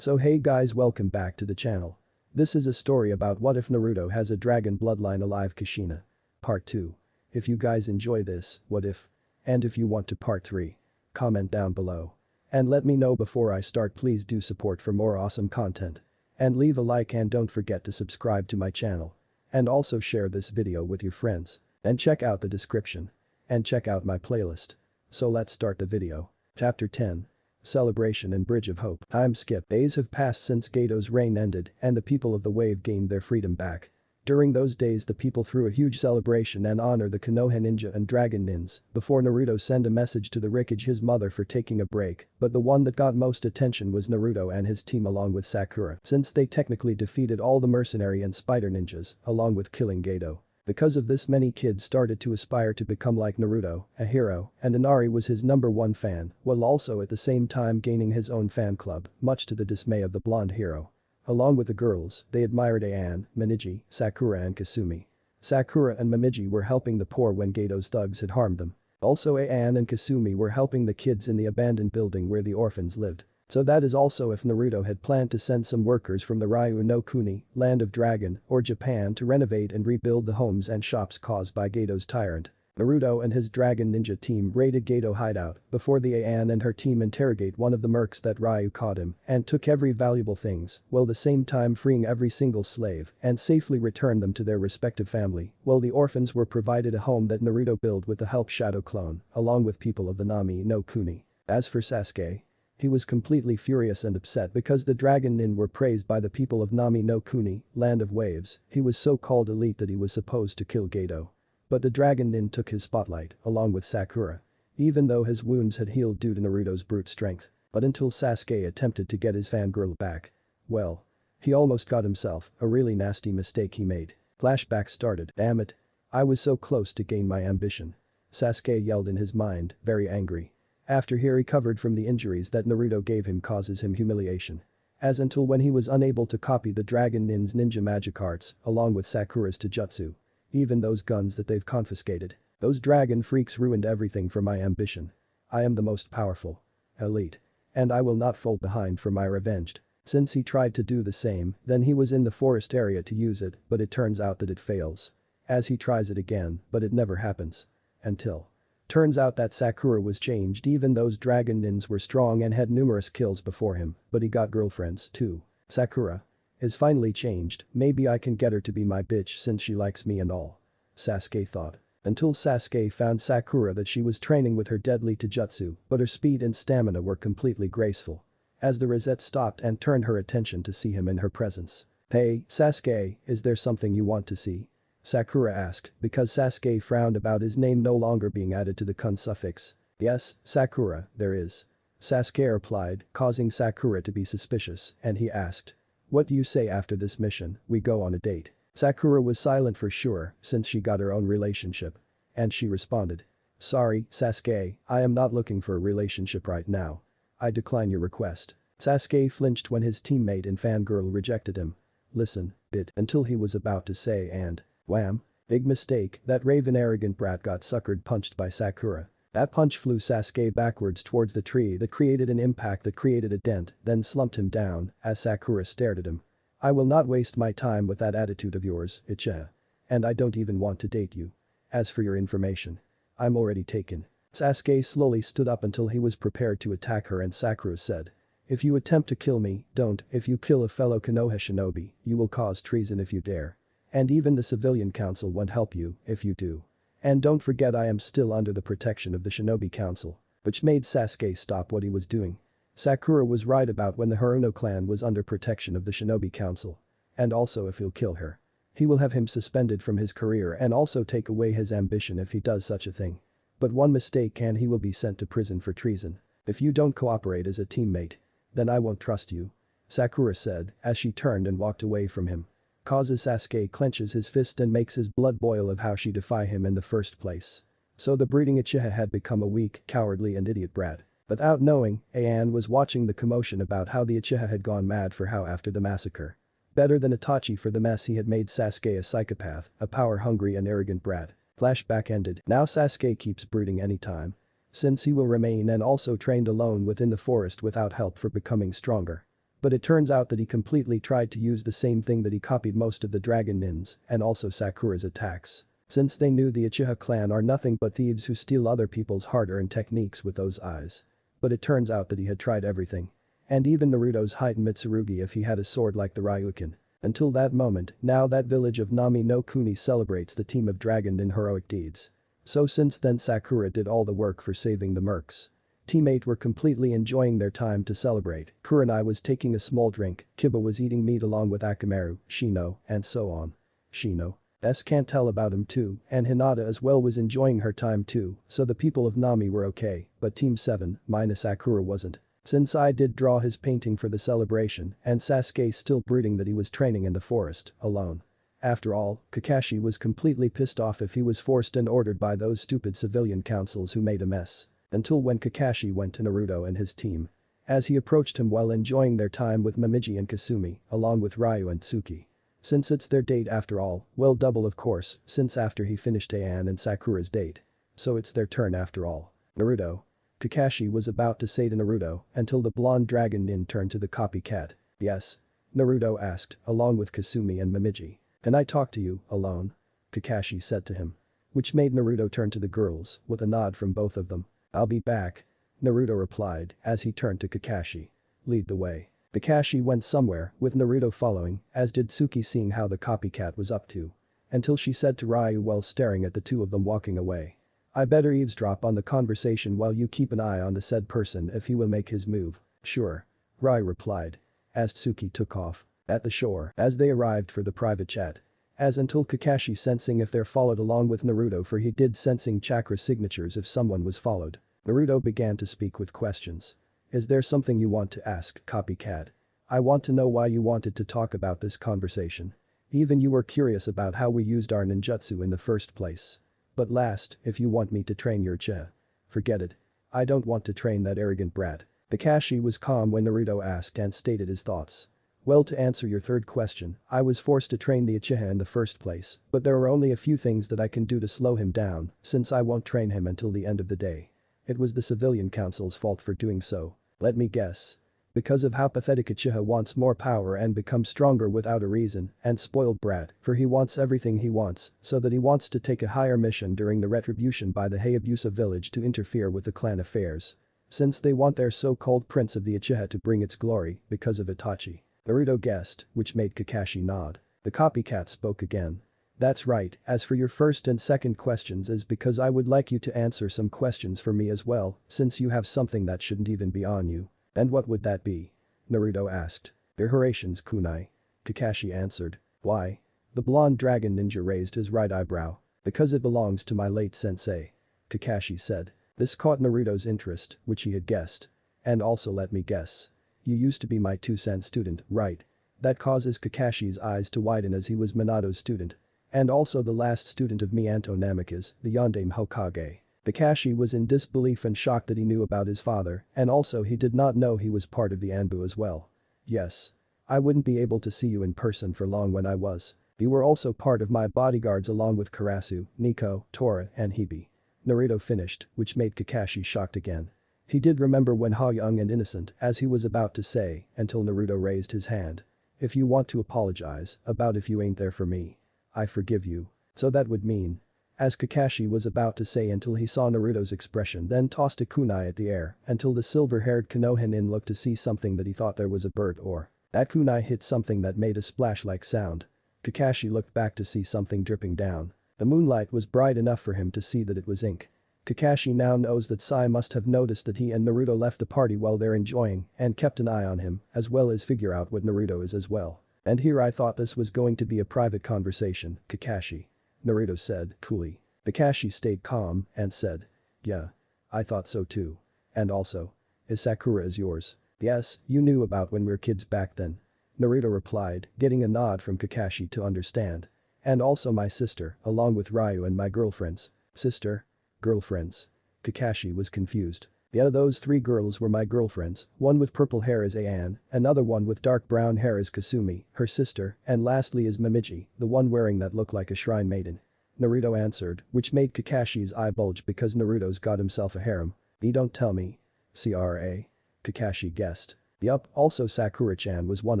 So hey guys, welcome back to the channel. This is a story about what if Naruto has a dragon bloodline alive Kushina. Part 2. If you guys enjoy this, what if? And if you want to part 3. Comment down below. And let me know before I start, please do support for more awesome content. And leave a like and don't forget to subscribe to my channel. And also share this video with your friends. And check out the description. And check out my playlist. So let's start the video. Chapter 10. Celebration and Bridge of Hope. Time skip. Days have passed since Gato's reign ended and the people of the wave gained their freedom back. During those days the people threw a huge celebration and honor the Konoha ninja and dragon nins before Naruto sent a message to the Rikage his mother for taking a break, but the one that got most attention was Naruto and his team along with Sakura, since they technically defeated all the mercenary and spider ninjas along with killing Gato. Because of this, many kids started to aspire to become like Naruto, a hero, and Inari was his #1 fan, while also at the same time gaining his own fan club, much to the dismay of the blonde hero. Along with the girls, they admired An, Miniji, Sakura and Kasumi. Sakura and Momiji were helping the poor when Gato's thugs had harmed them. Also An and Kasumi were helping the kids in the abandoned building where the orphans lived. So that is also if Naruto had planned to send some workers from the Ryu no Kuni, Land of Dragon, or Japan to renovate and rebuild the homes and shops caused by Gato's tyrant. Naruto and his dragon ninja team raided Gato hideout before the An and her team interrogate one of the mercs that Ryu caught him and took every valuable things, while the same time freeing every single slave and safely returned them to their respective family, while the orphans were provided a home that Naruto built with the help Shadow Clone, along with people of the Nami no Kuni. As for Sasuke, he was completely furious and upset because the Dragon Nin were praised by the people of Nami no Kuni, Land of Waves. He was so called elite that he was supposed to kill Gato. But the Dragon Nin took his spotlight, along with Sakura. Even though his wounds had healed due to Naruto's brute strength. But until Sasuke attempted to get his fangirl back. Well. He almost got himself, a really nasty mistake he made. Flashback started. Damn it. I was so close to gain my ambition. Sasuke yelled in his mind, very angry. After he recovered from the injuries that Naruto gave him causes him humiliation. As until when he was unable to copy the Dragon Nin's ninja magic arts, along with Sakura's Taijutsu. Even those guns that they've confiscated. Those dragon freaks ruined everything for my ambition. I am the most powerful. Elite. And I will not fall behind for my revenge. Since he tried to do the same, then he was in the forest area to use it, but it turns out that it fails. As he tries it again, but it never happens. Until. Turns out that Sakura was changed. Even those dragon nins were strong and had numerous kills before him, but he got girlfriends too. Sakura is finally changed, maybe I can get her to be my bitch since she likes me and all. Sasuke thought. Until Sasuke found Sakura that she was training with her deadly taijutsu, but her speed and stamina were completely graceful. As the Rosette stopped and turned her attention to see him in her presence. Hey, Sasuke, is there something you want to see? Sakura asked, because Sasuke frowned about his name no longer being added to the kun suffix. Yes, Sakura, there is. Sasuke replied, causing Sakura to be suspicious, and he asked. What do you say after this mission, we go on a date? Sakura was silent for sure, since she got her own relationship. And she responded. Sorry, Sasuke, I am not looking for a relationship right now. I decline your request. Sasuke flinched when his teammate and fangirl rejected him. Listen, bit, until he was about to say and. Wham. Big mistake, that raven arrogant brat got suckered punched by Sakura. That punch flew Sasuke backwards towards the tree that created an impact that created a dent, then slumped him down, as Sakura stared at him. I will not waste my time with that attitude of yours, Uchiha. And I don't even want to date you. As for your information. I'm already taken. Sasuke slowly stood up until he was prepared to attack her and Sakura said. If you attempt to kill me, don't. If you kill a fellow Konoha shinobi, you will cause treason if you dare. And even the civilian council won't help you, if you do. And don't forget I am still under the protection of the Shinobi Council. Which made Sasuke stop what he was doing. Sakura was right about when the Haruno clan was under protection of the Shinobi Council. And also if he'll kill her. He will have him suspended from his career and also take away his ambition if he does such a thing. But one mistake and he will be sent to prison for treason. If you don't cooperate as a teammate. Then I won't trust you. Sakura said, as she turned and walked away from him. Causes Sasuke clenches his fist and makes his blood boil of how she defy him in the first place. So the brooding Uchiha had become a weak, cowardly and idiot brat. Without knowing, An was watching the commotion about how the Uchiha had gone mad for how after the massacre. Better than Itachi for the mess he had made Sasuke a psychopath, a power-hungry and arrogant brat. Flashback ended. Now Sasuke keeps brooding anytime. Since he will remain and also trained alone within the forest without help for becoming stronger. But it turns out that he completely tried to use the same thing that he copied most of the dragon nins and also Sakura's attacks. Since they knew the Uchiha clan are nothing but thieves who steal other people's hard-earned techniques with those eyes. But it turns out that he had tried everything. And even Naruto's height Mitsurugi if he had a sword like the Ryukin. Until that moment, now that village of Nami no Kuni celebrates the team of dragon nin heroic deeds. So since then Sakura did all the work for saving the mercs. Team 8 were completely enjoying their time to celebrate. Kurenai was taking a small drink, Kiba was eating meat along with Akamaru, Shino, and so on. Shino. Can't tell about him too, and Hinata as well was enjoying her time too, so the people of Nami were okay, but Team 7, minus Sakura wasn't. Since I did draw his painting for the celebration, and Sasuke still brooding that he was training in the forest, alone. After all, Kakashi was completely pissed off if he was forced and ordered by those stupid civilian councils who made a mess. Until when Kakashi went to Naruto and his team. As he approached him while enjoying their time with Momiji and Kasumi, along with Ryu and Tsuki. Since it's their date after all, well double of course, since after he finished An and Sakura's date. So it's their turn after all. Naruto. Kakashi was about to say to Naruto until the blonde dragon nin turned to the copycat. Yes? Naruto asked, along with Kasumi and Momiji. Can I talk to you, alone? Kakashi said to him. Which made Naruto turn to the girls, with a nod from both of them. I'll be back. Naruto replied, as he turned to Kakashi. Lead the way. Kakashi went somewhere, with Naruto following, as did Tsuki seeing how the copycat was up to. Until she said to Ryu while staring at the two of them walking away. I better eavesdrop on the conversation while you keep an eye on the said person if he will make his move. Sure. Ryu replied. As Tsuki took off. At the shore, as they arrived for the private chat. As until Kakashi sensing if they're followed along with Naruto for he did sensing chakra signatures if someone was followed. Naruto began to speak with questions. Is there something you want to ask, copycat? I want to know why you wanted to talk about this conversation. Even you were curious about how we used our ninjutsu in the first place. But last, if you want me to train your uchiha. Forget it. I don't want to train that arrogant brat. Kakashi was calm when Naruto asked and stated his thoughts. Well, to answer your third question, I was forced to train the Uchiha in the first place, but there are only a few things that I can do to slow him down, since I won't train him until the end of the day. It was the civilian council's fault for doing so. Let me guess. Because of how pathetic Uchiha wants more power and becomes stronger without a reason, and spoiled brat, for he wants everything he wants, so that he wants to take a higher mission during the retribution by the Hayabusa village to interfere with the clan affairs. Since they want their so-called prince of the Uchiha to bring its glory, because of Itachi. Naruto guessed, which made Kakashi nod. The copycat spoke again. That's right, as for your first and second questions is because I would like you to answer some questions for me as well, since you have something that shouldn't even be on you. And what would that be? Naruto asked. Decorations kunai. Kakashi answered. Why? The blonde dragon ninja raised his right eyebrow. Because it belongs to my late sensei. Kakashi said. This caught Naruto's interest, which he had guessed. And also let me guess. You used to be my 2-cent student, right? That causes Kakashi's eyes to widen as he was Minato's student. And also the last student of Mianto Namikaze, the Yondaime Hokage. Kakashi was in disbelief and shocked that he knew about his father, and also he did not know he was part of the ANBU as well. Yes. I wouldn't be able to see you in person for long when I was. You were also part of my bodyguards along with Karasu, Nico, Tora, and Hibi. Naruto finished, which made Kakashi shocked again. He did remember when how young and innocent as he was about to say, until Naruto raised his hand. If you want to apologize, about if you ain't there for me. I forgive you. So that would mean. As Kakashi was about to say until he saw Naruto's expression then tossed a kunai at the air until the silver-haired Konoha nin looked to see something that he thought there was a bird or. That kunai hit something that made a splash-like sound. Kakashi looked back to see something dripping down. The moonlight was bright enough for him to see that it was ink. Kakashi now knows that Sai must have noticed that he and Naruto left the party while they're enjoying and kept an eye on him as well as figure out what Naruto is as well. And here I thought this was going to be a private conversation, Kakashi. Naruto said, coolly. Kakashi stayed calm and said. Yeah. I thought so too. And also. Is Sakura is yours? Yes, you knew about when we were kids back then. Naruto replied, getting a nod from Kakashi to understand. And also my sister, along with Ryu and my girlfriends. Sister? Girlfriends. Kakashi was confused. Yeah, those 3 girls were my girlfriends, one with purple hair is An, another one with dark brown hair is Kasumi, her sister, and lastly is Momiji, the one wearing that look like a shrine maiden. Naruto answered, which made Kakashi's eye bulge because Naruto's got himself a harem. You don't tell me. Cra. Kakashi guessed. Yup, also Sakura-chan was one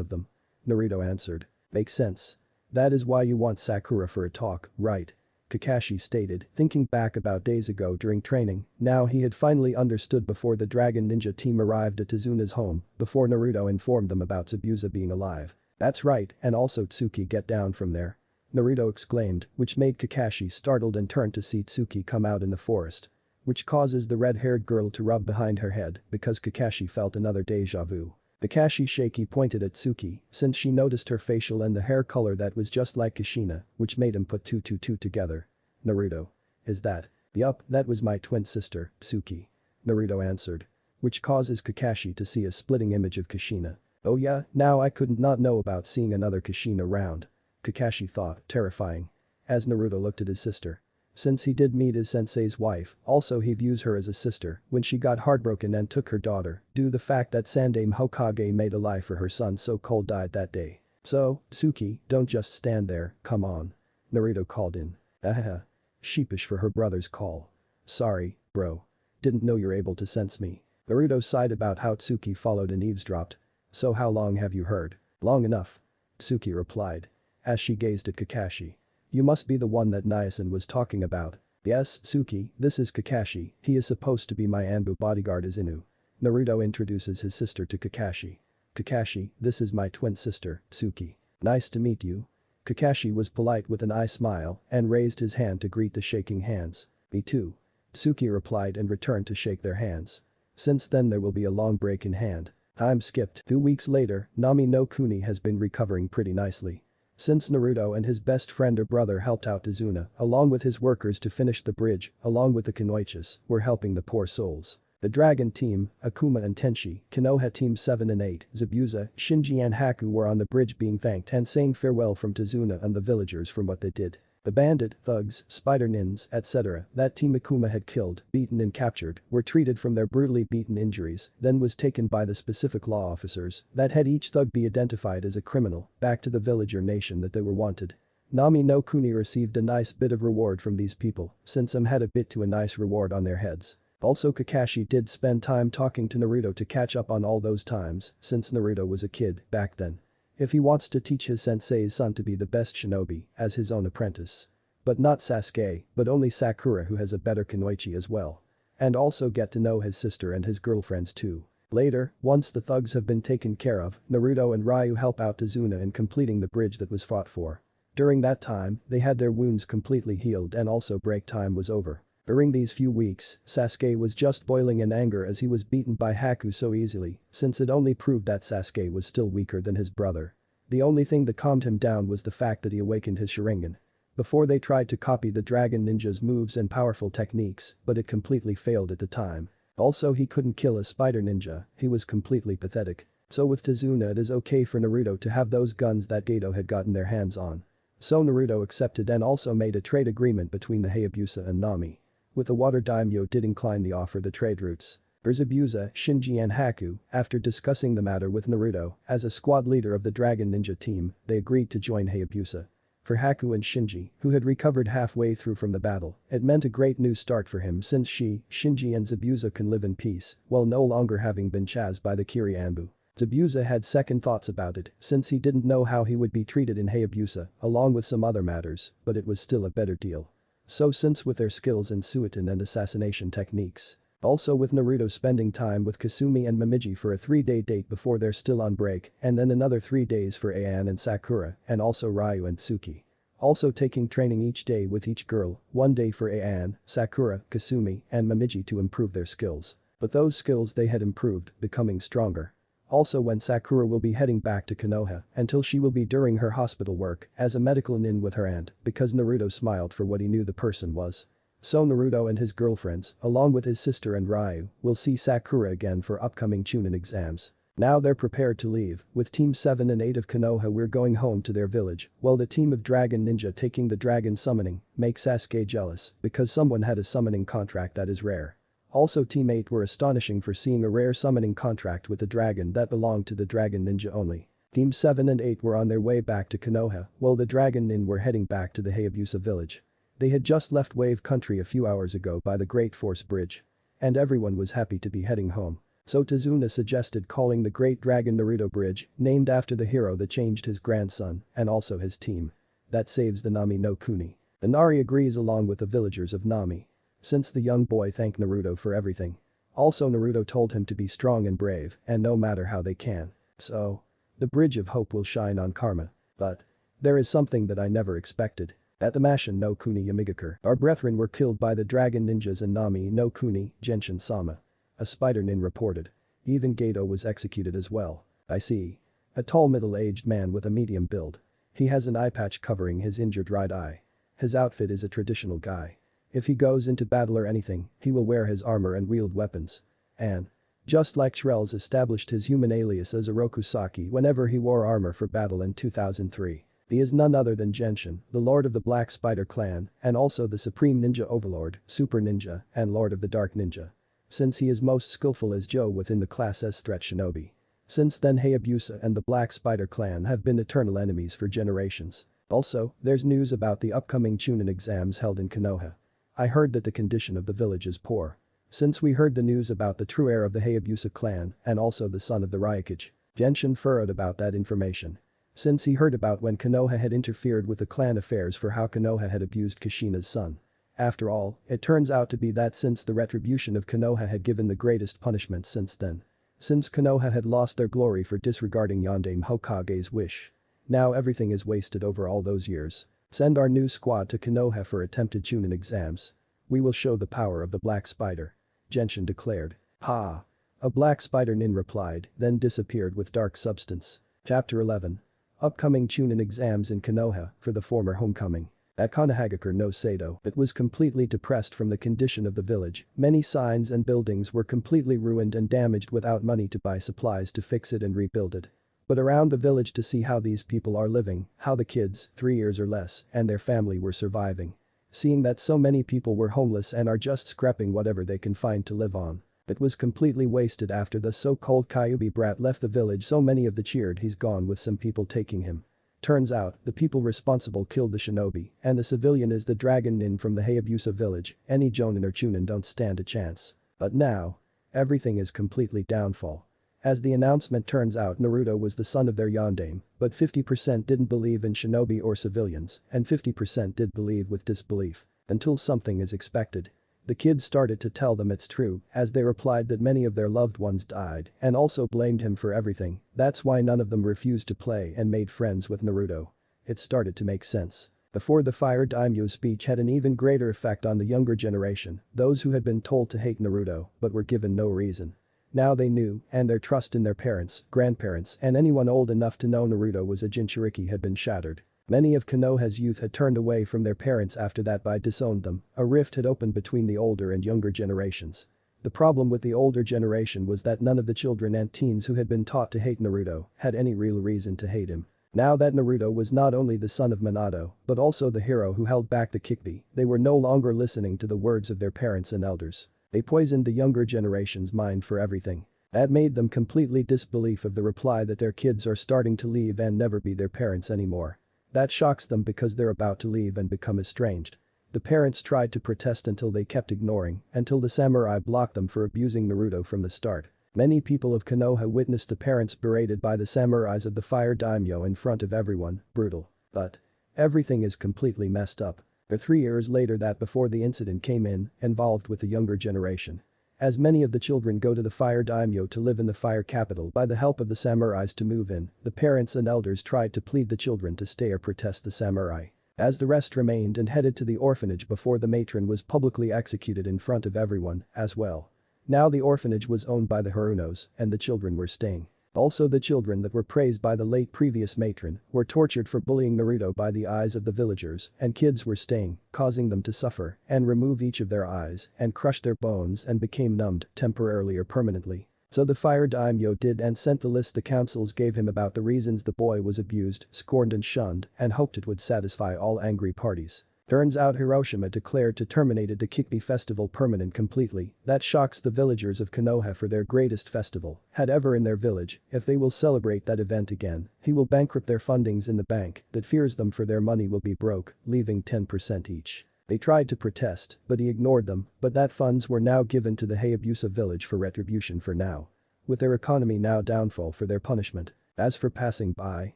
of them. Naruto answered. Makes sense. That is why you want Sakura for a talk, right? Kakashi stated, thinking back about days ago during training, now he had finally understood before the Dragon Ninja team arrived at Tazuna's home, before Naruto informed them about Zabuza being alive. That's right, and also Tsuki get down from there. Naruto exclaimed, which made Kakashi startled and turned to see Tsuki come out in the forest. Which causes the red-haired girl to rub behind her head because Kakashi felt another deja vu. Kakashi shaky pointed at Tsuki since she noticed her facial and the hair color that was just like Kushina, which made him put two together. Naruto. Is that? Yup, that was my twin sister, Tsuki. Naruto answered. Which causes Kakashi to see a splitting image of Kushina. Oh yeah, now I couldn't not know about seeing another Kushina around. Kakashi thought, terrifying. As Naruto looked at his sister. Since he did meet his sensei's wife, also he views her as a sister when she got heartbroken and took her daughter due to the fact that Sandaime Hokage made a lie for her son so Cole died that day. So, Tsuki, don't just stand there, come on. Naruto called in. Ahaha. Sheepish for her brother's call. Sorry, bro. Didn't know you're able to sense me. Naruto sighed about how Tsuki followed and eavesdropped. So how long have you heard? Long enough. Tsuki replied. As she gazed at Kakashi. You must be the one that Nyasen was talking about. Yes, Tsuki, this is Kakashi, he is supposed to be my ANBU bodyguard as Inu. Naruto introduces his sister to Kakashi. Kakashi, this is my twin sister, Tsuki. Nice to meet you. Kakashi was polite with an eye smile and raised his hand to greet the shaking hands. Me too. Tsuki replied and returned to shake their hands. Since then there will be a long break in hand. Time skipped. 2 weeks later, Nami no Kuni has been recovering pretty nicely. Since Naruto and his best friend or brother helped out Tazuna, along with his workers to finish the bridge, along with the Kunoichis, were helping the poor souls. The Dragon Team, Akuma and Tenchi, Konoha Team 7 and 8, Zabuza, Shinji and Haku were on the bridge being thanked and saying farewell from Tazuna and the villagers from what they did. The bandit, thugs, spider nins, etc. that Team Akuma had killed, beaten and captured, were treated from their brutally beaten injuries, then was taken by the specific law officers that had each thug be identified as a criminal, back to the village or nation that they were wanted. Nami no Kuni received a nice bit of reward from these people, since some had a bit to a nice reward on their heads. Also Kakashi did spend time talking to Naruto to catch up on all those times, since Naruto was a kid back then. If he wants to teach his sensei's son to be the best shinobi as his own apprentice. But not Sasuke, but only Sakura who has a better kunoichi as well. And also get to know his sister and his girlfriends too. Later, once the thugs have been taken care of, Naruto and Ryu help out Tazuna in completing the bridge that was fought for. During that time, they had their wounds completely healed and also break time was over. During these few weeks, Sasuke was just boiling in anger as he was beaten by Haku so easily, since it only proved that Sasuke was still weaker than his brother. The only thing that calmed him down was the fact that he awakened his Sharingan. Before they tried to copy the Dragon Ninja's moves and powerful techniques, but it completely failed at the time. Also he couldn't kill a spider ninja, he was completely pathetic. So with Tazuna it is okay for Naruto to have those guns that Geto had gotten their hands on. So Naruto accepted and also made a trade agreement between the Hayabusa and Nami. With the water daimyo did incline the offer the trade routes. Zabuza, Shinji and Haku, after discussing the matter with Naruto, as a squad leader of the Dragon Ninja team, they agreed to join Hayabusa. For Haku and Shinji, who had recovered halfway through from the battle, it meant a great new start for him since Shinji and Zabuza can live in peace, while no longer having been chased by the Kiri ANBU. Zabuza had second thoughts about it, since he didn't know how he would be treated in Hayabusa, along with some other matters, but it was still a better deal. So since with their skills in Suiton and assassination techniques. Also with Naruto spending time with Kasumi and Momiji for a 3-day date before they're still on break and then another 3 days for Ayan and Sakura and also Ryu and Tsuki. Also taking training each day with each girl, 1 day for Ayan, Sakura, Kasumi and Momiji to improve their skills. But those skills they had improved, becoming stronger. Also when Sakura will be heading back to Konoha until she will be during her hospital work as a medical nin with her aunt because Naruto smiled for what he knew the person was. So Naruto and his girlfriends, along with his sister and Ryu, will see Sakura again for upcoming Chunin exams. Now they're prepared to leave, with Team 7 and 8 of Konoha we're going home to their village, while the team of Dragon Ninja taking the dragon summoning, makes Sasuke jealous because someone had a summoning contract that is rare. Also Team 8 were astonishing for seeing a rare summoning contract with a dragon that belonged to the Dragon Ninja only. Team 7 and 8 were on their way back to Konoha, while the Dragon Nin were heading back to the Hayabusa village. They had just left Wave Country a few hours ago by the Great Force Bridge. And everyone was happy to be heading home. So Tazuna suggested calling the Great Dragon Naruto Bridge, named after the hero that changed his grandson, and also his team. That saves the Nami no Kuni. Inari agrees along with the villagers of Nami. Since the young boy thanked Naruto for everything. Also Naruto told him to be strong and brave, and no matter how they can. So. The bridge of hope will shine on karma. But. There is something that I never expected. At the Mashin no Kuni Yamagakure, our brethren were killed by the dragon ninjas and Nami no Kuni, Genshin-sama. A spider nin reported. Even Gato was executed as well. I see. A tall middle-aged man with a medium build. He has an eye patch covering his injured right eye. His outfit is a traditional guy. If he goes into battle or anything, he will wear his armor and wield weapons. And. Just like Shrells established his human alias as Orokusaki whenever he wore armor for battle in 2003. He is none other than Genshin, the Lord of the Black Spider Clan, and also the Supreme Ninja Overlord, Super Ninja, and Lord of the Dark Ninja. Since he is most skillful as Joe within the class S threat shinobi. Since then Hayabusa and the Black Spider Clan have been eternal enemies for generations. Also, there's news about the upcoming Chunin exams held in Konoha. I heard that the condition of the village is poor. Since we heard the news about the true heir of the Hayabusa clan and also the son of the Ryukage, Genshin furrowed about that information. Since he heard about when Konoha had interfered with the clan affairs for how Konoha had abused Kushina's son. After all, it turns out to be that since the retribution of Konoha had given the greatest punishment since then. Since Konoha had lost their glory for disregarding Yondaime Hokage's wish. Now everything is wasted over all those years. Send our new squad to Konoha for attempted Chunin exams. We will show the power of the Black Spider. Genshin declared. Ha! A black spider nin replied, then disappeared with dark substance. Chapter 11. Upcoming Chunin exams in Konoha for the former homecoming. At Konohagakure no Sado, it was completely depressed from the condition of the village. Many signs and buildings were completely ruined and damaged without money to buy supplies to fix it and rebuild it. But around the village to see how these people are living, how the kids, 3 years or less, and their family were surviving. Seeing that so many people were homeless and are just scrapping whatever they can find to live on. It was completely wasted after the so-called Kyuubi brat left the village, so many of the cheered he's gone with some people taking him. Turns out, the people responsible killed the shinobi, and the civilian is the dragon nin from the Hayabusa village. Any Jonin or Chunin don't stand a chance. But now. Everything is completely downfall. As the announcement turns out, Naruto was the son of their Yondaime, but 50% didn't believe in shinobi or civilians, and 50% did believe with disbelief. Until something is expected. The kids started to tell them it's true, as they replied that many of their loved ones died, and also blamed him for everything. That's why none of them refused to play and made friends with Naruto. It started to make sense. Before the Fire Daimyo's speech had an even greater effect on the younger generation, those who had been told to hate Naruto, but were given no reason. Now they knew, and their trust in their parents, grandparents, and anyone old enough to know Naruto was a Jinchuriki had been shattered. Many of Konoha's youth had turned away from their parents after that by disowned them. A rift had opened between the older and younger generations. The problem with the older generation was that none of the children and teens who had been taught to hate Naruto had any real reason to hate him. Now that Naruto was not only the son of Minato, but also the hero who held back the Kyuubi, they were no longer listening to the words of their parents and elders. They poisoned the younger generation's mind for everything. That made them completely disbelief of the reply that their kids are starting to leave and never be their parents anymore. That shocks them because they're about to leave and become estranged. The parents tried to protest until they kept ignoring, until the samurai blocked them for abusing Naruto from the start. Many people of Konoha witnessed the parents berated by the samurais of the Fire Daimyo in front of everyone, brutal. But. Everything is completely messed up. 3 years later that before the incident came in, involved with the younger generation. As many of the children go to the Fire Daimyo to live in the Fire Capital by the help of the samurais to move in, the parents and elders tried to plead the children to stay or protest the samurai. As the rest remained and headed to the orphanage before the matron was publicly executed in front of everyone, as well. Now the orphanage was owned by the Harunos, and the children were staying. Also the children that were praised by the late previous matron were tortured for bullying Naruto by the eyes of the villagers, and kids were staying, causing them to suffer, and remove each of their eyes, and crush their bones and became numbed, temporarily or permanently. So the Fire Daimyo did and sent the list the councils gave him about the reasons the boy was abused, scorned and shunned, and hoped it would satisfy all angry parties. Turns out Hiroshima declared to terminated the Kyuubi festival permanent completely. That shocks the villagers of Konoha for their greatest festival had ever in their village. If they will celebrate that event again, he will bankrupt their fundings in the bank that fears them for their money will be broke, leaving 10% each. They tried to protest, but he ignored them, but that funds were now given to the Hayabusa village for retribution for now. with their economy now downfall for their punishment. As for passing by,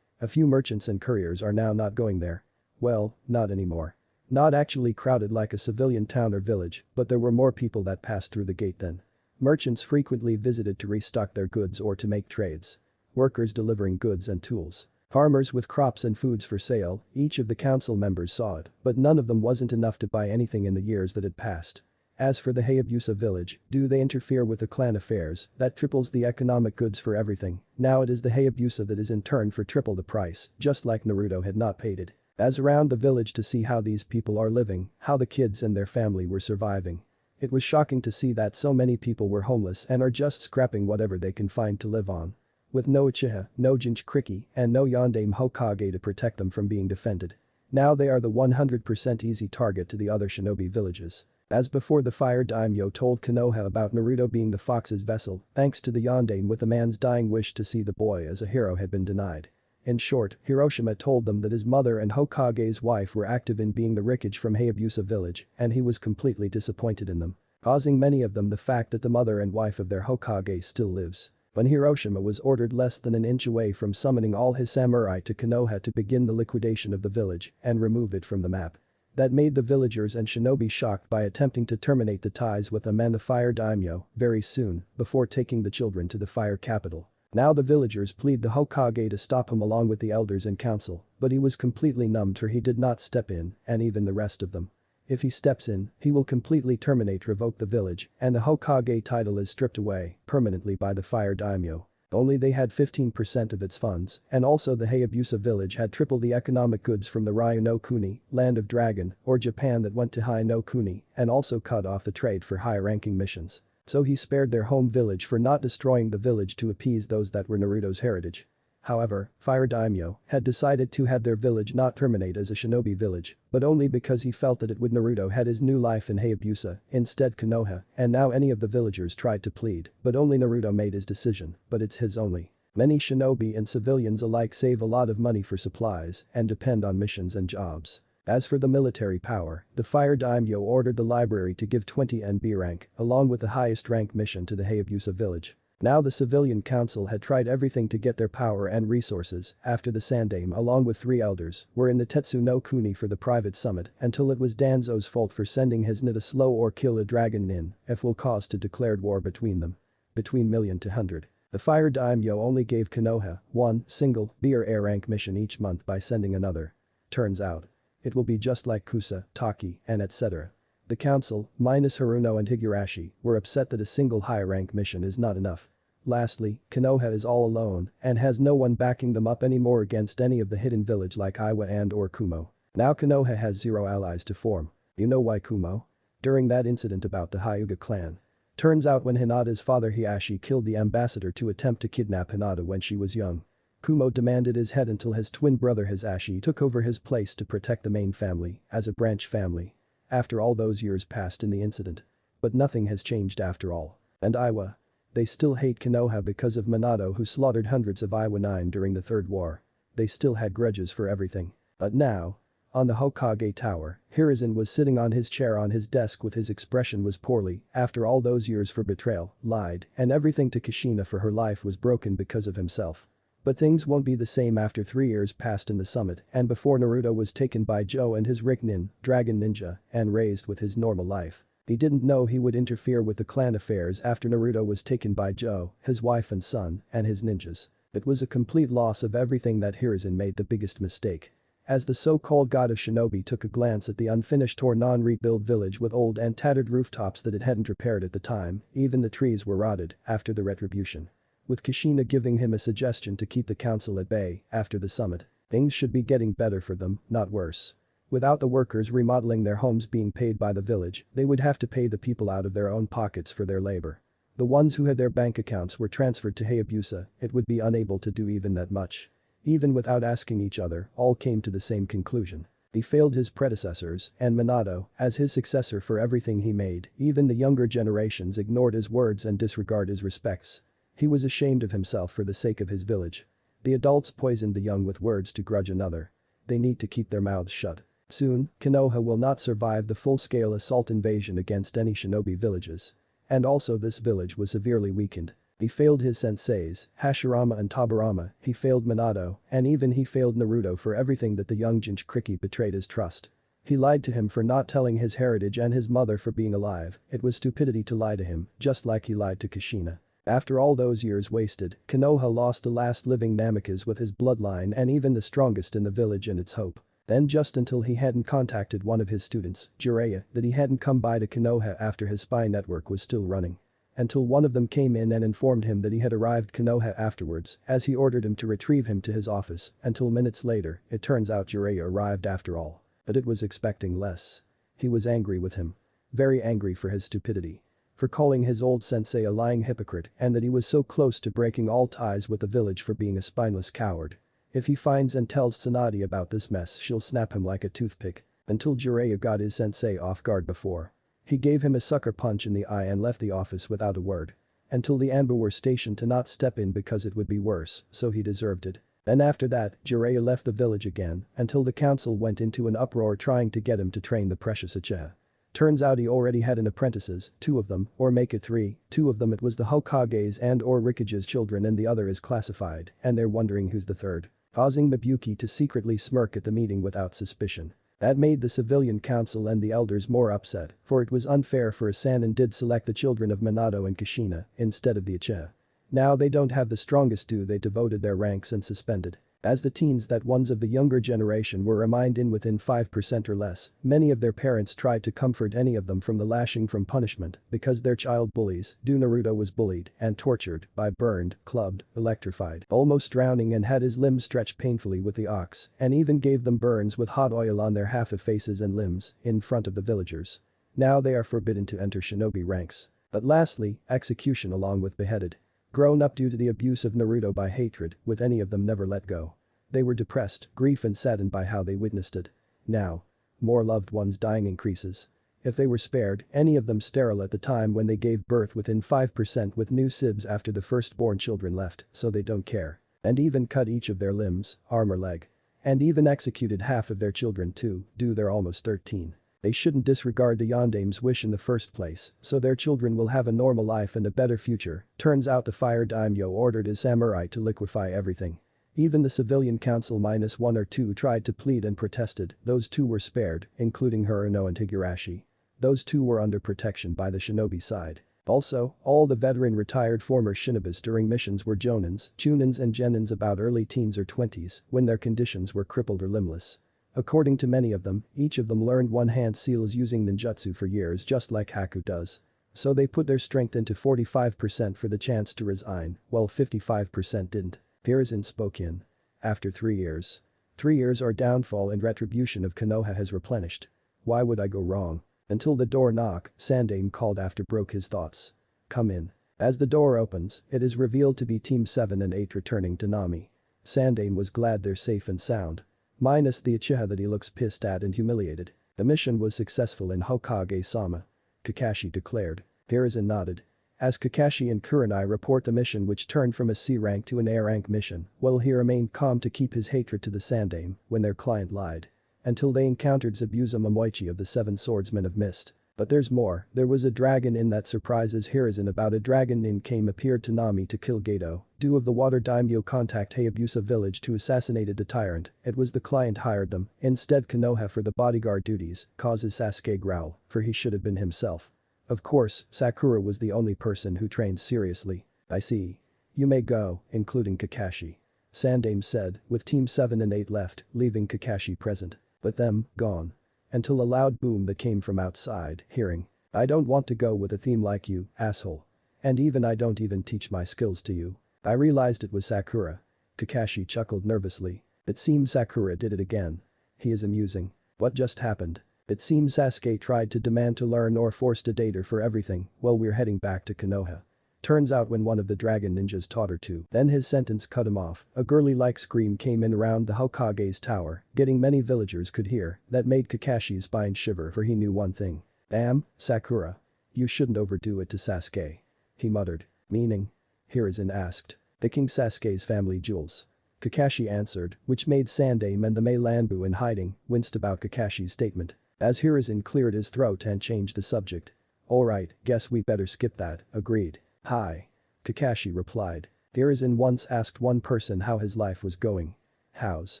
a few merchants and couriers are now not going there. Well, not anymore. Not actually crowded like a civilian town or village, but there were more people that passed through the gate then. Merchants frequently visited to restock their goods or to make trades. Workers delivering goods and tools. Farmers with crops and foods for sale, each of the council members saw it, but none of them wasn't enough to buy anything in the years that had passed. As for the Hayabusa village, do they interfere with the clan affairs, that triples the economic goods for everything. Now it is the Hayabusa that is in turn for triple the price, just like Naruto had not paid it. As around the village to see how these people are living, how the kids and their family were surviving. It was shocking to see that so many people were homeless and are just scrapping whatever they can find to live on. With no uchiha, no jinchuriki, and no yondaime Hokage to protect them from being defended. Now they are the 100% easy target to the other shinobi villages. As before, the fire daimyo told Konoha about Naruto being the fox's vessel, thanks to the yondaime with the man's dying wish to see the boy as a hero had been denied. In short, Hiroshima told them that his mother and Hokage's wife were active in being the Rikage from Hayabusa village, and he was completely disappointed in them. Causing many of them the fact that the mother and wife of their Hokage still lives. When Hiroshima was ordered less than an inch away from summoning all his samurai to Konoha to begin the liquidation of the village and remove it from the map. That made the villagers and shinobi shocked by attempting to terminate the ties with them and the fire daimyo very soon before taking the children to the fire capital. Now the villagers plead the Hokage to stop him along with the elders and council, but he was completely numbed, for he did not step in, and even the rest of them. If he steps in, he will completely revoke the village, and the Hokage title is stripped away permanently by the fire daimyo. Only they had 15% of its funds, and also the Hayabusa village had triple the economic goods from the Ryu no Kuni, Land of Dragon, or Japan that went to Hai no Kuni, and also cut off the trade for high-ranking missions. So he spared their home village for not destroying the village to appease those that were Naruto's heritage. However, Fire Daimyo had decided to have their village not terminate as a shinobi village, but only because he felt that it would. Naruto had his new life in Hayabusa, instead Konoha, and now any of the villagers tried to plead, but only Naruto made his decision, but it's his only. Many shinobi and civilians alike save a lot of money for supplies and depend on missions and jobs. As for the military power, the Fire Daimyo ordered the library to give 20 ANBU rank, along with the highest rank mission to the Hayabusa village. Now the civilian council had tried everything to get their power and resources after the Sandaime along with 3 elders were in the Tetsu no Kuni for the private summit until it was Danzo's fault for sending his Nita slow or kill a dragon nin if will cause to declared war between them. Between million to 100. The Fire Daimyo only gave Konoha one single B or A rank mission each month by sending another. Turns out, it will be just like Kusa, Taki, and etc. The council, minus Haruno and Higurashi, were upset that a single high-rank mission is not enough. Lastly, Konoha is all alone and has no one backing them up anymore against any of the hidden village like Iwa and or Kumo. Now Konoha has 0 allies to form. You know why, Kumo? During that incident about the Hyuga clan. Turns out when Hinata's father Hiashi killed the ambassador to attempt to kidnap Hinata when she was young. Kumo demanded his head until his twin brother Hisashi took over his place to protect the main family as a branch family. After all those years passed in the incident. But nothing has changed after all. And Iwa. They still hate Konoha because of Minato, who slaughtered hundreds of Iwa 9 during the Third War. They still had grudges for everything. But now. On the Hokage tower, Hiruzen was sitting on his chair on his desk with his expression was poorly after all those years for betrayal, lied, and everything to Kushina for her life was broken because of himself. But things won't be the same after 3 years passed in the summit and before Naruto was taken by Joe and his Riknin, Dragon Ninja, and raised with his normal life. He didn't know he would interfere with the clan affairs after Naruto was taken by Joe, his wife and son, and his ninjas. It was a complete loss of everything that Hiruzen made the biggest mistake. As the so-called god of shinobi took a glance at the unfinished or non-rebuilt village with old and tattered rooftops that it hadn't repaired at the time, even the trees were rotted after the retribution. With Kushina giving him a suggestion to keep the council at bay after the summit, things should be getting better for them, not worse. Without the workers remodeling their homes being paid by the village, they would have to pay the people out of their own pockets for their labor. The ones who had their bank accounts were transferred to Hayabusa, it would be unable to do even that much. Even without asking each other, all came to the same conclusion. He failed his predecessors, and Minato, as his successor for everything he made, even the younger generations ignored his words and disregarded his respects. He was ashamed of himself for the sake of his village. The adults poisoned the young with words to grudge another. They need to keep their mouths shut. Soon, Konoha will not survive the full-scale assault invasion against any shinobi villages. And also this village was severely weakened. He failed his senseis, Hashirama and Tobirama, he failed Minato, and even he failed Naruto for everything that the young Jinchuriki betrayed his trust. He lied to him for not telling his heritage and his mother for being alive. It was stupidity to lie to him, just like he lied to Kushina. After all those years wasted, Konoha lost the last living Namikaze with his bloodline and even the strongest in the village and its hope. Then just until he hadn't contacted one of his students, Jiraiya, that he hadn't come by to Konoha after his spy network was still running. Until one of them came in and informed him that he had arrived Konoha afterwards, as he ordered him to retrieve him to his office, until minutes later, it turns out Jiraiya arrived after all. But it was expecting less. He was angry with him. Very angry for his stupidity. For calling his old sensei a lying hypocrite and that he was so close to breaking all ties with the village for being a spineless coward. If he finds and tells Tsunade about this mess, she'll snap him like a toothpick. Until Jiraiya got his sensei off guard before. He gave him a sucker punch in the eye and left the office without a word. Until the ANBU were stationed to not step in because it would be worse, so he deserved it. Then after that, Jiraiya left the village again, until the council went into an uproar trying to get him to train the precious Uchiha. Turns out he already had an apprentices, 2 of them, or make it 3, 2 of them it was the Hokage's and or Rikage's children and the other is classified, and they're wondering who's the third. Causing Mabuyuki to secretly smirk at the meeting without suspicion. That made the civilian council and the elders more upset, for it was unfair for a Sannin did select the children of Minato and Kushina, instead of the Uchiha. Now they don't have the strongest they devoted their ranks and suspended. As the teens that ones of the younger generation were reminded within 5% or less, many of their parents tried to comfort any of them from the lashing from punishment because their child bullies, Naruto was bullied and tortured by burned, clubbed, electrified, almost drowning and had his limbs stretched painfully with the ox and even gave them burns with hot oil on their half of faces and limbs in front of the villagers. Now they are forbidden to enter shinobi ranks. But lastly, execution along with beheaded. Grown up due to the abuse of Naruto by hatred, with any of them never let go. They were depressed, grief and saddened by how they witnessed it. Now. More loved ones dying increases. If they were spared, any of them sterile at the time when they gave birth within 5% with new sibs after the firstborn children left, so they don't care. And even cut each of their limbs, arm or leg. And even executed half of their children too, they're almost 13. They shouldn't disregard the Yondame's wish in the first place, so their children will have a normal life and a better future. Turns out the fire daimyo ordered his samurai to liquefy everything. Even the civilian council -1 or 2 tried to plead and protested, those 2 were spared, including Hiruno and Higurashi. Those 2 were under protection by the shinobi side. Also, all the veteran retired former shinobis during missions were jonins, chunins and genins about early teens or 20s, when their conditions were crippled or limbless. According to many of them, each of them learned one-hand seals using ninjutsu for years just like Haku does. So they put their strength into 45% for the chance to resign, while 55% didn't. Hiruzen spoke in. After 3 years. 3 years our downfall and retribution of Konoha has replenished. Why would I go wrong? Until the door knock, Sandame called after broke his thoughts. Come in. As the door opens, it is revealed to be Team 7 and 8 returning to Nami. Sandame was glad they're safe and sound. Minus the Uchiha that he looks pissed at and humiliated. The mission was successful in Hokage-sama. Kakashi declared. Hiruzen nodded. As Kakashi and Kurenai report the mission which turned from a C rank to an A rank mission, while he remained calm to keep his hatred to the Sandame when their client lied. Until they encountered Zabuza Momoichi of the 7 Swordsmen of Mist. But there's more, there was a dragon in that surprises Hiruzen about a dragon in came appeared to Nami to kill Geto, due of the water daimyo contact Hayabusa village to assassinated the tyrant, it was the client hired them, instead Konoha for the bodyguard duties, causes Sasuke growl, for he should have been himself. Of course, Sakura was the only person who trained seriously. I see. You may go, including Kakashi. Sandame said, with Team 7 and 8 left, leaving Kakashi present. But them, gone. Until a loud boom that came from outside, hearing. I don't want to go with a theme like you, asshole. And even I don't even teach my skills to you. I realized it was Sakura. Kakashi chuckled nervously. It seems Sakura did it again. He is amusing. What just happened? It seems Sasuke tried to demand to learn or forced to date her for everything, while we're heading back to Konoha. Turns out when one of the dragon ninjas taught her to, then his sentence cut him off, a girly-like scream came in around the Hokage's tower, getting many villagers could hear, that made Kakashi's spine shiver for he knew one thing. Damn, Sakura. You shouldn't overdo it to Sasuke. He muttered. Meaning? Hiruzen asked. Picking Sasuke's family jewels. Kakashi answered, which made Sandame and the male ANBU in hiding, winced about Kakashi's statement. As Hiruzen cleared his throat and changed the subject. Alright, guess we better skip that, agreed. Hi. Kakashi replied. Hiruzen once asked one person how his life was going. How's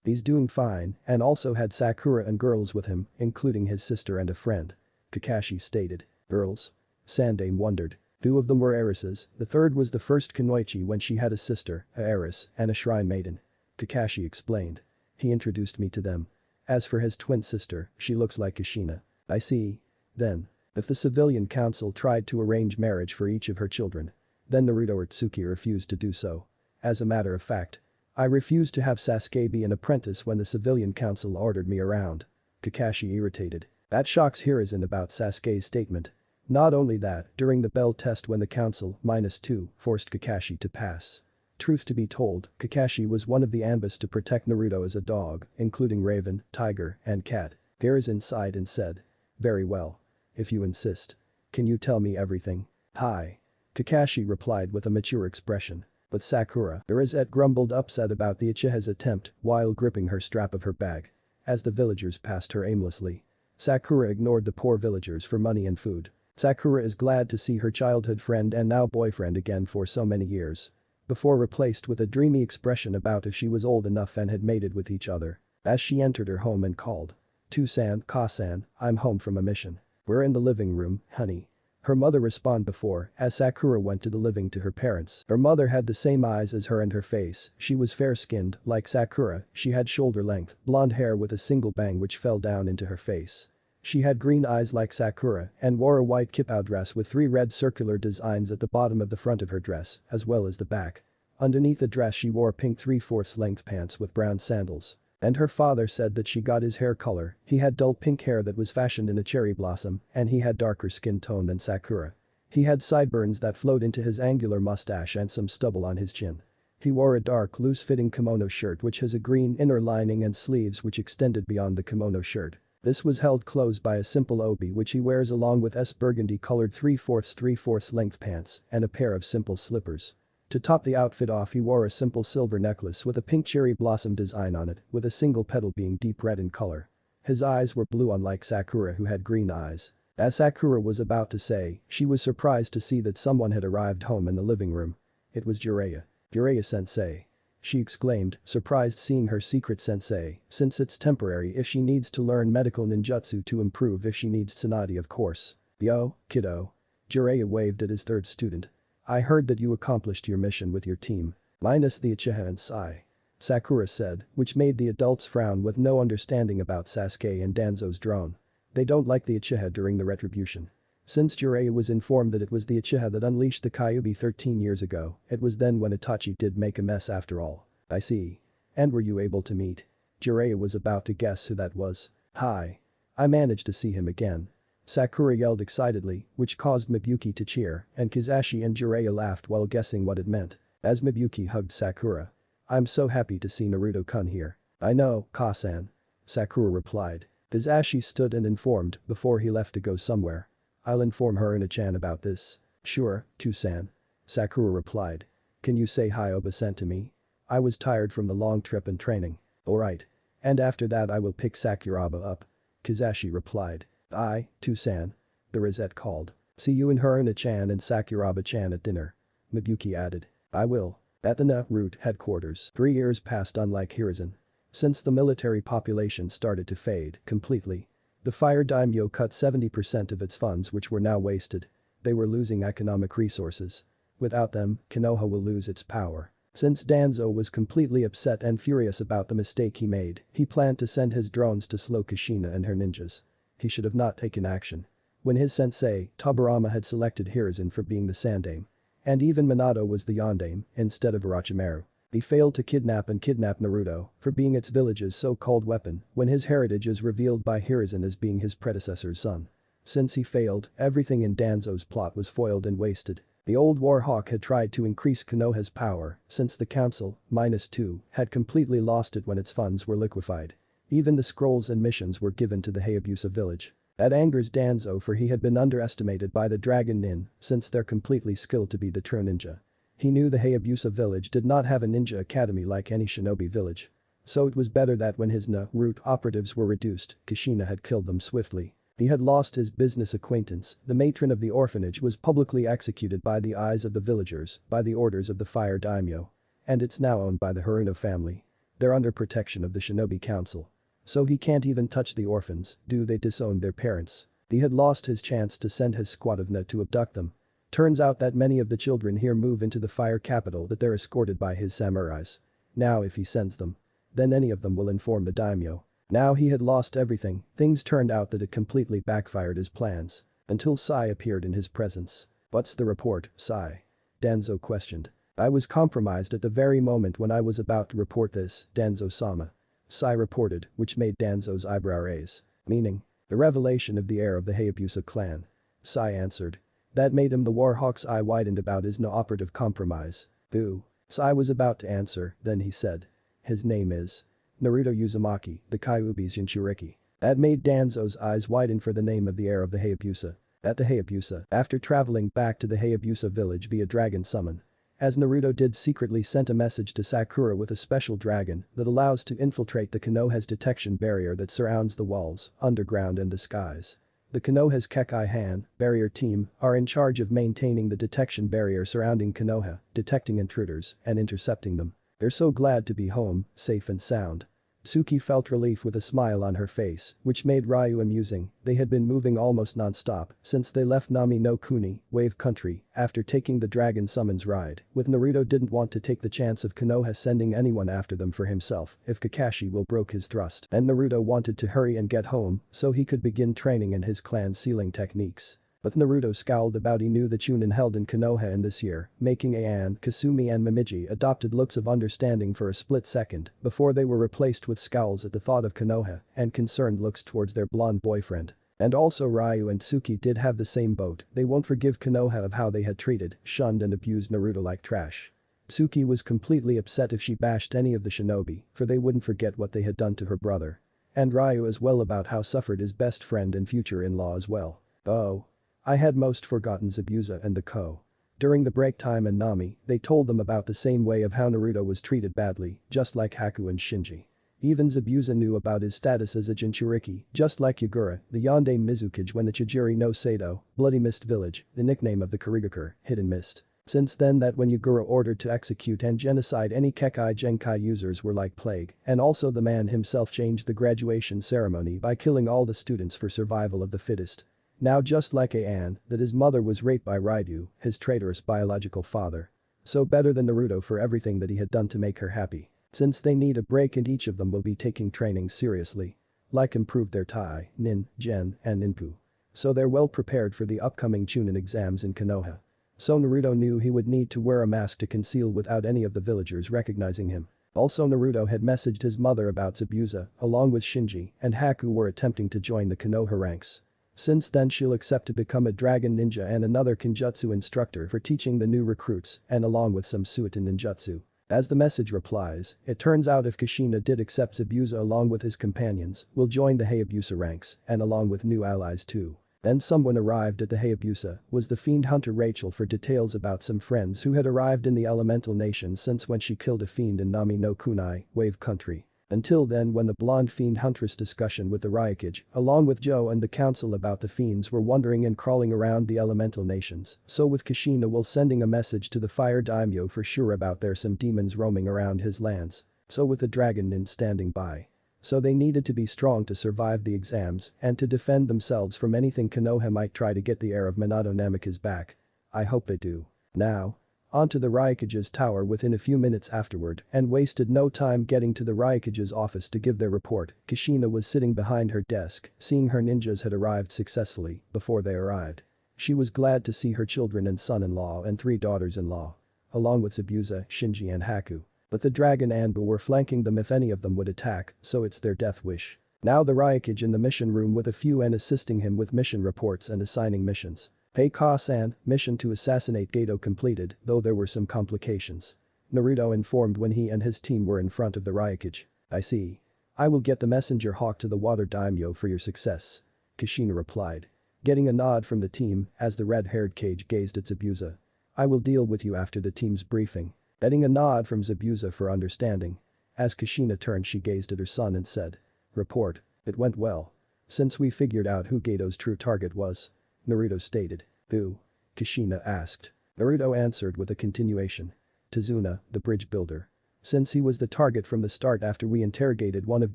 he's doing fine and also had Sakura and girls with him, including his sister and a friend. Kakashi stated. Girls? Sandame wondered. Two of them were heiresses, the third was the first kunoichi when she had a sister, a heiress, and a shrine maiden. Kakashi explained. He introduced me to them. As for his twin sister, she looks like Kushina. I see. Then. If the civilian council tried to arrange marriage for each of her children. Then Naruto or Tsuki refused to do so. As a matter of fact. I refused to have Sasuke be an apprentice when the civilian council ordered me around. Kakashi irritated. That shocks Hiruzen about Sasuke's statement. Not only that, during the bell test when the council, -2, forced Kakashi to pass. Truth to be told, Kakashi was one of the ANBUs to protect Naruto as a dog, including Raven, Tiger, and Cat. Hiruzen sighed and said. Very well. If you insist. Can you tell me everything? Hi. Kakashi replied with a mature expression. But Sakura, Hiruzen grumbled upset about the Uchiha's attempt while gripping her strap of her bag. As the villagers passed her aimlessly. Sakura ignored the poor villagers for money and food. Sakura is glad to see her childhood friend and now boyfriend again for so many years. Before replaced with a dreamy expression about if she was old enough and had mated with each other. As she entered her home and called. To-san, Ka-san, I'm home from a mission. We're in the living room, honey. Her mother responded before, as Sakura went to the living to her parents. Her mother had the same eyes as her and her face, she was fair-skinned, like Sakura, she had shoulder-length, blonde hair with a single bang which fell down into her face. She had green eyes like Sakura and wore a white kipao dress with 3 red circular designs at the bottom of the front of her dress, as well as the back. Underneath the dress she wore pink 3/4 length pants with brown sandals. And her father said that she got his hair color, he had dull pink hair that was fashioned in a cherry blossom, and he had darker skin tone than Sakura. He had sideburns that flowed into his angular mustache and some stubble on his chin. He wore a dark loose-fitting kimono shirt which has a green inner lining and sleeves which extended beyond the kimono shirt. This was held closed by a simple obi which he wears along with burgundy-colored 3/4 length pants and a pair of simple slippers. To top the outfit off he wore a simple silver necklace with a pink cherry blossom design on it, with a single petal being deep red in color. His eyes were blue unlike Sakura who had green eyes. As Sakura was about to say, she was surprised to see that someone had arrived home in the living room. It was Jiraiya. Jiraiya-sensei. She exclaimed, surprised seeing her secret sensei, since it's temporary if she needs to learn medical ninjutsu to improve if she needs tsunade of course. Yo, kiddo. Jiraiya waved at his third student. I heard that you accomplished your mission with your team. Minus the Uchiha and Sai. Sakura said, which made the adults frown with no understanding about Sasuke and Danzo's drone. They don't like the Uchiha during the retribution. Since Jiraiya was informed that it was the Uchiha that unleashed the Kyuubi 13 years ago, it was then when Itachi did make a mess after all. I see. And were you able to meet? Jiraiya was about to guess who that was. Hi. I managed to see him again. Sakura yelled excitedly, which caused Mibuyuki to cheer, and Kizashi and Jiraiya laughed while guessing what it meant. As Mibuyuki hugged Sakura. I'm so happy to see Naruto-kun here. I know, Ka-san. Sakura replied. Kizashi stood and informed before he left to go somewhere. I'll inform her and Chan about this. Sure, To-san. Sakura replied. Can you say hi Oba-san to me? I was tired from the long trip and training. Alright. And after that I will pick Sakuraba up. Kizashi replied. Aye, To-san. The Rosette called. See you and her and Chan and Sakuraba-chan at dinner. Mibuyuki added. I will. At the Naruto headquarters, 3 years passed unlike Hiruzen. Since the military population started to fade completely. The fire daimyo cut 70% of its funds which were now wasted. They were losing economic resources. Without them, Konoha will lose its power. Since Danzo was completely upset and furious about the mistake he made, he planned to send his drones to slow Kushina and her ninjas. He should have not taken action. When his sensei, Tobirama had selected Hiruzen for being the Sandame. And even Minato was the Yondaime, instead of Orochimaru. He failed to kidnap Naruto for being its village's so-called weapon when his heritage is revealed by Hiruzen as being his predecessor's son. Since he failed, everything in Danzo's plot was foiled and wasted. The old Warhawk had tried to increase Konoha's power since the council, -2, had completely lost it when its funds were liquefied. Even the scrolls and missions were given to the Hayabusa village. That angers Danzo for he had been underestimated by the Dragon Nin since they're completely skilled to be the true ninja. He knew the Hayabusa village did not have a ninja academy like any shinobi village. So it was better that when his Naruto operatives were reduced, Kushina had killed them swiftly. He had lost his business acquaintance, the matron of the orphanage was publicly executed by the eyes of the villagers, by the orders of the fire daimyo. And it's now owned by the Haruno family. They're under protection of the Shinobi Council. So he can't even touch the orphans, they disowned their parents. He had lost his chance to send his squad of Na to abduct them. Turns out that many of the children here move into the fire capital that they're escorted by his samurais. Now if he sends them, then any of them will inform the daimyo. Now he had lost everything, things turned out that it completely backfired his plans. Until Sai appeared in his presence. "What's the report, Sai?" Danzo questioned. "I was compromised at the very moment when I was about to report this, Danzo-sama." Sai reported, which made Danzo's eyebrow raise. "Meaning?" "The revelation of the heir of the Hayabusa clan." Sai answered. That made him the Warhawk's eye widened about his no-operative compromise. "Who?" Sai was about to answer, then he said. "His name is Naruto Uzumaki, the Kyuubi's Jinchuriki." That made Danzo's eyes widen for the name of the heir of the Hayabusa. At the Hayabusa, after traveling back to the Hayabusa village via dragon summon. As Naruto did secretly sent a message to Sakura with a special dragon that allows to infiltrate the Konoha's detection barrier that surrounds the walls, underground and the skies. The Konoha's Kekai Han, barrier team, are in charge of maintaining the detection barrier surrounding Konoha, detecting intruders, and intercepting them. They're so glad to be home, safe and sound. Tsuki felt relief with a smile on her face, which made Ryu amusing. They had been moving almost non-stop since they left Nami no Kuni, Wave Country, after taking the Dragon Summons ride, with Naruto didn't want to take the chance of Konoha sending anyone after them for himself if Kakashi will broke his thrust, and Naruto wanted to hurry and get home so he could begin training in his clan's sealing techniques. But Naruto scowled about he knew the Chunin held in Konoha in this year, making Ayan, Kasumi and Momiji adopted looks of understanding for a split second before they were replaced with scowls at the thought of Konoha and concerned looks towards their blonde boyfriend. And also Ryu and Tsuki did have the same boat, they won't forgive Konoha of how they had treated, shunned and abused Naruto like trash. Tsuki was completely upset if she bashed any of the shinobi, for they wouldn't forget what they had done to her brother. And Ryu as well about how suffered his best friend and future in-law as well. "Oh. I had most forgotten Zabuza and the Co. During the break time and Nami, they told them about the same way of how Naruto was treated badly, just like Haku and Shinji. Even Zabuza knew about his status as a Jinchuriki, just like Yagura, the Yonde Mizukage when the Chijiri no Sado, Bloody Mist Village, the nickname of the Kurigakure, Hidden Mist. Since then that when Yagura ordered to execute and genocide any Kekai Genkai users were like plague, and also the man himself changed the graduation ceremony by killing all the students for survival of the fittest. Now just like Ayan, that his mother was raped by Ryu, his traitorous biological father. So better than Naruto for everything that he had done to make her happy. Since they need a break and each of them will be taking training seriously. Like improved their Tai, Nin, Gen, and Ninpu. So they're well prepared for the upcoming Chunin exams in Konoha. So Naruto knew he would need to wear a mask to conceal without any of the villagers recognizing him. Also Naruto had messaged his mother about Zabuza, along with Shinji and Haku were attempting to join the Konoha ranks. Since then she'll accept to become a dragon ninja and another kinjutsu instructor for teaching the new recruits and along with some suitin ninjutsu. As the message replies, it turns out if Kushina did accept Zabuza along with his companions, will join the Hayabusa ranks and along with new allies too. Then someone arrived at the Hayabusa, was the fiend hunter Rachel for details about some friends who had arrived in the elemental nation since when she killed a fiend in Nami no Kunai, Wave Country. Until then when the blonde fiend huntress discussion with the Ryukage, along with Joe and the council about the fiends were wandering and crawling around the elemental nations, so with Kushina will sending a message to the fire daimyo for sure about there some demons roaming around his lands. So with the dragon nin standing by. So they needed to be strong to survive the exams and to defend themselves from anything Konoha might try to get the heir of Minato Namika's back. I hope they do. Now. Onto the Ryukage's tower within a few minutes afterward and wasted no time getting to the Ryukage's office to give their report. Kushina was sitting behind her desk, seeing her ninjas had arrived successfully before they arrived. She was glad to see her children and son-in-law and 3 daughters-in-law. Along with Zabuza, Shinji and Haku. But the dragon ANBU were flanking them if any of them would attack, so it's their death wish. Now the Ryukage in the mission room with a few and assisting him with mission reports and assigning missions. Hey Ka-san, mission to assassinate Gato completed, though there were some complications. Naruto informed when he and his team were in front of the Ryukage. I see. I will get the messenger hawk to the water daimyo for your success. Kushina replied. Getting a nod from the team as the red-haired Kage gazed at Zabuza. I will deal with you after the team's briefing. Getting a nod from Zabuza for understanding. As Kushina turned she gazed at her son and said. Report. It went well. since we figured out who Gato's true target was," Naruto stated. "Who?" Kushina asked. Naruto answered with a continuation. "Tazuna, the bridge builder. Since he was the target from the start after we interrogated one of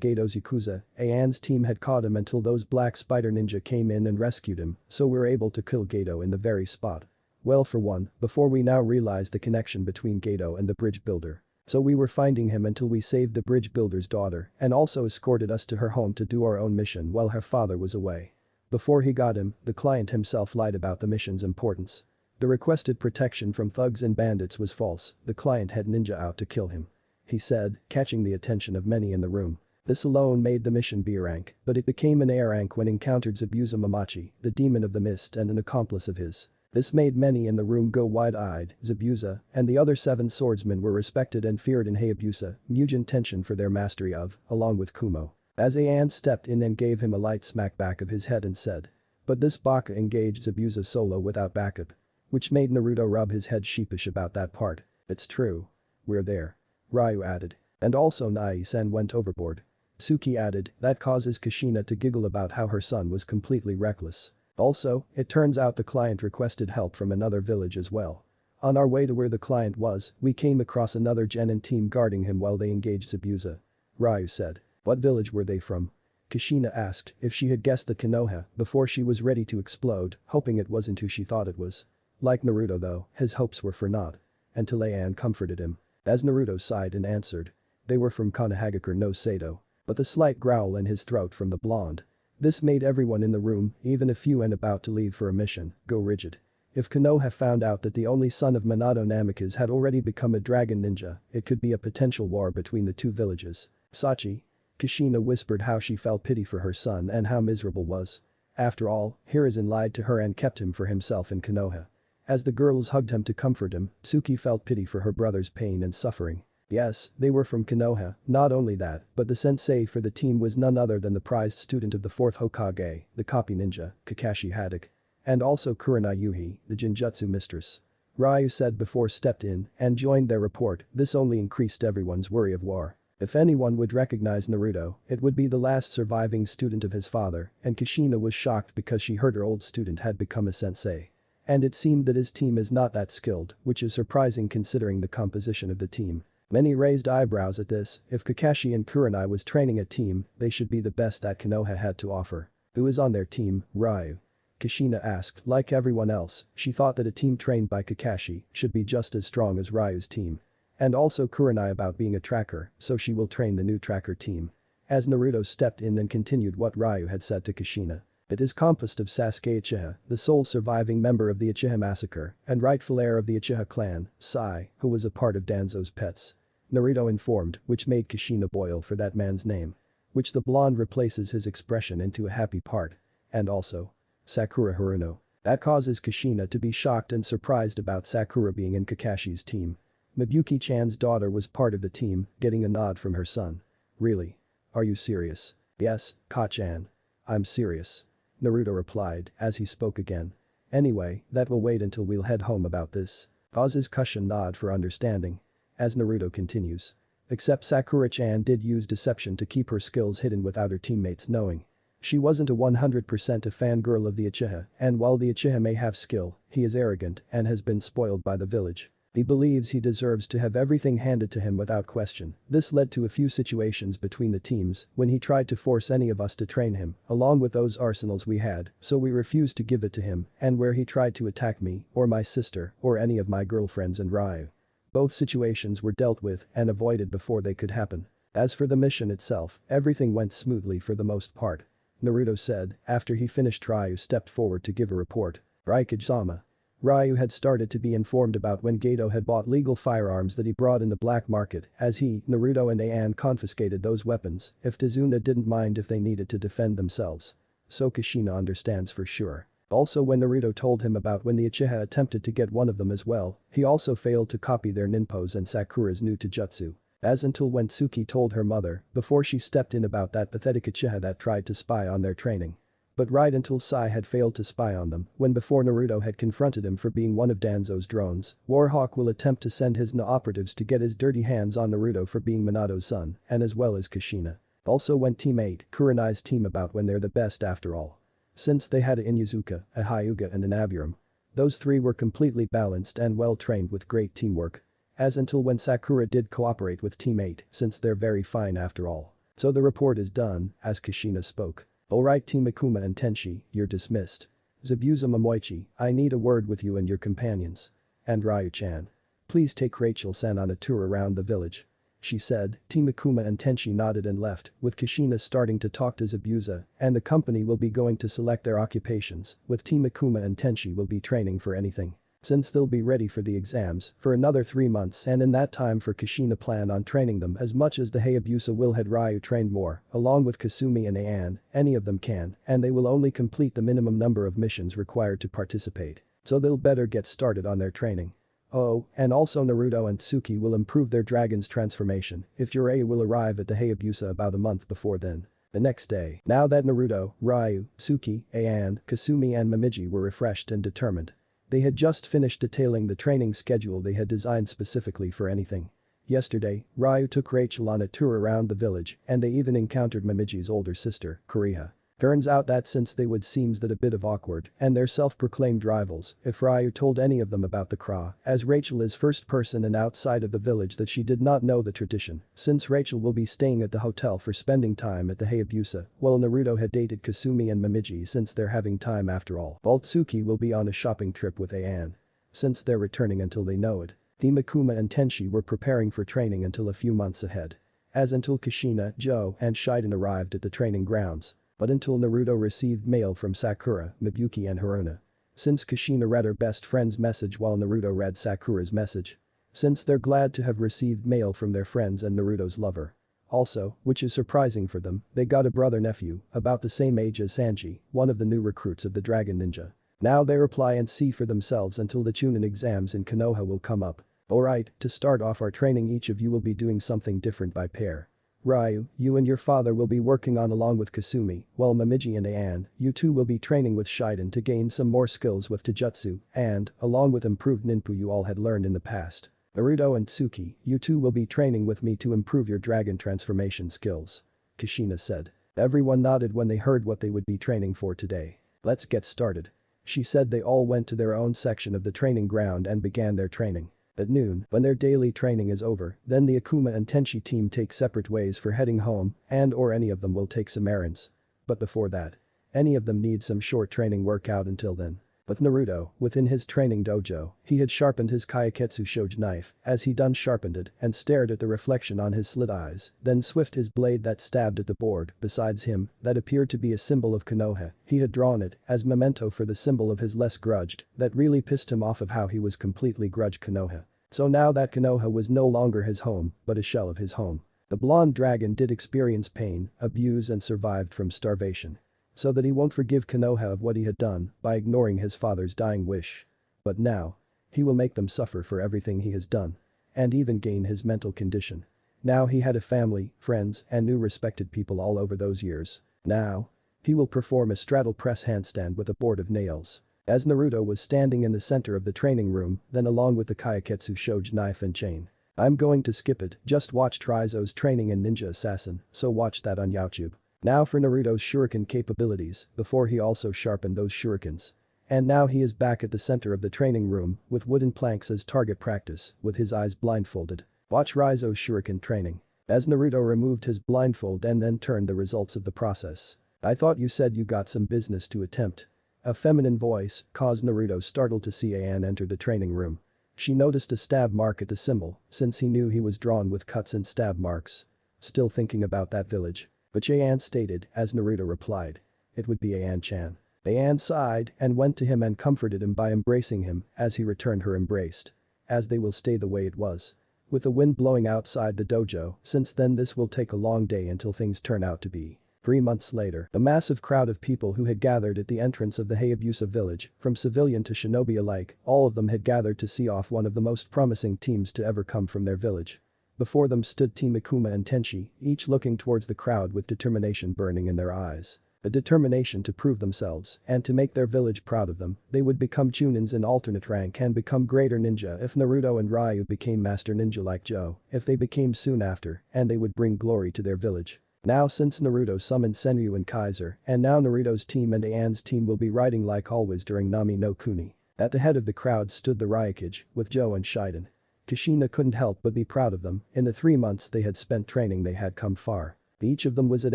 Gato's Yakuza, AN's team had caught him until those black spider ninja came in and rescued him, so we're able to kill Gato in the very spot. Well, for one, before we now realized the connection between Gato and the bridge builder. So we were finding him until we saved the bridge builder's daughter and also escorted us to her home to do our own mission while her father was away. Before he got him, the client himself lied about the mission's importance. The requested protection from thugs and bandits was false, the client had ninja out to kill him," he said, catching the attention of many in the room. This alone made the mission B rank, but it became an A rank when encountered Zabuza Mamachi, the demon of the mist and an accomplice of his. This made many in the room go wide-eyed. Zabuza and the other 7 swordsmen were respected and feared in Hayabusa, Mugen Tenshin for their mastery of, along with Kumo. As An stepped in and gave him a light smack back of his head and said. But this Baka engaged Zabuza solo without backup. Which made Naruto rub his head sheepish about that part. "It's true. We're there," Ryu added. "And also Nai-san went overboard." Suki added, "That causes Kushina to giggle about how her son was completely reckless. Also, it turns out the client requested help from another village as well. On our way to where the client was, we came across another genin team guarding him while they engaged Zabuza," Ryu said. "What village were they from?" Kushina asked if she had guessed the Konoha before she was ready to explode, hoping it wasn't who she thought it was. Like Naruto though, his hopes were for naught. Until An comforted him. As Naruto sighed and answered. They were from Konohagakure no Sato. But the slight growl in his throat from the blonde. This made everyone in the room, even a few and about to leave for a mission, go rigid. If Konoha found out that the only son of Minato Namikaze had already become a dragon ninja, it could be a potential war between the two villages. "Sachi?" Kushina whispered how she felt pity for her son and how miserable was. After all, Hiruzen lied to her and kept him for himself in Konoha. As the girls hugged him to comfort him, Suki felt pity for her brother's pain and suffering. Yes, they were from Konoha, not only that, but the sensei for the team was none other than the prized student of the 4th Hokage, the copy ninja, Kakashi Haddock. And also Kurenai Yuhi, the Jinjutsu mistress. Ryu said before stepped in and joined their report, this only increased everyone's worry of war. If anyone would recognize Naruto, it would be the last surviving student of his father, and Kushina was shocked because she heard her old student had become a sensei. And it seemed that his team is not that skilled, which is surprising considering the composition of the team. Many raised eyebrows at this, if Kakashi and Kurenai was training a team, they should be the best that Konoha had to offer. Who is on their team, Ryu? Kushina asked, like everyone else, she thought that a team trained by Kakashi should be just as strong as Ryu's team. And also Kurenai about being a tracker, so she will train the new tracker team. As Naruto stepped in and continued what Ryu had said to Kushina. It is composed of Sasuke Uchiha, the sole surviving member of the Uchiha massacre, and rightful heir of the Uchiha clan, Sai, who was a part of Danzo's pets. Naruto informed, which made Kushina boil for that man's name. Which the blonde replaces his expression into a happy part. And also. Sakura Haruno. That causes Kushina to be shocked and surprised about Sakura being in Kakashi's team. Mabukichan's daughter was part of the team, getting a nod from her son. Really? Are you serious? Yes, Ka-chan. I'm serious. Naruto replied, as he spoke again. Anyway, that will wait until we'll head home about this. Causes Kushin nod for understanding. As Naruto continues. Except Sakura-chan did use deception to keep her skills hidden without her teammates knowing. She wasn't a 100% a fangirl of the Uchiha, and while the Uchiha may have skill, he is arrogant and has been spoiled by the village. He believes he deserves to have everything handed to him without question. This led to a few situations between the teams when he tried to force any of us to train him, along with those arsenals we had, so we refused to give it to him, and where he tried to attack me, or my sister, or any of my girlfriends and Ryu. Both situations were dealt with and avoided before they could happen. As for the mission itself, everything went smoothly for the most part. Naruto said, after he finished. Ryu stepped forward to give a report. Raikage-sama. Ryu had started to be informed about when Gato had bought legal firearms that he brought in the black market, as he, Naruto and An confiscated those weapons, if Tazuna didn't mind if they needed to defend themselves. So Kushina understands for sure. Also when Naruto told him about when the Uchiha attempted to get one of them as well, he also failed to copy their ninpos and Sakura's new Taijutsu. As until when Tsuki told her mother, before she stepped in about that pathetic Uchiha that tried to spy on their training. But right until Sai had failed to spy on them, when before Naruto had confronted him for being one of Danzo's drones, Warhawk will attempt to send his Na operatives to get his dirty hands on Naruto for being Minato's son, and as well as Kushina. Also went Team 8, Kurenai's team, about when they're the best after all. Since they had a Inuzuka, a Hyuga and an Aburum. Those three were completely balanced and well trained with great teamwork. As until when Sakura did cooperate with Team 8 since they're very fine after all. So the report is done, as Kushina spoke. Alright Team Akuma and Tenshi, you're dismissed. Zabuza Momoichi, I need a word with you and your companions. And Ryu-chan. Please take Rachel-san on a tour around the village. She said. Team Akuma and Tenshi nodded and left, with Kushina starting to talk to Zabuza, and the company will be going to select their occupations, with Team Akuma and Tenshi will be training for anything. Since they'll be ready for the exams for another 3 months, and in that time for Kushina plan on training them as much as the Hayabusa will. Had Ryu trained more, along with Kasumi and Ayan, any of them can, and they will only complete the minimum number of missions required to participate. So they'll better get started on their training. Oh, and also Naruto and Tsuki will improve their dragon's transformation if Jiraiya will arrive at the Hayabusa about a month before then. The next day, now that Naruto, Ryu, Tsuki, Ayan, Kasumi and Momiji were refreshed and determined. They had just finished detailing the training schedule they had designed specifically for anything. Yesterday, Ryu took Rachel on a tour around the village and they even encountered Momiji's older sister, Kuriha. Turns out that since they would seems that a bit of awkward and their self-proclaimed rivals if Ryu told any of them about the Kra, as Rachel is first person and outside of the village that she did not know the tradition, since Rachel will be staying at the hotel for spending time at the Hayabusa, while Naruto had dated Kasumi and Momiji since they're having time after all. Tsuki will be on a shopping trip with Ayan. Since they're returning until they know it. Team Akuma and Tenshi were preparing for training until a few months ahead. As until Kushina, Joe and Shiden arrived at the training grounds. But until Naruto received mail from Sakura, Mibuki and Haruna. Since Kushina read her best friend's message while Naruto read Sakura's message. Since they're glad to have received mail from their friends and Naruto's lover. Also, which is surprising for them, they got a brother-nephew, about the same age as Sanji, one of the new recruits of the Dragon Ninja. Now they reply and see for themselves until the Chunin exams in Konoha will come up. Alright, to start off our training each of you will be doing something different by pair. Ryu, you and your father will be working on along with Kasumi, while Momiji and Ayan, you two will be training with Shiden to gain some more skills with Taijutsu, and, along with improved ninpu you all had learned in the past. Naruto and Tsuki, you two will be training with me to improve your dragon transformation skills. Kushina said. Everyone nodded when they heard what they would be training for today. Let's get started. She said they all went to their own section of the training ground and began their training. At noon, when their daily training is over, then the Akuma and Tenshi team take separate ways for heading home and or any of them will take some errands. But before that, any of them need some short training workout until then. With Naruto, within his training dojo, he had sharpened his Kaiketsu Shoge knife, as he done sharpened it and stared at the reflection on his slit eyes, then swift his blade that stabbed at the board, besides him, that appeared to be a symbol of Konoha, he had drawn it, as memento for the symbol of his less grudged, that really pissed him off of how he was completely grudged Konoha. So now that Konoha was no longer his home, but a shell of his home. The blonde dragon did experience pain, abuse and survived from starvation. So that he won't forgive Konoha of what he had done by ignoring his father's dying wish. But now, he will make them suffer for everything he has done. And even gain his mental condition. Now he had a family, friends and new respected people all over those years. Now, he will perform a straddle press handstand with a board of nails. As Naruto was standing in the center of the training room, then along with the Kaiketsu Shoge knife and chain. I'm going to skip it, just watched Raizo's training in Ninja Assassin, so watch that on YouTube. Now for Naruto's shuriken capabilities, before he also sharpened those shurikens. And now he is back at the center of the training room, with wooden planks as target practice, with his eyes blindfolded. Watch Raizo's shuriken training. As Naruto removed his blindfold and then turned the results of the process. I thought you said you got some business to attempt. A feminine voice caused Naruto startled to see Ayan enter the training room. She noticed a stab mark at the symbol, since he knew he was drawn with cuts and stab marks. Still thinking about that village. But Ayan stated, as Naruto replied. It would be Ayan-chan. Ayan sighed and went to him and comforted him by embracing him as he returned her embraced. As they will stay the way it was. With the wind blowing outside the dojo, since then this will take a long day until things turn out to be. 3 months later, the massive crowd of people who had gathered at the entrance of the Hayabusa village, from civilian to shinobi alike, all of them had gathered to see off one of the most promising teams to ever come from their village. Before them stood Team Akuma and Tenshi, each looking towards the crowd with determination burning in their eyes. A determination to prove themselves and to make their village proud of them. They would become Chunins in alternate rank and become greater ninja if Naruto and Ryu became master ninja like Joe, if they became soon after, and they would bring glory to their village. Now since Naruto summoned Senryu and Kaiser, and now Naruto's team and Aian's team will be riding like always during Nami no Kuni. At the head of the crowd stood the Ryukage, with Joe and Shiden. Kushina couldn't help but be proud of them, in the 3 months they had spent training they had come far. Each of them was at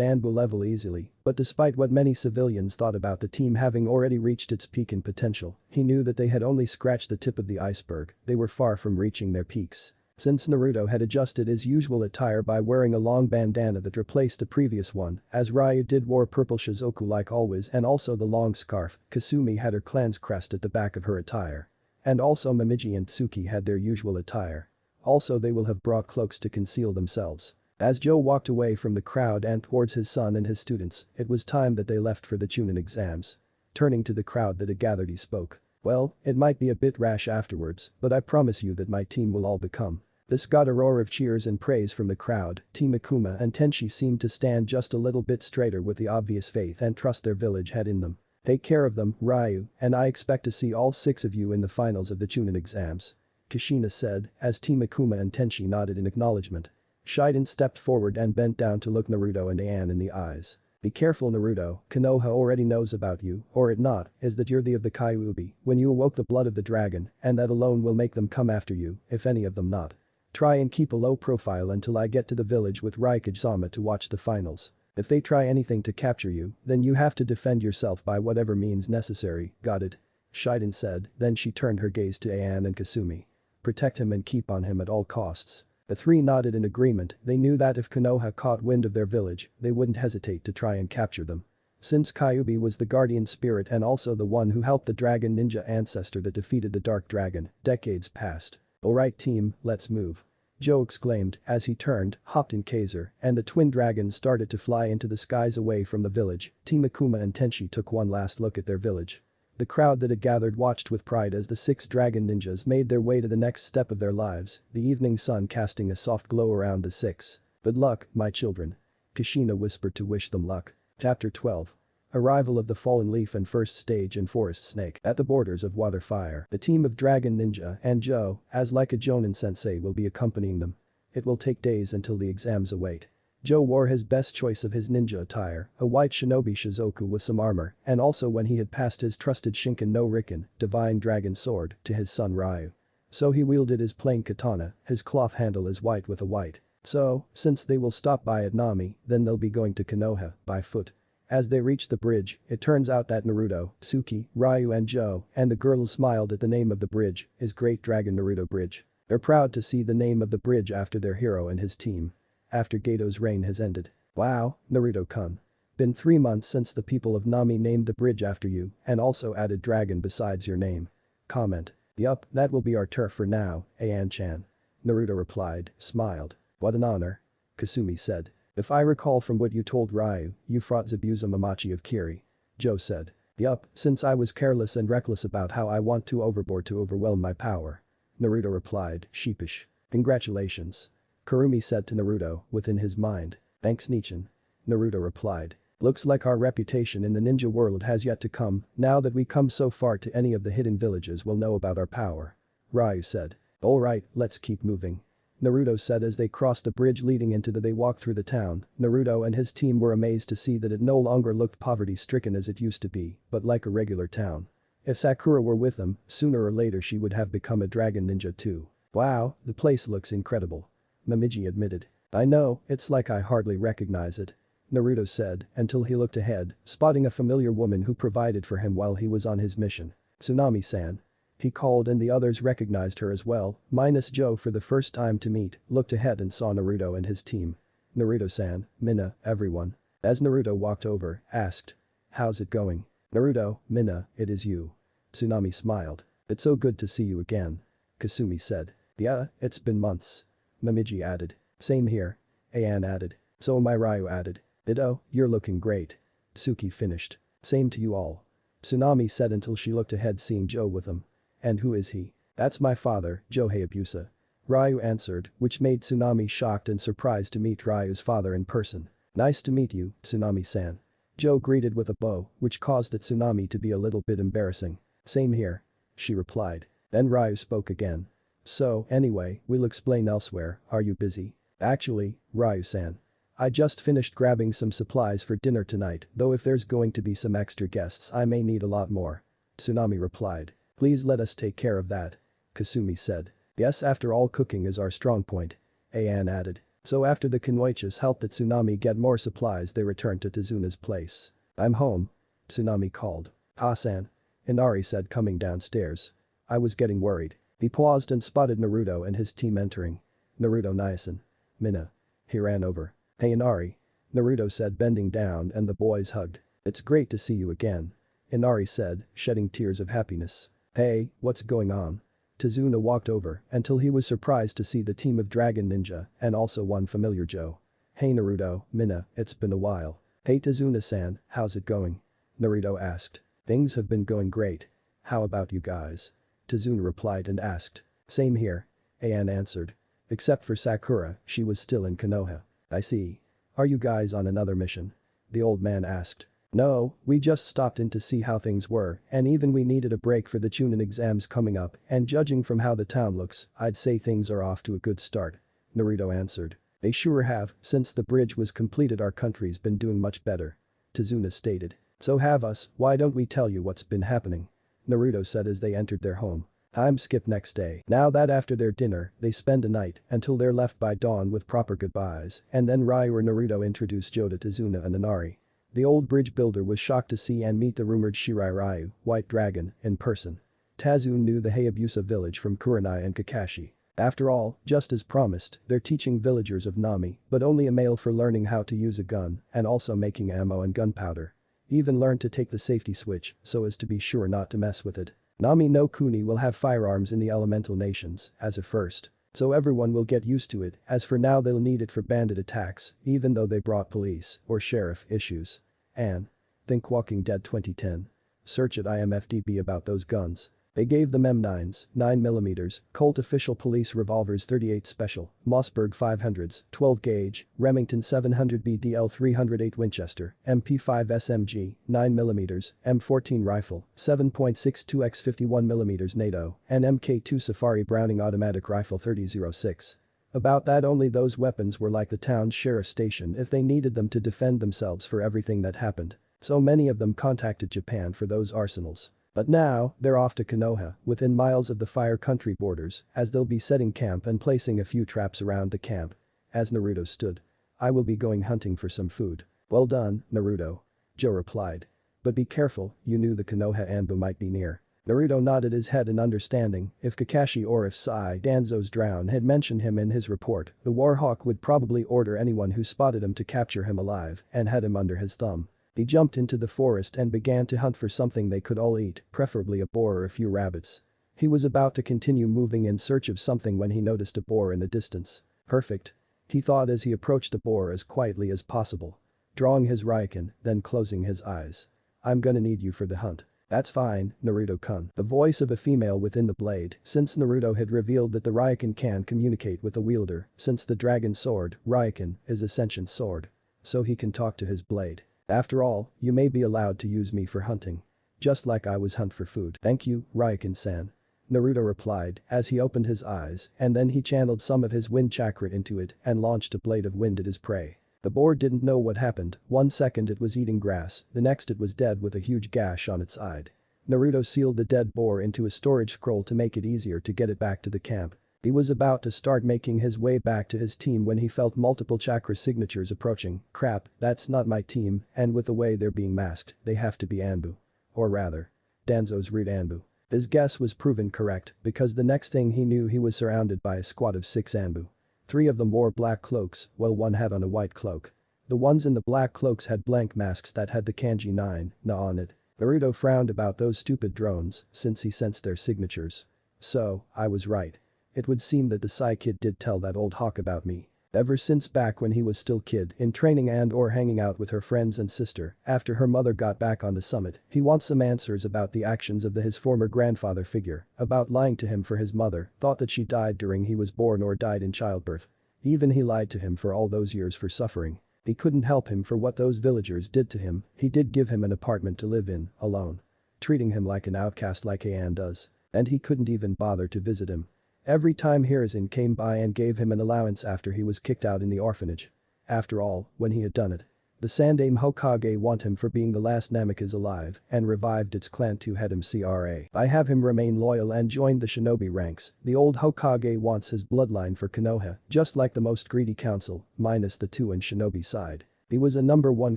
ANBU level easily, but despite what many civilians thought about the team having already reached its peak in potential, he knew that they had only scratched the tip of the iceberg, they were far from reaching their peaks. Since Naruto had adjusted his usual attire by wearing a long bandana that replaced the previous one, as Ryu did wore purple shizoku like always and also the long scarf, Kasumi had her clan's crest at the back of her attire. And also Momiji and Tsuki had their usual attire. Also they will have brought cloaks to conceal themselves. As Joe walked away from the crowd and towards his son and his students, it was time that they left for the Chunin exams. Turning to the crowd that had gathered he spoke. Well, it might be a bit rash afterwards, but I promise you that my team will all become. This got a roar of cheers and praise from the crowd. Team Akuma and Tenchi seemed to stand just a little bit straighter with the obvious faith and trust their village had in them. Take care of them, Ryu, and I expect to see all 6 of you in the finals of the Chunin exams. Kushina said, as Team Akuma and Tenchi nodded in acknowledgement. Shiden stepped forward and bent down to look Naruto and Aian in the eyes. Be careful Naruto, Konoha already knows about you, or it not, is that you're the Kyuubi, when you awoke the blood of the dragon, and that alone will make them come after you, if any of them not. Try and keep a low profile until I get to the village with Ryukage-sama to watch the finals. If they try anything to capture you, then you have to defend yourself by whatever means necessary, got it? Shiden said, then she turned her gaze to Aian and Kasumi. Protect him and keep on him at all costs. The 3 nodded in agreement, they knew that if Konoha caught wind of their village, they wouldn't hesitate to try and capture them. Since Kyuubi was the guardian spirit and also the one who helped the dragon ninja ancestor that defeated the dark dragon, decades passed. Alright team, let's move. Joe exclaimed as he turned, hopped in Kaiser, and the twin dragons started to fly into the skies away from the village. Team Akuma and Tenchi took one last look at their village. The crowd that had gathered watched with pride as the 6 dragon ninjas made their way to the next step of their lives, the evening sun casting a soft glow around the 6. Good luck, my children. Kushina whispered to wish them luck. Chapter 12. Arrival of the Fallen Leaf and First Stage in Forest Snake. At the borders of Water Fire, the team of Dragon Ninja and Joe, as like a Jonin sensei will be accompanying them. It will take days until the exams await. Joe wore his best choice of his ninja attire, a white shinobi shizoku with some armor, and also when he had passed his trusted Shinken no Riken, divine dragon sword, to his son Ryu. So he wielded his plain katana, his cloth handle is white with a white. So, since they will stop by at Nami, then they'll be going to Konoha, by foot. As they reached the bridge, it turns out that Naruto, Tsuki, Ryu and Joe, and the girl smiled at the name of the bridge, is Great Dragon Naruto Bridge. They're proud to see the name of the bridge after their hero and his team. After Gato's reign has ended. Wow, Naruto-kun. Been 3 months since the people of Nami named the bridge after you and also added dragon besides your name. Comment. Yup, that will be our turf for now, Aian-chan. Naruto replied, smiled. What an honor. Kasumi said. If I recall from what you told Ryu, you fought Zabuza Mamachi of Kiri. Joe said. Yup, since I was careless and reckless about how I want to overboard to overwhelm my power. Naruto replied, sheepish. Congratulations. Kurumi said to Naruto, within his mind. Thanks Nichin. Naruto replied. Looks like our reputation in the ninja world has yet to come, now that we come so far to any of the hidden villages will know about our power. Ryu said. Alright, let's keep moving. Naruto said as they crossed the bridge leading into they walked through the town. Naruto and his team were amazed to see that it no longer looked poverty-stricken as it used to be, but like a regular town. If Sakura were with them, sooner or later she would have become a dragon ninja too. Wow, the place looks incredible. Momiji admitted. I know, it's like I hardly recognize it. Naruto said, until he looked ahead, spotting a familiar woman who provided for him while he was on his mission. Tsunami-san. He called and the others recognized her as well, minus Joe for the first time to meet, looked ahead and saw Naruto and his team. Naruto-san, Minna, everyone. As Naruto walked over, asked. How's it going? Naruto, Minna, it is you. Tsunami smiled. It's so good to see you again. Kasumi said. Yeah, it's been months. Momiji added. Same here. Aian added. So am I. Ryu added. Ditto, you're looking great. Tsuki finished. Same to you all. Tsunami said until she looked ahead seeing Joe with him. And who is he? That's my father, Joe Hayabusa. Ryu answered, which made Tsunami shocked and surprised to meet Ryu's father in person. Nice to meet you, Tsunami-san. Joe greeted with a bow, which caused Tsunami to be a little bit embarrassing. Same here. She replied. Then Ryu spoke again. So, anyway, we'll explain elsewhere, are you busy? Actually, Ryu-san. I just finished grabbing some supplies for dinner tonight, though if there's going to be some extra guests I may need a lot more. Tsunami replied. Please let us take care of that. Kasumi said. Yes, after all cooking is our strong point. Ayan added. So after the Kunoichis helped the Tsunami get more supplies they returned to Tazuna's place. I'm home. Tsunami called. Hasan. Inari said coming downstairs. I was getting worried. He paused and spotted Naruto and his team entering. Naruto Niasen. Mina. He ran over. Hey Inari. Naruto said bending down and the boys hugged. It's great to see you again. Inari said, shedding tears of happiness. Hey, what's going on? Tazuna walked over until he was surprised to see the team of Dragon Ninja and also one familiar Joe. Hey Naruto, Mina, it's been a while. Hey Tazuna-san, how's it going? Naruto asked. Things have been going great. How about you guys? Tazuna replied and asked. Same here. Ayan answered. Except for Sakura, she was still in Konoha. I see. Are you guys on another mission? The old man asked. No, we just stopped in to see how things were and even we needed a break for the Chunin exams coming up and judging from how the town looks, I'd say things are off to a good start. Naruto answered. They sure have, since the bridge was completed our country's been doing much better. Tazuna stated. So have us, why don't we tell you what's been happening? Naruto said as they entered their home. Time skip next day. Now that after their dinner, they spend a night until they're left by dawn with proper goodbyes and then Ryu or Naruto introduce Joe to Tazuna and Inari. The old bridge builder was shocked to see and meet the rumored Shiraiyu, White Dragon, in person. Tazu knew the Hayabusa village from Kurenai and Kakashi. After all, just as promised, they're teaching villagers of Nami, but only a male for learning how to use a gun and also making ammo and gunpowder. Even learned to take the safety switch so as to be sure not to mess with it. Nami no Kuni will have firearms in the elemental nations, as a first. So everyone will get used to it, as for now they'll need it for bandit attacks, even though they brought police or sheriff issues. And think Walking Dead 2010. Search at IMFDB about those guns. They gave them M9s, 9mm, Colt official police revolvers 38 special, Mossberg 500s, 12 gauge, Remington 700 BDL 308 Winchester, MP5 SMG, 9mm, M14 rifle, 7.62x 51mm NATO, and MK2 Safari Browning automatic rifle 3006. About that only those weapons were like the town's sheriff's station if they needed them to defend themselves for everything that happened. So many of them contacted Japan for those arsenals. But now, they're off to Konoha, within miles of the Fire Country borders, as they'll be setting camp and placing a few traps around the camp. As Naruto stood. I will be going hunting for some food. Well done, Naruto. Joe replied. But be careful, you knew the Konoha ANBU might be near. Naruto nodded his head in understanding. If Kakashi or if Danzo's drown had mentioned him in his report, the Warhawk would probably order anyone who spotted him to capture him alive and had him under his thumb. He jumped into the forest and began to hunt for something they could all eat, preferably a boar or a few rabbits. He was about to continue moving in search of something when he noticed a boar in the distance. Perfect. He thought as he approached the boar as quietly as possible. Drawing his Ryuken, then closing his eyes. I'm gonna need you for the hunt. That's fine, Naruto-kun. The voice of a female within the blade, since Naruto had revealed that the Ryuken can communicate with the wielder, since the dragon sword, Ryuken, is a sentient sword. So he can talk to his blade. After all, you may be allowed to use me for hunting. Just like I was hunt for food. Thank you, Ryuken-san. Naruto replied as he opened his eyes and then he channeled some of his wind chakra into it and launched a blade of wind at his prey. The boar didn't know what happened, 1 second it was eating grass, the next it was dead with a huge gash on its side. Naruto sealed the dead boar into a storage scroll to make it easier to get it back to the camp. He was about to start making his way back to his team when he felt multiple chakra signatures approaching. Crap, that's not my team, and with the way they're being masked, they have to be ANBU. Or rather, Danzo's read ANBU. His guess was proven correct because the next thing he knew he was surrounded by a squad of 6 ANBU. 3 of them wore black cloaks while one had on a white cloak. The ones in the black cloaks had blank masks that had the kanji 9, na on it. Naruto frowned about those stupid drones since he sensed their signatures. So, I was right. It would seem that the Psy kid did tell that old hawk about me. Ever since back when he was still kid in training and or hanging out with her friends and sister after her mother got back on the summit, he wants some answers about the actions of his former grandfather figure, about lying to him for his mother, thought that she died during he was born or died in childbirth. Even he lied to him for all those years for suffering. He couldn't help him for what those villagers did to him, he did give him an apartment to live in, alone. Treating him like an outcast like An does. And he couldn't even bother to visit him. Every time Hiruzen came by and gave him an allowance after he was kicked out in the orphanage. After all, when he had done it. The Sandaime Hokage want him for being the last Namikaze alive and revived its clan to head him CRA. I have him remain loyal and join the shinobi ranks. The old Hokage wants his bloodline for Konoha, just like the most greedy council, minus the two and shinobi side. He was a number one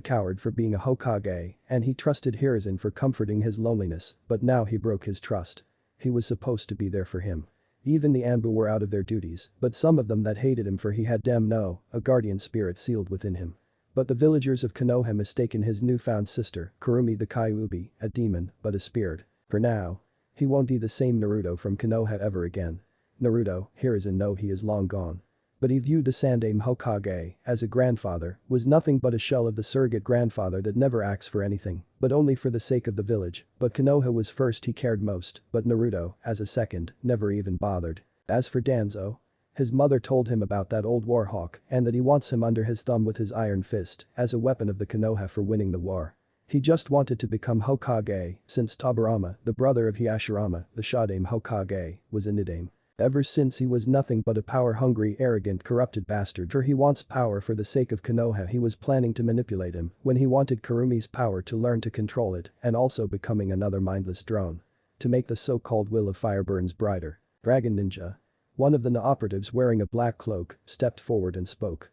coward for being a Hokage, and he trusted Hiruzen for comforting his loneliness, but now he broke his trust. He was supposed to be there for him. Even the ANBU were out of their duties, but some of them that hated him for he had a guardian spirit sealed within him. But the villagers of Konoha mistaken hhis newfound sister, Kurumi the Kyuubi, a demon, but a spirit. For now. He won't be the same Naruto from Konoha ever again. Naruto, Hiruzen know he is long gone. But he viewed the Sandaime Hokage as a grandfather, was nothing but a shell of the surrogate grandfather that never acts for anything, but only for the sake of the village. But Konoha was first he cared most, but Naruto, as a second, never even bothered. As for Danzo, his mother told him about that old warhawk and that he wants him under his thumb with his iron fist as a weapon of the Konoha for winning the war. He just wanted to become Hokage since Tobirama, the brother of Hashirama, the Shodaime Hokage, was a Nidaime. Ever since he was nothing but a power-hungry, arrogant, corrupted bastard. Sure he wants power for the sake of Konoha. He was planning to manipulate him when he wanted Kurumi's power to learn to control it and also becoming another mindless drone. To make the so-called will of fire burns brighter. Dragon Ninja. One of the operatives wearing a black cloak stepped forward and spoke.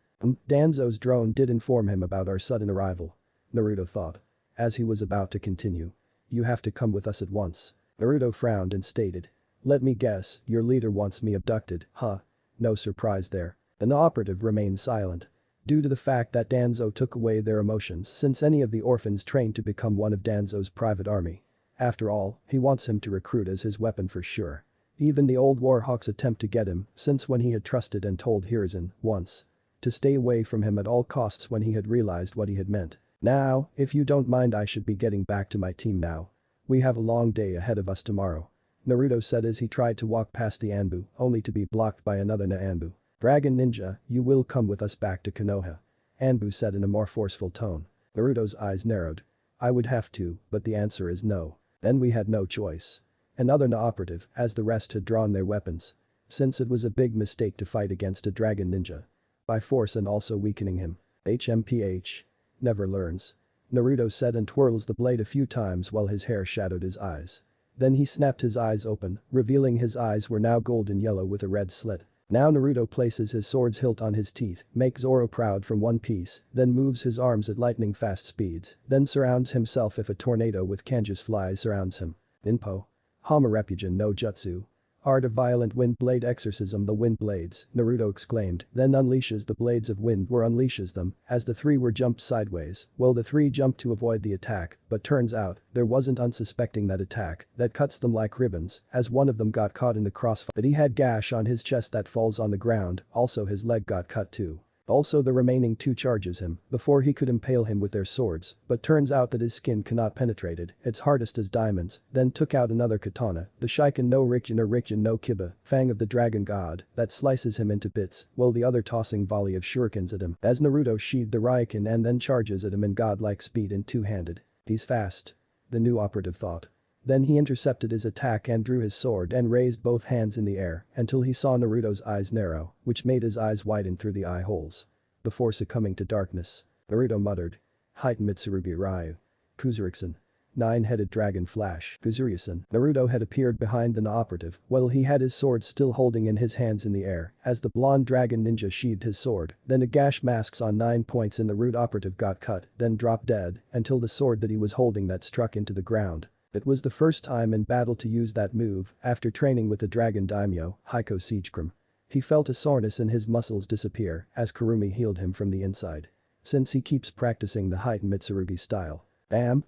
Danzo's drone did inform him about our sudden arrival. Naruto thought. As he was about to continue. You have to come with us at once. Naruto frowned and stated. Let me guess, your leader wants me abducted, huh? No surprise there. The operative remained silent. Due to the fact that Danzo took away their emotions since any of the orphans trained to become one of Danzo's private army. After all, he wants him to recruit as his weapon for sure. Even the old Warhawks attempt to get him since when he had trusted and told Hiruzen once. To stay away from him at all costs when he had realized what he had meant. Now, if you don't mind I should be getting back to my team now. We have a long day ahead of us tomorrow. Naruto said as he tried to walk past the ANBU only to be blocked by another ANBU. Dragon Ninja, you will come with us back to Konoha. ANBU said in a more forceful tone. Naruto's eyes narrowed. I would have to, but the answer is no. Then we had no choice. Another operative, as the rest had drawn their weapons. Since it was a big mistake to fight against a Dragon Ninja. By force and also weakening him. HMPH. Never learns. Naruto said and twirls the blade a few times while his hair shadowed his eyes. Then he snapped his eyes open, revealing his eyes were now golden yellow with a red slit. Now Naruto places his sword's hilt on his teeth, makes Zoro proud from one piece, then moves his arms at lightning fast speeds, then surrounds himself if a tornado with kanjus flies surrounds him. Inpo. Hama Repujin no Jutsu. Art of Violent Wind Blade Exorcism. The wind blades, Naruto exclaimed, then unleashes the blades of wind or unleashes them as the three were jumped sideways. Well, the three jumped to avoid the attack, but turns out there wasn't unsuspecting that attack that cuts them like ribbons as one of them got caught in the crossfire. But he had gash on his chest that falls on the ground, also his leg got cut too. Also the remaining two charges him before he could impale him with their swords, but turns out that his skin cannot penetrate it, it's hardest as diamonds, then took out another katana, the Shiken no Rikyan or Rikyan no Kiba, fang of the dragon god, that slices him into bits, while the other tossing volley of shurikens at him as Naruto sheathed the Raiken and then charges at him in godlike speed and two-handed. He's fast. The new operative thought. Then he intercepted his attack and drew his sword and raised both hands in the air until he saw Naruto's eyes narrow, which made his eyes widen through the eye holes. Before succumbing to darkness, Naruto muttered. Height Mitsurugi Ryu. Kuzuriksen. Nine-headed dragon flash. Kuzuryasen. Naruto had appeared behind the operative while he had his sword still holding in his hands in the air as the blonde dragon ninja sheathed his sword, then a gash masks on 9 points in the root operative got cut, then dropped dead until the sword that he was holding that struck into the ground. It was the first time in battle to use that move after training with the dragon daimyo, Heiko Siegekram. He felt a soreness in his muscles disappear as Kurumi healed him from the inside. Since he keeps practicing the Height Mitsurugi style.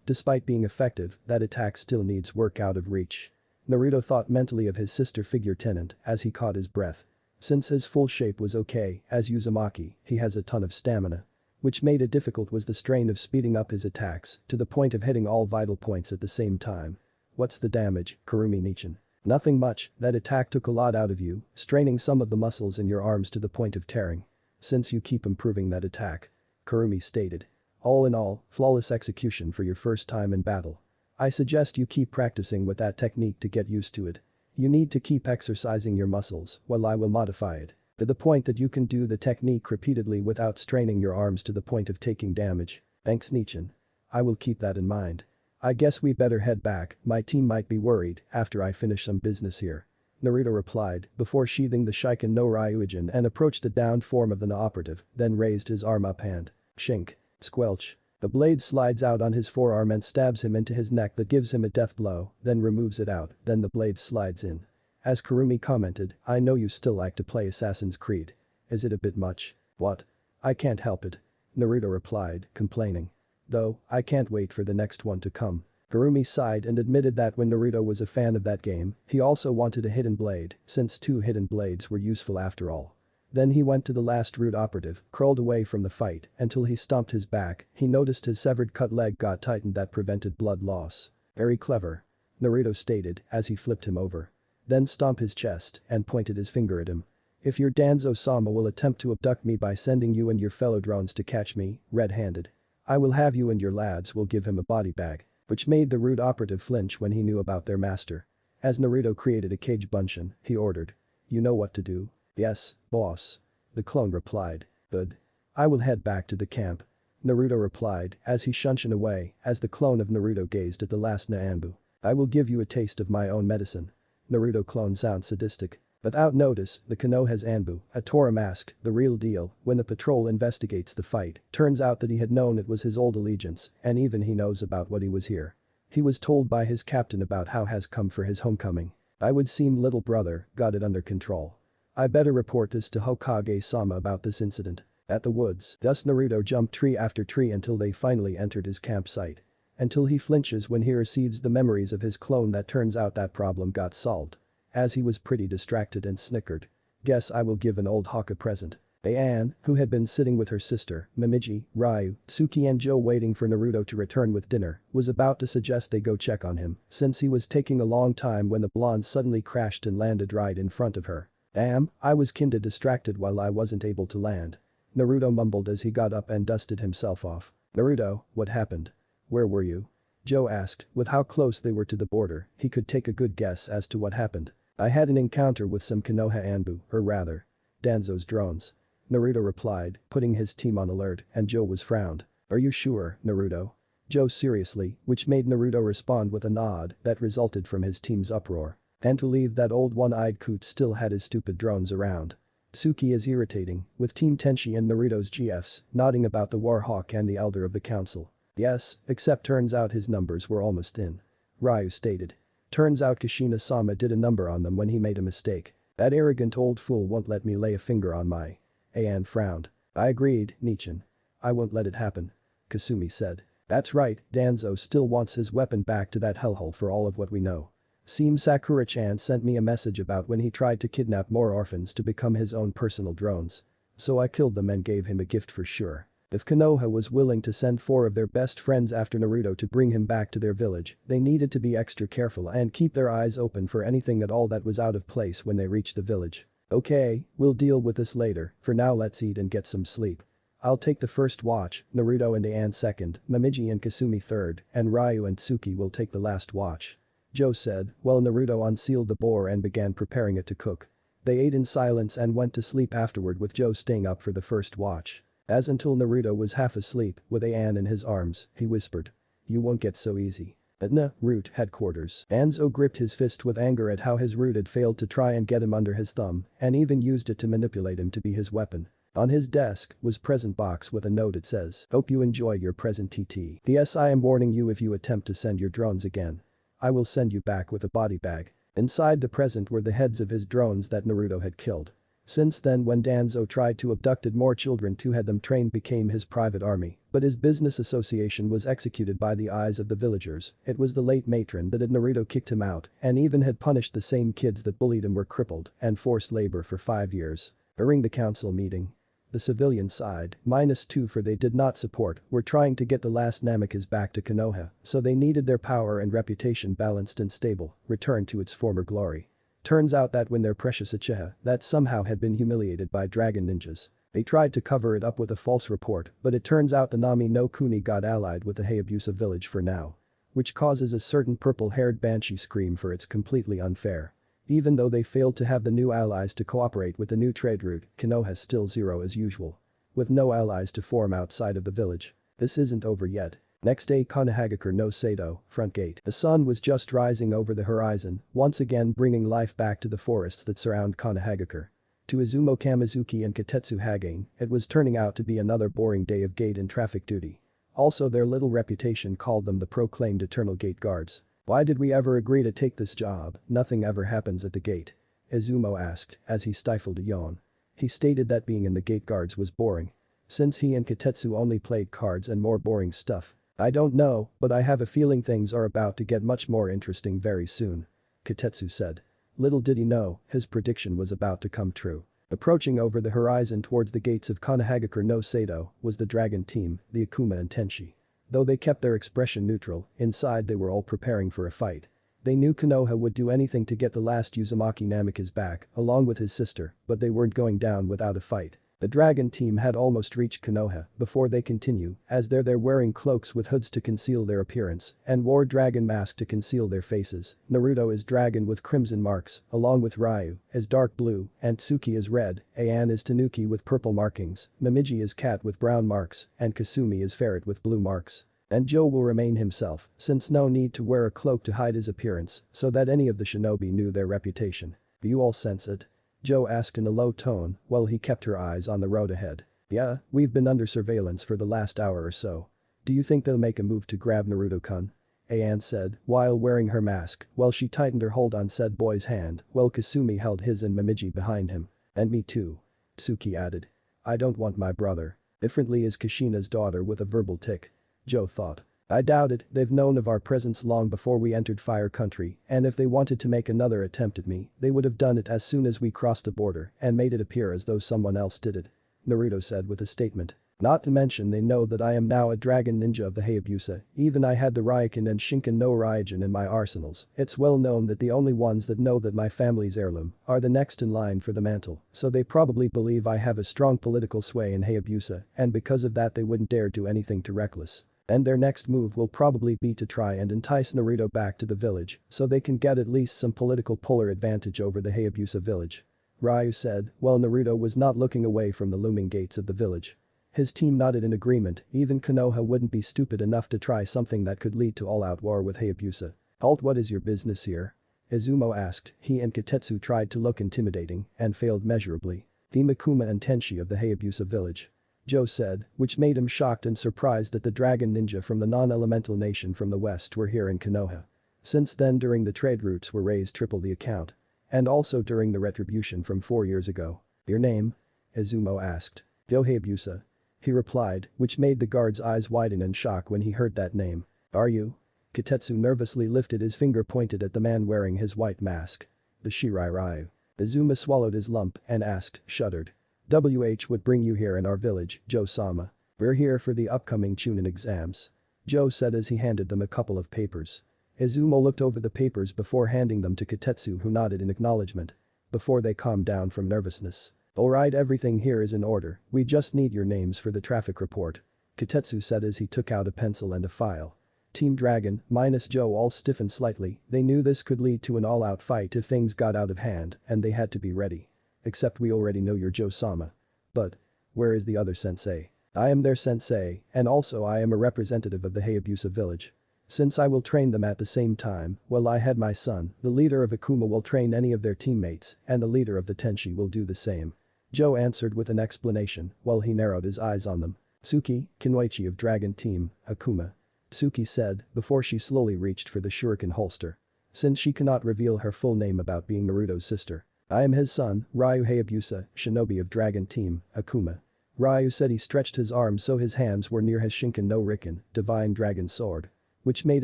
Despite being effective, that attack still needs work out of reach. Naruto thought mentally of his sister figure tenant as he caught his breath. Since his full shape was okay, as Uzumaki, he has a ton of stamina. Which made it difficult was the strain of speeding up his attacks to the point of hitting all vital points at the same time. What's the damage, Kurumi Nichin? Nothing much, that attack took a lot out of you, straining some of the muscles in your arms to the point of tearing. Since you keep improving that attack. Kurumi stated. All in all, flawless execution for your first time in battle. I suggest you keep practicing with that technique to get used to it. You need to keep exercising your muscles while I will modify it. To the point that you can do the technique repeatedly without straining your arms to the point of taking damage. Thanks Nichin. I will keep that in mind. I guess we better head back, my team might be worried after I finish some business here. Naruto replied before sheathing the Shiken no Ryujin and approached the downed form of the Na operative, then raised his arm up hand. Shink. Squelch. The blade slides out on his forearm and stabs him into his neck that gives him a death blow, then removes it out, then the blade slides in. As Kurumi commented, I know you still like to play Assassin's Creed. Is it a bit much? What? I can't help it. Naruto replied, complaining. Though, I can't wait for the next one to come. Kurumi sighed and admitted that when Naruto was a fan of that game, he also wanted a hidden blade, since 2 hidden blades were useful after all. Then he went to the last root operative, crawled away from the fight, until he stomped his back, he noticed his severed cut leg got tightened that prevented blood loss. Very clever. Naruto stated as he flipped him over. Then stomp his chest and pointed his finger at him. If your Danzo-sama will attempt to abduct me by sending you and your fellow drones to catch me, red-handed. I will have you and your lads will give him a body bag. Which made the root operative flinch when he knew about their master. As Naruto created a cage bunshin, he ordered. You know what to do? Yes, boss. The clone replied. Good. I will head back to the camp. Naruto replied as he shunshin away as the clone of Naruto gazed at the last ANBU. I will give you a taste of my own medicine. Naruto clone sounds sadistic. Without notice, the Konoha's ANBU, a Tora masked, the real deal, when the patrol investigates the fight, turns out that he had known it was his old allegiance, and even he knows about what he was here. He was told by his captain about how has come for his homecoming. I would seem little brother, got it under control. I better report this to Hokage-sama about this incident. At the woods, thus Naruto jumped tree after tree until they finally entered his campsite. Until he flinches when he receives the memories of his clone that turns out that problem got solved. As he was pretty distracted and snickered. Guess I will give an old hawk a present. Anne, who had been sitting with her sister, Momiji, Ryu, Tsuki and Joe waiting for Naruto to return with dinner, was about to suggest they go check on him, since he was taking a long time when the blonde suddenly crashed and landed right in front of her. Damn, I was kinda distracted while I wasn't able to land. Naruto mumbled as he got up and dusted himself off. Naruto, what happened? Where were you? Joe asked, with how close they were to the border, he could take a good guess as to what happened. I had an encounter with some Konoha ANBU, or rather, Danzo's drones. Naruto replied, putting his team on alert, and Joe was frowned. Are you sure, Naruto? Joe seriously, which made Naruto respond with a nod that resulted from his team's uproar. And to leave that old one-eyed coot still had his stupid drones around. Tsuki is irritating, with Team Tenchi and Naruto's GFs, nodding about the Warhawk and the Elder of the Council. Yes, except turns out his numbers were almost in. Ryu stated. Turns out Kushina-sama did a number on them when he made a mistake. That arrogant old fool won't let me lay a finger on my. Anne frowned. I agreed, Nichin. I won't let it happen. Kasumi said. That's right, Danzo still wants his weapon back to that hellhole for all of what we know. Seems Sakura-chan sent me a message about when he tried to kidnap more orphans to become his own personal drones. So I killed them and gave him a gift for sure. If Konoha was willing to send 4 of their best friends after Naruto to bring him back to their village, they needed to be extra careful and keep their eyes open for anything at all that was out of place when they reached the village. Okay, we'll deal with this later, for now let's eat and get some sleep. I'll take the first watch, Naruto and Anne second, Momiji and Kasumi third, and Ryu and Tsuki will take the last watch. Joe said, while Naruto unsealed the boar and began preparing it to cook. They ate in silence and went to sleep afterward with Joe staying up for the first watch. As until Naruto was half asleep, with Anne in his arms, he whispered. You won't get so easy. At root headquarters. Danzo gripped his fist with anger at how his root had failed to try and get him under his thumb, and even used it to manipulate him to be his weapon. On his desk was present box with a note it says, hope you enjoy your present TT. P.S. I am warning you if you attempt to send your drones again. I will send you back with a body bag. Inside the present were the heads of his drones that Naruto had killed. Since then when Danzo tried to abducted more children to had them trained became his private army, but his business association was executed by the eyes of the villagers. It was the late matron that had Naruto kicked him out and even had punished the same kids that bullied him were crippled and forced labor for 5 years. During the council meeting. The civilian side, -2 for they did not support, were trying to get the last Namikaze back to Konoha, so they needed their power and reputation balanced and stable, returned to its former glory. Turns out that when their precious Uchiha, that somehow had been humiliated by dragon ninjas. They tried to cover it up with a false report, but it turns out the Nami no Kuni got allied with the Hayabusa village for now. Which causes a certain purple-haired banshee scream for it's completely unfair. Even though they failed to have the new allies to cooperate with the new trade route, Konoha still zero as usual. With no allies to form outside of the village. This isn't over yet. Next day Konohagakure no Sado, front gate. The sun was just rising over the horizon, once again bringing life back to the forests that surround Konohagakure. To Izumo Kamizuki and Katetsu Hagane, it was turning out to be another boring day of gate and traffic duty. Also their little reputation called them the proclaimed eternal gate guards. Why did we ever agree to take this job? Nothing ever happens at the gate. Izumo asked, as he stifled a yawn. He stated that being in the gate guards was boring. Since he and Katetsu only played cards and more boring stuff. I don't know, but I have a feeling things are about to get much more interesting very soon. Katetsu said. Little did he know, his prediction was about to come true. Approaching over the horizon towards the gates of Konohagakure no Sado was the dragon team, the Akuma and Tenshi. Though they kept their expression neutral, inside they were all preparing for a fight. They knew Konoha would do anything to get the last Uzumaki Namikaze back, along with his sister, but they weren't going down without a fight. The dragon team had almost reached Konoha before they continue, as they're there wearing cloaks with hoods to conceal their appearance and wore dragon mask to conceal their faces. Naruto is dragon with crimson marks, along with Ryu as dark blue and Tsuki is red, Ayan is tanuki with purple markings, Momiji is cat with brown marks, and Kasumi is ferret with blue marks. And Joe will remain himself, since no need to wear a cloak to hide his appearance, so that any of the shinobi knew their reputation. Do you all sense it? Joe asked in a low tone while he kept her eyes on the road ahead. Yeah, we've been under surveillance for the last hour or so. Do you think they'll make a move to grab Naruto-kun? Ayan said while wearing her mask while she tightened her hold on said boy's hand while Kasumi held his and Momiji behind him. And me too. Tsuki added. I don't want my brother. Differently is Kushina's daughter with a verbal tick. Joe thought. I doubt it, they've known of our presence long before we entered Fire Country, and if they wanted to make another attempt at me, they would have done it as soon as we crossed the border and made it appear as though someone else did it. Naruto said with a statement. Not to mention they know that I am now a dragon ninja of the Hayabusa, even I had the Ryokan and Shinken no Raijin in my arsenals. It's well known that the only ones that know that my family's heirloom are the next in line for the mantle, so they probably believe I have a strong political sway in Hayabusa, and because of that they wouldn't dare do anything too reckless. And their next move will probably be to try and entice Naruto back to the village so they can get at least some political polar advantage over the Hayabusa village. Ryu said while Naruto was not looking away from the looming gates of the village. His team nodded in agreement, even Konoha wouldn't be stupid enough to try something that could lead to all-out war with Hayabusa. Halt, what is your business here? Izumo asked. He and Katetsu tried to look intimidating and failed measurably. Team Akuma and Tenshi of the Hayabusa village. Joe said, which made him shocked and surprised that the dragon ninja from the non-elemental nation from the west were here in Konoha. Since then during the trade routes were raised triple the account. And also during the retribution from 4 years ago. Your name? Izumo asked. Joe Hayabusa. He replied, which made the guard's eyes widen in shock when he heard that name. Are you? Katetsu nervously lifted his finger pointed at the man wearing his white mask. The Shirai Ryu. Izumo swallowed his lump and asked, shuddered. WH would bring you here in our village, Joe-sama. We're here for the upcoming Chunin exams. Joe said as he handed them a couple of papers. Izumo looked over the papers before handing them to Katetsu who nodded in acknowledgement. Before they calmed down from nervousness. Alright, everything here is in order, we just need your names for the traffic report. Katetsu said as he took out a pencil and a file. Team Dragon, minus Joe all stiffened slightly, they knew this could lead to an all-out fight if things got out of hand, and they had to be ready. Except we already know you're Joe-sama. But. Where is the other sensei? I am their sensei, and also I am a representative of the Hayabusa village. Since I will train them at the same time, while I had my son, the leader of Akuma will train any of their teammates, and the leader of the Tenshi will do the same. Joe answered with an explanation, while he narrowed his eyes on them. Tsuki, Kinoichi of Dragon Team, Akuma. Tsuki said, before she slowly reached for the shuriken holster. Since she cannot reveal her full name about being Naruto's sister. I am his son, Ryu Hayabusa, shinobi of Dragon Team, Akuma. Ryu said he stretched his arms so his hands were near his Shinken no Riken, divine dragon sword. Which made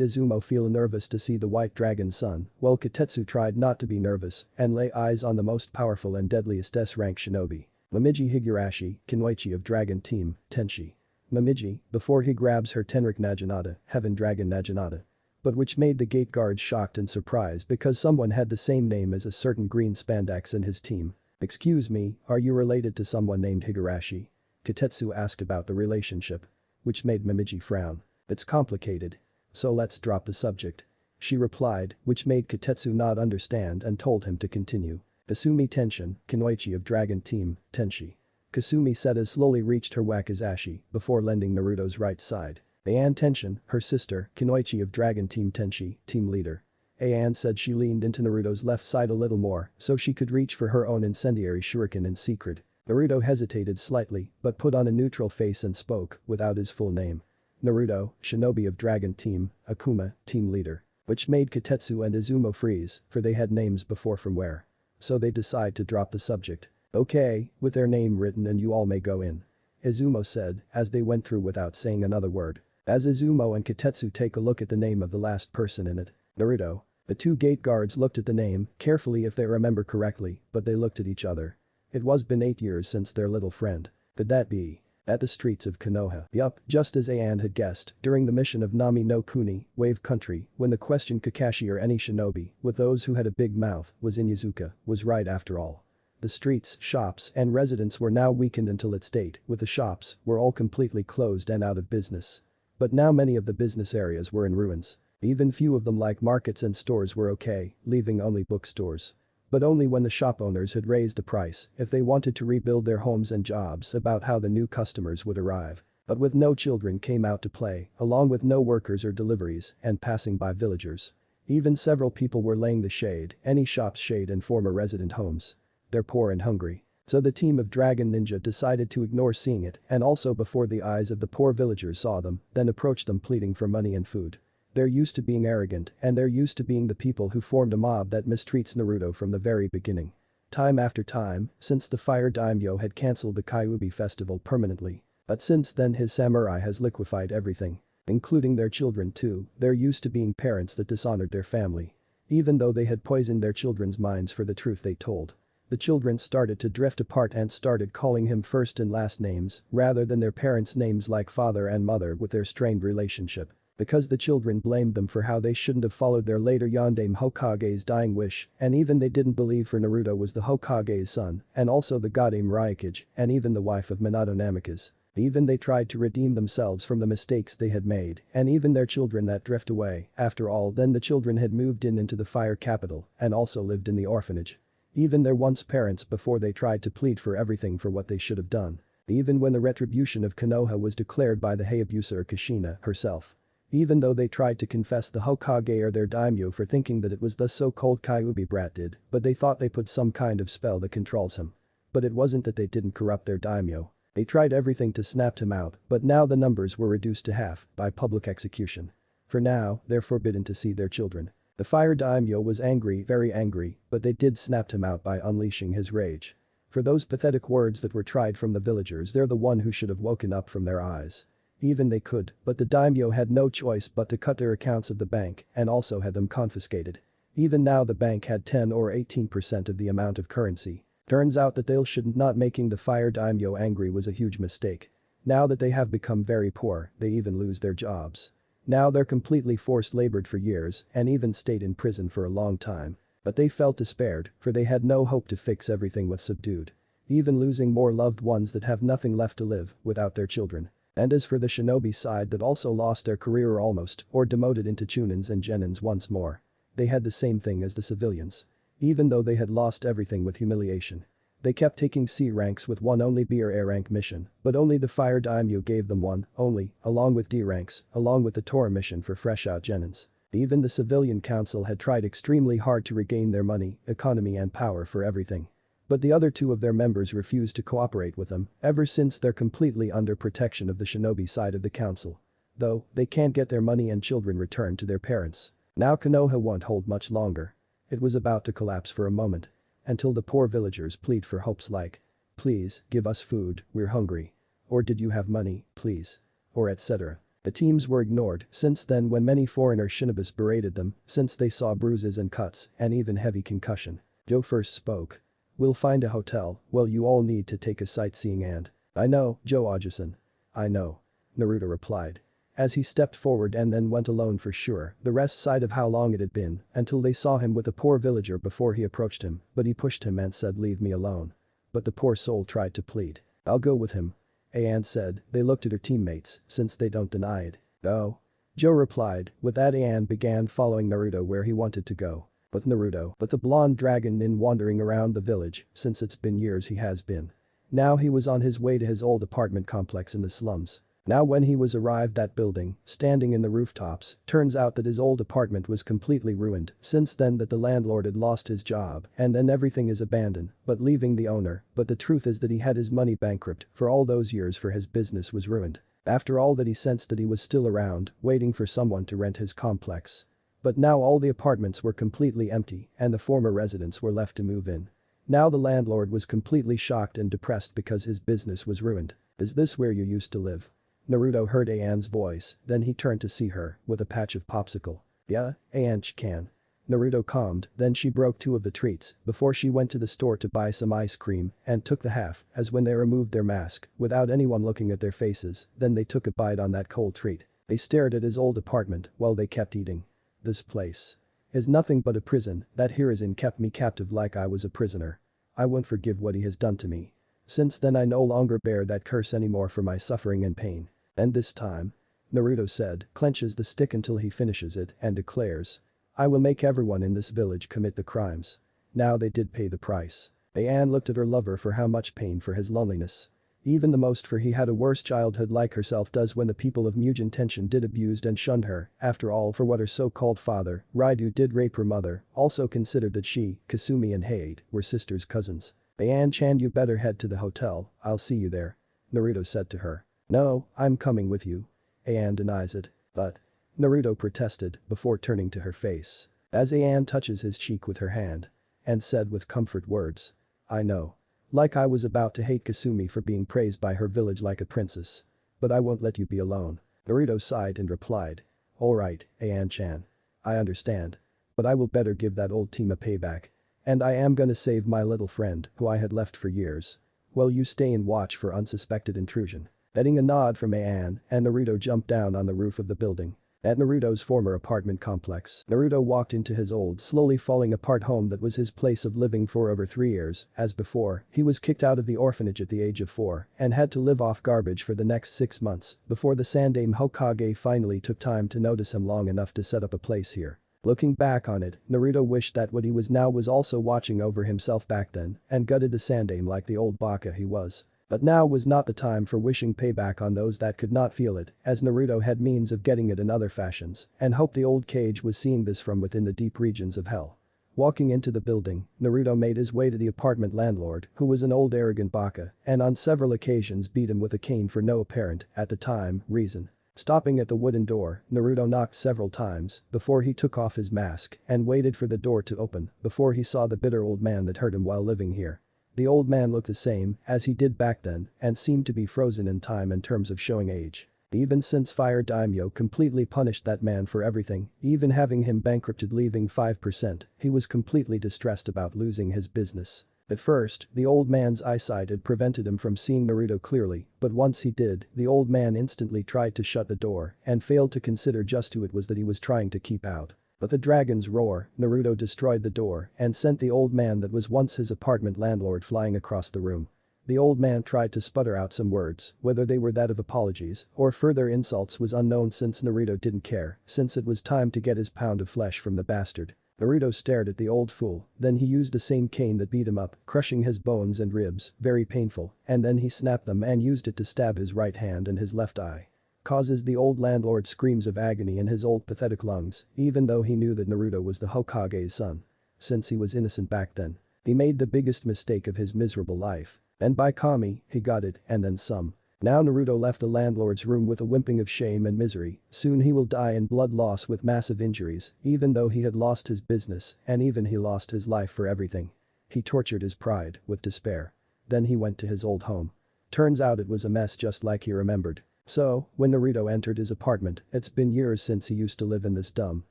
Izumo feel nervous to see the white dragon's son, while Katetsu tried not to be nervous and lay eyes on the most powerful and deadliest S-rank shinobi. Momiji Higurashi, Kinoichi of Dragon Team, Tenshi. Momiji, before he grabs her Tenrik Naginata, Heaven Dragon Naginata. But which made the gate guards shocked and surprised because someone had the same name as a certain green spandex in his team. Excuse me, are you related to someone named Higurashi? Katetsu asked about the relationship. Which made Momiji frown. It's complicated. So let's drop the subject. she replied, which made Kotetsu not understand and told him to continue. Kasumi Tenshin, Kunoichi of Dragon Team, Tenshi. Kasumi said as slowly reached her wakizashi before lending Naruto's right side. Ayan Tenshin, her sister, Kunoichi of Dragon Team Tenshi, team leader. Ayan said she leaned into Naruto's left side a little more so she could reach for her own incendiary shuriken in secret. Naruto hesitated slightly but put on a neutral face and spoke without his full name. Naruto, Shinobi of Dragon Team, Akuma, team leader. Which made Kotetsu and Izumo freeze, for they had names before from where. So they decide to drop the subject. Okay, with their name written and you all may go in. Izumo said, as they went through without saying another word. As Izumo and Kotetsu take a look at the name of the last person in it. Naruto. The two gate guards looked at the name, carefully if they remember correctly, but they looked at each other. It was been 8 years since their little friend. Could that be? At the streets of Konoha. Yup, just as Ayan had guessed, during the mission of Nami no Kuni, Wave Country, when the question Kakashi or any shinobi, with those who had a big mouth, was in Yazuka, was right after all. The streets, shops, and residents were now weakened until its date, with the shops, were all completely closed and out of business. But now many of the business areas were in ruins. Even few of them like markets and stores were okay, leaving only bookstores. But only when the shop owners had raised the price if they wanted to rebuild their homes and jobs about how the new customers would arrive. But with no children came out to play, along with no workers or deliveries and passing by villagers. Even several people were laying the shade, any shop's shade in former resident homes. They're poor and hungry. So the team of Dragon Ninja decided to ignore seeing it and also before the eyes of the poor villagers saw them, then approached them pleading for money and food. They're used to being arrogant and they're used to being the people who formed a mob that mistreats Naruto from the very beginning. Time after time, since the Fire Daimyo had cancelled the Kyuubi festival permanently. But since then his samurai has liquefied everything. Including their children too, they're used to being parents that dishonored their family. Even though they had poisoned their children's minds for the truth they told. The children started to drift apart and started calling him first and last names rather than their parents' names like father and mother with their strained relationship. Because the children blamed them for how they shouldn't have followed their later Yondaime Hokage's dying wish and even they didn't believe for Naruto was the Hokage's son and also the Godame Ryukage and even the wife of Minato Namikaze. Even they tried to redeem themselves from the mistakes they had made and even their children that drift away. After all then the children had moved into the fire capital and also lived in the orphanage. Even their once parents before they tried to plead for everything for what they should have done. Even when the retribution of Konoha was declared by the Hayabusa Kushina herself. Even though they tried to confess the Hokage or their daimyo for thinking that it was the so-called Kyuubi brat did, but they thought they put some kind of spell that controls him. But it wasn't that they didn't corrupt their daimyo. They tried everything to snap him out, but now the numbers were reduced to half by public execution. For now, they're forbidden to see their children. The Fire Daimyo was angry, very angry, but they did snap him out by unleashing his rage. For those pathetic words that were tried from the villagers they're the one who should have woken up from their eyes. Even they could, but the daimyo had no choice but to cut their accounts of the bank and also had them confiscated. Even now the bank had 10 or 18% of the amount of currency. Turns out that they should not making the Fire Daimyo angry was a huge mistake. Now that they have become very poor, they even lose their jobs. Now they're completely forced labored for years and even stayed in prison for a long time. But they felt despaired, for they had no hope to fix everything with subdued. Even losing more loved ones that have nothing left to live without their children. And as for the shinobi side that also lost their career almost or demoted into chunins and genins once more. They had the same thing as the civilians. Even though they had lost everything with humiliation. They kept taking C ranks with one only B or A rank mission, but only the Fire Daimyo gave them one, only, along with D ranks, along with the Tora mission for fresh out genins. Even the civilian council had tried extremely hard to regain their money, economy and power for everything. But the other two of their members refused to cooperate with them, ever since they're completely under protection of the shinobi side of the council. Though, they can't get their money and children returned to their parents. Now Konoha won't hold much longer. It was about to collapse for a moment. Until the poor villagers plead for hopes like, please, give us food, we're hungry. Or did you have money, please? Or etc. The teams were ignored since then when many foreigner shinobis berated them since they saw bruises and cuts and even heavy concussion. Joe first spoke. We'll find a hotel, well you all need to take a sightseeing and. I know, Joe Ajusan. I know. Naruto replied. As he stepped forward and then went alone for sure, the rest sighed of how long it had been until they saw him with a poor villager before he approached him, but he pushed him and said leave me alone. But the poor soul tried to plead. I'll go with him. Ayan said, they looked at her teammates, since they don't deny it. Oh. Joe replied, with that Ayan began following Naruto where he wanted to go. But the blonde dragon in wandering around the village, since it's been years he has been. Now he was on his way to his old apartment complex in the slums. Now when he was arrived at building, standing in the rooftops, turns out that his old apartment was completely ruined, since then that the landlord had lost his job, and then everything is abandoned, but leaving the owner, but the truth is that he had his money bankrupt for all those years for his business was ruined. After all that he sensed that he was still around, waiting for someone to rent his complex. But now all the apartments were completely empty and the former residents were left to move in. Now the landlord was completely shocked and depressed because his business was ruined. Is this where you used to live? Naruto heard Ayan's voice, then he turned to see her, with a patch of popsicle. Yeah, Ayan-chan. Naruto calmed, then she broke 2 of the treats before she went to the store to buy some ice cream and took the half as when they removed their mask without anyone looking at their faces, then they took a bite on that cold treat. They stared at his old apartment while they kept eating. This place is nothing but a prison that Hiruzen kept me captive like I was a prisoner. I won't forgive what he has done to me. Since then I no longer bear that curse anymore for my suffering and pain. And this time, Naruto said, clenches the stick until he finishes it and declares, I will make everyone in this village commit the crimes. Now they did pay the price. Ayan looked at her lover for how much pain for his loneliness. Even the most for he had a worse childhood like herself does when the people of Mugen Tenshin did abused and shunned her, after all for what her so-called father, Raidu did rape her mother, also considered that she, Kasumi and Hade, were sisters cousins. Ayan-chan you better head to the hotel, I'll see you there. Naruto said to her. No, I'm coming with you. Ayan denies it. But. Naruto protested before turning to her face. As Ayan touches his cheek with her hand. And said with comfort words. I know. Like I was about to hate Kasumi for being praised by her village like a princess. But I won't let you be alone. Naruto sighed and replied. Alright, Ayan-chan. I understand. But I will better give that old team a payback. And I am gonna save my little friend who I had left for years. Well you stay and watch for unsuspected intrusion. Getting a nod from Ayan and Naruto jumped down on the roof of the building. At Naruto's former apartment complex, Naruto walked into his old slowly falling apart home that was his place of living for over 3 years. As before, he was kicked out of the orphanage at the age of 4 and had to live off garbage for the next 6 months before the Sandaime Hokage finally took time to notice him long enough to set up a place here. Looking back on it, Naruto wished that what he was now was also watching over himself back then and gutted the Sandaime like the old baka he was. But now was not the time for wishing payback on those that could not feel it, as Naruto had means of getting it in other fashions, and hoped the old cage was seeing this from within the deep regions of hell. Walking into the building, Naruto made his way to the apartment landlord, who was an old arrogant baka, and on several occasions beat him with a cane for no apparent, at the time, reason. Stopping at the wooden door, Naruto knocked several times before he took off his mask and waited for the door to open before he saw the bitter old man that hurt him while living here. The old man looked the same as he did back then and seemed to be frozen in time in terms of showing age. Even since Fire Daimyo completely punished that man for everything, even having him bankrupted leaving 5%, he was completely distressed about losing his business. At first, the old man's eyesight had prevented him from seeing Naruto clearly, but once he did, the old man instantly tried to shut the door and failed to consider just who it was that he was trying to keep out. But the dragon's roar, Naruto destroyed the door and sent the old man that was once his apartment landlord flying across the room. The old man tried to sputter out some words, whether they were that of apologies or further insults was unknown since Naruto didn't care, since it was time to get his pound of flesh from the bastard. Naruto stared at the old fool, then he used the same cane that beat him up, crushing his bones and ribs, very painful, and then he snapped them and used it to stab his right hand and his left eye. Causes the old landlord screams of agony in his old pathetic lungs, even though he knew that Naruto was the Hokage's son. Since he was innocent back then. He made the biggest mistake of his miserable life. And by Kami, he got it, and then some. Now Naruto left the landlord's room with a whimpering of shame and misery, soon he will die in blood loss with massive injuries, even though he had lost his business, and even he lost his life for everything. He tortured his pride, with despair. Then he went to his old home. Turns out it was a mess just like he remembered. So, when Naruto entered his apartment, it's been years since he used to live in this dump.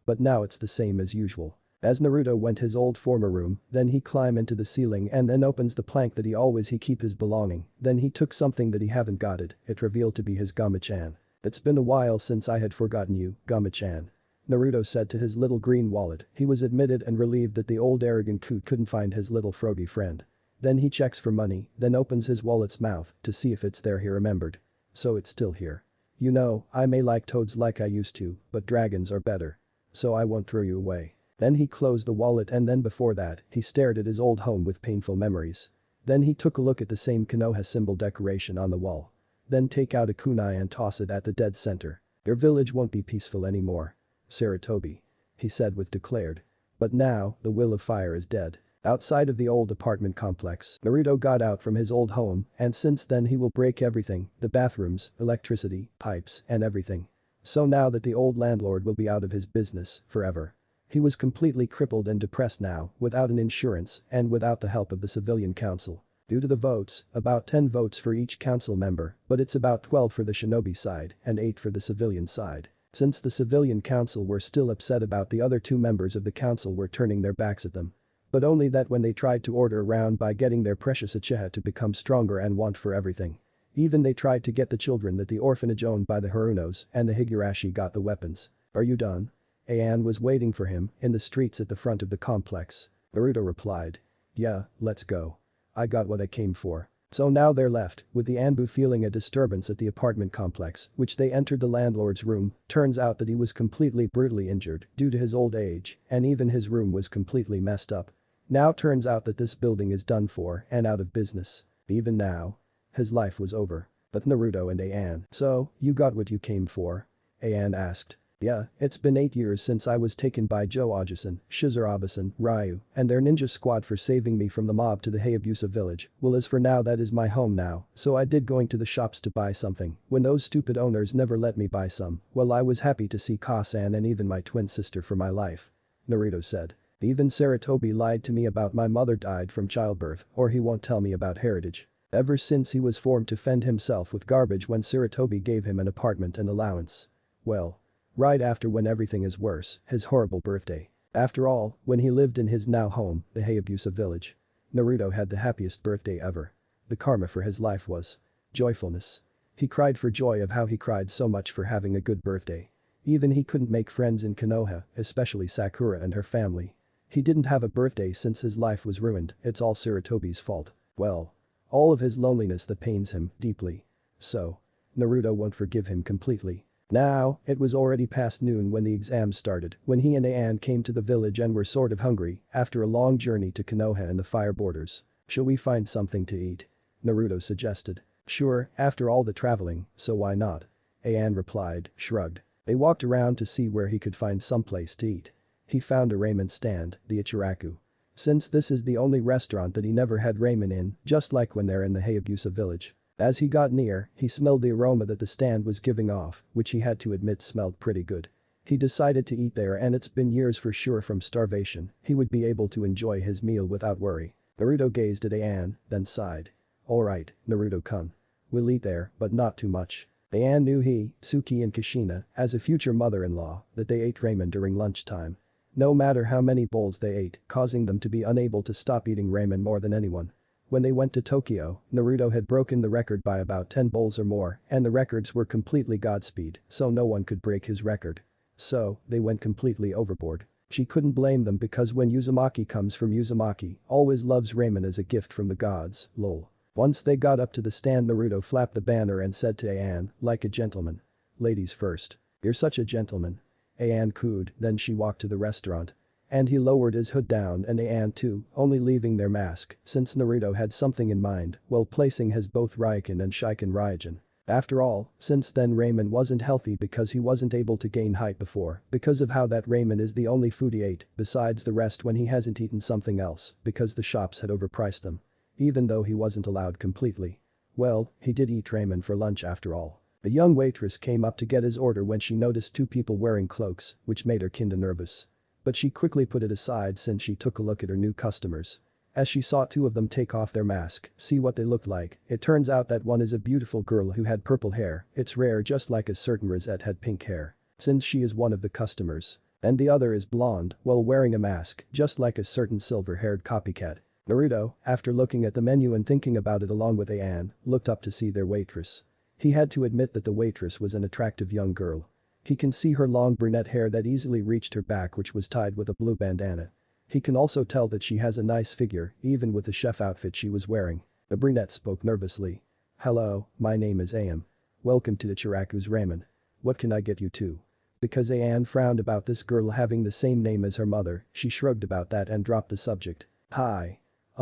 But now it's the same as usual. As Naruto went his old former room, then he climb into the ceiling and then opens the plank that he keep his belonging, then he took something that he haven't got it revealed to be his Gama-chan. It's been a while since I had forgotten you, Gama-chan. Naruto said to his little green wallet, he was admitted and relieved that the old arrogant coot couldn't find his little froggy friend. Then he checks for money, then opens his wallet's mouth to see if it's there he remembered. So it's still here. You know, I may like toads like I used to, but dragons are better. So I won't throw you away." Then he closed the wallet and then before that, he stared at his old home with painful memories. Then he took a look at the same Konoha symbol decoration on the wall. Then take out a kunai and toss it at the dead center. "Your village won't be peaceful anymore, Sarutobi," he said with declared. "But now, the will of fire is dead." Outside of the old apartment complex, Naruto got out from his old home and since then he will break everything, the bathrooms, electricity, pipes, and everything. So now that the old landlord will be out of his business, forever. He was completely crippled and depressed now, without an insurance and without the help of the civilian council. Due to the votes, about 10 votes for each council member, but it's about 12 for the shinobi side and 8 for the civilian side. Since the civilian council were still upset about the other 2 members of the council were turning their backs at them. But only that when they tried to order around by getting their precious uchiha to become stronger and want for everything. Even they tried to get the children that the orphanage owned by the Harunos and the Higurashi got the weapons. "Are you done?" Ann was waiting for him in the streets at the front of the complex. Naruto replied. "Yeah, let's go. I got what I came for." So now they're left, with the ANBU feeling a disturbance at the apartment complex, which they entered the landlord's room. Turns out that he was completely brutally injured due to his old age, and even his room was completely messed up. Now turns out that this building is done for and out of business. Even now. His life was over. But Naruto and Ann. "So, you got what you came for?" Ann asked. "Yeah, it's been 8 years since I was taken by Joe Ojisan, Shizuru-Abasan, Ryu, and their ninja squad for saving me from the mob to the Hayabusa village. Well as for now that is my home now, so I did going to the shops to buy something, when those stupid owners never let me buy some, well I was happy to see Kasan and even my twin sister for my life." Naruto said. "Even Sarutobi lied to me about my mother died from childbirth or he won't tell me about heritage. Ever since he was formed to fend himself with garbage when Sarutobi gave him an apartment and allowance. Well. Right after when everything is worse, his horrible birthday. After all, when he lived in his now home, the Hayabusa village. Naruto had the happiest birthday ever. The karma for his life was joyfulness. He cried for joy of how he cried so much for having a good birthday. Even he couldn't make friends in Konoha, especially Sakura and her family. He didn't have a birthday since his life was ruined, it's all Sarutobi's fault. Well. All of his loneliness that pains him deeply. So. Naruto won't forgive him completely. Now, it was already past noon when the exams started, when he and Ann came to the village and were sort of hungry after a long journey to Konoha and the fire borders. "Shall we find something to eat?" Naruto suggested. "Sure, after all the traveling, so why not?" Ann replied, shrugged. They walked around to see where he could find someplace to eat. He found a ramen stand, the Ichiraku. Since this is the only restaurant that he never had ramen in, just like when they're in the Hayabusa village. As he got near, he smelled the aroma that the stand was giving off, which he had to admit smelled pretty good. He decided to eat there and it's been years for sure from starvation, he would be able to enjoy his meal without worry. Naruto gazed at Ann, then sighed. "Alright, Naruto-kun. We'll eat there, but not too much." Ann knew he, Suki and Kushina, as a future mother-in-law, that they ate ramen during lunchtime. No matter how many bowls they ate, causing them to be unable to stop eating ramen more than anyone. When they went to Tokyo, Naruto had broken the record by about 10 bowls or more and the records were completely Godspeed, so no one could break his record. So, they went completely overboard. She couldn't blame them because when Uzumaki comes from Uzumaki, always loves ramen as a gift from the gods, lol. Once they got up to the stand Naruto flapped the banner and said to Ann, like a gentleman. "Ladies first. You're such a gentleman." Ann cooed, then she walked to the restaurant. And he lowered his hood down and Ann too, only leaving their mask, since Naruto had something in mind, while placing his both Raiken and Shiken Raijin. After all, since then ramen wasn't healthy because he wasn't able to gain height before, because of how that ramen is the only food he ate, besides the rest when he hasn't eaten something else, because the shops had overpriced them. Even though he wasn't allowed completely. Well, he did eat ramen for lunch after all. The young waitress came up to get his order when she noticed 2 people wearing cloaks, which made her kinda nervous. But she quickly put it aside since she took a look at her new customers. As she saw 2 of them take off their mask, see what they looked like, it turns out that one is a beautiful girl who had purple hair, it's rare just like a certain Rosette had pink hair. Since she is one of the customers. And the other is blonde, while wearing a mask, just like a certain silver-haired copycat. Naruto, after looking at the menu and thinking about it along with Ann, looked up to see their waitress. He had to admit that the waitress was an attractive young girl. He can see her long brunette hair that easily reached her back which was tied with a blue bandana. He can also tell that she has a nice figure, even with the chef outfit she was wearing. The brunette spoke nervously. "Hello, my name is Am. welcome to Ichiraku's ramen. What can I get you too? Because Anne frowned about this girl having the same name as her mother, she shrugged about that and dropped the subject. Hi.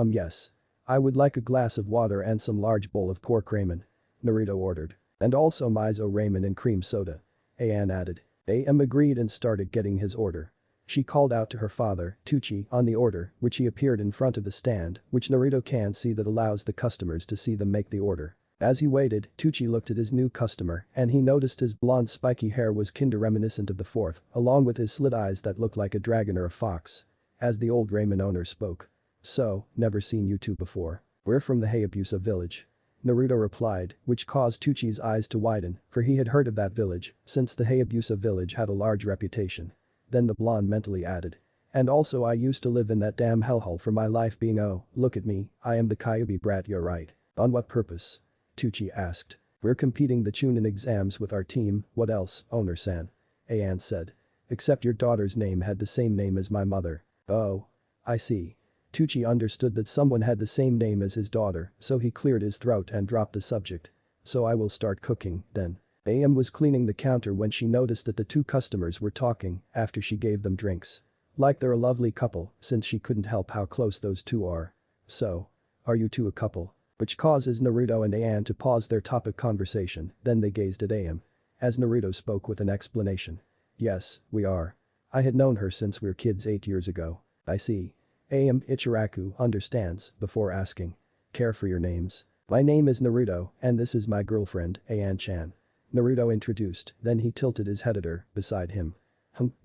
Yes. I would like a glass of water and some large bowl of pork ramen. Naruto ordered. And also miso ramen and cream soda. Anne added. Agreed and started getting his order. She called out to her father, Tucci, on the order, which he appeared in front of the stand, which Naruto can't see that allows the customers to see them make the order. As he waited, Tucci looked at his new customer and he noticed his blonde spiky hair was kinda reminiscent of the fourth, along with his slit eyes that looked like a dragon or a fox. As the old ramen owner spoke. So, never seen you two before. We're from the Hayabusa village. Naruto replied, which caused Tucci's eyes to widen, for he had heard of that village, since the Hayabusa village had a large reputation. Then the blonde mentally added. And also I used to live in that damn hellhole for my life being look at me, I am the Kyuubi brat you're right. On what purpose? Tucci asked. We're competing the Chunin exams with our team, what else, owner-san? Anne said. Except your daughter's name had the same name as my mother. Oh. I see. Tucci understood that someone had the same name as his daughter, so he cleared his throat and dropped the subject. So I will start cooking, then. AM was cleaning the counter when she noticed that the two customers were talking after she gave them drinks. Like they're a lovely couple, since she couldn't help how close those two are. So. Are you two a couple? Which causes Naruto and Anne to pause their topic conversation, then they gazed at AM. As Naruto spoke with an explanation. Yes, we are. I had known her since we were kids 8 years ago. I see. Ichiraku understands before asking. Care for your names. My name is Naruto and this is my girlfriend, Anne-chan. Naruto introduced, then he tilted his head at her, beside him.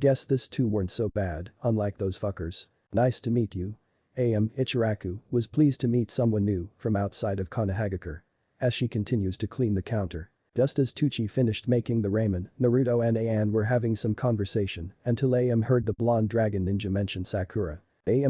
Guess this two weren't so bad, unlike those fuckers. Nice to meet you. Ichiraku was pleased to meet someone new from outside of Konohagakure. As she continues to clean the counter. Just as Tucci finished making the ramen, Naruto and Anne were having some conversation until heard the blonde dragon ninja mention Sakura.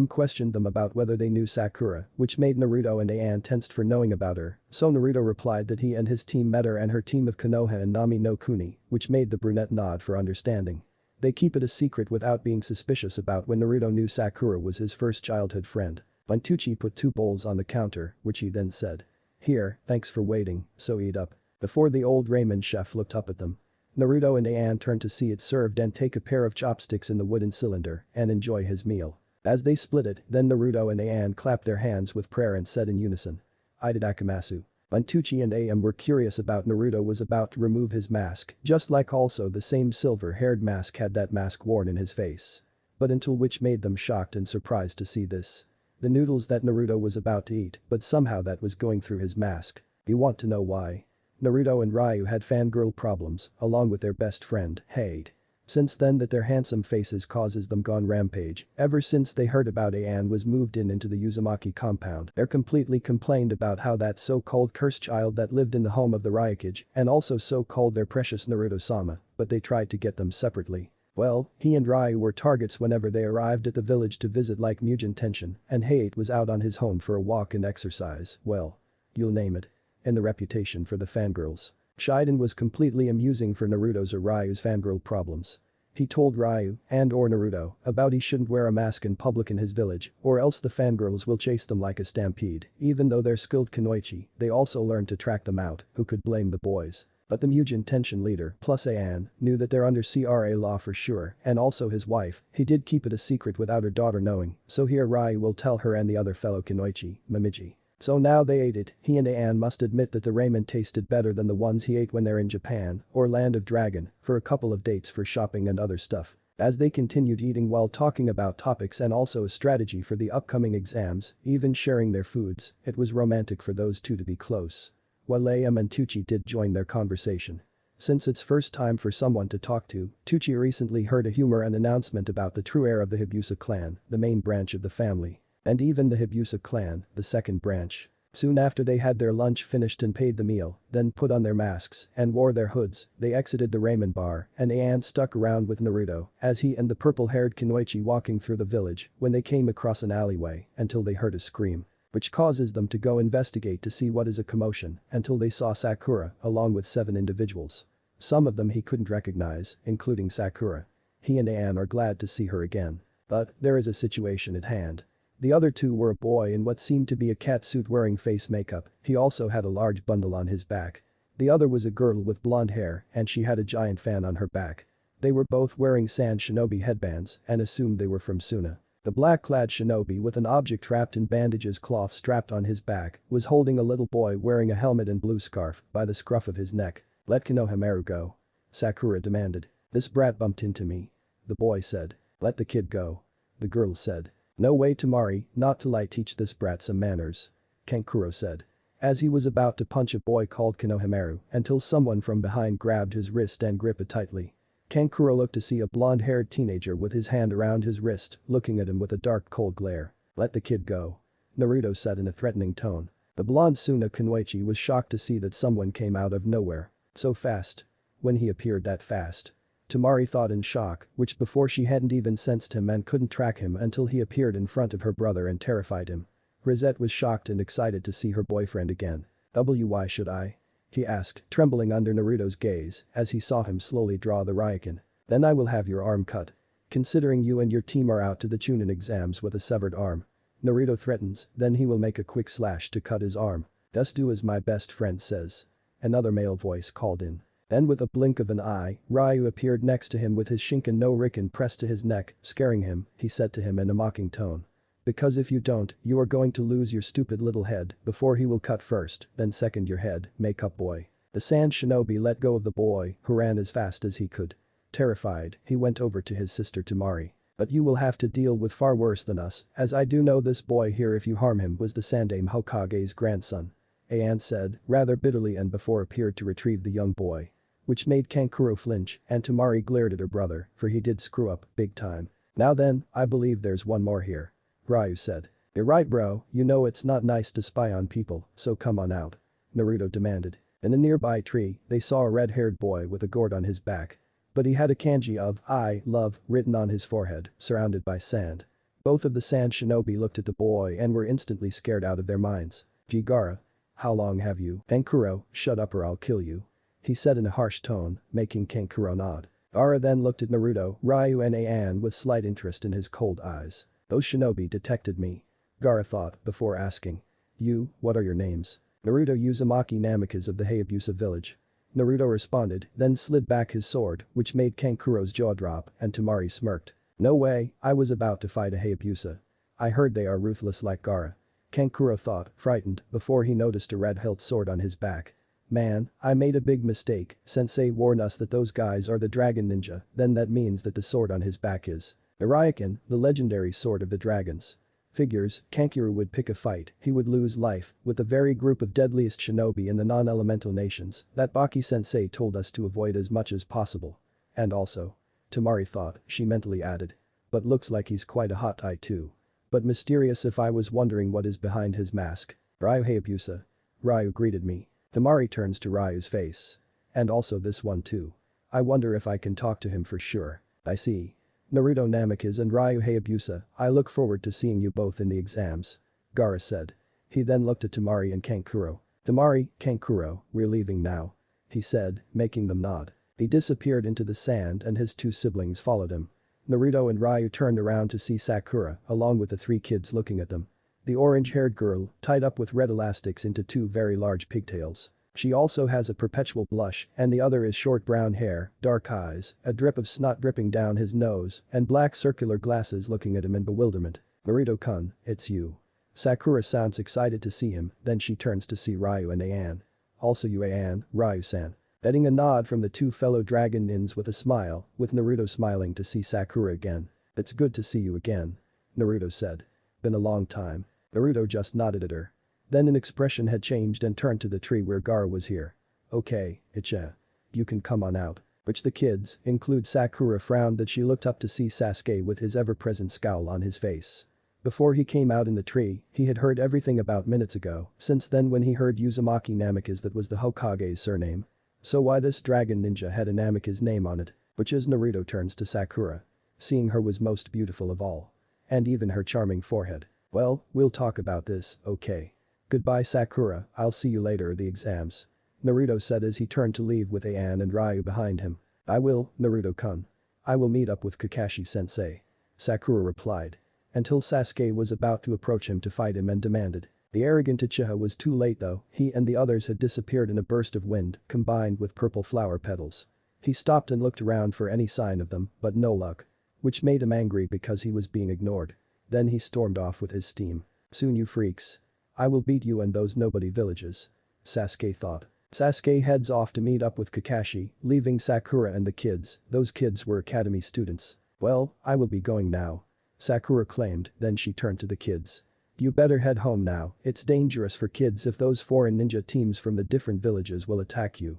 Questioned them about whether they knew Sakura, which made Naruto and Anne tensed for knowing about her, so Naruto replied that he and his team met her and her team of Konoha and Nami no Kuni, which made the brunette nod for understanding. They keep it a secret without being suspicious about when Naruto knew Sakura was his first childhood friend. When Tucci put 2 bowls on the counter, which he then said. Here, thanks for waiting, so eat up. Before the old ramen chef looked up at them. Naruto and Anne turned to see it served and take a pair of chopsticks in the wooden cylinder and enjoy his meal. As they split it, then Naruto and Anne clapped their hands with prayer and said in unison. Itadakimasu. When Tucci and Am were curious about Naruto was about to remove his mask, just like also the same silver-haired mask had that mask worn in his face. But until which made them shocked and surprised to see this. The noodles that Naruto was about to eat, but somehow that was going through his mask. You want to know why? Naruto and Ryu had fangirl problems, along with their best friend, Hade. Since then that their handsome faces causes them gone rampage, ever since they heard about Anne was moved into the Uzumaki compound, they're completely complained about how that so-called cursed child that lived in the home of the Ryukage and also so-called their precious Naruto-sama, but they tried to get them separately. Well, he and Ryu were targets whenever they arrived at the village to visit like Mugen Tenshin, and Hate was out on his own for a walk and exercise, well. You'll name it. In the reputation for the fangirls. Shiden was completely amusing for Naruto's or Ryu's fangirl problems. He told Ryu, and/or Naruto, about he shouldn't wear a mask in public in his village, or else the fangirls will chase them like a stampede, even though they're skilled kunoichi, they also learned to track them out, who could blame the boys. But the Mugen Tenshin leader, plus Anne, knew that they're under CRA law for sure, and also his wife, he did keep it a secret without her daughter knowing, so here Ryu will tell her and the other fellow kunoichi, Momiji. So now they ate it, he and Anne must admit that the ramen tasted better than the ones he ate when they're in Japan, or Land of Dragon, for a couple of dates for shopping and other stuff. As they continued eating while talking about topics and also a strategy for the upcoming exams, even sharing their foods, it was romantic for those two to be close. Waleam and Tucci did join their conversation. Since it's first time for someone to talk to, Tucci recently heard a humor and announcement about the true heir of the Hayabusa clan, the main branch of the family. And even the Hayabusa clan, the second branch. Soon after they had their lunch finished and paid the meal, then put on their masks and wore their hoods, they exited the ramen bar and Anne stuck around with Naruto as he and the purple-haired kunoichi walking through the village when they came across an alleyway until they heard a scream. Which causes them to go investigate to see what is a commotion until they saw Sakura along with 7 individuals. Some of them he couldn't recognize, including Sakura. He and Anne are glad to see her again. But there is a situation at hand. The other 2 were a boy in what seemed to be a cat suit wearing face makeup, he also had a large bundle on his back. The other was a girl with blonde hair and she had a giant fan on her back. They were both wearing sand shinobi headbands and assumed they were from Suna. The black-clad shinobi with an object wrapped in bandages cloth strapped on his back was holding a little boy wearing a helmet and blue scarf by the scruff of his neck. "Let Konohamaru go," Sakura demanded. "This brat bumped into me," the boy said. "Let the kid go," the girl said. "No way Tamari, not till I teach this brat some manners," Kankuro said. As he was about to punch a boy called Konohamaru until someone from behind grabbed his wrist and gripped it tightly. Kankuro looked to see a blonde-haired teenager with his hand around his wrist, looking at him with a dark cold glare. "Let the kid go," Naruto said in a threatening tone. The blonde Suna Kunoichi was shocked to see that someone came out of nowhere. So fast. When he appeared that fast. Tamari thought in shock, which before she hadn't even sensed him and couldn't track him until he appeared in front of her brother and terrified him. Rosette was shocked and excited to see her boyfriend again. "Why should I?" he asked, trembling under Naruto's gaze as he saw him slowly draw the Raikon. "Then I will have your arm cut. Considering you and your team are out to the Chunin exams with a severed arm." Naruto threatens, then he will make a quick slash to cut his arm. "Just do as my best friend says." Another male voice called in. Then with a blink of an eye, Ryu appeared next to him with his Shinken no Riken pressed to his neck, scaring him, he said to him in a mocking tone. "Because if you don't, you are going to lose your stupid little head before he will cut first, then second your head, make up boy." The sand shinobi let go of the boy, who ran as fast as he could. Terrified, he went over to his sister Tamari. "But you will have to deal with far worse than us, as I do know this boy here if you harm him was the Sandaime Hokage's grandson," Ayan said, rather bitterly and before appeared to retrieve the young boy. Which made Kankuro flinch and Tamari glared at her brother, for he did screw up, big time. "Now then, I believe there's one more here," Ryu said. "You're right bro, you know it's not nice to spy on people, so come on out," Naruto demanded. In a nearby tree, they saw a red-haired boy with a gourd on his back. But he had a kanji of "I love" written on his forehead, surrounded by sand. Both of the sand shinobi looked at the boy and were instantly scared out of their minds. "Jigara. How long have you?" "Kankuro, shut up or I'll kill you," he said in a harsh tone, making Kankuro nod. Gaara then looked at Naruto, Ryu and Ayan with slight interest in his cold eyes. "Those shinobi detected me," Gaara thought before asking. "You, what are your names?" "Naruto Uzumaki Namikaze of the Hayabusa village," Naruto responded, then slid back his sword, which made Kankuro's jaw drop and Tamari smirked. "No way, I was about to fight a Hayabusa. I heard they are ruthless like Gaara," Kankuro thought, frightened, before he noticed a red-hilt sword on his back. "Man, I made a big mistake, sensei warned us that those guys are the dragon ninja, then that means that the sword on his back is the Raikon, the legendary sword of the dragons." Figures, Kankuro would pick a fight, he would lose life, with the very group of deadliest shinobi in the non-elemental nations that Baki-sensei told us to avoid as much as possible. And also. Tamari thought, she mentally added. "But looks like he's quite a hot guy too. But mysterious if I was wondering what is behind his mask." "Ryu Hayabusa." Ryu greeted me. Tamari turns to Ryu's face. "And also this one too. I wonder if I can talk to him for sure." "I see. Naruto Namikaze and Ryu Hayabusa, I look forward to seeing you both in the exams," Gaara said. He then looked at Tamari and Kankuro. "Tamari, Kankuro, we're leaving now," he said, making them nod. He disappeared into the sand and his two siblings followed him. Naruto and Ryu turned around to see Sakura along with the three kids looking at them. The orange-haired girl, tied up with red elastics into two very large pigtails. She also has a perpetual blush and the other is short brown hair, dark eyes, a drip of snot dripping down his nose, and black circular glasses looking at him in bewilderment. "Naruto-kun, it's you." Sakura sounds excited to see him, then she turns to see Ryu and Ayan. "Also you Ayan, Ryu-san." Getting a nod from the two fellow dragon nins with a smile, with Naruto smiling to see Sakura again. "It's good to see you again," Naruto said. "Been a long time." Naruto just nodded at her. Then an expression had changed and turned to the tree where Gaara was here. "Okay, Ichiraku. You can come on out." Which the kids, include Sakura, frowned that she looked up to see Sasuke with his ever-present scowl on his face. Before he came out in the tree, he had heard everything about minutes ago, since then when he heard Uzumaki Namikaze that was the Hokage's surname. So why this dragon ninja had a Namikaze name on it, which is Naruto turns to Sakura. Seeing her was most beautiful of all. And even her charming forehead. "Well, we'll talk about this, okay. Goodbye Sakura, I'll see you later at the exams," Naruto said as he turned to leave with Ayan and Ryu behind him. "I will, Naruto-kun. I will meet up with Kakashi-sensei," Sakura replied. Until Sasuke was about to approach him to fight him and demanded. The arrogant Uchiha was too late though, he and the others had disappeared in a burst of wind, combined with purple flower petals. He stopped and looked around for any sign of them, but no luck. Which made him angry because he was being ignored. Then he stormed off with his steam. Soon you freaks. I will beat you and those nobody villages. Sasuke thought. Sasuke heads off to meet up with Kakashi, leaving Sakura and the kids. Those kids were academy students. Well, I will be going now. Sakura claimed, then she turned to the kids. You better head home now, it's dangerous for kids if those foreign ninja teams from the different villages will attack you.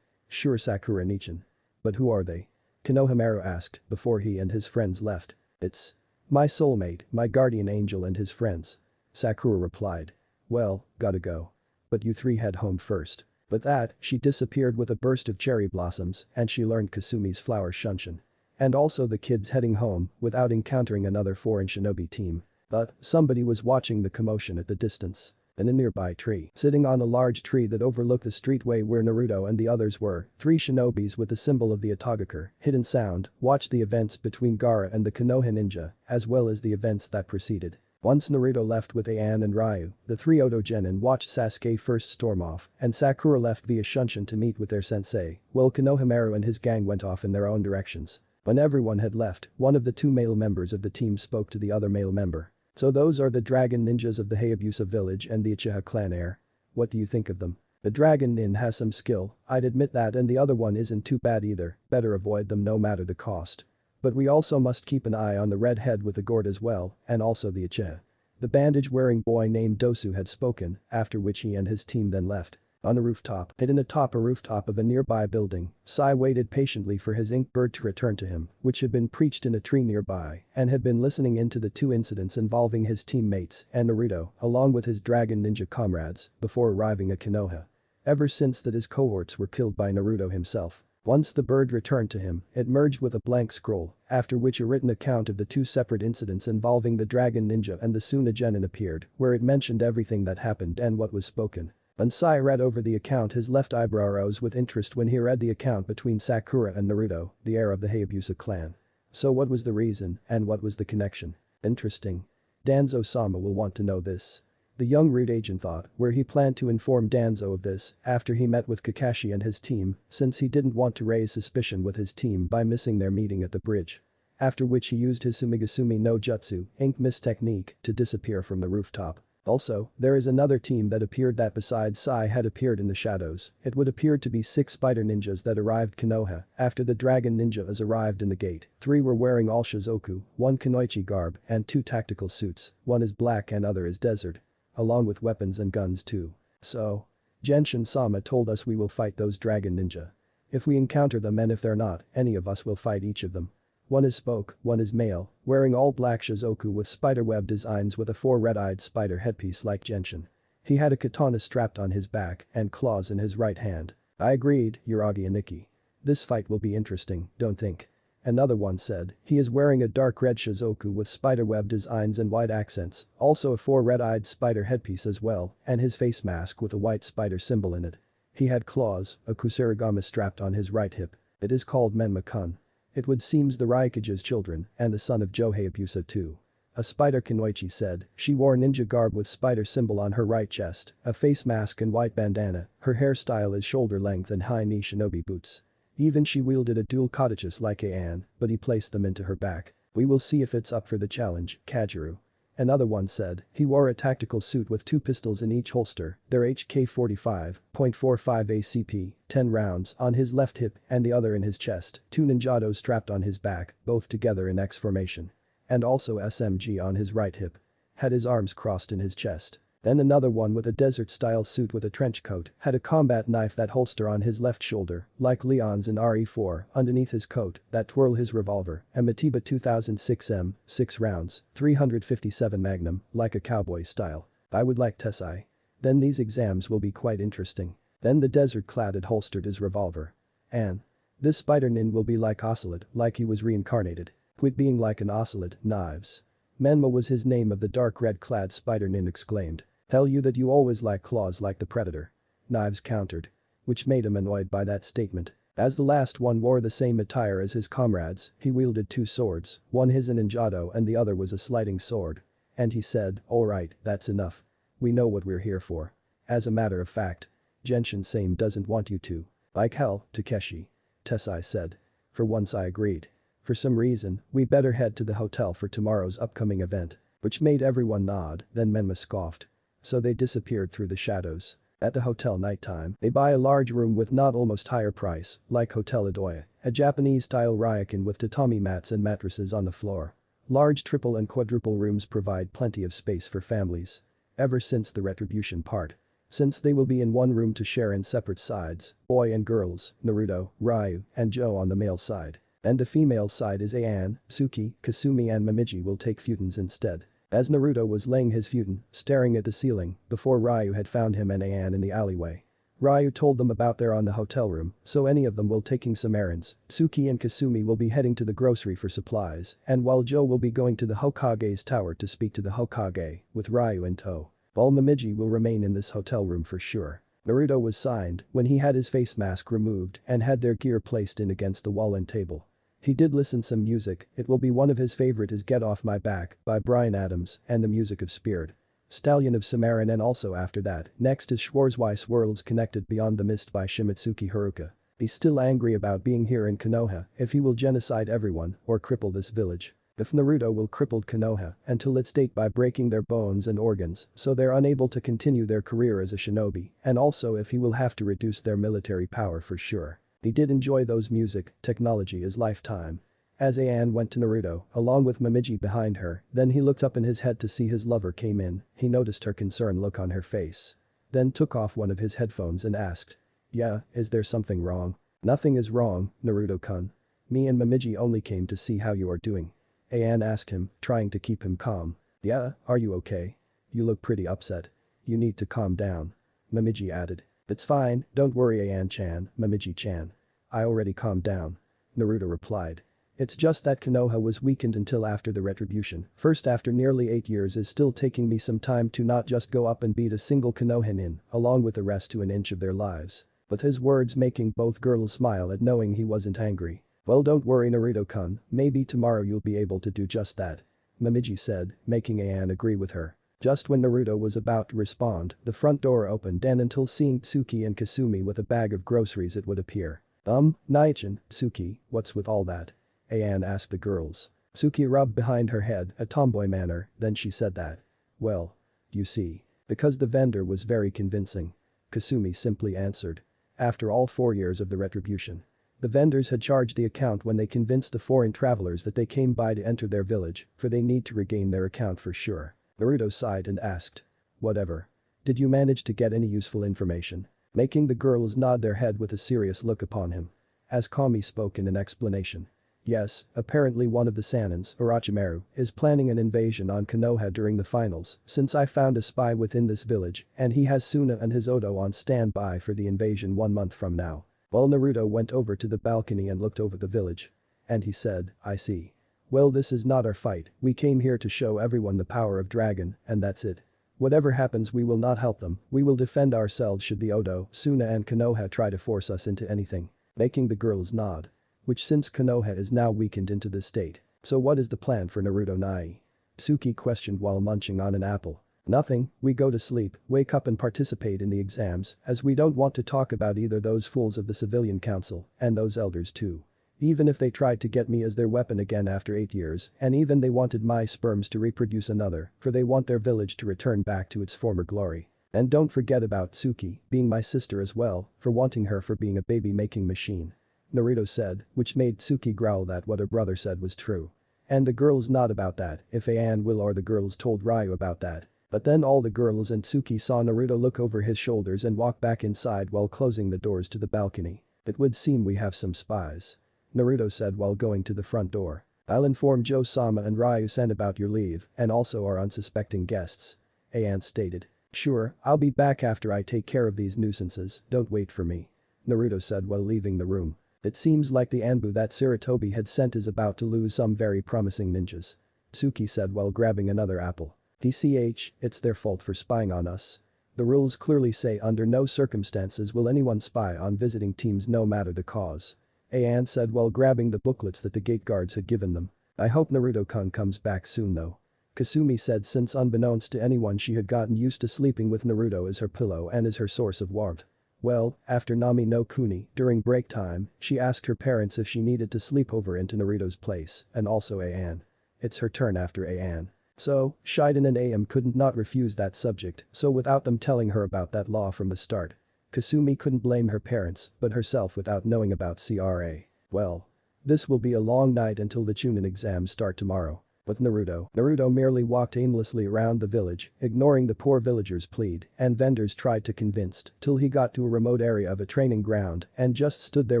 Sure Sakura Nichin. But who are they? Konohamaru asked before he and his friends left. It's my soulmate, my guardian angel and his friends. Sakura replied. Well, gotta go. But you three head home first. With that, she disappeared with a burst of cherry blossoms and she learned Kasumi's flower shunshin. And also the kids heading home without encountering another foreign shinobi team. But somebody was watching the commotion at the distance. In a nearby tree, sitting on a large tree that overlooked the streetway where Naruto and the others were, three shinobis with the symbol of the Itachi, hidden sound, watched the events between Gaara and the Konoha ninja, as well as the events that preceded. Once Naruto left with Ayan and Ryu, the three Oto genin watched Sasuke first storm off, and Sakura left via Shunshin to meet with their sensei, while Konohamaru and his gang went off in their own directions. When everyone had left, one of the two male members of the team spoke to the other male member. So those are the dragon ninjas of the Hayabusa village and the Uchiha clan heir. What do you think of them? The dragon nin has some skill, I'd admit that, and the other one isn't too bad either, better avoid them no matter the cost. But we also must keep an eye on the red head with the gourd as well, and also the Uchiha. The bandage-wearing boy named Dosu had spoken, after which he and his team then left. On a rooftop, hidden atop a rooftop of a nearby building, Sai waited patiently for his ink bird to return to him, which had been perched in a tree nearby, and had been listening into the two incidents involving his teammates and Naruto, along with his dragon ninja comrades, before arriving at Konoha. Ever since that his cohorts were killed by Naruto himself. Once the bird returned to him, it merged with a blank scroll, after which a written account of the two separate incidents involving the dragon ninja and the Suna genin appeared, where it mentioned everything that happened and what was spoken. When Sai read over the account, his left eyebrow rose with interest when he read the account between Sakura and Naruto, the heir of the Hayabusa clan. So what was the reason, and what was the connection? Interesting. Danzo-sama will want to know this. The young root agent thought, where he planned to inform Danzo of this after he met with Kakashi and his team, since he didn't want to raise suspicion with his team by missing their meeting at the bridge. After which he used his Sumigasumi no Jutsu, ink mist technique, to disappear from the rooftop. Also, there is another team that appeared that besides Sai had appeared in the shadows. It would appear to be 6 spider ninjas that arrived Konoha after the dragon ninjas arrived in the gate. 3 were wearing all Shizoku, 1 Kunoichi garb, and 2 tactical suits, one is black and other is desert. Along with weapons and guns too. So. Genshin-sama told us we will fight those dragon ninja. If we encounter them and if they're not, any of us will fight each of them. One is spoke, one is male, wearing all black Shizoku with spiderweb designs with a 4 red-eyed spider headpiece like Genshin. He had a katana strapped on his back and claws in his right hand. I agreed, Uragi and Nikki. This fight will be interesting, don't think? Another one said, he is wearing a dark red Shizoku with spiderweb designs and white accents, also a 4 red-eyed spider headpiece as well, and his face mask with a white spider symbol in it. He had claws, a kusarigama strapped on his right hip. It is called Menma-kun. It would seems the Raikuja's children and the son of Joe Hayabusa too. A spider Kunoichi said, she wore ninja garb with spider symbol on her right chest, a face mask and white bandana, her hairstyle is shoulder length and high knee shinobi boots. Even she wielded a dual katachus like Ayan, but he placed them into her back. We will see if it's up for the challenge, Kajiru. Another one said, he wore a tactical suit with 2 pistols in each holster, their HK-45.45 ACP, 10 rounds on his left hip and the other in his chest, 2 ninjados strapped on his back, both together in X formation. And also SMG on his right hip. Had his arms crossed in his chest. Then another one with a desert-style suit with a trench coat had a combat knife that holster on his left shoulder, like Leon's in RE4, underneath his coat, that twirl his revolver, a Matiba 2006M, 6 rounds, 357 Magnum, like a cowboy style. I would like Tesai. Then these exams will be quite interesting. Then the desert-clad had holstered his revolver. And this spider nin will be like Ocelot, like he was reincarnated. Quit being like an ocelot, knives. Menma was his name of the dark red-clad spider nin exclaimed. Tell you that you always like claws like the predator. Knives countered. Which made him annoyed by that statement. As the last one wore the same attire as his comrades, he wielded 2 swords, one his a ninjado and the other was a sliding sword. And he said, alright, that's enough. We know what we're here for. As a matter of fact, Genshin-same doesn't want you to. Like hell, Takeshi. Tessai said. For once I agreed. For some reason, we better head to the hotel for tomorrow's upcoming event. Which made everyone nod, then Menma scoffed. So they disappeared through the shadows. At the hotel nighttime, they buy a large room with not almost higher price, like Hotel Adoya, a Japanese-style ryokan with tatami mats and mattresses on the floor. Large triple and quadruple rooms provide plenty of space for families. Ever since the retribution part. Since they will be in one room to share in separate sides, boy and girls, Naruto, Ryu, and Joe on the male side. And the female side is Ayan, Suki, Kasumi and Momiji will take futons instead. As Naruto was laying his futon, staring at the ceiling, before Ryu had found him and Ayan in the alleyway. Ryu told them about their on the hotel room, so any of them will taking some errands. Suki and Kasumi will be heading to the grocery for supplies, and while Joe will be going to the Hokage's tower to speak to the Hokage, with Ryu in tow. While Momiji will remain in this hotel room for sure. Naruto was signed when he had his face mask removed and had their gear placed in against the wall and table. He did listen some music, it will be one of his favorite is Get Off My Back by Bryan Adams and the music of Spirit. Stallion of Cimarron and also after that, next is Schwarzweiss Worlds Connected Beyond the Mist by Shimotsuki Haruka. He's still angry about being here in Konoha if he will genocide everyone or cripple this village. If Naruto will cripple Konoha until its date by breaking their bones and organs so they're unable to continue their career as a shinobi, and also if he will have to reduce their military power for sure. He did enjoy those music, technology is lifetime. As Ayan went to Naruto, along with Momiji behind her, then he looked up in his head to see his lover came in, he noticed her concerned look on her face. Then took off one of his headphones and asked. Yeah, is there something wrong? Nothing is wrong, Naruto-kun. Me and Momiji only came to see how you are doing. Ayan asked him, trying to keep him calm. Yeah, are you okay? You look pretty upset. You need to calm down. Momiji added. It's fine, don't worry Ayan-chan, Momiji-chan. I already calmed down. Naruto replied. It's just that Konoha was weakened until after the retribution. First after nearly 8 years is still taking me some time to not just go up and beat a single Konohan in, along with the rest to an inch of their lives. With his words making both girls smile at knowing he wasn't angry. Well don't worry Naruto-kun, maybe tomorrow you'll be able to do just that. Momiji said, making Ayan agree with her. Just when Naruto was about to respond, the front door opened and until seeing Tsuki and Kasumi with a bag of groceries it would appear. Naichin, Tsuki, what's with all that? Ayan asked the girls. Tsuki rubbed behind her head, a tomboy manner, then she said that. Well. You see. Because the vendor was very convincing. Kasumi simply answered. After all 4 years of the retribution. The vendors had charged the account when they convinced the foreign travelers that they came by to enter their village, for they need to regain their account for sure. Naruto sighed and asked. Whatever. Did you manage to get any useful information? Making the girls nod their head with a serious look upon him. As Kami spoke in an explanation. Yes, apparently one of the Sanins, Orochimaru, is planning an invasion on Konoha during the finals, since I found a spy within this village, and he has Suna and his Odo on standby for the invasion 1 month from now. While Naruto went over to the balcony and looked over the village. And he said, I see. Well this is not our fight, we came here to show everyone the power of dragon, and that's it. Whatever happens we will not help them, we will defend ourselves should the Odo, Suna and Konoha try to force us into anything. Making the girls nod. Which since Konoha is now weakened into this state. So what is the plan for Naruto Nai? Tsuki questioned while munching on an apple. Nothing, we go to sleep, wake up and participate in the exams, as we don't want to talk about either those fools of the civilian council, and those elders too. Even if they tried to get me as their weapon again after 8 years, and even they wanted my sperms to reproduce another, for they want their village to return back to its former glory. And don't forget about Tsuki, being my sister as well, for wanting her for being a baby-making machine. Naruto said, which made Tsuki growl that what her brother said was true. And the girls nod about that, if Ayan will or the girls told Ryu about that. But then all the girls and Tsuki saw Naruto look over his shoulders and walk back inside while closing the doors to the balcony. It would seem we have some spies. Naruto said while going to the front door. I'll inform Joe-sama and Ryu-san about your leave and also our unsuspecting guests. Ayan stated. Sure, I'll be back after I take care of these nuisances, don't wait for me. Naruto said while leaving the room. It seems like the ANBU that Sarutobi had sent is about to lose some very promising ninjas. Tsuki said while grabbing another apple. TCH, it's their fault for spying on us. The rules clearly say under no circumstances will anyone spy on visiting teams no matter the cause. Ayan said while grabbing the booklets that the gate guards had given them. I hope Naruto-kun comes back soon though. Kasumi said, since unbeknownst to anyone she had gotten used to sleeping with Naruto as her pillow and as her source of warmth. Well, after Nami no Kuni, during break time, she asked her parents if she needed to sleep over into Naruto's place, and also An. It's her turn after An. So, Shiden and Am couldn't not refuse that subject, so without them telling her about that law from the start. Kasumi couldn't blame her parents, but herself without knowing about CRA. Well. This will be a long night until the Chunin exams start tomorrow. With Naruto merely walked aimlessly around the village, ignoring the poor villagers' plead, and vendors tried to convince, till he got to a remote area of a training ground and just stood there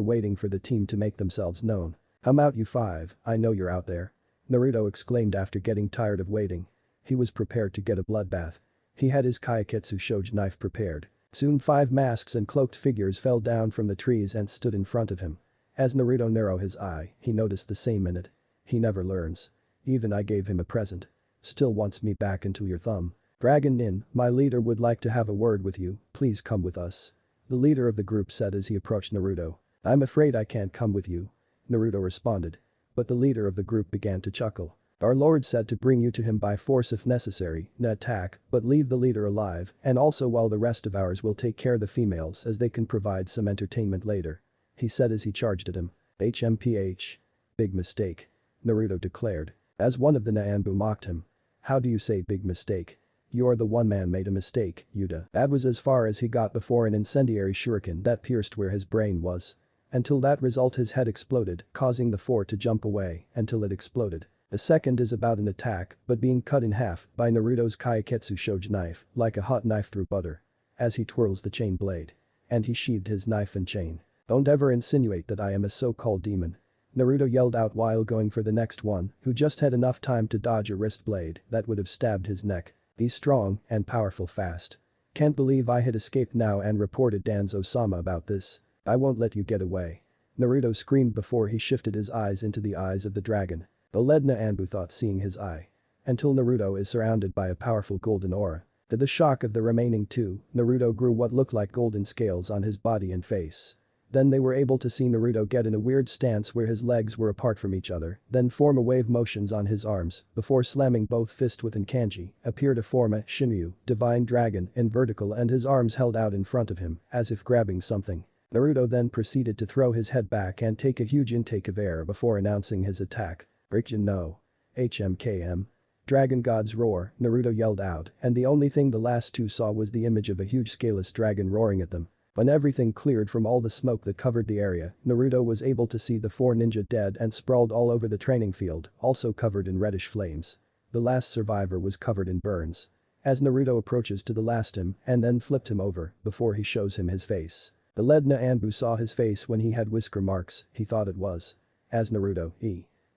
waiting for the team to make themselves known. "Come out you five, I know you're out there." Naruto exclaimed after getting tired of waiting. He was prepared to get a bloodbath. He had his Kaiketsu Shoji knife prepared. Soon 5 masks and cloaked figures fell down from the trees and stood in front of him. As Naruto narrowed his eye, he noticed the same minute. He never learns. Even I gave him a present. Still wants me back into your thumb. Dragon Nin, my leader would like to have a word with you, please come with us. The leader of the group said as he approached Naruto. I'm afraid I can't come with you. Naruto responded. But the leader of the group began to chuckle. Our lord said to bring you to him by force if necessary, no attack, but leave the leader alive, and also while the rest of ours will take care of the females as they can provide some entertainment later. He said as he charged at him. HMPH. Big mistake. Naruto declared. As one of the ANBU mocked him. How do you say big mistake? You're the one man made a mistake, Yuta. That was as far as he got before an incendiary shuriken that pierced where his brain was. Until that result his head exploded, causing the 4 to jump away until it exploded. The second is about an attack, but being cut in half by Naruto's Kaiketsu Shoji knife, like a hot knife through butter. As he twirls the chain blade. And he sheathed his knife and chain. Don't ever insinuate that I am a so-called demon. Naruto yelled out while going for the next one, who just had enough time to dodge a wrist blade that would have stabbed his neck. He's strong and powerful fast. Can't believe I had escaped now and reported Danzo-sama about this. I won't let you get away. Naruto screamed before he shifted his eyes into the eyes of the dragon. The Ledna Anbu thought seeing his eye. Until Naruto is surrounded by a powerful golden aura. To the shock of the remaining 2, Naruto grew what looked like golden scales on his body and face. Then they were able to see Naruto get in a weird stance where his legs were apart from each other, then form a wave motions on his arms, before slamming both fists within kanji, appear to form a Shinryu, divine dragon, in vertical and his arms held out in front of him, as if grabbing something. Naruto then proceeded to throw his head back and take a huge intake of air before announcing his attack. Rikin no. HMKM. Dragon God's roar, Naruto yelled out, and the only thing the last 2 saw was the image of a huge scaleless dragon roaring at them. When everything cleared from all the smoke that covered the area, Naruto was able to see the 4 ninja dead and sprawled all over the training field, also covered in reddish flames. The last survivor was covered in burns. As Naruto approaches to the last him and then flipped him over before he shows him his face. The Ledna Anbu saw his face when he had whisker marks, he thought it was. As Naruto,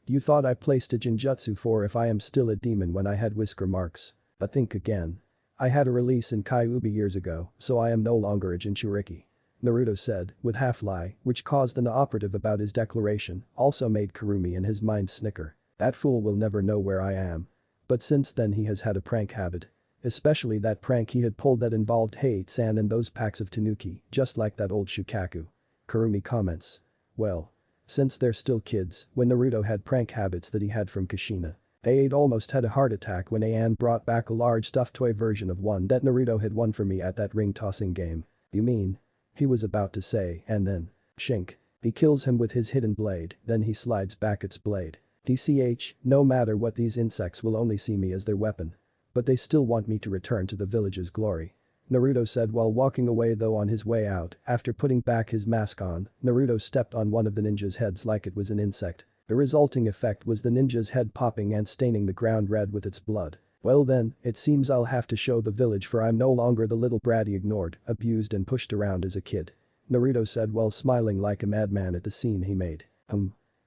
You thought I placed a Jinjutsu for if I am still a demon when I had whisker marks. But think again. I had a release in Kyuubi years ago, so I am no longer a Jinchuriki. Naruto said, with half-lie, which caused an operative about his declaration, also made Kurumi in his mind snicker. That fool will never know where I am. But since then he has had a prank habit. Especially that prank he had pulled that involved Heian and those packs of tanuki, just like that old Shukaku. Kurumi comments. Well. Since they're still kids, when Naruto had prank habits that he had from Kushina. They almost had a heart attack when An brought back a large stuffed toy version of one that Naruto had won for me at that ring tossing game. You mean? He was about to say and then. Shink. He kills him with his hidden blade, then he slides back its blade. TCH, no matter what these insects will only see me as their weapon. But they still want me to return to the village's glory. Naruto said while walking away though on his way out, after putting back his mask on, Naruto stepped on one of the ninja's heads like it was an insect. The resulting effect was the ninja's head popping and staining the ground red with its blood. Well then, it seems I'll have to show the village for I'm no longer the little brat he ignored, abused and pushed around as a kid. Naruto said while smiling like a madman at the scene he made.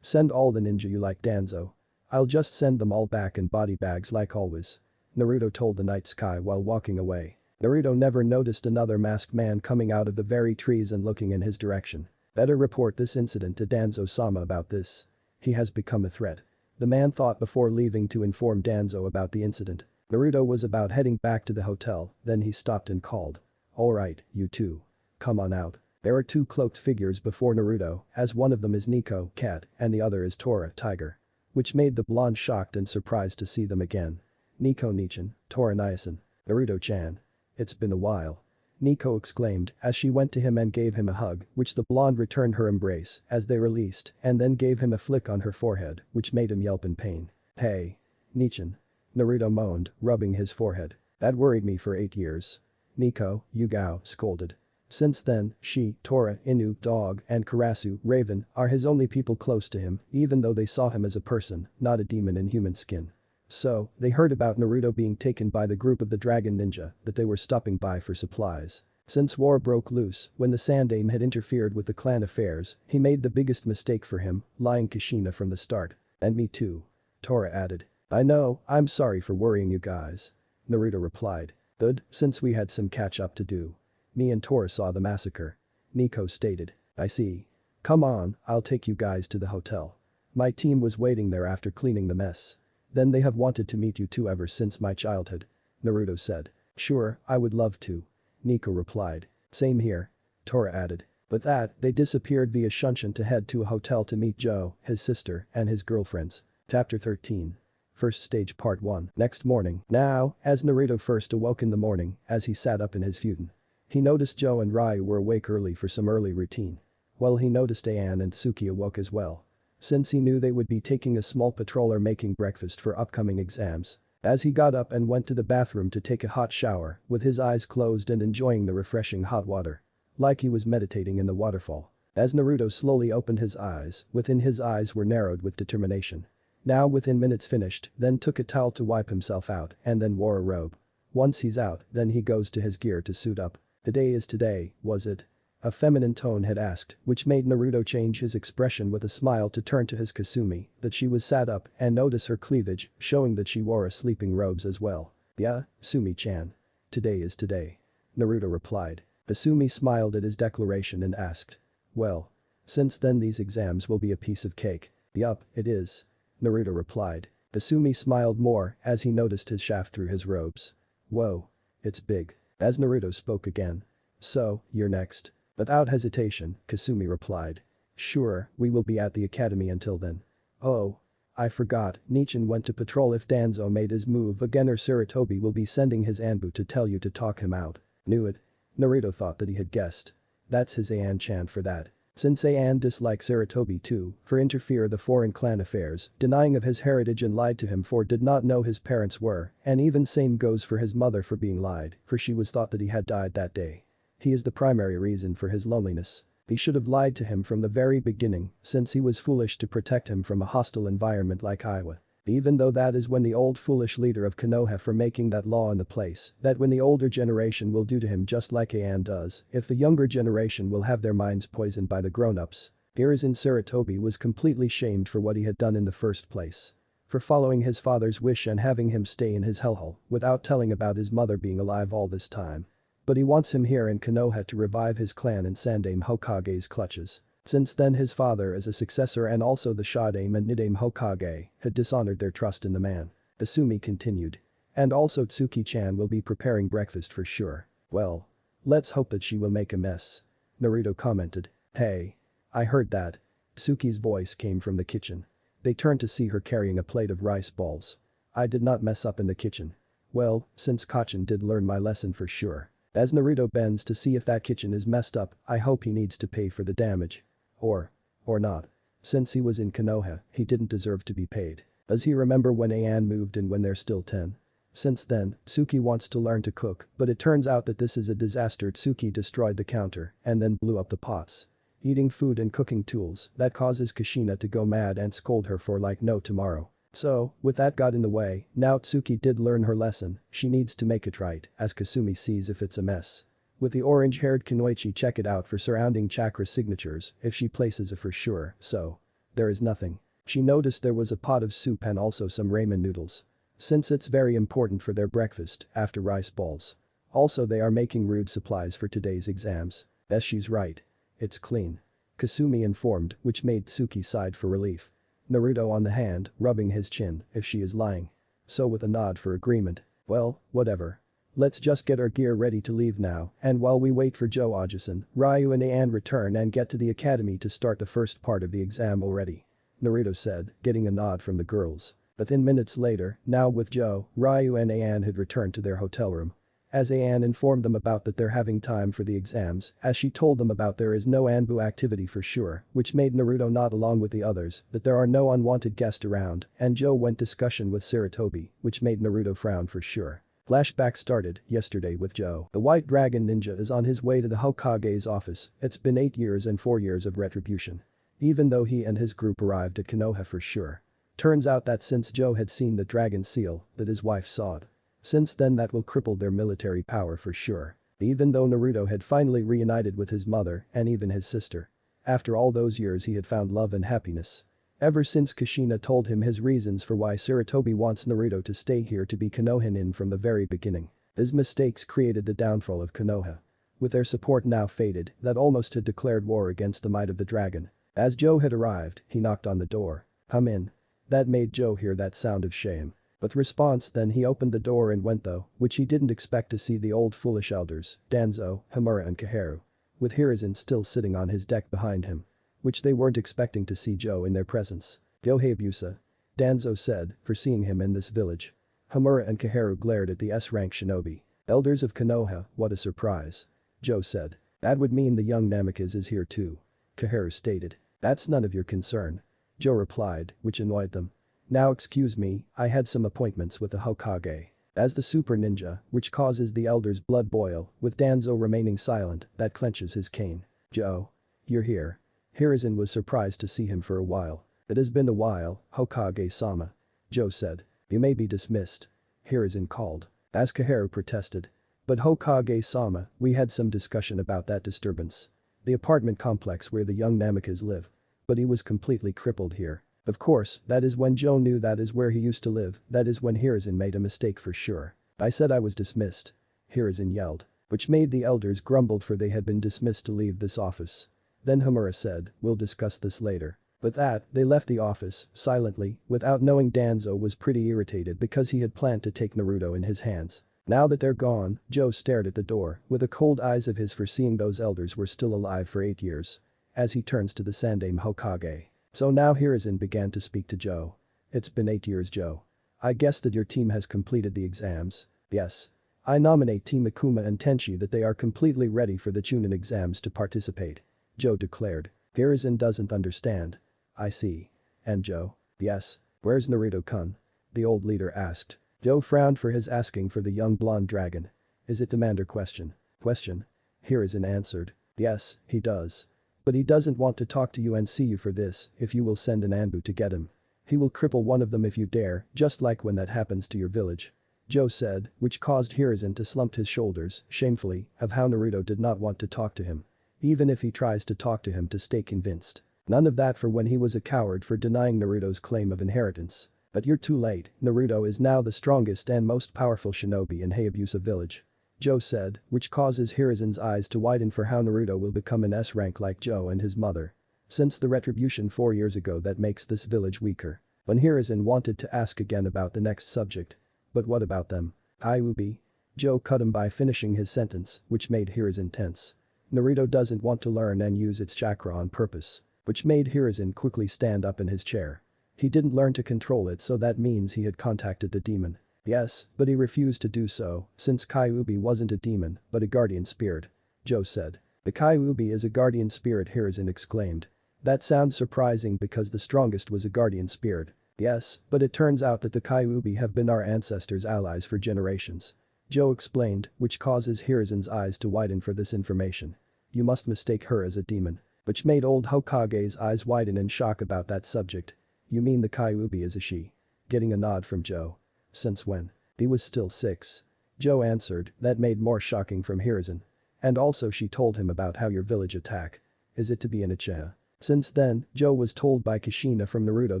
Send all the ninja you like Danzo. I'll just send them all back in body bags like always. Naruto told the night sky while walking away. Naruto never noticed another masked man coming out of the very trees and looking in his direction. Better report this incident to Danzo-sama about this. He has become a threat. The man thought before leaving to inform Danzo about the incident. Naruto was about heading back to the hotel, then he stopped and called. Alright, you two. Come on out. There are 2 cloaked figures before Naruto, as one of them is Nico, cat, and the other is Tora, tiger. Which made the blonde shocked and surprised to see them again. Nico Nichan, Tora Niacin, Naruto-chan. It's been a while. Nico exclaimed as she went to him and gave him a hug, which the blonde returned her embrace as they released and then gave him a flick on her forehead, which made him yelp in pain. Hey. Nichan. Naruto moaned, rubbing his forehead. That worried me for 8 years. Nico, Yugao, scolded. Since then, she, Tora, Inu, Dog, and Karasu, Raven, are his only people close to him, even though they saw him as a person, not a demon in human skin. So, they heard about Naruto being taken by the group of the Dragon Ninja, that they were stopping by for supplies. Since war broke loose, when the Sandaime had interfered with the clan affairs, he made the biggest mistake for him, lying Kushina from the start. And me too. Tora added. I know, I'm sorry for worrying you guys. Naruto replied. Good, since we had some catch up to do. Me and Tora saw the massacre. Nico stated. I see. Come on, I'll take you guys to the hotel. My team was waiting there after cleaning the mess. Then they have wanted to meet you two ever since my childhood. Naruto said. Sure, I would love to. Nico replied. Same here. Tora added. With that, they disappeared via Shunshin to head to a hotel to meet Joe, his sister, and his girlfriends. Chapter 13. First Stage Part 1. Next morning. Now, as Naruto first awoke in the morning, as he sat up in his futon. He noticed Joe and Ryu were awake early for some early routine. Well, he noticed Ann and Tsuki awoke as well. Since he knew they would be taking a small patrol or making breakfast for upcoming exams. As he got up and went to the bathroom to take a hot shower, with his eyes closed and enjoying the refreshing hot water. Like he was meditating in the waterfall. As Naruto slowly opened his eyes, within his eyes were narrowed with determination. Now within minutes finished, then took a towel to wipe himself out and then wore a robe. Once he's out, then he goes to his gear to suit up. Today is today, was it? A feminine tone had asked, which made Naruto change his expression with a smile to turn to his Kasumi, that she was sat up and notice her cleavage, showing that she wore a sleeping robes as well. Yeah, Sumi-chan. Today is today. Naruto replied. Kasumi smiled at his declaration and asked. Well. Since then these exams will be a piece of cake. Yup, it is. Naruto replied. Kasumi smiled more as he noticed his shaft through his robes. Whoa. It's big. As Naruto spoke again. So, you're next. Without hesitation, Kasumi replied. Sure, we will be at the academy until then. Oh. I forgot, Nichan went to patrol if Danzo made his move again or Sarutobi will be sending his ANBU to tell you to talk him out. Knew it. Naruto thought that he had guessed. That's his An-chan for that. Since An dislikes Sarutobi too, for interfere the foreign clan affairs, denying of his heritage and lied to him for did not know his parents were, and even same goes for his mother for being lied, for she was thought that he had died that day. He is the primary reason for his loneliness. He should have lied to him from the very beginning, since he was foolish to protect him from a hostile environment like Iowa. Even though that is when the old foolish leader of Konoha for making that law in the place, that when the older generation will do to him just like An does, if the younger generation will have their minds poisoned by the grown-ups. Hiruzen Sarutobi was completely shamed for what he had done in the first place. For following his father's wish and having him stay in his hellhole, without telling about his mother being alive all this time. But he wants him here in Konoha to revive his clan in Sandaime Hokage's clutches. Since then his father as a successor and also the Shodaime and Nidaime Hokage had dishonored their trust in the man. Asumi continued. And also Tsuki-chan will be preparing breakfast for sure. Well. Let's hope that she will make a mess. Naruto commented. Hey. I heard that. Tsuki's voice came from the kitchen. They turned to see her carrying a plate of rice balls. I did not mess up in the kitchen. Well, since Kacchin did learn my lesson for sure. As Naruto bends to see if that kitchen is messed up, I hope he needs to pay for the damage. Or not. Since he was in Konoha, he didn't deserve to be paid. Does he remember when An moved in when they're still 10? Since then, Tsuki wants to learn to cook, but it turns out that this is a disaster. Tsuki destroyed the counter and then blew up the pots. Eating food and cooking tools, that causes Kushina to go mad and scold her for like no tomorrow. So, with that got in the way, now Tsuki did learn her lesson, she needs to make it right, as Kasumi sees if it's a mess. With the orange-haired Kunoichi check it out for surrounding chakra signatures if she places a for sure, so. There is nothing. She noticed there was a pot of soup and also some ramen noodles. Since it's very important for their breakfast, after rice balls. Also they are making rude supplies for today's exams. Yes, she's right. It's clean. Kasumi informed, which made Tsuki sigh for relief. Naruto on the hand, rubbing his chin, if she is lying. So with a nod for agreement. Well, whatever. Let's just get our gear ready to leave now, and while we wait for Joe Ajusen, Ryu and An return and get to the academy to start the first part of the exam already. Naruto said, getting a nod from the girls. Within minutes later, now with Joe, Ryu and Ayan had returned to their hotel room. As Ayan informed them about that they're having time for the exams, as she told them about there is no ANBU activity for sure, which made Naruto nod along with the others, that there are no unwanted guests around, and Joe went discussion with Sarutobi, which made Naruto frown for sure. Flashback started yesterday with Joe. The White Dragon Ninja is on his way to the Hokage's office. It's been 8 years and 4 years of retribution. Even though he and his group arrived at Konoha for sure. Turns out that since Joe had seen the dragon seal, that his wife saw it. Since then that will cripple their military power for sure. Even though Naruto had finally reunited with his mother and even his sister. After all those years he had found love and happiness. Ever since Kushina told him his reasons for why Sarutobi wants Naruto to stay here to be Konohanin from the very beginning. His mistakes created the downfall of Konoha. With their support now faded, that almost had declared war against the might of the dragon. As Joe had arrived, he knocked on the door. "Come in." That made Joe hear that sound of shame. With response then he opened the door and went though, which he didn't expect to see the old foolish elders, Danzo, Hamura and Kaharu. With Hiruzen still sitting on his deck behind him. Which they weren't expecting to see Joe in their presence. "Yohabusa," Danzo said, for seeing him in this village. Hamura and Kaharu glared at the S-rank shinobi. "Elders of Konoha, what a surprise." Joe said. "That would mean the young Namikaze is here too." Kaharu stated. "That's none of your concern." Joe replied, which annoyed them. "Now excuse me, I had some appointments with the Hokage." As the super ninja, which causes the elders' blood boil, with Danzo remaining silent, that clenches his cane. "Joe. You're here." Hiruzen was surprised to see him for a while. "It has been a while, Hokage-sama." Joe said. "You may be dismissed." Hiruzen called. As Kaharu protested. "But Hokage-sama, we had some discussion about that disturbance. The apartment complex where the young Namikaze live. But he was completely crippled here." Of course, that is when Joe knew that is where he used to live, that is when Hiruzen made a mistake for sure. "I said I was dismissed." Hiruzen yelled. Which made the elders grumbled for they had been dismissed to leave this office. Then Hamura said, "We'll discuss this later." With that, they left the office, silently, without knowing Danzo was pretty irritated because he had planned to take Naruto in his hands. Now that they're gone, Joe stared at the door, with the cold eyes of his for seeing those elders were still alive for 8 years. As he turns to the Sandaime Hokage. So now Hiruzen began to speak to Joe. "It's been 8 years, Joe. I guess that your team has completed the exams." "Yes. I nominate Team Akuma and Tenchi that they are completely ready for the Chunin exams to participate." Joe declared. Hiruzen doesn't understand. "I see. And Joe?" "Yes. Where's Naruto-kun?" the old leader asked. Joe frowned for his asking for the young blonde dragon. "Is it demander question?" Hiruzen answered. "Yes, he does. But he doesn't want to talk to you and see you for this if you will send an ANBU to get him. He will cripple one of them if you dare, just like when that happens to your village." Joe said, which caused Hiruzen to slump his shoulders, shamefully, of how Naruto did not want to talk to him. Even if he tries to talk to him to stay convinced. None of that for when he was a coward for denying Naruto's claim of inheritance. But you're too late, Naruto is now the strongest and most powerful shinobi in Hayabusa village. Joe said, which causes Hiruzen's eyes to widen for how Naruto will become an S-rank like Joe and his mother. Since the retribution 4 years ago that makes this village weaker. When Hiruzen wanted to ask again about the next subject. "But what about them? Kyuubi?" Joe cut him by finishing his sentence, which made Hiruzen tense. Naruto doesn't want to learn and use its chakra on purpose. Which made Hiruzen quickly stand up in his chair. He didn't learn to control it, so that means he had contacted the demon. Yes, but he refused to do so, since Kyuubi wasn't a demon, but a guardian spirit. Joe said. "The Kyuubi is a guardian spirit," Hiruzen exclaimed. "That sounds surprising because the strongest was a guardian spirit." "Yes, but it turns out that the Kyuubi have been our ancestors' allies for generations." Joe explained, which causes Hiruzen's eyes to widen for this information. "You must mistake her as a demon." Which made old Hokage's eyes widen in shock about that subject. "You mean the Kyuubi is a she?" Getting a nod from Joe. "Since when?" He was still 6. Joe answered, that made more shocking from Hiruzen. "And also she told him about how your village attack. Is it to be an uchiha?" Since then, Joe was told by Kushina from Naruto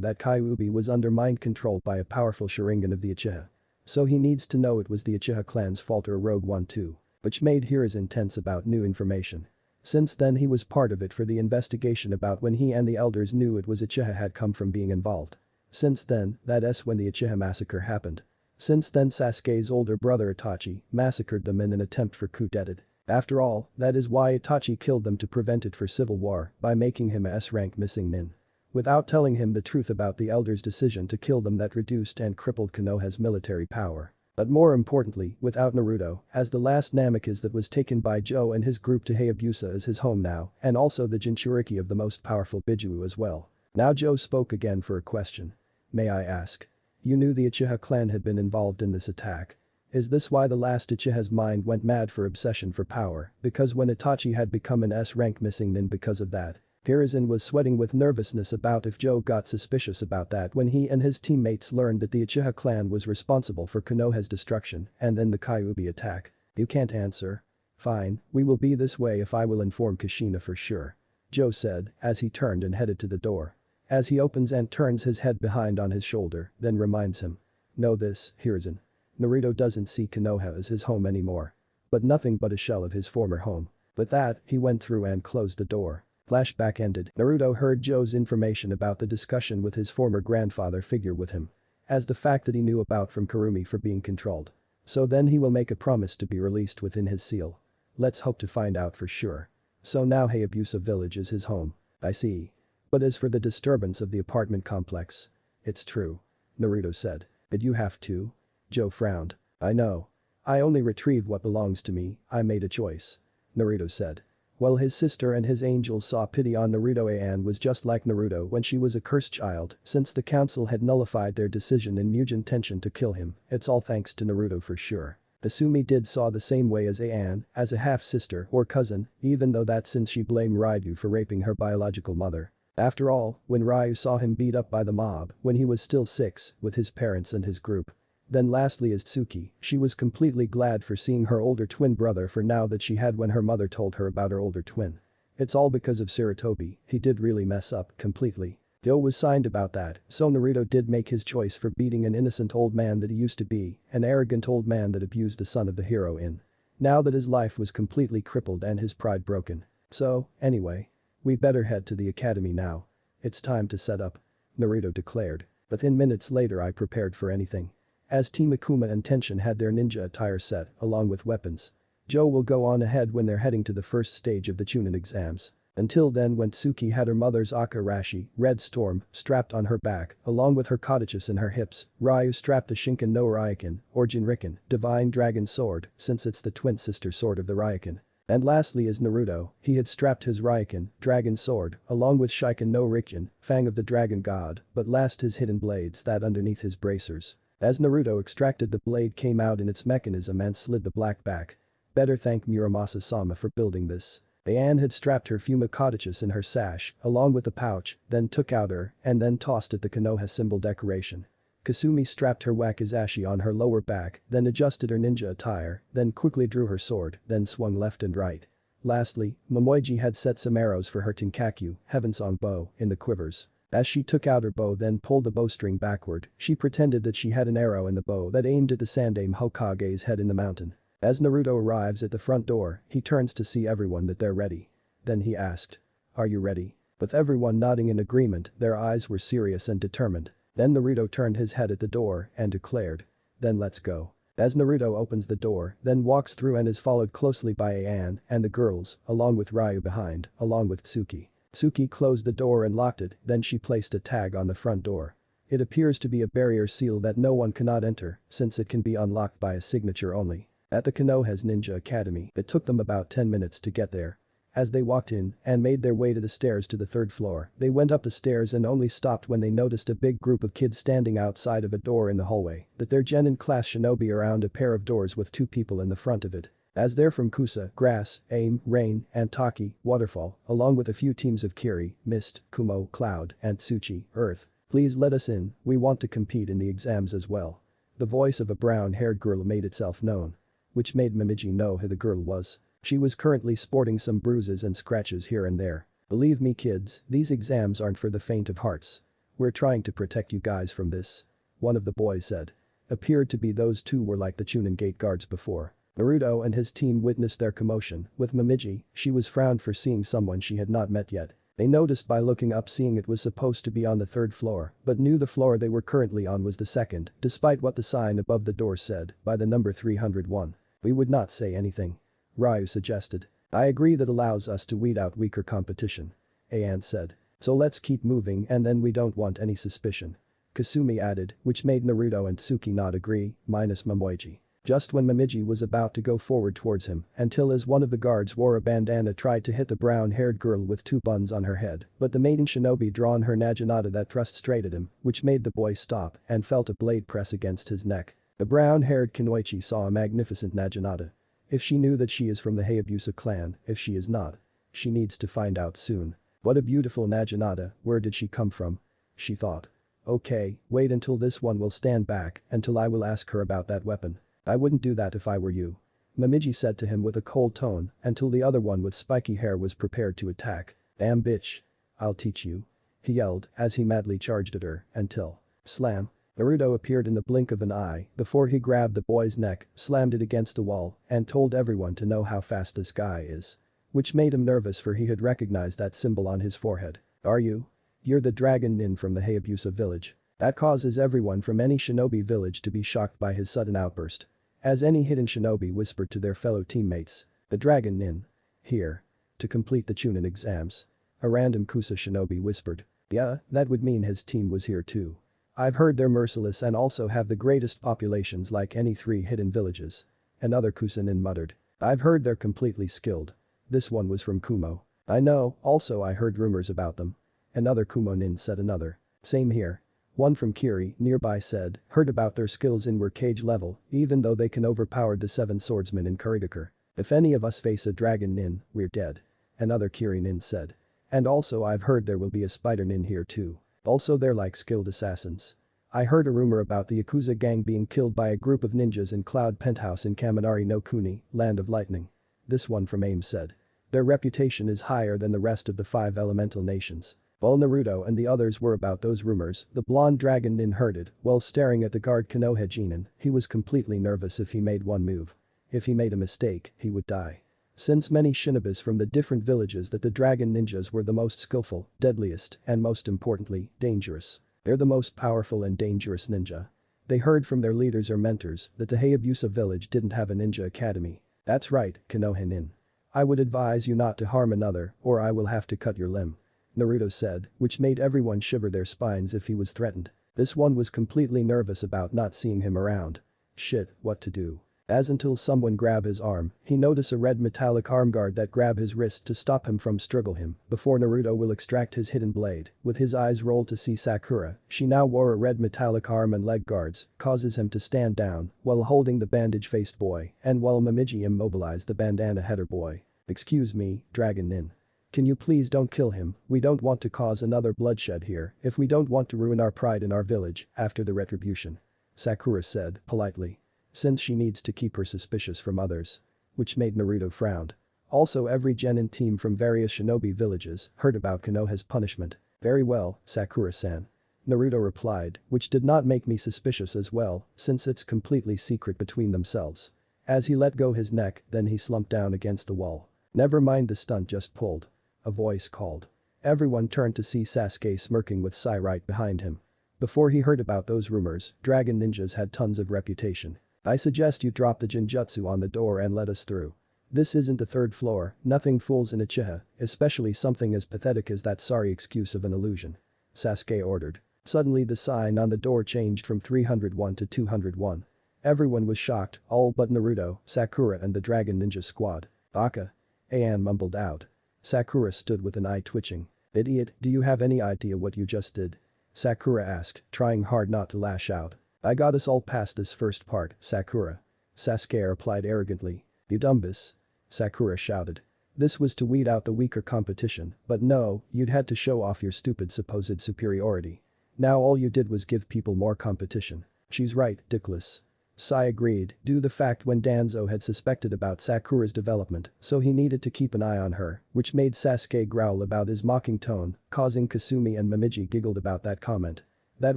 that Kyuubi was under mind control by a powerful Sharingan of the Uchiha. So he needs to know it was the Uchiha clan's fault or a rogue one too. Which made Hiruzen tense about new information. Since then he was part of it for the investigation about when he and the elders knew it was Uchiha had come from being involved. Since then, that's when the Uchiha massacre happened. Since then Sasuke's older brother Itachi massacred them in an attempt for coup d'etat. After all, that is why Itachi killed them to prevent it for civil war by making him a S-rank missing nin. without telling him the truth about the elder's decision to kill them that reduced and crippled Konoha's military power. But more importantly, without Naruto, as the last Namikaze that was taken by Joe and his group to Hayabusa as his home now, and also the Jinchuriki of the most powerful Biju as well. Now Joe spoke again for a question. May I ask? You knew the Uchiha clan had been involved in this attack. Is this why the last Uchiha's mind went mad for obsession for power, because when Itachi had become an S-rank missing nin because of that? Hiruzen was sweating with nervousness about if Joe got suspicious about that when he and his teammates learned that the Uchiha clan was responsible for Konoha's destruction and then the Kyuubi attack. You can't answer. Fine, we will be this way if I will inform Kushina for sure. Joe said as he turned and headed to the door. As he opens and turns his head behind on his shoulder, then reminds him. Know this, Hiruzen. Naruto doesn't see Konoha as his home anymore. But nothing but a shell of his former home. With that, he went through and closed the door. Flashback ended. Naruto heard Joe's information about the discussion with his former grandfather figure with him. As the fact that he knew about from Kurumi for being controlled. So then he will make a promise to be released within his seal. Let's hope to find out for sure. So now Hayabusa village is his home. I see. But as for the disturbance of the apartment complex. It's true. Naruto said. Did you have to? Joe frowned. I know. I only retrieved what belongs to me, I made a choice. Naruto said. Well, his sister and his angels saw pity on Naruto. Anne was just like Naruto when she was a cursed child, since the council had nullified their decision in Mugen intention to kill him, it's all thanks to Naruto for sure. Asumi did saw the same way as Anne, as a half-sister or cousin, even though that since she blamed Ryu for raping her biological mother. After all, when Ryu saw him beat up by the mob when he was still 6, with his parents and his group. Then lastly as Tsuki, she was completely glad for seeing her older twin brother for now that she had when her mother told her about her older twin. It's all because of Sarutobi, he did really mess up completely. Joe was signed about that, so Naruto did make his choice for beating an innocent old man that he used to be, an arrogant old man that abused the son of the hero in. Now that his life was completely crippled and his pride broken. So, anyway. We better head to the academy now. It's time to set up. Naruto declared. Within minutes later I prepared for anything. As Team Akuma and Tenshin had their ninja attire set, along with weapons. Joe will go on ahead when they're heading to the first stage of the Chunin exams. Until then when Tsuki had her mother's Akarashi, Red Storm, strapped on her back, along with her Kodachis in her hips, Ryu strapped the Shinken no Raiken, or Jinriken, Divine Dragon Sword, since it's the twin sister sword of the Raiken. And lastly is Naruto, he had strapped his Raiken, Dragon Sword, along with Shiken no Rikken, Fang of the Dragon God, but last his hidden blades that underneath his bracers. As Naruto extracted the blade came out in its mechanism and slid the black back. Better thank Muramasa-sama for building this. Anne had strapped her Fuma Kodachis in her sash, along with the pouch, then took out her, and then tossed at the Konoha symbol decoration. Kasumi strapped her wakizashi on her lower back, then adjusted her ninja attire, then quickly drew her sword, then swung left and right. Lastly, Momoiji had set some arrows for her Tenkakyu, Heavensong bow, in the quivers. As she took out her bow then pulled the bowstring backward, she pretended that she had an arrow in the bow that aimed at the Sandaime Hokage's head in the mountain. As Naruto arrives at the front door, he turns to see everyone that they're ready. Then he asked. Are you ready? With everyone nodding in agreement, their eyes were serious and determined. Then Naruto turned his head at the door and declared. Then let's go. As Naruto opens the door, then walks through and is followed closely by Anne and the girls, along with Ryu behind, along with Tsuki. Tsuki closed the door and locked it, then she placed a tag on the front door. It appears to be a barrier seal that no one cannot enter, since it can be unlocked by a signature only. At the Konoha's Ninja Academy, it took them about 10 minutes to get there. As they walked in and made their way to the stairs to the 3rd floor, they went up the stairs and only stopped when they noticed a big group of kids standing outside of a door in the hallway, that they're Genin class shinobi around a pair of doors with 2 people in the front of it. As they're from Kusa, Grass, Aim, Rain, and Taki, Waterfall, along with a few teams of Kiri, Mist, Kumo, Cloud, and Tsuchi, Earth. Please let us in, we want to compete in the exams as well. The voice of a brown-haired girl made itself known. Which made Momiji know who the girl was. She was currently sporting some bruises and scratches here and there. Believe me kids, these exams aren't for the faint of hearts. We're trying to protect you guys from this. One of the boys said. Appeared to be those 2 were like the Chunin gate guards before. Naruto and his team witnessed their commotion. With Momiji, she was frowned for seeing someone she had not met yet. They noticed by looking up seeing it was supposed to be on the 3rd floor, but knew the floor they were currently on was the 2nd, despite what the sign above the door said, by the number 301. We would not say anything. Ryu suggested. I agree that allows us to weed out weaker competition. Anne said. So let's keep moving and then we don't want any suspicion. Kasumi added, which made Naruto and Tsuki not agree, minus Momoichi. Just when Momiji was about to go forward towards him, until as one of the guards wore a bandana tried to hit the brown-haired girl with 2 buns on her head, but the maiden shinobi drawn her naginata that thrust straight at him, which made the boy stop and felt a blade press against his neck. The brown-haired Kunoichi saw a magnificent naginata. If she knew that she is from the Hayabusa clan, if she is not, she needs to find out soon. What a beautiful naginata, where did she come from? She thought. Okay, wait until this one will stand back, until I will ask her about that weapon. I wouldn't do that if I were you. Momiji said to him with a cold tone, until the other one with spiky hair was prepared to attack. Damn bitch. I'll teach you. He yelled as he madly charged at her, until. Slam. Naruto appeared in the blink of an eye before he grabbed the boy's neck, slammed it against the wall, and told everyone to know how fast this guy is. Which made him nervous for he had recognized that symbol on his forehead. Are you? You're the dragon nin from the Hayabusa village. That causes everyone from any shinobi village to be shocked by his sudden outburst. As any hidden shinobi whispered to their fellow teammates. The dragon nin. Here. To complete the Chunin exams. A random Kusa shinobi whispered. Yeah, that would mean his team was here too. I've heard they're merciless and also have the greatest populations like any 3 hidden villages. Another Kusa nin muttered. I've heard they're completely skilled. This one was from Kumo. I know, also I heard rumors about them. Another Kumo nin said another. Same here. One from Kiri nearby said, heard about their skills in were cage level, even though they can overpower the 7 swordsmen in Kurigakure. If any of us face a dragon nin, we're dead. Another Kiri nin said. And also I've heard there will be a spider nin here too. Also they're like skilled assassins. I heard a rumor about the Yakuza gang being killed by a group of ninjas in Cloud Penthouse in Kaminari no Kuni, Land of Lightning. This one from AIM said. Their reputation is higher than the rest of the 5 elemental nations. While Naruto and the others were about those rumors, the blonde dragon nin heard it while staring at the guard Konoha Jinin. He was completely nervous if he made one move. If he made a mistake, he would die. Since many shinobis from the different villages that the dragon ninjas were the most skillful, deadliest, and most importantly, dangerous. They're the most powerful and dangerous ninja. They heard from their leaders or mentors that the Hayabusa village didn't have a ninja academy. That's right, Konoha nin. I would advise you not to harm another or I will have to cut your limb. Naruto said, which made everyone shiver their spines if he was threatened. This one was completely nervous about not seeing him around. Shit, what to do? As until someone grab his arm, he noticed a red metallic armguard that grab his wrist to stop him from struggle him before Naruto will extract his hidden blade. With his eyes rolled to see Sakura, she now wore a red metallic arm and leg guards, causes him to stand down while holding the bandage-faced boy and while Momiji immobilized the bandana-header boy. Excuse me, Dragon Nin. Can you please don't kill him, we don't want to cause another bloodshed here if we don't want to ruin our pride in our village after the retribution. Sakura said, politely. Since she needs to keep her suspicious from others. Which made Naruto frown. Also every genin team from various shinobi villages heard about Konoha's punishment. Very well, Sakura-san. Naruto replied, which did not make me suspicious as well, since it's completely secret between themselves. As he let go his neck, then he slumped down against the wall. Never mind, the stunt just pulled. A voice called. Everyone turned to see Sasuke smirking with Sai right behind him. Before he heard about those rumors, dragon ninjas had tons of reputation. I suggest you drop the genjutsu on the door and let us through. This isn't the 3rd floor, nothing fools an uchiha, especially something as pathetic as that sorry excuse of an illusion. Sasuke ordered. Suddenly the sign on the door changed from 301 to 201. Everyone was shocked, all but Naruto, Sakura and the dragon ninja squad. Baka. An mumbled out. Sakura stood with an eye twitching. Idiot, do you have any idea what you just did? Sakura asked, trying hard not to lash out. I got us all past this first part, Sakura. Sasuke replied arrogantly. You dumbass. Sakura shouted. This was to weed out the weaker competition, but no, you'd had to show off your stupid supposed superiority. Now all you did was give people more competition. She's right, dickless. Sai agreed, due to the fact when Danzo had suspected about Sakura's development, so he needed to keep an eye on her, which made Sasuke growl about his mocking tone, causing Kasumi and Momiji giggled about that comment. That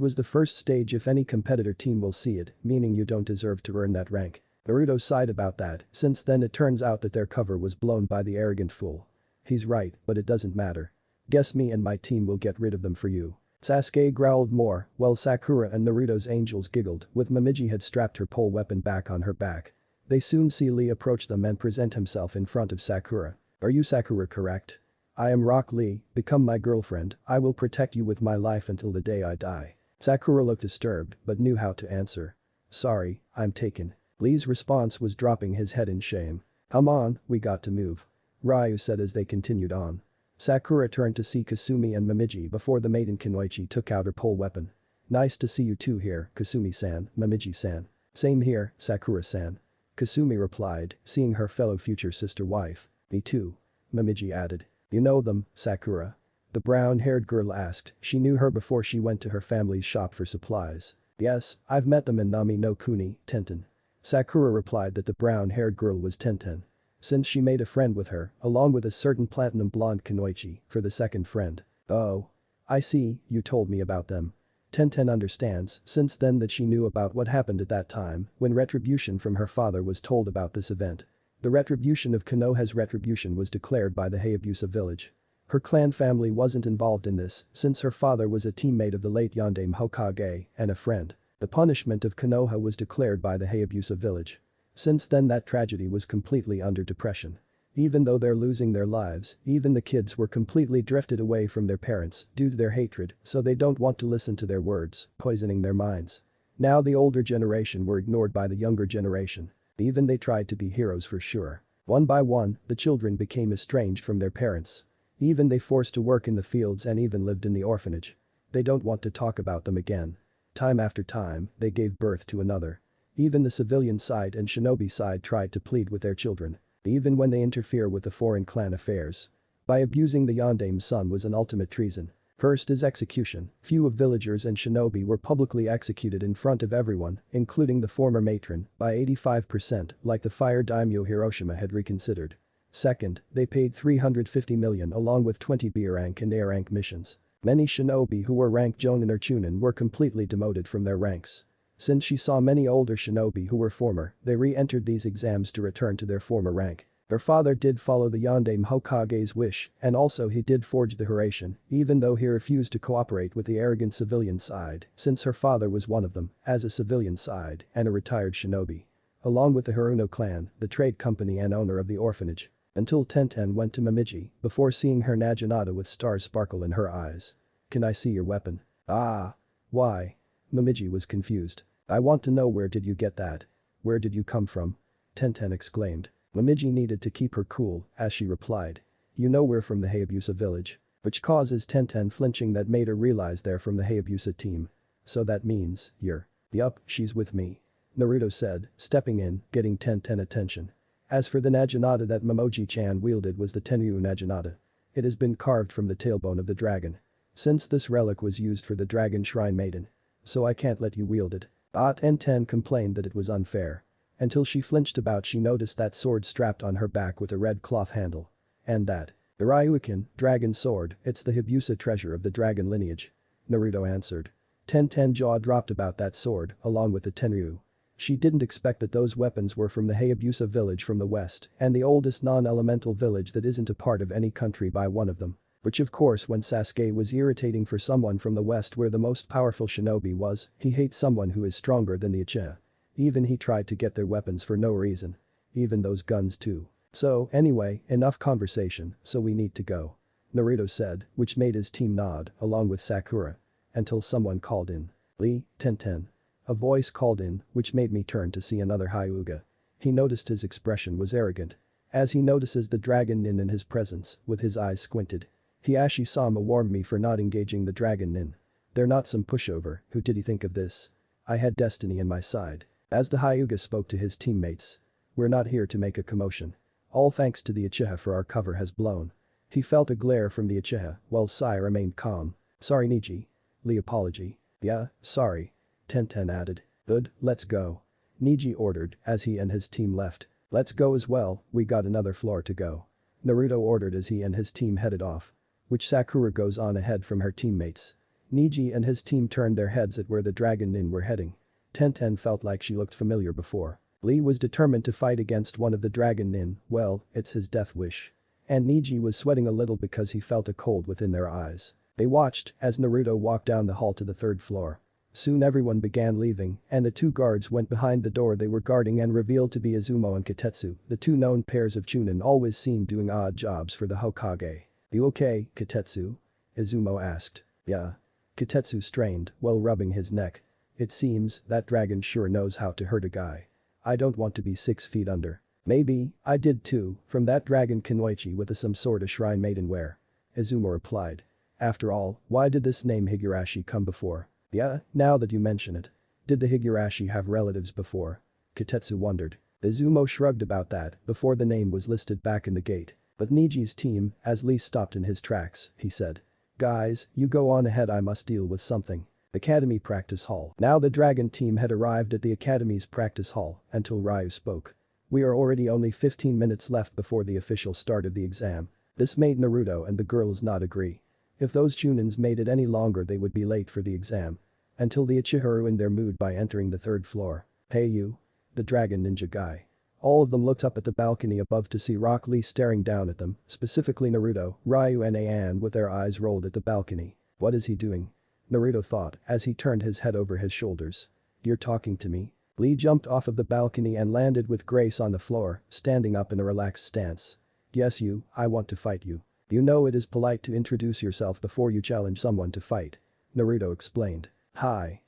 was the first stage if any competitor team will see it, meaning you don't deserve to earn that rank. Naruto sighed about that, since then it turns out that their cover was blown by the arrogant fool. He's right, but it doesn't matter. Guess me and my team will get rid of them for you. Sasuke growled more, while Sakura and Naruto's angels giggled, with Momiji had strapped her pole weapon back on her back. They soon see Lee approach them and present himself in front of Sakura. Are you Sakura correct? I am Rock Lee, become my girlfriend, I will protect you with my life until the day I die. Sakura looked disturbed but knew how to answer. Sorry, I'm taken. Lee's response was dropping his head in shame. Come on, we got to move. Ryu said as they continued on. Sakura turned to see Kasumi and Momiji before the maiden Kunoichi took out her pole weapon. Nice to see you two here, Kasumi-san, Momiji-san. Same here, Sakura-san. Kasumi replied, seeing her fellow future sister wife. Me too. Momiji added. You know them, Sakura? The brown-haired girl asked, she knew her before she went to her family's shop for supplies. Yes, I've met them in Nami no Kuni, Tenten. Sakura replied that the brown-haired girl was Tenten. Since she made a friend with her, along with a certain platinum blonde Kunoichi, for the second friend. Oh. I see, you told me about them. Tenten understands since then that she knew about what happened at that time when retribution from her father was told about this event. The retribution of Konoha's retribution was declared by the Hayabusa village. Her clan family wasn't involved in this since her father was a teammate of the late Yondaime Hokage and a friend. The punishment of Konoha was declared by the Hayabusa village. Since then that tragedy was completely under depression. Even though they're losing their lives, even the kids were completely drifted away from their parents due to their hatred, so they don't want to listen to their words, poisoning their minds. Now the older generation were ignored by the younger generation. Even they tried to be heroes for sure. One by one, the children became estranged from their parents. Even they forced to work in the fields and even lived in the orphanage. They don't want to talk about them again. Time after time, they gave birth to another. Even the civilian side and shinobi side tried to plead with their children. Even when they interfere with the foreign clan affairs. By abusing the Yondaime's son was an ultimate treason. First is execution. Few of villagers and shinobi were publicly executed in front of everyone, including the former matron, by 85%, like the fire daimyo Hiroshima had reconsidered. Second, they paid 350 million along with 20 B rank and A rank missions. Many shinobi who were ranked Jonin or Chunin were completely demoted from their ranks. Since she saw many older shinobi who were former, they re-entered these exams to return to their former rank. Their father did follow the Yondaime Hokage's wish and also he did forge the Hiraishin, even though he refused to cooperate with the arrogant civilian side since her father was one of them, as a civilian side and a retired shinobi. Along with the Haruno clan, the trade company and owner of the orphanage. Until Tenten went to Momiji before seeing her Naginata with stars sparkle in her eyes. Can I see your weapon? Ah. Why? Momiji was confused. I want to know where did you get that? Where did you come from? Tenten exclaimed. Momiji needed to keep her cool as she replied. You know we're from the Hayabusa village. Which causes Tenten flinching that made her realize they're from the Hayabusa team. So that means, you're. Yup, she's with me. Naruto said, stepping in, getting Tenten attention. As for the Naginata that Momoji-chan wielded was the Tenryu Naginata. It has been carved from the tailbone of the dragon. Since this relic was used for the dragon shrine maiden. So I can't let you wield it. Tenten complained that it was unfair. Until she flinched about she noticed that sword strapped on her back with a red cloth handle. And that. The Ryukin, dragon sword, it's the Hayabusa treasure of the dragon lineage. Naruto answered. Tenten jaw dropped about that sword, along with the Tenryu. She didn't expect that those weapons were from the Hayabusa village from the west and the oldest non-elemental village that isn't a part of any country by one of them. Which of course when Sasuke was irritating for someone from the west where the most powerful shinobi was, he hates someone who is stronger than the Uchiha. Even he tried to get their weapons for no reason. Even those guns too. So anyway, enough conversation, so we need to go. Naruto said, which made his team nod, along with Sakura. Until someone called in. Lee, Tenten. A voice called in, which made me turn to see another Hyuga. He noticed his expression was arrogant. As he notices the dragon nin in his presence, with his eyes squinted. Hiyashi-sama warned me for not engaging the dragon nin. They're not some pushover, who did he think of this? I had destiny in my side. As the Hyuga spoke to his teammates. We're not here to make a commotion. All thanks to the Uchiha for our cover has blown. He felt a glare from the Uchiha, while Sai remained calm. Sorry Niji. Lee apology. Yeah, sorry. Tenten added. Good, let's go. Niji ordered as he and his team left. Let's go as well, we got another floor to go. Naruto ordered as he and his team headed off. Which Sakura goes on ahead from her teammates. Niji and his team turned their heads at where the dragon nin were heading. Tenten felt like she looked familiar before. Lee was determined to fight against one of the dragon nin, well, it's his death wish. And Niji was sweating a little because he felt a cold within their eyes. They watched as Naruto walked down the hall to the third floor. Soon everyone began leaving and the two guards went behind the door they were guarding and revealed to be Izumo and Katetsu, the two known pairs of Chunin always seen doing odd jobs for the Hokage. You okay, Kitetsu? Izumo asked. Yeah. Kitetsu strained while rubbing his neck. It seems that dragon sure knows how to hurt a guy. I don't want to be 6 feet under. Maybe, I did too, from that dragon Kunoichi with some sort of shrine maiden wear. Izumo replied. After all, why did this name Higurashi come before? Yeah, now that you mention it. Did the Higurashi have relatives before? Kitetsu wondered. Izumo shrugged about that before the name was listed back in the gate. But Niji's team, as Lee stopped in his tracks, he said. Guys, you go on ahead, I must deal with something. Academy Practice Hall. Now the dragon team had arrived at the Academy's practice hall until Ryu spoke. We are already only 15 minutes left before the official start of the exam. This made Naruto and the girls not agree. If those Chunins made it any longer they would be late for the exam. Until the Ichiraku in their mood by entering the 3rd floor. Hey you. The dragon ninja guy. All of them looked up at the balcony above to see Rock Lee staring down at them, specifically Naruto, Ryu and Ayan with their eyes rolled at the balcony. What is he doing? Naruto thought as he turned his head over his shoulders. You're talking to me? Lee jumped off of the balcony and landed with grace on the floor, standing up in a relaxed stance. Yes you, I want to fight you. You know it is polite to introduce yourself before you challenge someone to fight. Naruto explained. Hi.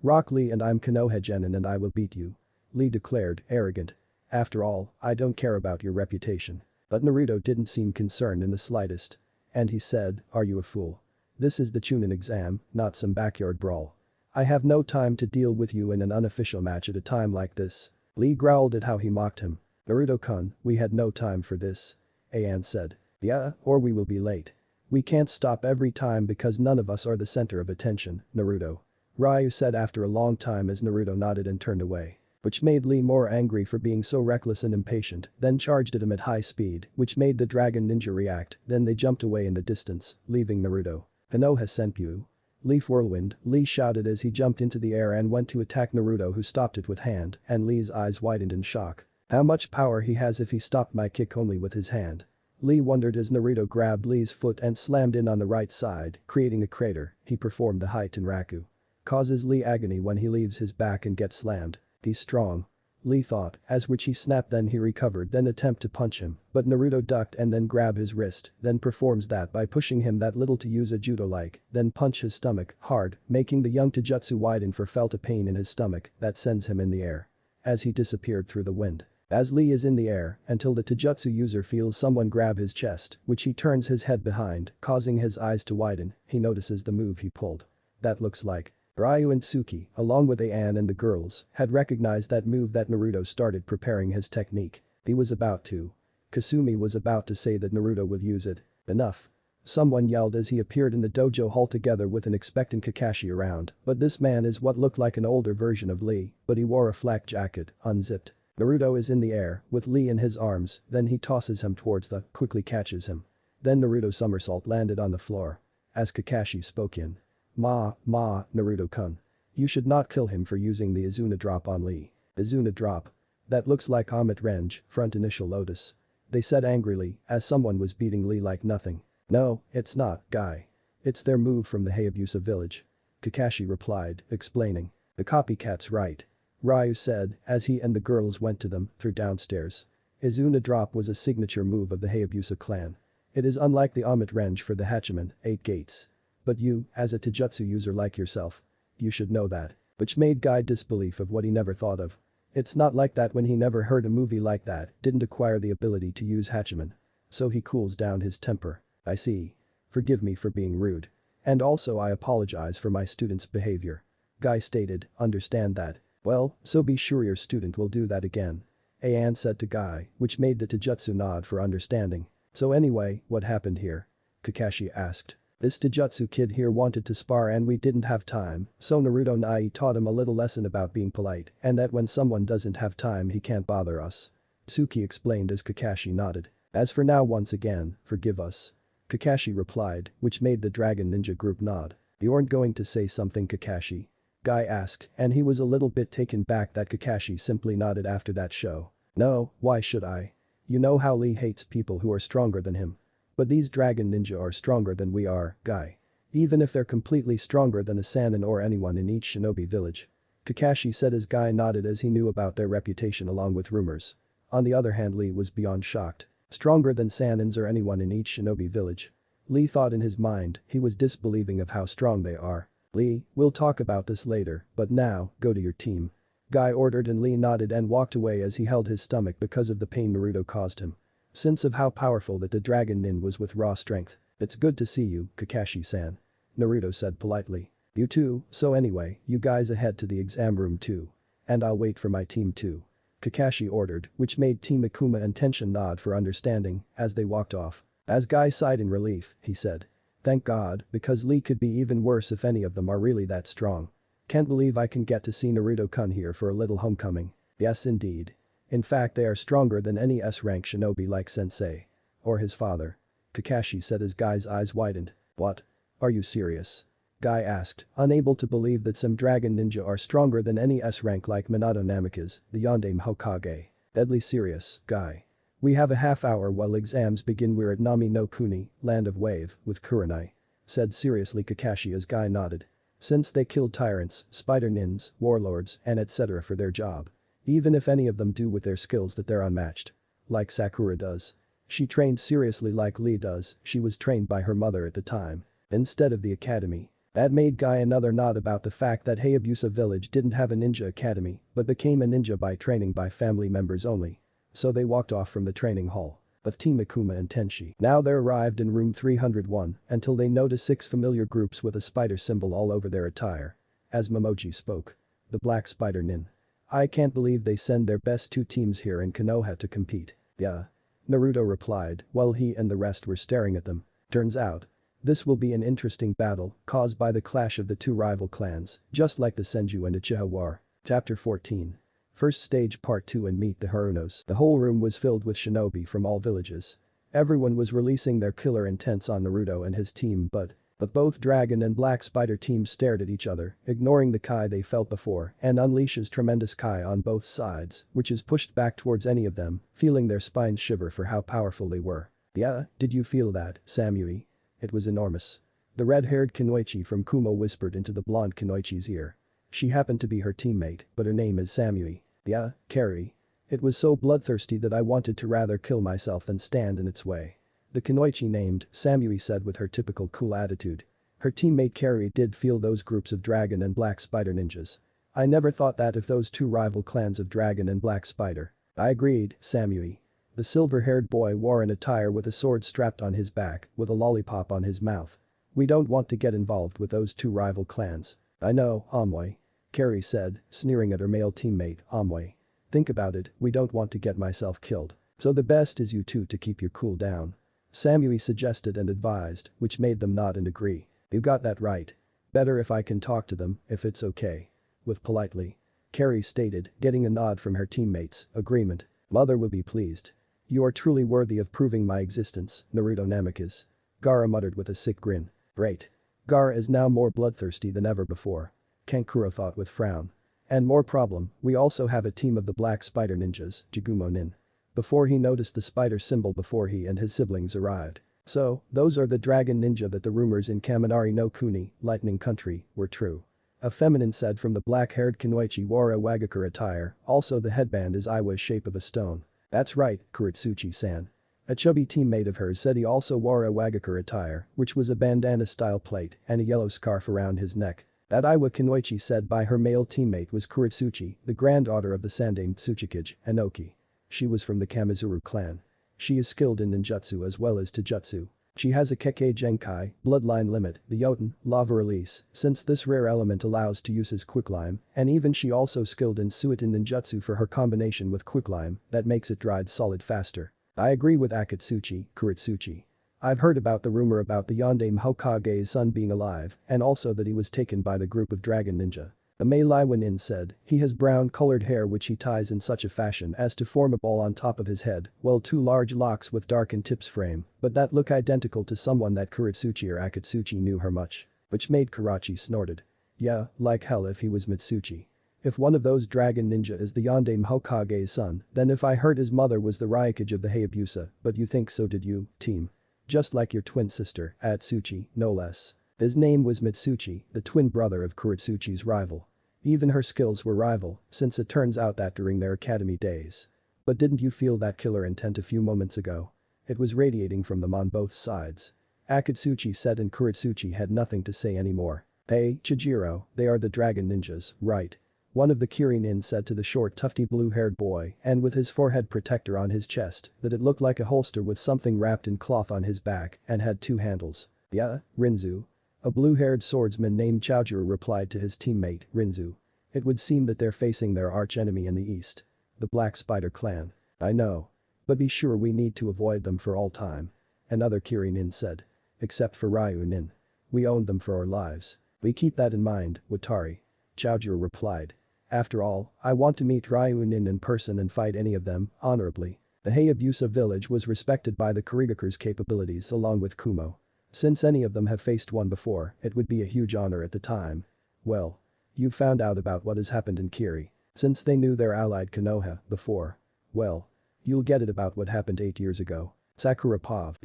Rock Lee and I'm Konoha Genin and I will beat you. Lee declared, arrogant. After all, I don't care about your reputation. But Naruto didn't seem concerned in the slightest. And he said, are you a fool? This is the Chunin exam, not some backyard brawl. I have no time to deal with you in an unofficial match at a time like this. Lee growled at how he mocked him. Naruto-kun, we had no time for this. Ayan said. Yeah, or we will be late. We can't stop every time because none of us are the center of attention, Naruto. Ryu said after a long time as Naruto nodded and turned away. Which made Lee more angry for being so reckless and impatient, then charged at him at high speed, which made the dragon ninja react, then they jumped away in the distance, leaving Naruto. Konoha Senpyu. Leaf Whirlwind, Lee shouted as he jumped into the air and went to attack Naruto who stopped it with hand, and Lee's eyes widened in shock. How much power he has if he stopped my kick only with his hand. Lee wondered as Naruto grabbed Lee's foot and slammed in on the right side, creating a crater. He performed the high Tenraku. Causes Lee agony when he leaves his back and gets slammed. He's strong. Lee thought, as which he snapped then he recovered then attempt to punch him, but Naruto ducked and then grab his wrist, then performs that by pushing him that little to use a judo-like, then punch his stomach, hard, making the young Taijutsu widen for felt a pain in his stomach that sends him in the air. As he disappeared through the wind. As Lee is in the air, until the Taijutsu user feels someone grab his chest, which he turns his head behind, causing his eyes to widen, he notices the move he pulled. That looks like. Ryu and Tsuki, along with Ayan and the girls, had recognized that move that Naruto started preparing his technique. He was about to. Kasumi was about to say that Naruto would use it. Enough. Someone yelled as he appeared in the dojo hall together with an expectant Kakashi around, but this man is what looked like an older version of Lee, but he wore a flak jacket, unzipped. Naruto is in the air, with Lee in his arms, then he tosses him towards quickly catches him. Then Naruto somersault landed on the floor. As Kakashi spoke in. Naruto-kun. You should not kill him for using the Izuna drop on Lee. Izuna drop. That looks like Amit Renge, front initial lotus. They said angrily, as someone was beating Lee like nothing. No, it's not, guy. It's their move from the Hayabusa village. Kakashi replied, explaining. The copycat's right. Ryu said, as he and the girls went to them, through downstairs. Izuna drop was a signature move of the Hayabusa clan. It is unlike the Amit Renge for the Hachiman, 8 gates. But you, as a Taijutsu user like yourself. You should know that. Which made Guy disbelief of what he never thought of. It's not like that when he never heard a movie like that, didn't acquire the ability to use Hachiman. So he cools down his temper. I see. Forgive me for being rude. And also I apologize for my student's behavior. Guy stated, understand that. Well, so be sure your student will do that again. Ayan said to Guy, which made the Taijutsu nod for understanding. So anyway, what happened here? Kakashi asked. This Taijutsu kid here wanted to spar and we didn't have time, so Naruto Nai taught him a little lesson about being polite and that when someone doesn't have time he can't bother us. Tsuki explained as Kakashi nodded. As for now once again, forgive us. Kakashi replied, which made the dragon ninja group nod. You aren't going to say something Kakashi? Guy asked and he was a little bit taken back that Kakashi simply nodded after that show. No, why should I? You know how Lee hates people who are stronger than him. But these dragon ninja are stronger than we are, Guy. Even if they're completely stronger than a Sannin or anyone in each shinobi village. Kakashi said as Guy nodded as he knew about their reputation along with rumors. On the other hand Lee was beyond shocked. Stronger than Sanins or anyone in each shinobi village. Lee thought in his mind, he was disbelieving of how strong they are. Lee, we'll talk about this later, but now, go to your team. Guy ordered and Lee nodded and walked away as he held his stomach because of the pain Naruto caused him. Sense of how powerful that the dragon nin was with raw strength. It's good to see you, Kakashi-san. Naruto said politely. You too, so anyway, you guys ahead to the exam room too. And I'll wait for my team too. Kakashi ordered, which made Team Akuma and Tenshin nod for understanding as they walked off. As Guy sighed in relief, he said. Thank God, because Lee could be even worse if any of them are really that strong. Can't believe I can get to see Naruto-kun here for a little homecoming. Yes indeed. In fact they are stronger than any S-rank shinobi like Sensei. Or his father. Kakashi said as Guy's eyes widened. What? Are you serious? Guy asked, unable to believe that some dragon ninja are stronger than any S-rank like Minato Namikaze, the Yondaime Hokage. Deadly serious, Guy. We have a half hour while exams begin. We're at Nami no Kuni, Land of Wave, with Kurenai. Said seriously Kakashi as Guy nodded. Since they killed tyrants, spider nins, warlords, and etc. for their job. Even if any of them do with their skills that they're unmatched. Like Sakura does. She trained seriously like Lee does, she was trained by her mother at the time. Instead of the academy. That made Guy another nod about the fact that Hayabusa village didn't have a ninja academy, but became a ninja by training by family members only. So they walked off from the training hall. Of Team Akuma and Tenshi. Now they arrived in room 301 until they noticed 6 familiar groups with a spider symbol all over their attire. As Momoji spoke. The black spider nin. I can't believe they send their best 2 teams here in Konoha to compete. Yeah. Naruto replied while he and the rest were staring at them. Turns out. This will be an interesting battle caused by the clash of the 2 rival clans, just like the Senju and Uchiha war. Chapter 14. First stage part 2 and meet the Harunos. The whole room was filled with shinobi from all villages. Everyone was releasing their killer intents on Naruto and his team but both Dragon and Black Spider teams stared at each other, ignoring the Kai they felt before and unleashes tremendous Kai on both sides, which is pushed back towards any of them, feeling their spines shiver for how powerful they were. Yeah, did you feel that, Samui? It was enormous. The red-haired Kunoichi from Kumo whispered into the blonde Kunoichi's ear. She happened to be her teammate, but her name is Samui. Yeah, Carrie. It was so bloodthirsty that I wanted to rather kill myself than stand in its way. The Kunoichi named, Samui said with her typical cool attitude. Her teammate Carrie did feel those groups of dragon and black spider ninjas. I never thought that of those 2 rival clans of dragon and black spider. I agreed, Samui. The silver-haired boy wore an attire with a sword strapped on his back, with a lollipop on his mouth. We don't want to get involved with those 2 rival clans. I know, Amway. Carrie said, sneering at her male teammate, Amway. Think about it, we don't want to get myself killed. So the best is you 2 to keep your cool down. Samui suggested and advised, which made them nod and agree. You got that right. Better if I can talk to them, if it's okay. With politely. Carrie stated, getting a nod from her teammates, agreement. Mother will be pleased. You are truly worthy of proving my existence, Naruto Namikaze. Gaara muttered with a sick grin. Great. Gaara is now more bloodthirsty than ever before. Kankuro thought with frown. And more problem, we also have a team of the black spider ninjas, Jigumo Nin. Before he noticed the spider symbol before he and his siblings arrived. So, those are the dragon ninja that the rumors in Kaminari no Kuni, Lightning Country, were true. A feminine said from the black-haired Kunoichi wore a Wagakure attire, also the headband is Iwa's shape of a stone. That's right, Kuretsuchi-san. A chubby teammate of hers said he also wore a Wagakure attire, which was a bandana-style plate and a yellow scarf around his neck. That Iwa Kunoichi said by her male teammate was Kuretsuchi, the granddaughter of the Sandaime Tsuchikage, Enoki. She was from the Kamizuru clan. She is skilled in ninjutsu as well as taijutsu. She has a Kekkei Genkai, bloodline limit, the Yoten, lava release, since this rare element allows to use his quicklime, and even she also skilled in Suiton ninjutsu for her combination with quicklime that makes it dried solid faster. I agree with Akatsuchi, Kuretsuchi. I've heard about the rumor about the Yondaime Hokage's son being alive and also that he was taken by the group of dragon ninja. The Meilaiwa Nin said, he has brown-colored hair which he ties in such a fashion as to form a ball on top of his head, while 2 large locks with darkened tips frame, but that look identical to someone that Kuretsuchi or Akatsuchi knew her much. Which made Karachi snorted. Yeah, like hell if he was Mitsuchi. If one of those dragon ninja is the Yondaime Hokage's son, then if I heard his mother was the Ryukage of the Hayabusa, but you think so did you, team? Just like your twin sister, Atsuchi, no less. His name was Mitsuchi, the twin brother of Kuretsuchi's rival. Even her skills were rival, since it turns out that during their academy days. But didn't you feel that killer intent a few moments ago? It was radiating from them on both sides. Akatsuchi said and Kuritsuchi had nothing to say anymore. Hey, Chijiro, they are the dragon ninjas, right? One of the Kirin said to the short tufty blue-haired boy and with his forehead protector on his chest that it looked like a holster with something wrapped in cloth on his back and had two handles. Yeah, Rinzu. A blue-haired swordsman named Chojiro replied to his teammate, Rinzu. It would seem that they're facing their arch-enemy in the east. The Black Spider clan. I know. But be sure we need to avoid them for all time. Another Kirin said. Except for Ryu-nin. We owned them for our lives. We keep that in mind, Watari. Chojiro replied. After all, I want to meet Ryu-nin in person and fight any of them, honorably. The Hayabusa village was respected by the Kurigaku's capabilities along with Kumo. Since any of them have faced one before, it would be a huge honor at the time. Well. You've found out about what has happened in Kiri. Since they knew their allied Konoha before. Well. You'll get it about what happened 8 years ago. Sakura Pav.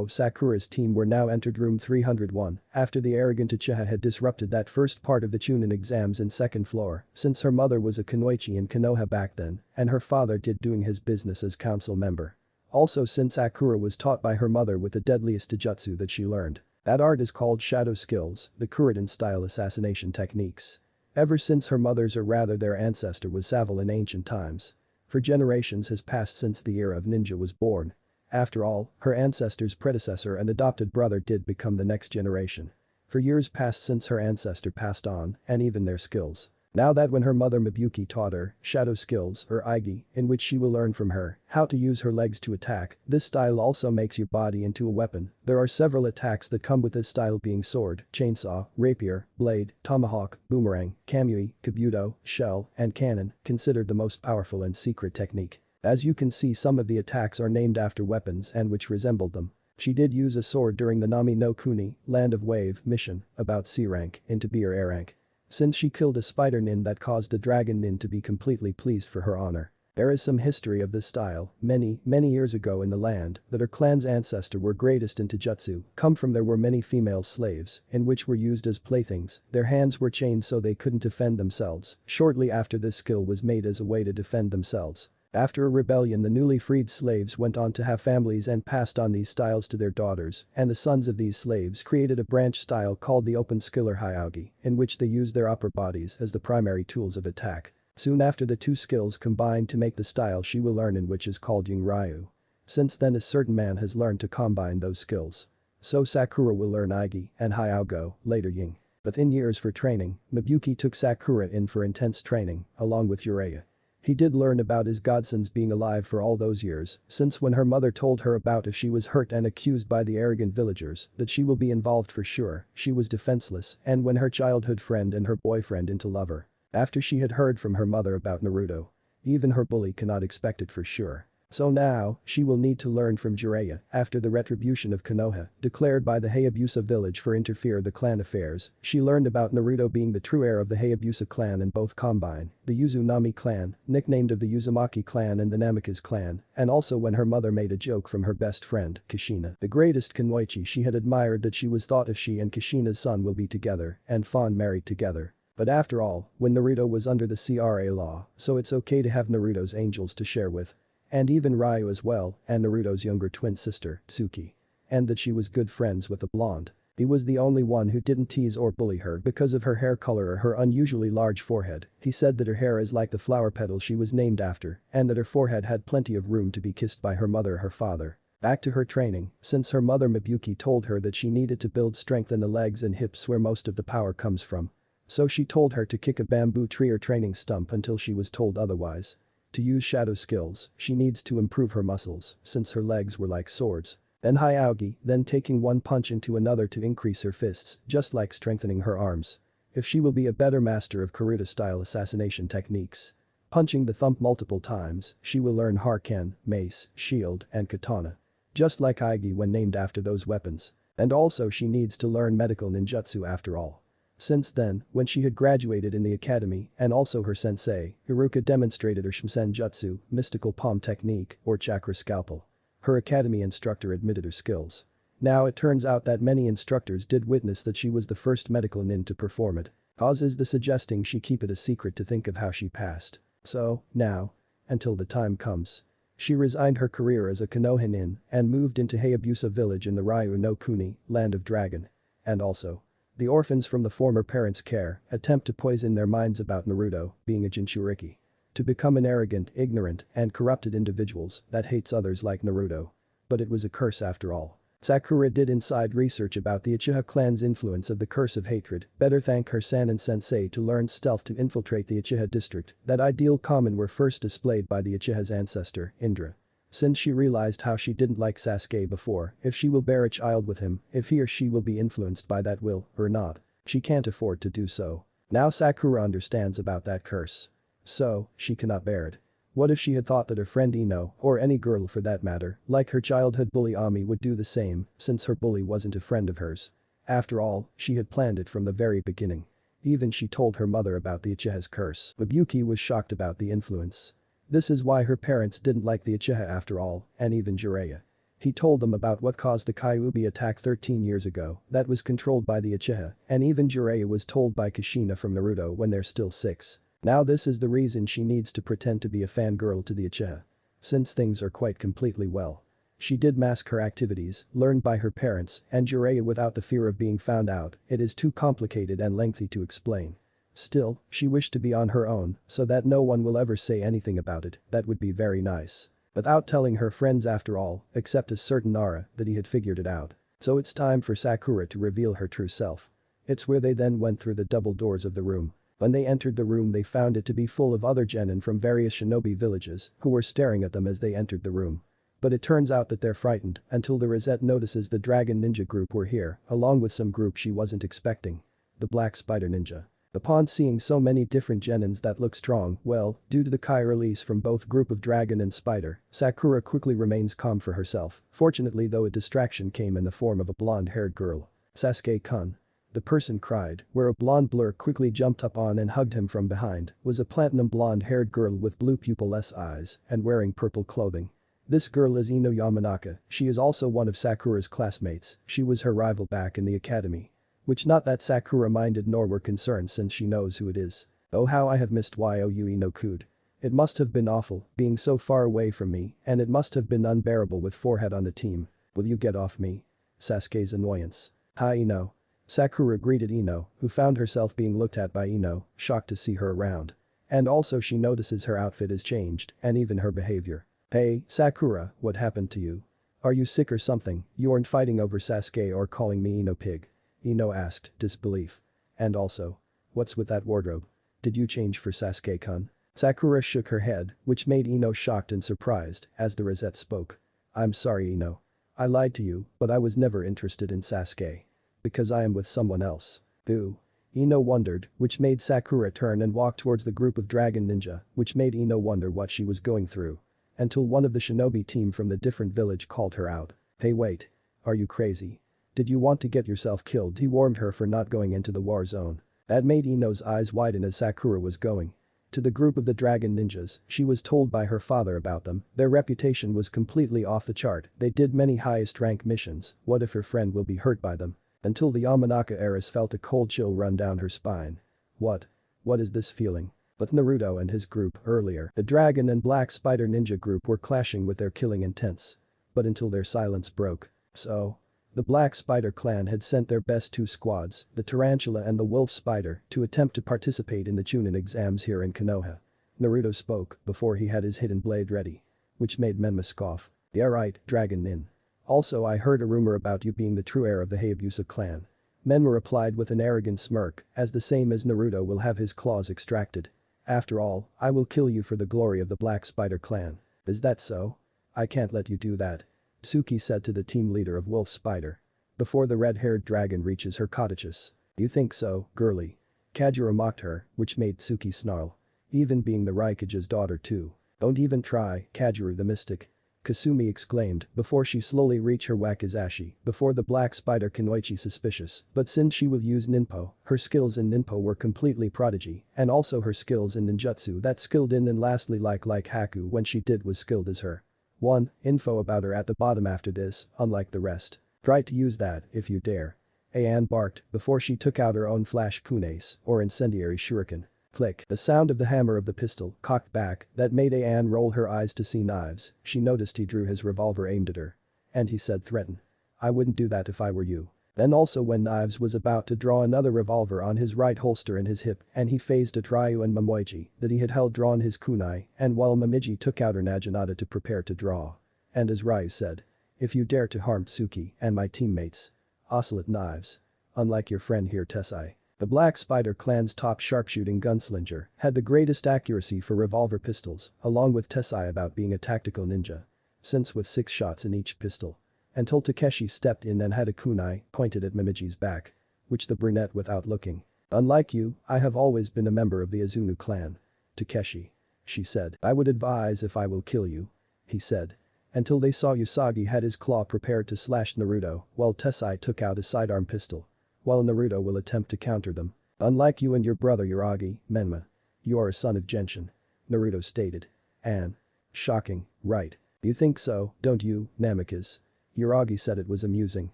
Sakura's team were now entered room 301 after the arrogant Uchiha had disrupted that first part of the Chunin exams in second floor since her mother was a kunoichi in Konoha back then and her father did doing his business as council member. Also since Sakura was taught by her mother with the deadliest taijutsu that she learned. That art is called shadow skills, the Kuririn-style assassination techniques. Ever since her mother's or rather their ancestor was Savile in ancient times. For generations has passed since the era of ninja was born. After all, her ancestor's predecessor and adopted brother did become the next generation. For years passed since her ancestor passed on, and even their skills. Now that when her mother Mabuki taught her, shadow skills or Igi, in which she will learn from her how to use her legs to attack, this style also makes your body into a weapon. There are several attacks that come with this style being sword, chainsaw, rapier, blade, tomahawk, boomerang, kamui, kabuto, shell, and cannon, considered the most powerful and secret technique. As you can see some of the attacks are named after weapons and which resembled them. She did use a sword during the Nami no Kuni, Land of Wave mission, about C rank, into B or A rank. Since she killed a spider nin that caused a dragon nin to be completely pleased for her honor. There is some history of this style, many years ago in the land, that her clan's ancestor were greatest in taijutsu, come from there were many female slaves, in which were used as playthings, their hands were chained so they couldn't defend themselves, shortly after this skill was made as a way to defend themselves. After a rebellion the newly freed slaves went on to have families and passed on these styles to their daughters, and the sons of these slaves created a branch style called the open skill or hyaugi, in which they used their upper bodies as the primary tools of attack. Soon after the two skills combined to make the style she will learn in which is called Yin Ryu. Since then a certain man has learned to combine those skills. So Sakura will learn Igi and Hyaugo, later Yin. Within years for training, Mabuki took Sakura in for intense training, along with Jiraiya. He did learn about his godsons being alive for all those years, since when her mother told her about if she was hurt and accused by the arrogant villagers that she will be involved for sure, she was defenseless and when her childhood friend and her boyfriend into lover. After she had heard from her mother about Naruto. Even her bully cannot expect it for sure. So now, she will need to learn from Jiraiya after the retribution of Konoha, declared by the Hayabusa village for interfere the clan affairs. She learned about Naruto being the true heir of the Hayabusa clan and both combine, the Uzumaki clan, nicknamed of the Uzumaki clan and the Namikaze clan, and also when her mother made a joke from her best friend, Kushina, the greatest kunoichi she had admired that she was thought if she and Kushina's son will be together and Fawn married together. But after all, when Naruto was under the CRA law, so it's okay to have Naruto's angels to share with. And even Ryu as well, and Naruto's younger twin sister, Tsuki. And that she was good friends with the blonde. He was the only one who didn't tease or bully her because of her hair color or her unusually large forehead. He said that her hair is like the flower petal she was named after, and that her forehead had plenty of room to be kissed by her mother or her father. Back to her training, since her mother Mabuki told her that she needed to build strength in the legs and hips where most of the power comes from. So she told her to kick a bamboo tree or training stump until she was told otherwise. To use shadow skills, she needs to improve her muscles, since her legs were like swords. Then Hyaugi, then taking one punch into another to increase her fists, just like strengthening her arms. If she will be a better master of Karuta-style assassination techniques. Punching the thumb multiple times, she will learn Harken, mace, shield, and katana. Just like Igi when named after those weapons. And also she needs to learn medical ninjutsu after all. Since then, when she had graduated in the academy and also her sensei, Iruka demonstrated her Shinsenjutsu, mystical palm technique, or chakra scalpel. Her academy instructor admitted her skills. Now it turns out that many instructors did witness that she was the first medical nin to perform it. Cause is the suggesting she keep it a secret to think of how she passed. So, now. Until the time comes. She resigned her career as a Konoha nin and moved into Hayabusa village in the Ryu no Kuni, land of dragon. And also, the orphans from the former parents' care attempt to poison their minds about Naruto being a Jinchuriki. To become an arrogant, ignorant, and corrupted individuals that hates others like Naruto. But it was a curse after all. Sakura did inside research about the Uchiha clan's influence of the curse of hatred, better thank her Sanin sensei to learn stealth to infiltrate the Uchiha district. That ideal common were first displayed by the Uchiha's ancestor, Indra. Since she realized how she didn't like Sasuke before, if she will bear a child with him, if he or she will be influenced by that will, or not. She can't afford to do so. Now Sakura understands about that curse. So, she cannot bear it. What if she had thought that her friend Ino, or any girl for that matter, like her childhood bully Ami would do the same, since her bully wasn't a friend of hers. After all, she had planned it from the very beginning. Even she told her mother about the Uchiha's curse, but Yuki was shocked about the influence. This is why her parents didn't like the Uchiha after all, and even Jiraiya. He told them about what caused the Kyuubi attack 13 years ago, that was controlled by the Uchiha, and even Jiraiya was told by Kushina from Naruto when they're still 6. Now this is the reason she needs to pretend to be a fangirl to the Uchiha. Since things are quite completely well. She did mask her activities, learned by her parents, and Jiraiya without the fear of being found out, it is too complicated and lengthy to explain. Still, she wished to be on her own, so that no one will ever say anything about it, that would be very nice. Without telling her friends after all, except a certain Nara, that he had figured it out. So it's time for Sakura to reveal her true self. It's where they then went through the double doors of the room. When they entered the room they found it to be full of other genin from various shinobi villages who were staring at them as they entered the room. But it turns out that they're frightened until the Rosette notices the dragon ninja group were here, along with some group she wasn't expecting. The black spider ninja. Upon seeing so many different genins that look strong, well, due to the Kai release from both group of dragon and spider, Sakura quickly remains calm for herself, fortunately though a distraction came in the form of a blonde-haired girl. Sasuke-kun. The person cried, where a blonde blur quickly jumped up on and hugged him from behind, was a platinum blonde-haired girl with blue pupilless eyes and wearing purple clothing. This girl is Ino Yamanaka, she is also one of Sakura's classmates, she was her rival back in the academy. Which not that Sakura minded nor were concerned since she knows who it is. Oh how I have missed You no Kud. It must have been awful, being so far away from me, and it must have been unbearable with forehead on the team. Will you get off me? Sasuke's annoyance. Hi Ino. Sakura greeted Ino, who found herself being looked at by Ino, shocked to see her around. And also she notices her outfit is changed, and even her behavior. Hey, Sakura, what happened to you? Are you sick or something? You aren't fighting over Sasuke or calling me Ino pig. Ino asked, disbelief. And also, what's with that wardrobe? Did you change for Sasuke-kun? Sakura shook her head, which made Ino shocked and surprised as the Rosette spoke. I'm sorry Ino. I lied to you, but I was never interested in Sasuke. Because I am with someone else. Boo. Ino wondered, which made Sakura turn and walk towards the group of dragon ninja, which made Ino wonder what she was going through. Until one of the shinobi team from the different village called her out. Hey wait. Are you crazy? Did you want to get yourself killed? He warned her for not going into the war zone. That made Ino's eyes widen as Sakura was going. To the group of the dragon ninjas, she was told by her father about them, their reputation was completely off the chart, they did many highest rank missions, what if her friend will be hurt by them? Until the Yamanaka heiress felt a cold chill run down her spine. What? What is this feeling? With Naruto and his group earlier, the dragon and black spider ninja group were clashing with their killing intents. But until their silence broke. So? The Black Spider clan had sent their best 2 squads, the Tarantula and the Wolf Spider, to attempt to participate in the Chunin exams here in Konoha. Naruto spoke before he had his hidden blade ready. Which made Menma scoff. Yeah right, Dragon Nin. Also I heard a rumor about you being the true heir of the Hayabusa clan. Menma replied with an arrogant smirk, as the same as Naruto will have his claws extracted. After all, I will kill you for the glory of the Black Spider clan. Is that so? I can't let you do that. Suki said to the team leader of Wolf Spider. Before the red-haired dragon reaches her cottages. You think so, girly? Kajira mocked her, which made Suki snarl. Even being the Raikage's daughter too. Don't even try, Kajira the mystic. Kasumi exclaimed before she slowly reached her wakizashi before the black spider Kunoichi suspicious, but since she will use ninpo, her skills in ninpo were completely prodigy, and also her skills in ninjutsu that skilled in and lastly like Haku when she did was skilled as her. 1. Info about her at the bottom after this, unlike the rest. Try to use that if you dare. Anne barked before she took out her own flash kunes or incendiary shuriken. Click. The sound of the hammer of the pistol cocked back that made Anne roll her eyes to see knives. She noticed he drew his revolver aimed at her. And he said threaten. I wouldn't do that if I were you. Then also when Knives was about to draw another revolver on his right holster in his hip and he phased at Ryu and Momoichi that he had held drawn his kunai and while Momiji took out her naginata to prepare to draw. And as Ryu said. If you dare to harm Tsuki and my teammates. Oscillate Knives. Unlike your friend here Tessai. The Black Spider clan's top sharpshooting gunslinger had the greatest accuracy for revolver pistols along with Tessai about being a tactical ninja. Since with 6 shots in each pistol. Until Takeshi stepped in and had a kunai pointed at Momoji's back. Which the brunette without looking. Unlike you, I have always been a member of the Azunu clan. Takeshi. She said. I would advise if I will kill you. He said. Until they saw Usagi had his claw prepared to slash Naruto while Tessai took out a sidearm pistol. While Naruto will attempt to counter them. Unlike you and your brother Uragi, Menma. You are a son of Genshin. Naruto stated. Anne. Shocking, right. You think so, don't you, Namikaze? Uragi said it was amusing.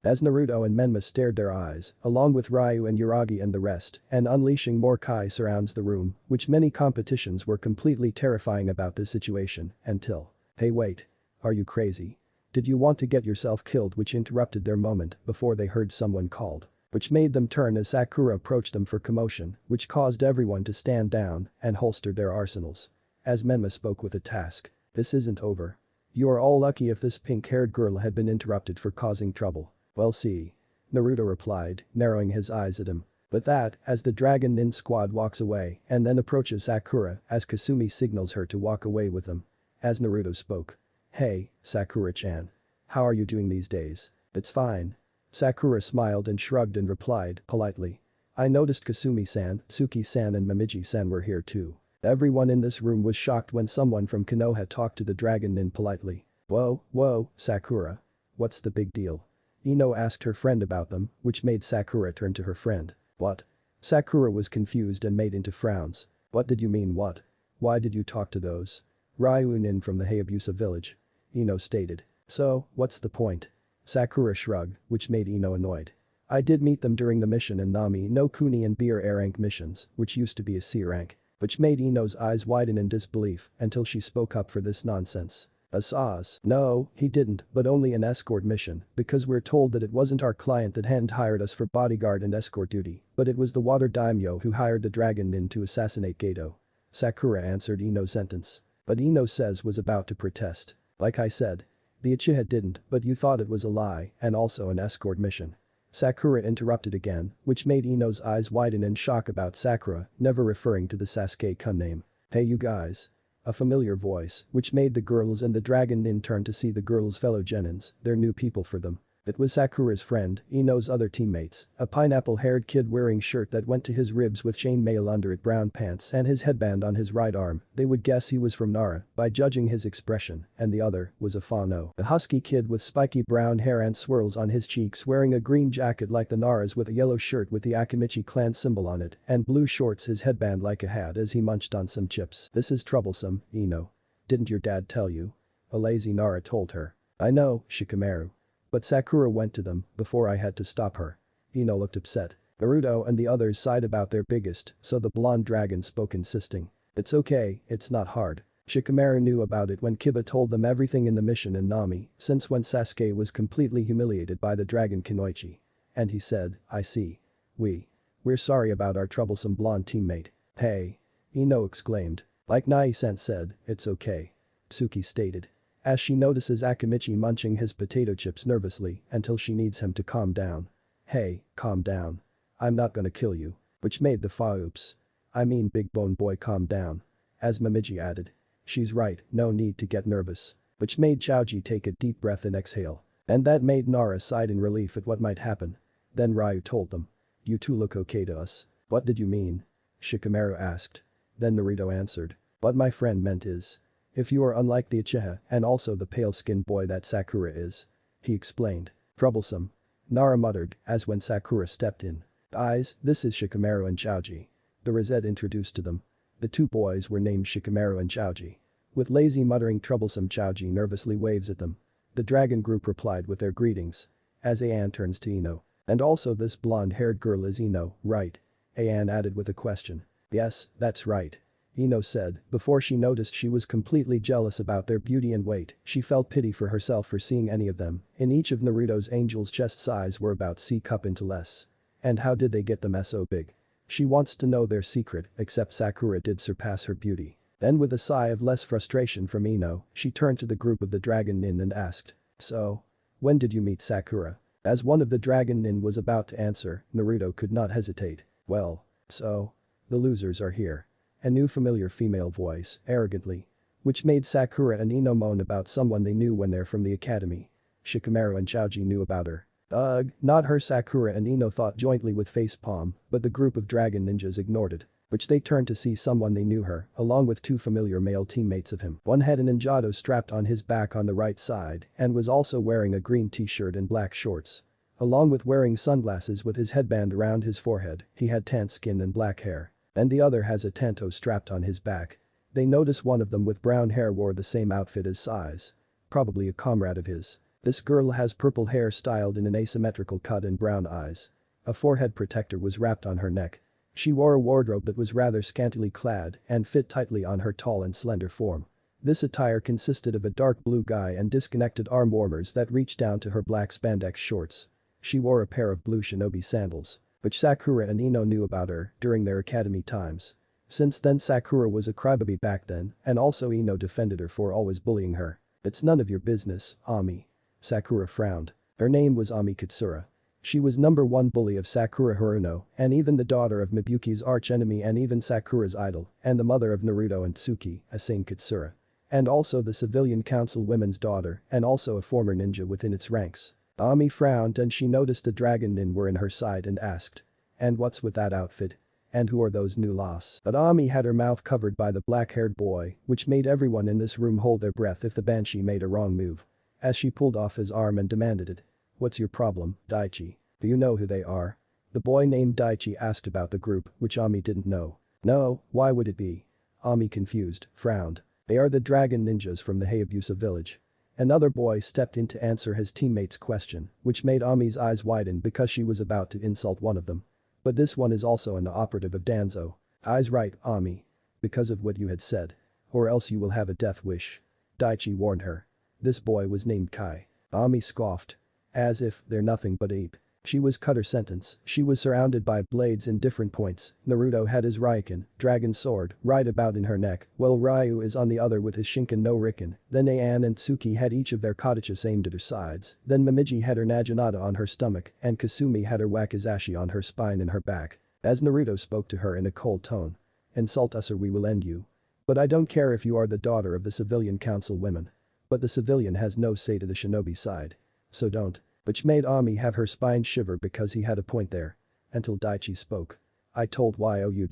As Naruto and Menma stared their eyes, along with Ryu and Uragi and the rest, and unleashing more Kai surrounds the room, which many competitions were completely terrifying about this situation, until. Hey wait. Are you crazy? Did you want to get yourself killed which interrupted their moment before they heard someone called. Which made them turn as Sakura approached them for commotion, which caused everyone to stand down and holster their arsenals. As Menma spoke with a task. This isn't over. You are all lucky if this pink-haired girl had been interrupted for causing trouble. Well see. Naruto replied, narrowing his eyes at him. But that, as the Dragon Nin squad walks away and then approaches Sakura as Kasumi signals her to walk away with them. As Naruto spoke. Hey, Sakura-chan. How are you doing these days? It's fine. Sakura smiled and shrugged and replied, politely. I noticed Kasumi-san, Tsuki-san and Momiji-san were here too. Everyone in this room was shocked when someone from Konoha talked to the Dragon Nin politely. Whoa, Sakura. What's the big deal? Ino asked her friend about them, which made Sakura turn to her friend. What? Sakura was confused and made into frowns. What did you mean what? Why did you talk to those? Ryu-nin from the Hayabusa village. Ino stated. So, what's the point? Sakura shrugged, which made Ino annoyed. I did meet them during the mission in Nami no Kuni and Beer A rank missions, which used to be a C rank. Which made Ino's eyes widen in disbelief until she spoke up for this nonsense. A SAS. No, he didn't, but only an escort mission, because we're told that it wasn't our client that hand hired us for bodyguard and escort duty, but it was the water daimyo who hired the Dragon Nin to assassinate Geto. Sakura answered Ino's sentence. But Ino says was about to protest. Like I said. The Uchiha didn't, but you thought it was a lie and also an escort mission. Sakura interrupted again, which made Ino's eyes widen in shock about Sakura, never referring to the Sasuke-kun name. Hey you guys. A familiar voice, which made the girls and the Dragon Nin turn to see the girls' fellow genins, they're new people for them. It was Sakura's friend, Ino's other teammates, a pineapple-haired kid wearing shirt that went to his ribs with chainmail under it brown pants and his headband on his right arm, they would guess he was from Nara by judging his expression, and the other was a Fano. A husky kid with spiky brown hair and swirls on his cheeks wearing a green jacket like the Naras with a yellow shirt with the Akimichi clan symbol on it and blue shorts his headband like a hat as he munched on some chips. This is troublesome, Ino. Didn't your dad tell you? A lazy Nara told her. I know, Shikamaru. But Sakura went to them before I had to stop her. Ino looked upset. Naruto and the others sighed about their biggest, so the blonde dragon spoke insisting. It's okay, it's not hard. Shikamaru knew about it when Kiba told them everything in the mission in Nami, since when Sasuke was completely humiliated by the dragon Kunoichi. And he said, I see. We're sorry about our troublesome blonde teammate. Hey. Ino exclaimed. Like Nai-san said, it's okay. Tsuki stated. As she notices Akimichi munching his potato chips nervously until she needs him to calm down. Hey, calm down. I'm not gonna kill you. Which made the oops. I mean big bone boy calm down. As Momiji added. She's right, no need to get nervous. Which made Chaoji take a deep breath and exhale. And that made Nara sigh in relief at what might happen. Then Ryu told them. You two look okay to us. What did you mean? Shikamaru asked. Then Naruto answered. What my friend meant is. If you are unlike the Uchiha and also the pale-skinned boy that Sakura is. He explained. Troublesome. Nara muttered as when Sakura stepped in. Eyes, this is Shikamaru and Chaoji. The Rosette introduced to them. The two boys were named Shikamaru and Chaoji. With lazy muttering troublesome Chaoji nervously waves at them. The dragon group replied with their greetings. As Ayan turns to Ino. And also this blonde-haired girl is Ino, right? Ayan added with a question. Yes, that's right. Ino said, before she noticed she was completely jealous about their beauty and weight, she felt pity for herself for seeing any of them, in each of Naruto's angels' chest size were about C-cup into less. And how did they get them so big? She wants to know their secret, except Sakura did surpass her beauty. Then with a sigh of less frustration from Ino, she turned to the group of the Dragon Nin and asked, "So? When did you meet Sakura?" As one of the Dragon Nin was about to answer, Naruto could not hesitate. "Well, so? The losers are here." A new familiar female voice, arrogantly. Which made Sakura and Ino moan about someone they knew when they're from the academy. Shikamaru and Choji knew about her. Ugh, not her. Sakura and Ino thought jointly with facepalm, but the group of dragon ninjas ignored it. Which they turned to see someone they knew her, along with two familiar male teammates of him. One had a ninjato strapped on his back on the right side and was also wearing a green t-shirt and black shorts. Along with wearing sunglasses with his headband around his forehead, he had tan skin and black hair. And the other has a tanto strapped on his back. They notice one of them with brown hair wore the same outfit as Sais. Probably a comrade of his. This girl has purple hair styled in an asymmetrical cut and brown eyes. A forehead protector was wrapped on her neck. She wore a wardrobe that was rather scantily clad and fit tightly on her tall and slender form. This attire consisted of a dark blue guy and disconnected arm warmers that reached down to her black spandex shorts. She wore a pair of blue shinobi sandals. Which Sakura and Ino knew about her during their academy times. Since then Sakura was a crybaby back then and also Ino defended her for always bullying her. "It's none of your business, Ami." Sakura frowned. Her name was Ami Katsura. She was number 1 bully of Sakura Haruno and even the daughter of Mibuki's archenemy and even Sakura's idol and the mother of Naruto and Tsuki, Asane Katsura. And also the civilian council woman's daughter and also a former ninja within its ranks. Ami frowned and she noticed the dragon nin were in her side and asked. "And what's with that outfit? And who are those new loss?" But Ami had her mouth covered by the black-haired boy, which made everyone in this room hold their breath if the banshee made a wrong move. As she pulled off his arm and demanded it. "What's your problem, Daichi? Do you know who they are?" The boy named Daichi asked about the group, which Ami didn't know. "No, why would it be?" Ami confused, frowned. "They are the dragon ninjas from the Hayabusa village." Another boy stepped in to answer his teammate's question, which made Ami's eyes widen because she was about to insult one of them. "But this one is also an operative of Danzo." "Eyes right, Ami. Because of what you had said. Or else you will have a death wish." Daichi warned her. This boy was named Kai. Ami scoffed. "As if they're nothing but ape." She was cut her sentence. She was surrounded by blades in different points. Naruto had his Raiken, dragon sword, right about in her neck, while Ryu is on the other with his Shinken no Riken. Then Ayan and Tsuki had each of their Kodaches aimed at her sides. Then Momiji had her Naginata on her stomach and Kasumi had her Wakizashi on her spine and her back. As Naruto spoke to her in a cold tone. "Insult us or we will end you. But I don't care if you are the daughter of the civilian council women. But the civilian has no say to the shinobi side. So don't." Which made Ami have her spine shiver because he had a point there. Until Daichi spoke. "I told you.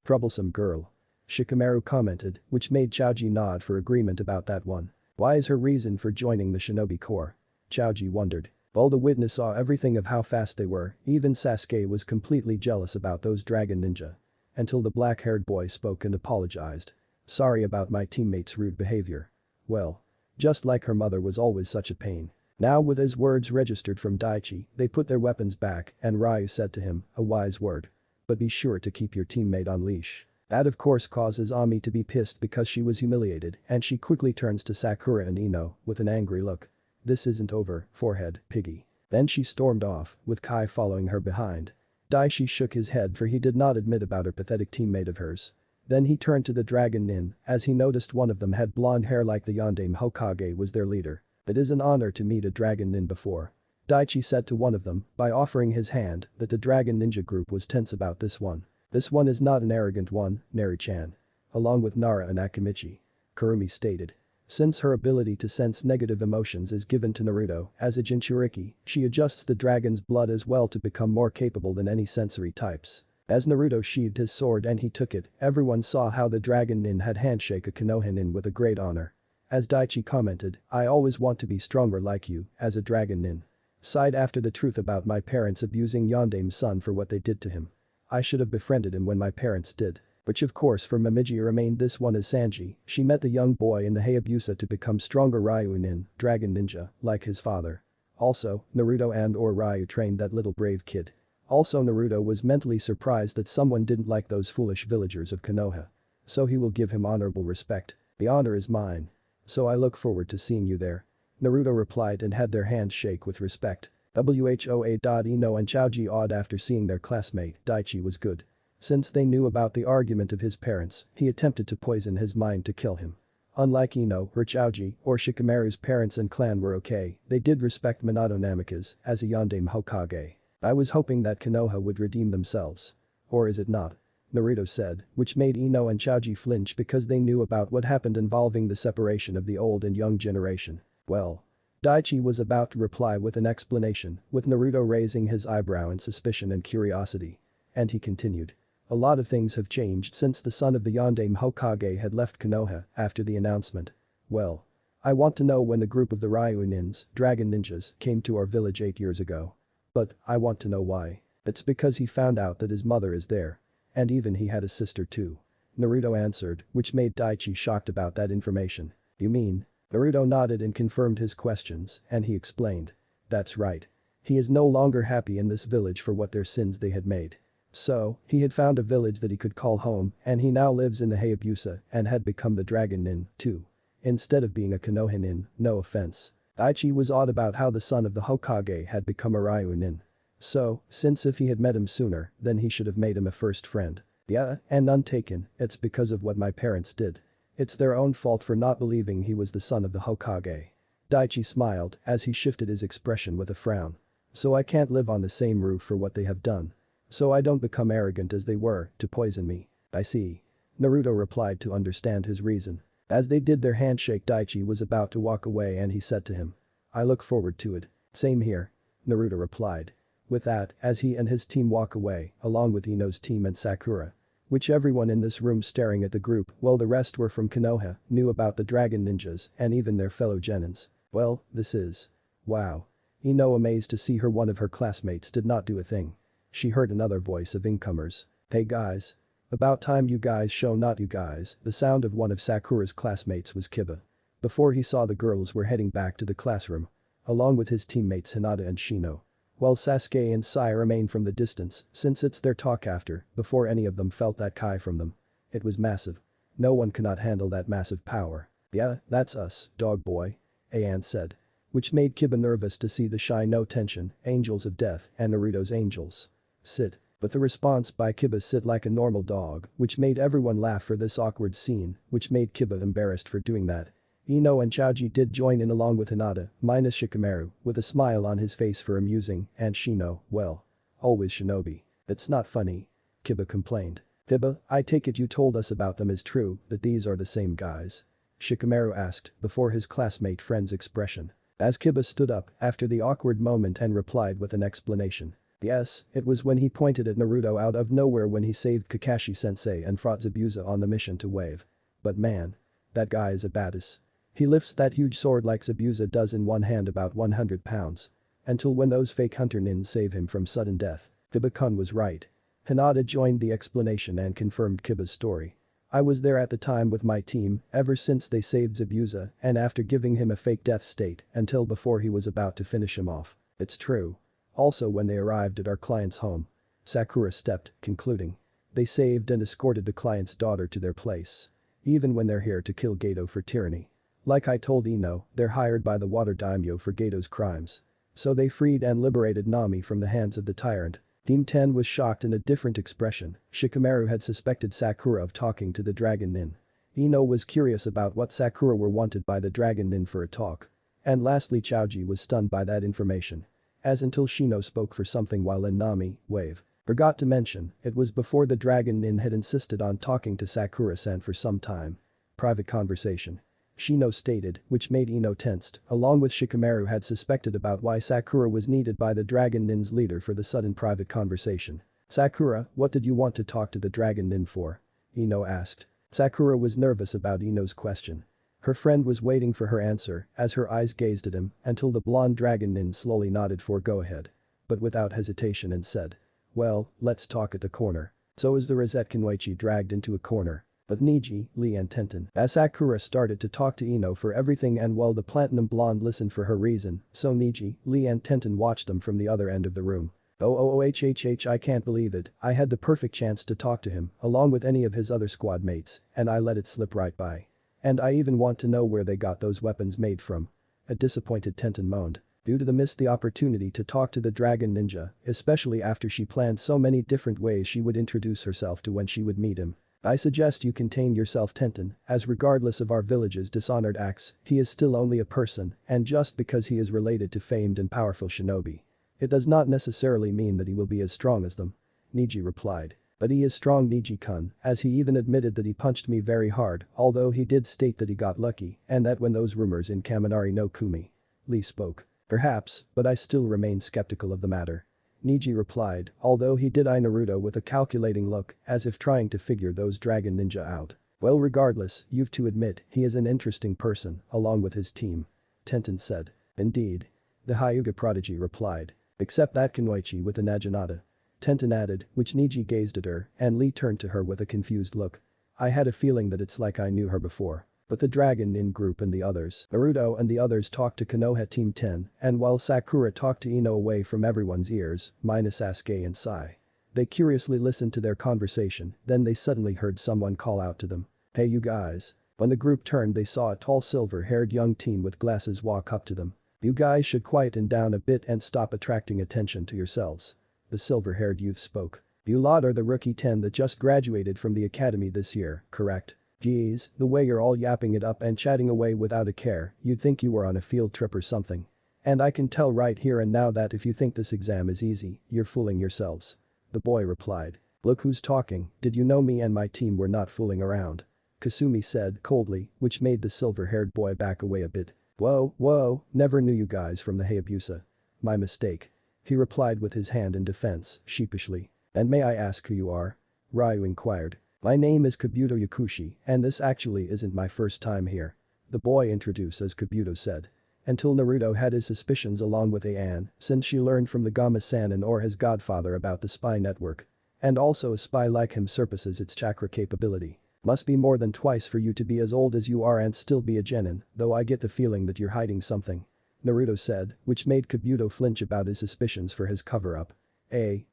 Troublesome girl." Shikamaru commented, which made Choji nod for agreement about that one. Why is her reason for joining the shinobi corps? Choji wondered. All the witness saw everything of how fast they were, even Sasuke was completely jealous about those dragon ninja. Until the black-haired boy spoke and apologized. "Sorry about my teammate's rude behavior." Well. Just like her mother was always such a pain. Now with his words registered from Daichi, they put their weapons back and Ryu said to him, "A wise word. But be sure to keep your teammate on leash." That of course causes Ami to be pissed because she was humiliated and she quickly turns to Sakura and Ino with an angry look. "This isn't over, forehead, piggy." Then she stormed off, with Kai following her behind. Daichi shook his head for he did not admit about her pathetic teammate of hers. Then he turned to the dragon nin as he noticed one of them had blonde hair like the Yondaime Hokage was their leader. "It is an honor to meet a dragon nin before." Daichi said to one of them by offering his hand that the dragon ninja group was tense about this one. "This one is not an arrogant one, Nari-chan." Along with Nara and Akimichi. Kurumi stated. Since her ability to sense negative emotions is given to Naruto as a Jinchuriki, she adjusts the dragon's blood as well to become more capable than any sensory types. As Naruto sheathed his sword and he took it, everyone saw how the dragon nin had handshake a Konoha nin with a great honor. As Daichi commented, "I always want to be stronger like you, as a dragon nin. Sighed after the truth about my parents abusing Yondaime's son for what they did to him. I should have befriended him when my parents did." Which of course for Momiji remained this one as Sanji, she met the young boy in the Hayabusa to become stronger Ryu nin, dragon ninja, like his father. Also, Naruto and or Ryu trained that little brave kid. Also Naruto was mentally surprised that someone didn't like those foolish villagers of Konoha. So he will give him honorable respect. The honor is mine. So I look forward to seeing you there. Naruto replied and had their hands shake with respect. Whoa. Ino and Chaoji awed after seeing their classmate, Daichi was good. Since they knew about the argument of his parents, he attempted to poison his mind to kill him. Unlike Ino or Chaoji or Shikamaru's parents and clan were okay, they did respect Minato Namikaze as a Yondaime Hokage. I was hoping that Konoha would redeem themselves. Or is it not? Naruto said, which made Ino and Chaoji flinch because they knew about what happened involving the separation of the old and young generation. Well. Daichi was about to reply with an explanation, with Naruto raising his eyebrow in suspicion and curiosity. And he continued. A lot of things have changed since the son of the Yondaime Hokage had left Konoha after the announcement. Well. I want to know when the group of the Ryunin's, dragon ninjas, came to our village 8 years ago. But, I want to know why. It's because he found out that his mother is there. And even he had a sister too. Naruto answered, which made Daichi shocked about that information. You mean? Naruto nodded and confirmed his questions, and he explained. That's right. He is no longer happy in this village for what their sins they had made. So, he had found a village that he could call home, and he now lives in the Hayabusa and had become the Dragon Nin, too. Instead of being a Konoha Nin, no offense. Daichi was awed about how the son of the Hokage had become a Ryunin. So, since if he had met him sooner, then he should have made him a first friend. Yeah, and untaken, it's because of what my parents did. It's their own fault for not believing he was the son of the Hokage. Daichi smiled as he shifted his expression with a frown. So I can't live on the same roof for what they have done. So I don't become arrogant as they were to poison me. I see. Naruto replied to understand his reason. As they did their handshake, Daichi was about to walk away and he said to him. I look forward to it. Same here. Naruto replied. With that, as he and his team walk away, along with Ino's team and Sakura. Which everyone in this room staring at the group, while the rest were from Konoha, knew about the dragon ninjas and even their fellow genins. Well, this is. Wow. Ino amazed to see one of her classmates did not do a thing. She heard another voice of incomers. Hey guys. About time you guys show not you guys, the sound of one of Sakura's classmates was Kiba. Before he saw the girls were heading back to the classroom. Along with his teammates Hinata and Shino. While Sasuke and Sai remained from the distance, since it's their talk after, before any of them felt that kai from them. It was massive. No one cannot handle that massive power. Yeah, that's us, dog boy. Ayan said. Which made Kiba nervous to see the shy no tension, angels of death, and Naruto's angels. Sit. But the response by Kiba sit like a normal dog, which made everyone laugh for this awkward scene, which made Kiba embarrassed for doing that. Ino and Chaoji did join in along with Hinata, minus Shikamaru, with a smile on his face for amusing, and Shino, well. Always shinobi. That's not funny. Kiba complained. Kiba, I take it you told us about them is true, that these are the same guys. Shikamaru asked, before his classmate friend's expression. As Kiba stood up after the awkward moment and replied with an explanation. Yes, it was when he pointed at Naruto out of nowhere when he saved Kakashi-sensei and fought Zabuza on the mission to Wave. But man. That guy is a badass. He lifts that huge sword like Zabuza does in one hand about 100 pounds. Until when those fake hunter nins save him from sudden death. Kiba-kun was right. Hinata joined the explanation and confirmed Kiba's story. I was there at the time with my team ever since they saved Zabuza and after giving him a fake death state until before he was about to finish him off. It's true. Also when they arrived at our client's home. Sakura stepped, concluding. They saved and escorted the client's daughter to their place. Even when they're here to kill Geto for tyranny. Like I told Ino, they're hired by the water daimyo for Geto's crimes. So they freed and liberated Nami from the hands of the tyrant. Team 10 was shocked in a different expression. Shikamaru had suspected Sakura of talking to the Dragon Nin. Ino was curious about what Sakura were wanted by the Dragon Nin for a talk. And lastly Chaoji was stunned by that information. As until Shino spoke for something while in Nami, Wave. Forgot to mention, it was before the Dragon Nin had insisted on talking to Sakura-san for some time. Private conversation. Shino stated, which made Ino tensed, along with Shikamaru had suspected about why Sakura was needed by the Dragon Nin's leader for the sudden private conversation. Sakura, what did you want to talk to the Dragon Nin for? Ino asked. Sakura was nervous about Ino's question. Her friend was waiting for her answer as her eyes gazed at him until the blonde Dragon Nin slowly nodded for go-ahead. But without hesitation and said. Well, let's talk at the corner. So as the Rosette Kenwaichi dragged into a corner. But Niji, Lee and Tenten. As Sakura started to talk to Ino for everything and while the platinum blonde listened for her reason, so Niji, Lee and Tenten watched them from the other end of the room. I can't believe it, I had the perfect chance to talk to him, along with any of his other squad mates, and I let it slip right by. And I even want to know where they got those weapons made from. A disappointed Tenten moaned. Due to missed the opportunity to talk to the dragon ninja, especially after she planned so many different ways she would introduce herself to when she would meet him. I suggest you contain yourself, Tenten, as regardless of our village's dishonored acts, he is still only a person, and just because he is related to famed and powerful shinobi, it does not necessarily mean that he will be as strong as them. Niji replied. But he is strong, Niji-kun, as he even admitted that he punched me very hard, although he did state that he got lucky, and that when those rumors in Kaminari no Kumi. Lee spoke. Perhaps, but I still remain skeptical of the matter. Niji replied, although he did eye Naruto with a calculating look, as if trying to figure those dragon ninja out. Well, regardless, you've to admit, he is an interesting person, along with his team. Tenten said. Indeed. The Hyuga prodigy replied. Except that Kunoichi with the Naginata. Tenten added, which Niji gazed at her, and Lee turned to her with a confused look. I had a feeling that it's like I knew her before. But the Dragon Nin group and the others, Naruto and the others talked to Konoha Team 10, and while Sakura talked to Ino away from everyone's ears, minus Sasuke and Sai. They curiously listened to their conversation, then they suddenly heard someone call out to them. Hey you guys. When the group turned they saw a tall silver-haired young teen with glasses walk up to them. You guys should quieten down a bit and stop attracting attention to yourselves. The silver-haired youth spoke. You lot are the rookie 10 that just graduated from the academy this year, correct? Geez, the way you're all yapping it up and chatting away without a care, you'd think you were on a field trip or something. And I can tell right here and now that if you think this exam is easy, you're fooling yourselves. The boy replied. Look who's talking, did you know me and my team were not fooling around? Kasumi said coldly, which made the silver-haired boy back away a bit. Whoa, never knew you guys from the Hayabusa. My mistake. He replied with his hand in defense, sheepishly. And may I ask who you are? Ryu inquired. My name is Kabuto Yakushi, and this actually isn't my first time here. The boy introduced as Kabuto said. Until Naruto had his suspicions along with An, since she learned from the Gama-san and or his godfather about the spy network. And also a spy like him surpasses its chakra capability. Must be more than twice for you to be as old as you are and still be a genin, though I get the feeling that you're hiding something. Naruto said, which made Kabuto flinch about his suspicions for his cover-up.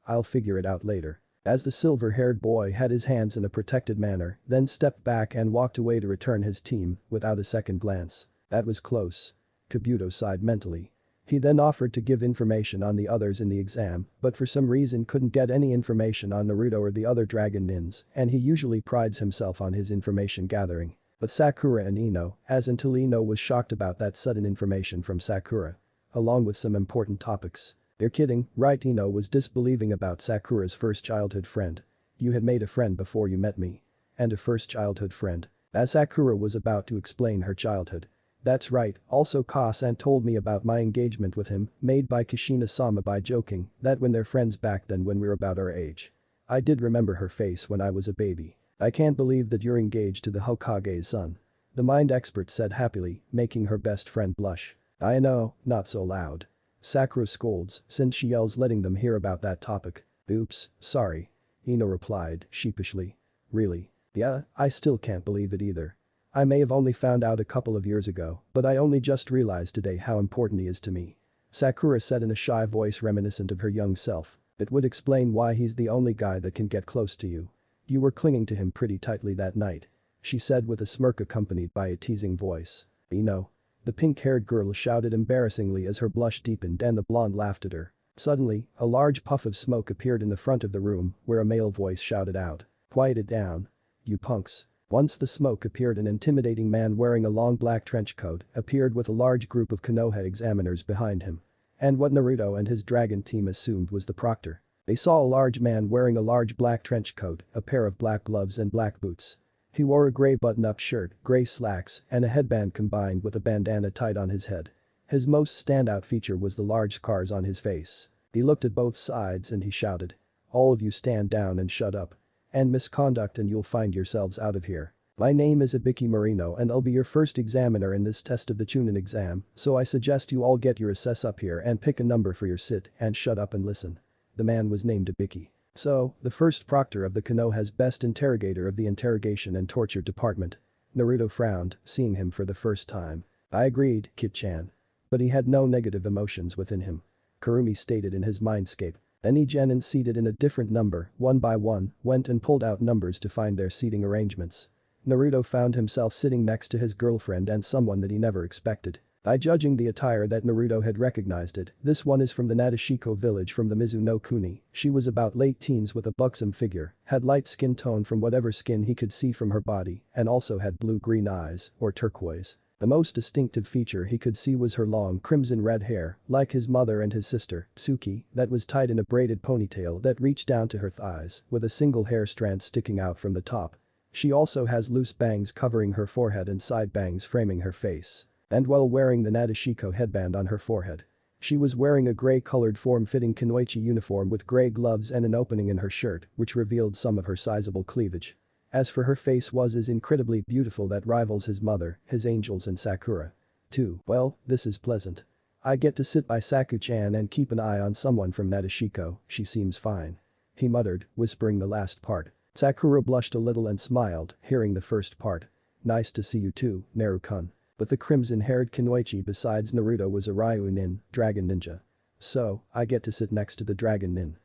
I'll figure it out later. As the silver-haired boy had his hands in a protected manner, then stepped back and walked away to return his team, without a second glance. That was close. Kabuto sighed mentally. He then offered to give information on the others in the exam, but for some reason couldn't get any information on Naruto or the other dragon nins, and he usually prides himself on his information gathering. But Sakura and Ino, as until Ino was shocked about that sudden information from Sakura. Along with some important topics. You're kidding, right? Ino was disbelieving about Sakura's first childhood friend. You had made a friend before you met me. And a first childhood friend. As Sakura was about to explain her childhood. That's right, also Ka-san told me about my engagement with him, made by Kushina-sama by joking, that when they're friends back then when we're about our age. I did remember her face when I was a baby. I can't believe that you're engaged to the Hokage's son. The mind expert said happily, making her best friend blush. I know, not so loud. Sakura scolds, since she yells letting them hear about that topic. Oops, sorry. Ino replied, sheepishly. Really? Yeah, I still can't believe it either. I may have only found out a couple of years ago, but I only just realized today how important he is to me. Sakura said in a shy voice reminiscent of her young self. It would explain why he's the only guy that can get close to you. You were clinging to him pretty tightly that night. She said with a smirk accompanied by a teasing voice. Ino. The pink-haired girl shouted embarrassingly as her blush deepened and the blonde laughed at her. Suddenly, a large puff of smoke appeared in the front of the room, where a male voice shouted out. Quiet it down. You punks. Once the smoke appeared, an intimidating man wearing a long black trench coat appeared with a large group of Konoha examiners behind him. And what Naruto and his dragon team assumed was the Proctor. They saw a large man wearing a large black trench coat, a pair of black gloves and black boots. He wore a gray button-up shirt, gray slacks, and a headband combined with a bandana tied on his head. His most standout feature was the large scars on his face. He looked at both sides and he shouted. All of you stand down and shut up. And misconduct and you'll find yourselves out of here. My name is Ibiki Marino and I'll be your first examiner in this test of the Chunin exam, so I suggest you all get your assess up here and pick a number for your sit and shut up and listen. The man was named Ibiki. So, the first proctor of the Konoha's best interrogator of the interrogation and torture department. Naruto frowned, seeing him for the first time. I agreed, Kit-chan. But he had no negative emotions within him. Kurumi stated in his mindscape. Any genin seated in a different number, one by one, went and pulled out numbers to find their seating arrangements. Naruto found himself sitting next to his girlfriend and someone that he never expected. By judging the attire that Naruto had recognized it, this one is from the Nadeshiko village from the Mizu no Kuni. She was about late teens with a buxom figure, had light skin tone from whatever skin he could see from her body, and also had blue-green eyes, or turquoise. The most distinctive feature he could see was her long crimson-red hair, like his mother and his sister, Tsuki, that was tied in a braided ponytail that reached down to her thighs, with a single hair strand sticking out from the top. She also has loose bangs covering her forehead and side bangs framing her face. And while wearing the Nadeshiko headband on her forehead, she was wearing a gray-colored form-fitting kunoichi uniform with gray gloves and an opening in her shirt, which revealed some of her sizable cleavage. As for her face was as incredibly beautiful that rivals his mother, his angels and Sakura. Too. Well, this is pleasant. I get to sit by Saku-chan and keep an eye on someone from Nadeshiko, she seems fine. He muttered, whispering the last part. Sakura blushed a little and smiled, hearing the first part. Nice to see you too, Naru-kun. But the crimson-haired kunoichi besides Naruto was a Ryunin, dragon ninja. So, I get to sit next to the dragon nin.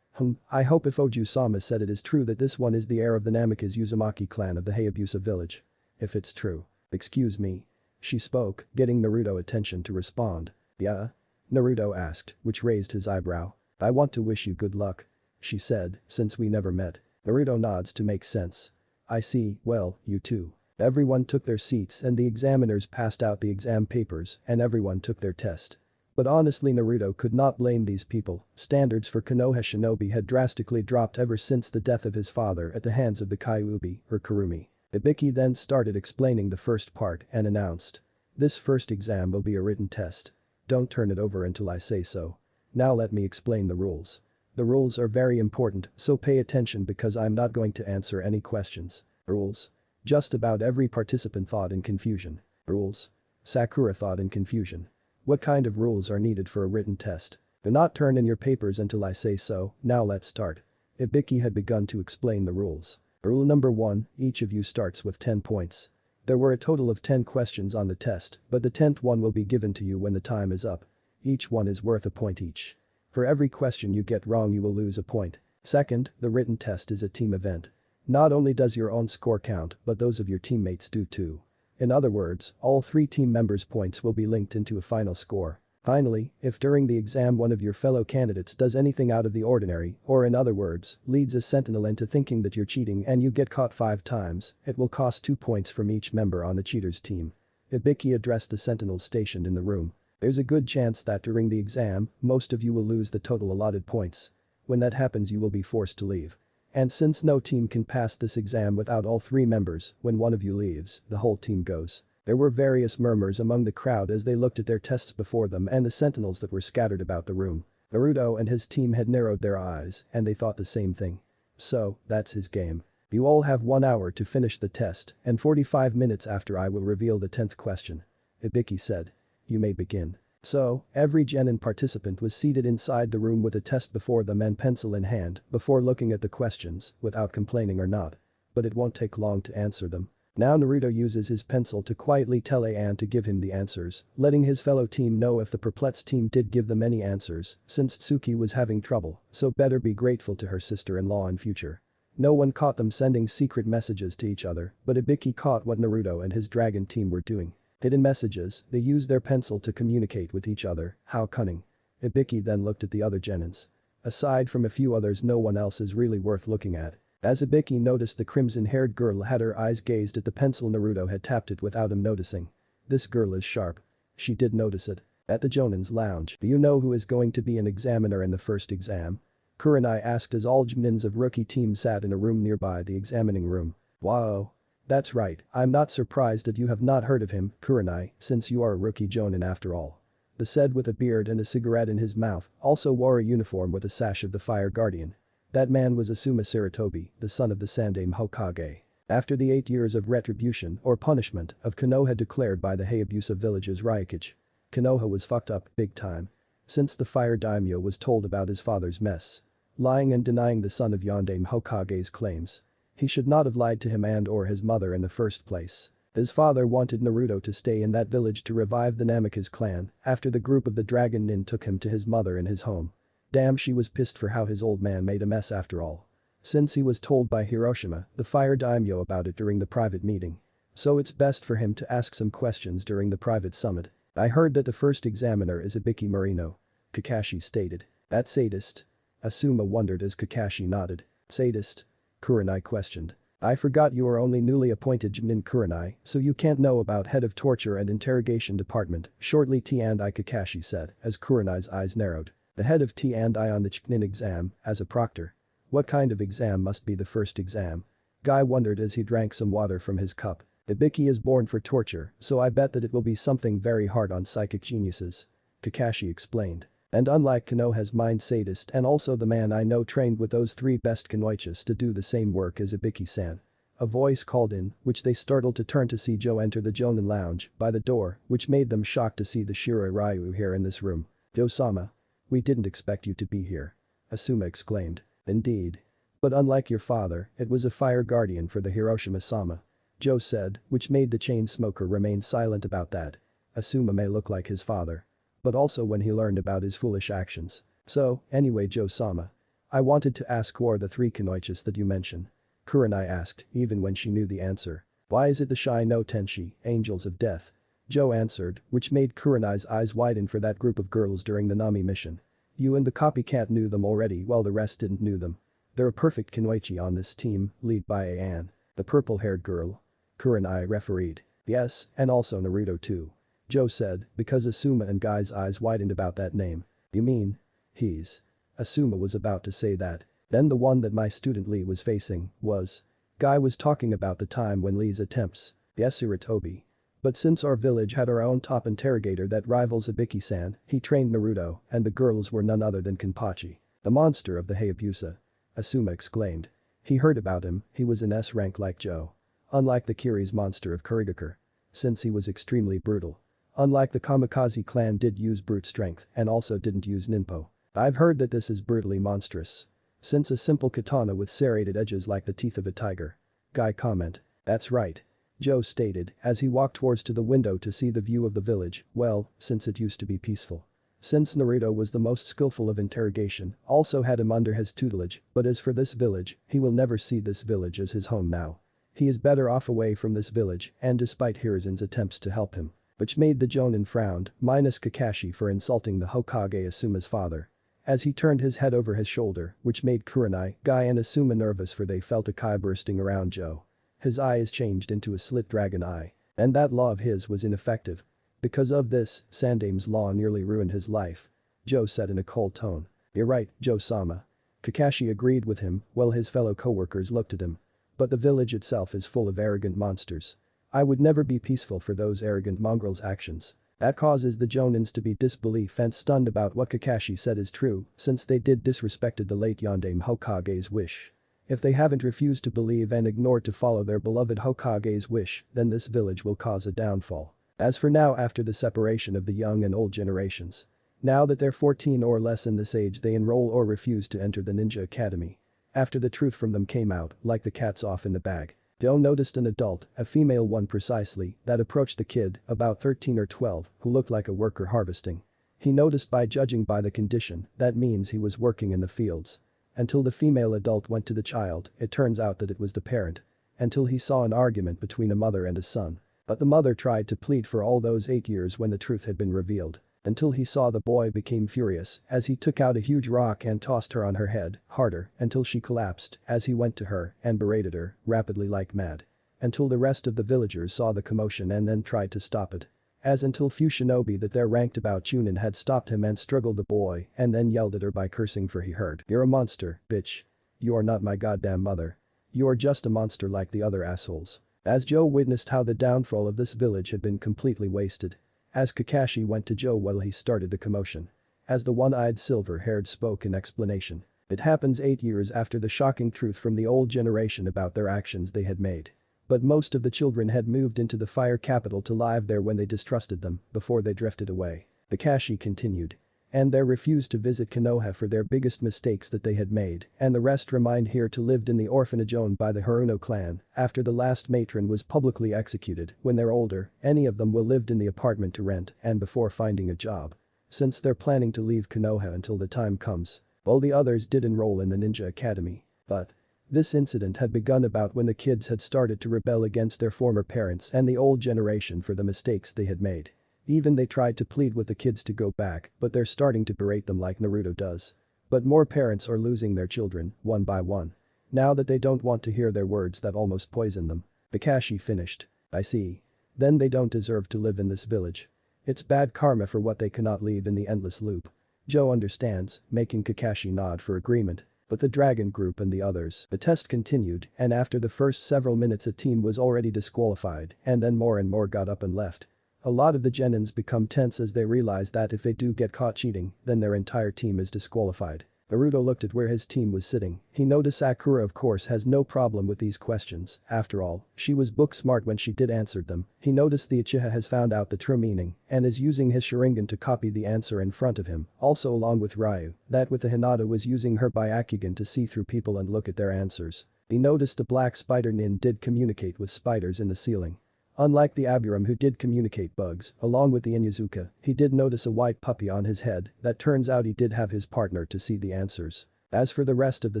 I hope if Oju-sama said it is true that this one is the heir of the Namikaze Uzumaki clan of the Hayabusa village. If it's true. Excuse me. She spoke, getting Naruto attention to respond. Yeah? Naruto asked, which raised his eyebrow. I want to wish you good luck. She said, since we never met. Naruto nods to make sense. I see, well, you too. Everyone took their seats and the examiners passed out the exam papers and everyone took their test. But honestly Naruto could not blame these people, standards for Konoha shinobi had drastically dropped ever since the death of his father at the hands of the Kyuubi, or Kurumi. Ibiki then started explaining the first part and announced. This first exam will be a written test. Don't turn it over until I say so. Now let me explain the rules. The rules are very important, so pay attention because I'm not going to answer any questions. Rules. Just about every participant thought in confusion. Rules. Sakura thought in confusion. What kind of rules are needed for a written test? Do not turn in your papers until I say so, now let's start. Ibiki had begun to explain the rules. Rule number 1, each of you starts with 10 points. There were a total of 10 questions on the test, but the 10th one will be given to you when the time is up. Each one is worth a point each. For every question you get wrong you will lose a point. Second, the written test is a team event. Not only does your own score count, but those of your teammates do too. In other words, all 3 team members' points will be linked into a final score. Finally, if during the exam one of your fellow candidates does anything out of the ordinary, or in other words, leads a sentinel into thinking that you're cheating and you get caught 5 times, it will cost 2 points from each member on the cheater's team. Ibiki addressed the sentinels stationed in the room. There's a good chance that during the exam, most of you will lose the total allotted points. When that happens you will be forced to leave. And since no team can pass this exam without all 3 members, when one of you leaves, the whole team goes. There were various murmurs among the crowd as they looked at their tests before them and the sentinels that were scattered about the room. Naruto and his team had narrowed their eyes and they thought the same thing. So, that's his game. You all have 1 hour to finish the test and 45 minutes after I will reveal the 10th question. Ibiki said. You may begin. So, every genin participant was seated inside the room with a test before them and pencil in hand before looking at the questions, without complaining or not. But it won't take long to answer them. Now Naruto uses his pencil to quietly tell An to give him the answers, letting his fellow team know if the perplexed team did give them any answers, since Tsuki was having trouble, so better be grateful to her sister-in-law in future. No one caught them sending secret messages to each other, but Ibiki caught what Naruto and his dragon team were doing. Hidden messages, they used their pencil to communicate with each other, how cunning. Ibiki then looked at the other genins. Aside from a few others no one else is really worth looking at. As Ibiki noticed the crimson-haired girl had her eyes gazed at the pencil Naruto had tapped it without him noticing. This girl is sharp. She did notice it. At the Jonin's lounge, do you know who is going to be an examiner in the first exam? Kurenai asked as all genins of rookie team sat in a room nearby the examining room. Wow. That's right, I'm not surprised that you have not heard of him, Kurenai, since you are a rookie jonin after all. The said with a beard and a cigarette in his mouth also wore a uniform with a sash of the Fire Guardian. That man was Asuma Sarutobi, the son of the Sandaime Hokage. After the 8 years of retribution or punishment of Konoha declared by the Hayabusa village's Ryukage. Konoha was fucked up big time. Since the Fire Daimyo was told about his father's mess. Lying and denying the son of Yondaime Hokage's claims. He should not have lied to him and or his mother in the first place. His father wanted Naruto to stay in that village to revive the Namikaze clan after the group of the Dragon Nin took him to his mother in his home. Damn, she was pissed for how his old man made a mess after all. Since he was told by Hiroshima, the fire daimyo, about it during the private meeting. So it's best for him to ask some questions during the private summit. I heard that the first examiner is Ibiki Marino. Kakashi stated. That sadist? Asuma wondered as Kakashi nodded. Sadist? Kurenai questioned. I forgot you are only newly appointed Chunin Kurenai, so you can't know about head of torture and interrogation department, shortly T&I, Kakashi said as Kurenai's eyes narrowed. The head of T&I on the Chunin exam, as a proctor. What kind of exam must be the first exam? Guy wondered as he drank some water from his cup. Ibiki is born for torture, so I bet that it will be something very hard on psychic geniuses. Kakashi explained. And unlike Konoha's mind sadist and also the man I know trained with those 3 best kunoichis to do the same work as Ibiki-san. A voice called in, which they startled to turn to see Joe enter the Jonin lounge by the door, which made them shocked to see the Shiroi Ryu here in this room. Joe-sama. We didn't expect you to be here. Asuma exclaimed. Indeed. But unlike your father, it was a fire guardian for the Hiroshima-sama. Joe said, which made the chain smoker remain silent about that. Asuma may look like his father. But also when he learned about his foolish actions. So, anyway, Joe-sama. I wanted to ask who are the 3 kunoichis that you mentioned? Kurenai asked, even when she knew the answer. Why is it the Shai no Tenshi, Angels of Death? Joe answered, which made Kurenai's eyes widen for that group of girls during the Nami mission. You and the copycat knew them already while the rest didn't know them. They're a perfect kunoichi on this team, led by Anne. The purple-haired girl. Kurenai refereed. Yes, and also Naruto too. Joe said, because Asuma and Guy's eyes widened about that name. You mean? He's. Asuma was about to say that. Then the one that my student Lee was facing was. Guy was talking about the time when Lee's attempts. Yes, Uratobi. But since our village had our own top interrogator that rivals Ibiki-san, he trained Naruto, and the girls were none other than Kenpachi. The monster of the Hayabusa. Asuma exclaimed. He heard about him, he was an S rank like Joe. Unlike the Kiri's monster of Kurigakure. Since he was extremely brutal. Unlike the Kamikaze clan did use brute strength and also didn't use ninpo. I've heard that this is brutally monstrous. Since a simple katana with serrated edges like the teeth of a tiger. Guy comment. That's right. Joe stated as he walked towards to the window to see the view of the village, well, since it used to be peaceful. Since Naruto was the most skillful of interrogation, also had him under his tutelage, but as for this village, he will never see this village as his home now. He is better off away from this village and despite Hiruzen's attempts to help him. Which made the Jonin frowned, minus Kakashi for insulting the Hokage Asuma's father. As he turned his head over his shoulder, which made Kurenai, Guy and Asuma nervous for they felt a kai bursting around Joe. His eyes changed into a slit dragon eye. And that law of his was ineffective. Because of this, Sandame's law nearly ruined his life. Joe said in a cold tone. You're right, Joe-sama. Kakashi agreed with him, while his fellow co-workers looked at him. But the village itself is full of arrogant monsters. I would never be peaceful for those arrogant mongrels' actions. That causes the Jonins to be disbelief and stunned about what Kakashi said is true, since they did disrespected the late Yondaime Hokage's wish. If they haven't refused to believe and ignored to follow their beloved Hokage's wish, then this village will cause a downfall. As for now, after the separation of the young and old generations. Now that they're 14 or less in this age, they enroll or refuse to enter the ninja academy. After the truth from them came out, like the cat's off in the bag. Joe noticed an adult, a female one precisely, that approached the kid, about 13 or 12, who looked like a worker harvesting. He noticed by judging by the condition, that means he was working in the fields. Until the female adult went to the child, it turns out that it was the parent. Until he saw an argument between a mother and a son. But the mother tried to plead for all those 8 years when the truth had been revealed. Until he saw the boy became furious as he took out a huge rock and tossed her on her head, harder, until she collapsed as he went to her and berated her, rapidly like mad. Until the rest of the villagers saw the commotion and then tried to stop it. As until few shinobi that there ranked about Chunin had stopped him and struggled the boy and then yelled at her by cursing for he heard. You're a monster, bitch. You are not my goddamn mother. You are just a monster like the other assholes. As Joe witnessed how the downfall of this village had been completely wasted. As Kakashi went to Joe while he started the commotion. As the one-eyed silver-haired spoke in explanation. It happens 8 years after the shocking truth from the old generation about their actions they had made. But most of the children had moved into the fire capital to live there when they distrusted them, before they drifted away. Kakashi continued. And they refused to visit Konoha for their biggest mistakes that they had made, and the rest remained here to lived in the orphanage owned by the Haruno clan after the last matron was publicly executed. When they're older, any of them will lived in the apartment to rent and before finding a job. since they're planning to leave Konoha until the time comes. While the others did enroll in the ninja academy. But this incident had begun about when the kids had started to rebel against their former parents and the old generation for the mistakes they had made. Even they tried to plead with the kids to go back, but they're starting to berate them like Naruto does. But more parents are losing their children, one by one. Now that they don't want to hear their words that almost poison them. Kakashi finished. I see. Then they don't deserve to live in this village. It's bad karma for what they cannot leave in the endless loop. Joe understands, making Kakashi nod for agreement. But the dragon group and the others. The test continued, and after the first several minutes a team was already disqualified, and then more and more got up and left. A lot of the genins become tense as they realize that if they do get caught cheating, then their entire team is disqualified. Naruto looked at where his team was sitting. He noticed Sakura of course has no problem with these questions, after all, she was book smart when she did answer them. He noticed the Uchiha has found out the true meaning and is using his Sharingan to copy the answer in front of him, also along with Ryu, that with the hinata was using her Byakugan to see through people and look at their answers. He noticed a black spider nin did communicate with spiders in the ceiling. Unlike the Aburam who did communicate bugs, along with the Inuzuka, he did notice a white puppy on his head that turns out he did have his partner to see the answers. As for the rest of the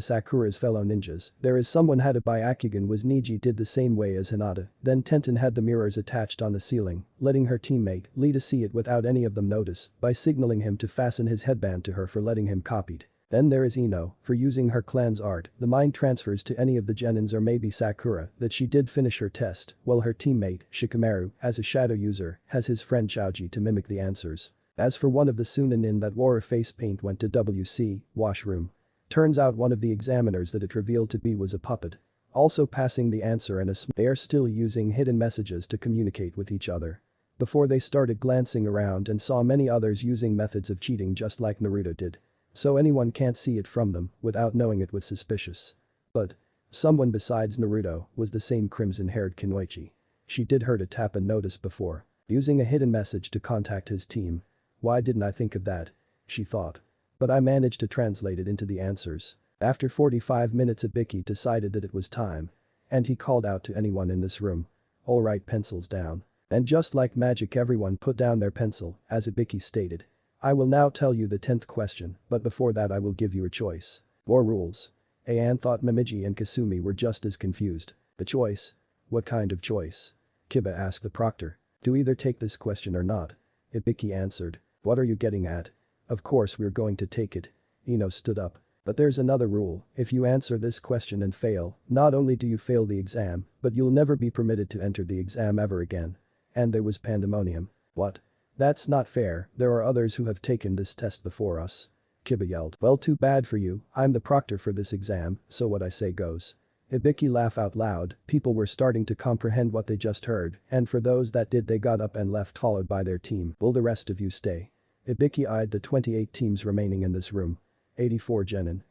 Sakura's fellow ninjas, there is someone had a Byakugan was Niji did the same way as Hinata, then Tenten had the mirrors attached on the ceiling, letting her teammate, Lita see it without any of them notice, by signaling him to fasten his headband to her for letting him copied. Then there is Ino, for using her clan's art, the mind transfers to any of the genins or maybe Sakura that she did finish her test, while her teammate, Shikamaru, as a shadow user, has his friend Chaoji to mimic the answers. As for one of the Sunanin that wore a face paint went to WC, washroom. Turns out one of the examiners that it revealed to be was a puppet. Also passing the answer and they are still using hidden messages to communicate with each other. Before they started glancing around and saw many others using methods of cheating just like Naruto did. So anyone can't see it from them without knowing it was suspicious. But someone besides Naruto was the same crimson-haired Kunoichi. She did her to tap and notice before, using a hidden message to contact his team. Why didn't I think of that? She thought. But I managed to translate it into the answers. After 45 minutes Ibiki decided that it was time. And he called out to anyone in this room. Alright, pencils down. And just like magic everyone put down their pencil, as Ibiki stated. I will now tell you the 10th question, but before that I will give you a choice. Or rules. Ayan thought Momiji and Kasumi were just as confused. The choice? What kind of choice? Kiba asked the proctor. To either take this question or not. Ibiki answered. What are you getting at? Of course we're going to take it. Ino stood up. But there's another rule, if you answer this question and fail, not only do you fail the exam, but you'll never be permitted to enter the exam ever again. And there was pandemonium. What? That's not fair, there are others who have taken this test before us. Kiba yelled. Well, too bad for you, I'm the proctor for this exam, so what I say goes. Ibiki laughed out loud, people were starting to comprehend what they just heard, and for those that did they got up and left followed by their team. Will the rest of you stay? Ibiki eyed the 28 teams remaining in this room. 84 genin,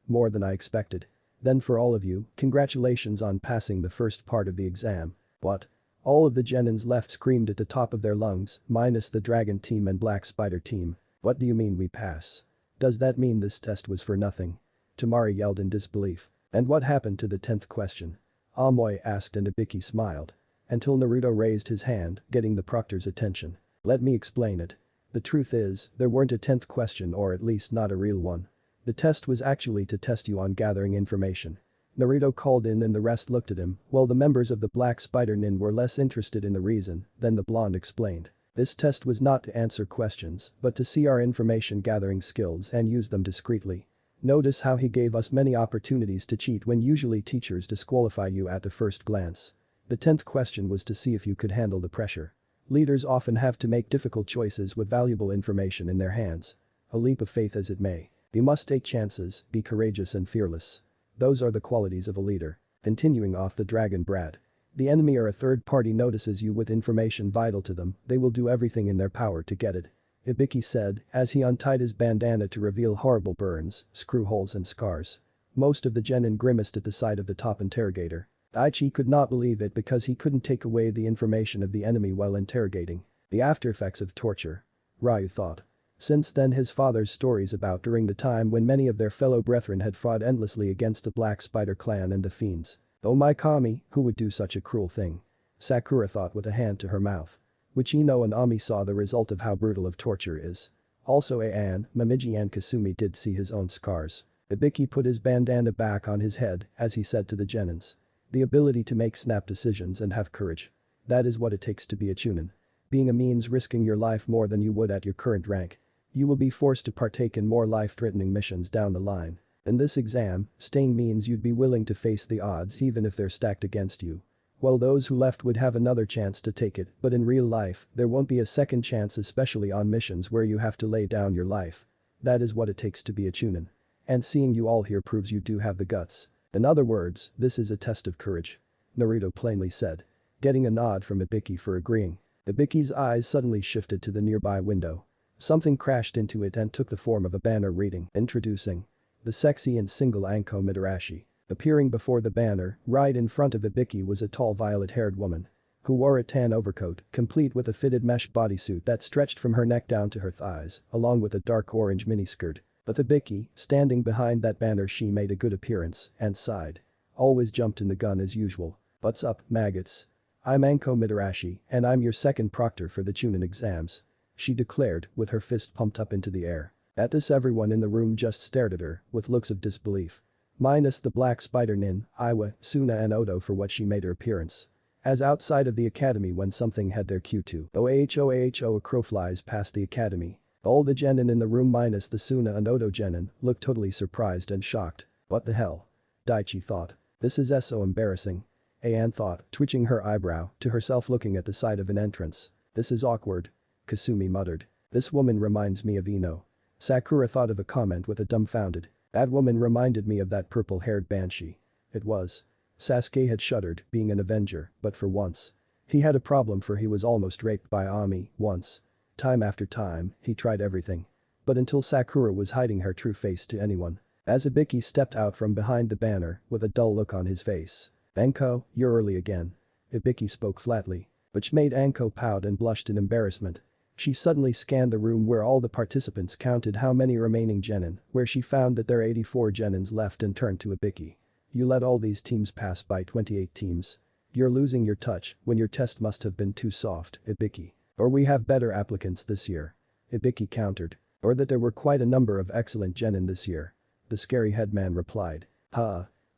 more than I expected. Then for all of you, congratulations on passing the first part of the exam. What? All of the genins left screamed at the top of their lungs, minus the dragon team and black spider team. What do you mean we pass? Does that mean this test was for nothing? Tamari yelled in disbelief. And what happened to the 10th question? Amoy asked and Ibiki smiled. Until Naruto raised his hand, getting the proctor's attention. Let me explain it. The truth is, there weren't a 10th question or at least not a real one. The test was actually to test you on gathering information. Naruto called in and the rest looked at him, while the members of the Black Spider Nin were less interested in the reason, then the blonde explained. This test was not to answer questions, but to see our information gathering skills and use them discreetly. Notice how he gave us many opportunities to cheat when usually teachers disqualify you at the first glance. The 10th question was to see if you could handle the pressure. Leaders often have to make difficult choices with valuable information in their hands. A leap of faith as it may. You must take chances, be courageous and fearless. Those are the qualities of a leader. Continuing off the dragon brat. The enemy or a third party notices you with information vital to them, they will do everything in their power to get it. Ibiki said, as he untied his bandana to reveal horrible burns, screw holes and scars. Most of the genin grimaced at the sight of the top interrogator. Ichi could not believe it because he couldn't take away the information of the enemy while interrogating. The after effects of torture. Ryu thought. Since then his father's stories about during the time when many of their fellow brethren had fought endlessly against the Black Spider clan and the fiends. Oh my kami, who would do such a cruel thing? Sakura thought with a hand to her mouth. Which Ino and Ami saw the result of how brutal of torture is. Also An, Momiji and Kasumi did see his own scars. Ibiki put his bandana back on his head as he said to the genins. The ability to make snap decisions and have courage. That is what it takes to be a Chunin. Being a means risking your life more than you would at your current rank. You will be forced to partake in more life-threatening missions down the line. In this exam, staying means you'd be willing to face the odds even if they're stacked against you. Well, those who left would have another chance to take it, but in real life, there won't be a second chance, especially on missions where you have to lay down your life. That is what it takes to be a Chunin. And seeing you all here proves you do have the guts. In other words, this is a test of courage. Naruto plainly said. Getting a nod from Ibiki for agreeing. Ibiki's eyes suddenly shifted to the nearby window. Something crashed into it and took the form of a banner reading, introducing. The sexy and single Anko Mitarashi. Appearing before the banner, right in front of Ibiki was a tall violet-haired woman. Who wore a tan overcoat, complete with a fitted mesh bodysuit that stretched from her neck down to her thighs, along with a dark orange miniskirt. But Ibiki, standing behind that banner, she made a good appearance, and sighed. Always jumped in the gun as usual. What's up, maggots? I'm Anko Mitarashi, and I'm your second proctor for the Chunin exams. She declared, with her fist pumped up into the air. At this everyone in the room just stared at her, with looks of disbelief. Minus the black spider nin, Iwa, Suna and Odo for what she made her appearance. As outside of the academy when something had their cue to. A crow flies past the academy. All the genin in the room minus the Suna and Odo genin looked totally surprised and shocked. What the hell? Daichi thought. This is so embarrassing. An thought, twitching her eyebrow to herself looking at the side of an entrance. This is awkward. Kasumi muttered. This woman reminds me of Ino. Sakura thought of a comment with a dumbfounded. That woman reminded me of that purple-haired banshee. It was. Sasuke had shuddered, being an Avenger, but for once. He had a problem, for he was almost raped by Ami, once. Time after time, he tried everything. But until Sakura was hiding her true face to anyone. As Ibiki stepped out from behind the banner, with a dull look on his face. Anko, you're early again. Ibiki spoke flatly. Which made Anko pout and blushed in embarrassment. She suddenly scanned the room where all the participants, counted how many remaining genin, where she found that there are 84 genins left, and turned to Ibiki. You let all these teams pass by, 28 teams. You're losing your touch when your test must have been too soft, Ibiki. Or we have better applicants this year. Ibiki countered. Or that there were quite a number of excellent genin this year. The scary headman replied.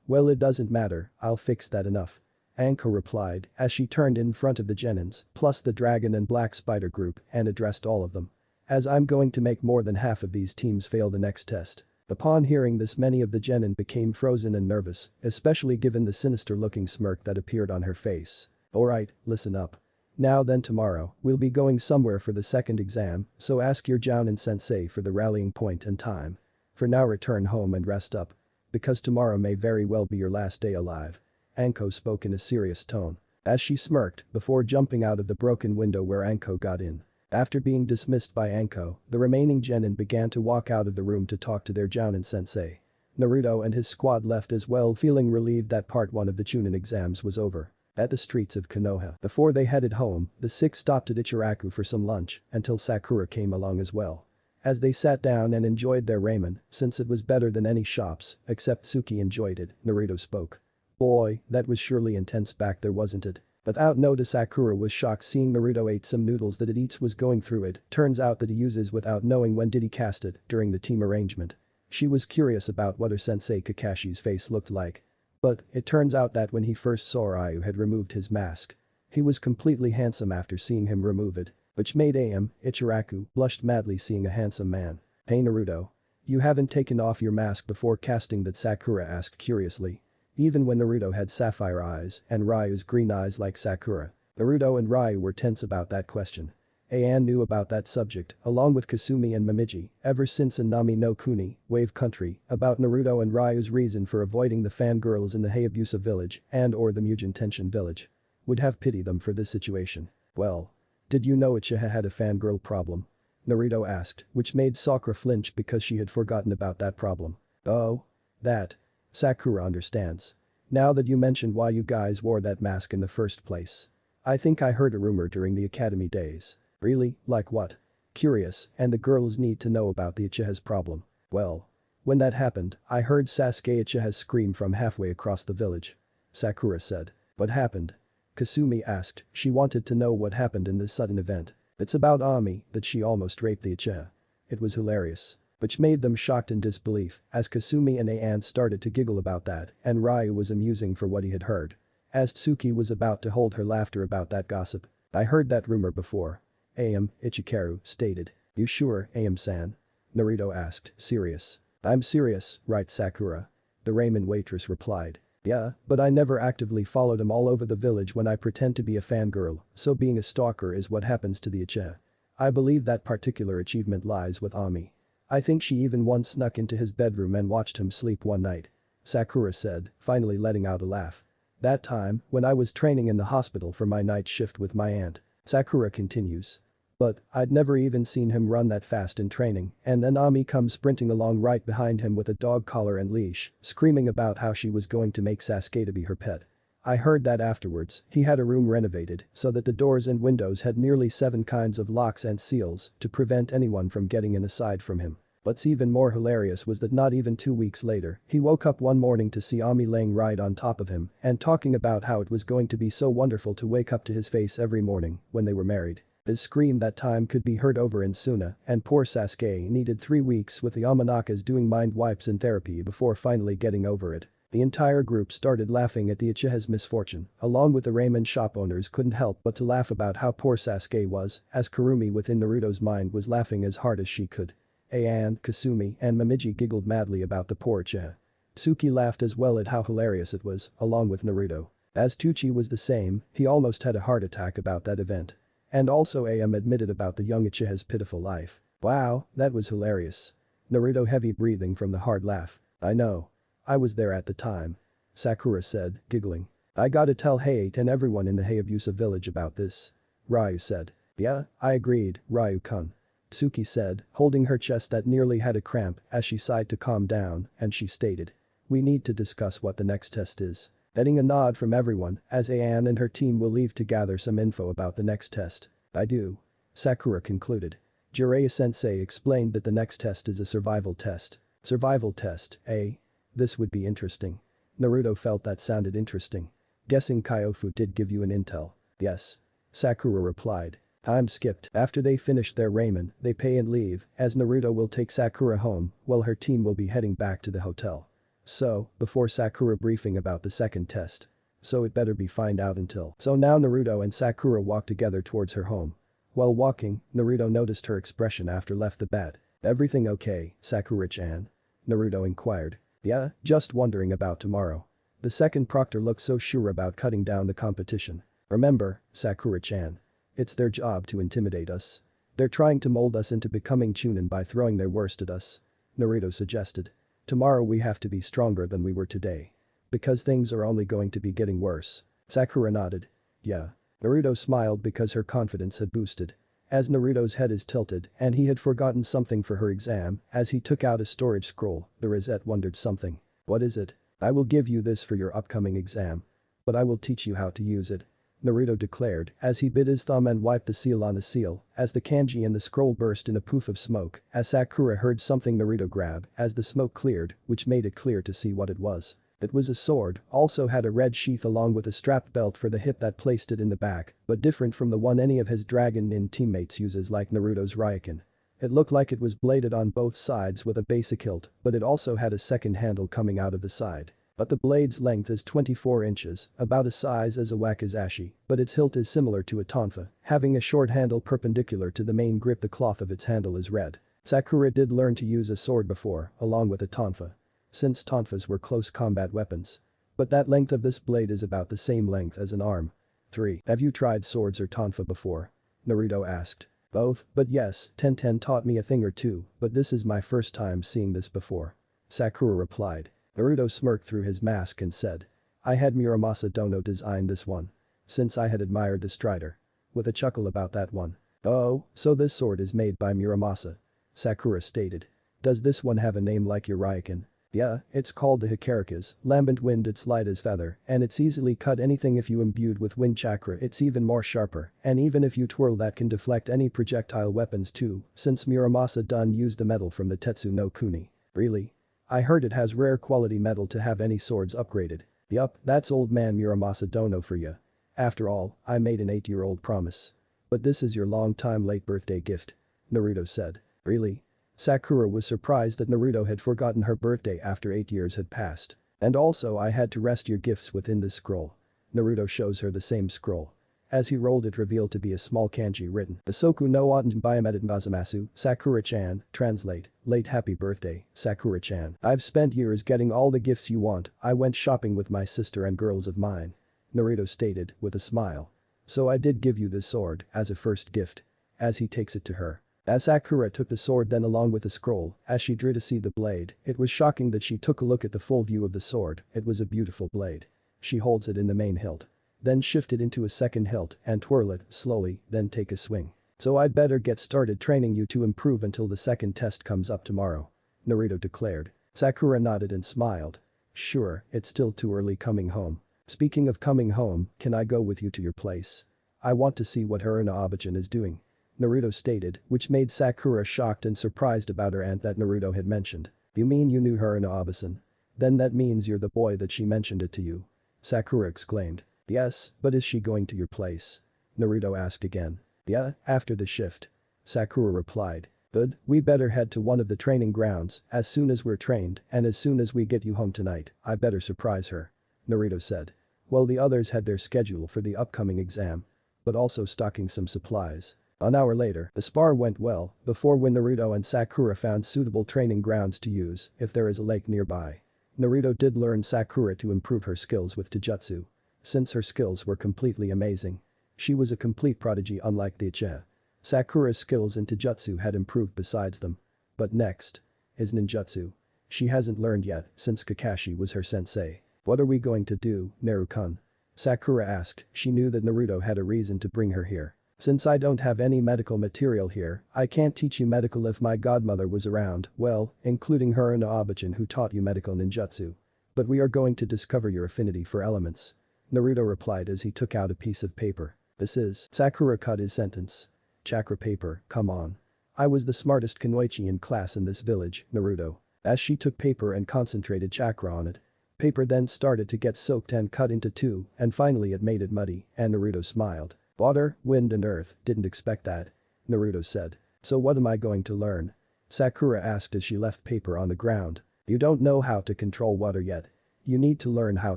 Well, it doesn't matter, I'll fix that enough. Anko replied as she turned in front of the genins, plus the dragon and black spider group, and addressed all of them. As I'm going to make more than half of these teams fail the next test. Upon hearing this, many of the genin became frozen and nervous, especially given the sinister-looking smirk that appeared on her face. Alright, listen up. Now then, tomorrow, we'll be going somewhere for the second exam, so ask your Jounin sensei for the rallying point and time. For now, return home and rest up. Because tomorrow may very well be your last day alive. Anko spoke in a serious tone. As she smirked, before jumping out of the broken window where Anko got in. After being dismissed by Anko, the remaining genin began to walk out of the room to talk to their Jounin sensei. Naruto and his squad left as well, feeling relieved that part 1 of the Chunin exams was over. At the streets of Konoha. Before they headed home, the 6 stopped at Ichiraku for some lunch, until Sakura came along as well. As they sat down and enjoyed their ramen, since it was better than any shops, except Suki enjoyed it, Naruto spoke. Boy, that was surely intense back there, wasn't it? Without notice, Sakura was shocked seeing Naruto ate some noodles that it eats was going through it. Turns out that he uses without knowing when did he cast it, during the team arrangement. She was curious about what her sensei Kakashi's face looked like. But, it turns out that when he first saw Ryu had removed his mask. He was completely handsome after seeing him remove it. Which made Ichiraku blushed madly seeing a handsome man. Hey Naruto. You haven't taken off your mask before casting that, Sakura asked curiously. Even when Naruto had sapphire eyes and Ryu's green eyes like Sakura, Naruto and Ryu were tense about that question. An knew about that subject, along with Kasumi and Momiji, ever since in Nami no Kuni, Wave Country, about Naruto and Ryu's reason for avoiding the fangirls in the Hayabusa village and or the Mugen Tenshin village. Would have pitied them for this situation. Well. Did you know Uchiha had a fangirl problem? Naruto asked, which made Sakura flinch because she had forgotten about that problem. Oh? That. Sakura understands. Now that you mentioned why you guys wore that mask in the first place. I think I heard a rumor during the academy days. Really, like what? Curious, and the girls need to know about the Uchiha's problem. Well. When that happened, I heard Sasuke Uchiha's scream from halfway across the village. Sakura said. What happened? Kasumi asked, she wanted to know what happened in this sudden event. It's about Ami, that she almost raped the Uchiha. It was hilarious. Which made them shocked in disbelief as Kasumi and Ayan started to giggle about that and Ryu was amusing for what he had heard. As Tsuki was about to hold her laughter about that gossip. I heard that rumor before. Ichikaru stated. You sure, Ayam-san? Naruto asked, serious. I'm serious, right Sakura? The ramen waitress replied. Yeah, but I never actively followed him all over the village when I pretend to be a fangirl, so being a stalker is what happens to the uchiha. I believe that particular achievement lies with Ami. I think she even once snuck into his bedroom and watched him sleep one night. Sakura said, finally letting out a laugh. That time, when I was training in the hospital for my night shift with my aunt. Sakura continues. But, I'd never even seen him run that fast in training, and then Ami comes sprinting along right behind him with a dog collar and leash, screaming about how she was going to make Sasuke to be her pet. I heard that afterwards, he had a room renovated so that the doors and windows had nearly 7 kinds of locks and seals to prevent anyone from getting in aside from him. What's even more hilarious was that not even 2 weeks later, he woke up one morning to see Ami laying right on top of him and talking about how it was going to be so wonderful to wake up to his face every morning when they were married. His scream that time could be heard over in Suna and poor Sasuke needed 3 weeks with the Yamanakas doing mind wipes and therapy before finally getting over it. The entire group started laughing at the Uchiha's misfortune, along with the ramen shop owners couldn't help but to laugh about how poor Sasuke was, as Kurumi within Naruto's mind was laughing as hard as she could. Ayan, Kasumi, and Momiji giggled madly about the poor Uchiha. Tsuki laughed as well at how hilarious it was, along with Naruto. As Tucci was the same, he almost had a heart attack about that event. And also Ayam admitted about the young Uchiha's pitiful life. Wow, that was hilarious. Naruto heavy breathing from the hard laugh. I know. I was there at the time. Sakura said, giggling. I gotta tell Hayate and everyone in the Hayabusa village about this. Ryu said. Yeah, I agreed, Ryu-kun. Tsuki said, holding her chest that nearly had a cramp as she sighed to calm down, and she stated. We need to discuss what the next test is. Getting a nod from everyone as Ayan and her team will leave to gather some info about the next test. I do. Sakura concluded. Jiraiya-sensei explained that the next test is a survival test. Survival test, eh? This would be interesting. Naruto felt that sounded interesting. Guessing Kyofu did give you an intel. Yes. Sakura replied. Time skipped. After they finish their ramen, they pay and leave, as Naruto will take Sakura home, while her team will be heading back to the hotel. So, before Sakura briefing about the second test. So it better be find out until. So now Naruto and Sakura walk together towards her home. While walking, Naruto noticed her expression after left the bed. Everything okay, Sakura-chan? Naruto inquired. Yeah, just wondering about tomorrow. The second Proctor looked so sure about cutting down the competition. Remember, Sakura-chan. It's their job to intimidate us. They're trying to mold us into becoming Chunin by throwing their worst at us. Naruto suggested. Tomorrow we have to be stronger than we were today. Because things are only going to be getting worse. Sakura nodded. Yeah. Naruto smiled because her confidence had boosted. As Naruto's head is tilted and he had forgotten something for her exam, as he took out a storage scroll, the Rosette wondered something. What is it? I will give you this for your upcoming exam. But I will teach you how to use it. Naruto declared as he bit his thumb and wiped the seal on the seal as the kanji in the scroll burst in a poof of smoke as Sakura heard something Naruto grab as the smoke cleared, which made it clear to see what it was. It was a sword, also had a red sheath along with a strapped belt for the hip that placed it in the back, but different from the one any of his Dragon Nin teammates uses like Naruto's Ryukin. It looked like it was bladed on both sides with a basic hilt, but it also had a second handle coming out of the side. But the blade's length is 24 inches, about a size as a wakizashi, but its hilt is similar to a tonfa, having a short handle perpendicular to the main grip. The cloth of its handle is red. Sakura did learn to use a sword before, along with a tonfa. Since tonfas were close combat weapons. But that length of this blade is about the same length as an arm. 3. Have you tried swords or tonfa before? Naruto asked. Both, but yes, Tenten taught me a thing or two, but this is my first time seeing this before. Sakura replied. Naruto smirked through his mask and said. I had Muramasa Dono design this one. Since I had admired the Strider. With a chuckle about that one. Oh, so this sword is made by Muramasa. Sakura stated. Does this one have a name like your Ryukin? Yeah, it's called the Hikarikas, lambent wind. It's light as feather, and it's easily cut anything. If you imbued with wind chakra it's even more sharper, and even if you twirl that can deflect any projectile weapons too, since Muramasa Dun used the metal from the Tetsu no Kuni. Really? I heard it has rare quality metal to have any swords upgraded. Yup, that's old man Muramasa Dono for ya. After all, I made an 8-year-old promise. But this is your long time late birthday gift. Naruto said. Really? Sakura was surprised that Naruto had forgotten her birthday after 8 years had passed. And also I had to rest your gifts within this scroll. Naruto shows her the same scroll. As he rolled it revealed to be a small kanji written Isoku no Oten Biomedet Sakura-chan, translate, late happy birthday, Sakura-chan. I've spent years getting all the gifts you want, I went shopping with my sister and girls of mine. Naruto stated, with a smile. So I did give you this sword, as a first gift. As he takes it to her. As Sakura took the sword then along with the scroll, as she drew to see the blade, it was shocking that she took a look at the full view of the sword, it was a beautiful blade. She holds it in the main hilt. Then shift it into a second hilt and twirl it, slowly, then take a swing. So I'd better get started training you to improve until the second test comes up tomorrow. Naruto declared. Sakura nodded and smiled. Sure, it's still too early coming home. Speaking of coming home, can I go with you to your place? I want to see what Haruna Obichan is doing. Naruto stated, which made Sakura shocked and surprised about her aunt that Naruto had mentioned. You mean you knew Haruna Obichan? Then that means you're the boy that she mentioned it to you. Sakura exclaimed. Yes, but is she going to your place? Naruto asked again. Yeah, after the shift. Sakura replied. Good, we better head to one of the training grounds as soon as we're trained and as soon as we get you home tonight, I better surprise her. Naruto said. Well, the others had their schedule for the upcoming exam. But also stocking some supplies. An hour later, the spar went well, before when Naruto and Sakura found suitable training grounds to use if there is a lake nearby. Naruto did learn Sakura to improve her skills with Taijutsu. Since her skills were completely amazing. She was a complete prodigy unlike the uchiha. Sakura's skills in Taijutsu had improved besides them. But next. Is ninjutsu. She hasn't learned yet since Kakashi was her sensei. What are we going to do, Naru-kun? Sakura asked, she knew that Naruto had a reason to bring her here. Since I don't have any medical material here, I can't teach you medical if my godmother was around, well, including Haruna Obichan who taught you medical ninjutsu. But we are going to discover your affinity for elements. Naruto replied as he took out a piece of paper. This is. Sakura cut his sentence. Chakra paper, come on. I was the smartest kunoichi in class in this village, Naruto. As she took paper and concentrated chakra on it. Paper then started to get soaked and cut into two and finally it made it muddy and Naruto smiled. Water, wind and earth, didn't expect that. Naruto said. So what am I going to learn? Sakura asked as she left paper on the ground. You don't know how to control water yet. You need to learn how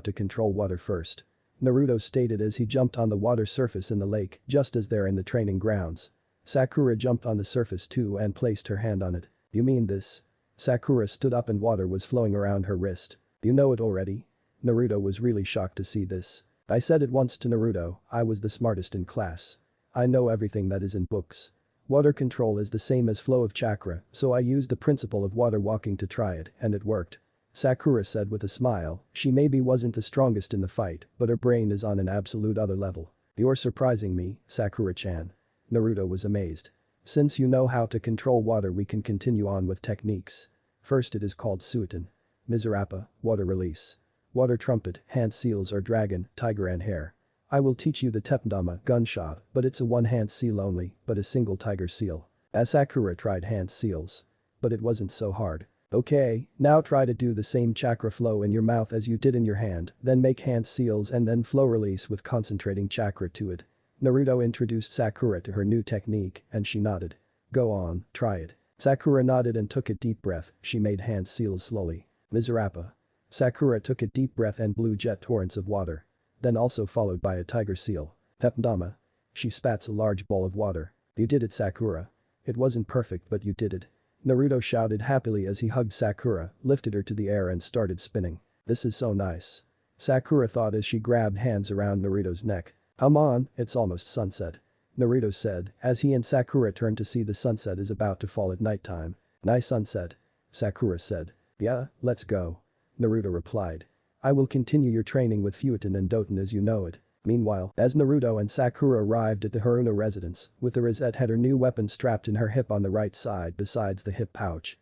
to control water first. Naruto stated as he jumped on the water surface in the lake just as they're in the training grounds. Sakura jumped on the surface too and placed her hand on it. You mean this? Sakura stood up and water was flowing around her wrist. You know it already? Naruto was really shocked to see this. I said it once to Naruto, I was the smartest in class. I know everything that is in books. Water control is the same as flow of chakra, so I used the principle of water walking to try it and it worked. Sakura said with a smile, she maybe wasn't the strongest in the fight, but her brain is on an absolute other level. You're surprising me, Sakura-chan. Naruto was amazed. Since you know how to control water we can continue on with techniques. First it is called Suiton. Mizurappa, water release. Water trumpet, hand seals or dragon, tiger and hare. I will teach you the Tepndama, gunshot, but it's a one-hand seal only, but a single tiger seal. As Sakura tried hand seals. But it wasn't so hard. Okay, now try to do the same chakra flow in your mouth as you did in your hand, then make hand seals and then flow release with concentrating chakra to it. Naruto introduced Sakura to her new technique and she nodded. Go on, try it. Sakura nodded and took a deep breath, she made hand seals slowly. Mizurappa. Sakura took a deep breath and blew jet torrents of water. Then also followed by a tiger seal. Tepndama. She spats a large bowl of water. You did it, Sakura. It wasn't perfect but you did it. Naruto shouted happily as he hugged Sakura, lifted her to the air and started spinning. This is so nice. Sakura thought as she grabbed hands around Naruto's neck. Come on, it's almost sunset. Naruto said as he and Sakura turned to see the sunset is about to fall at nighttime. Nice sunset. Sakura said. Yeah, let's go. Naruto replied. I will continue your training with Futon and Doton as you know it. Meanwhile, as Naruto and Sakura arrived at the Haruna residence, with the Rosette had her new weapon strapped in her hip on the right side besides the hip pouch,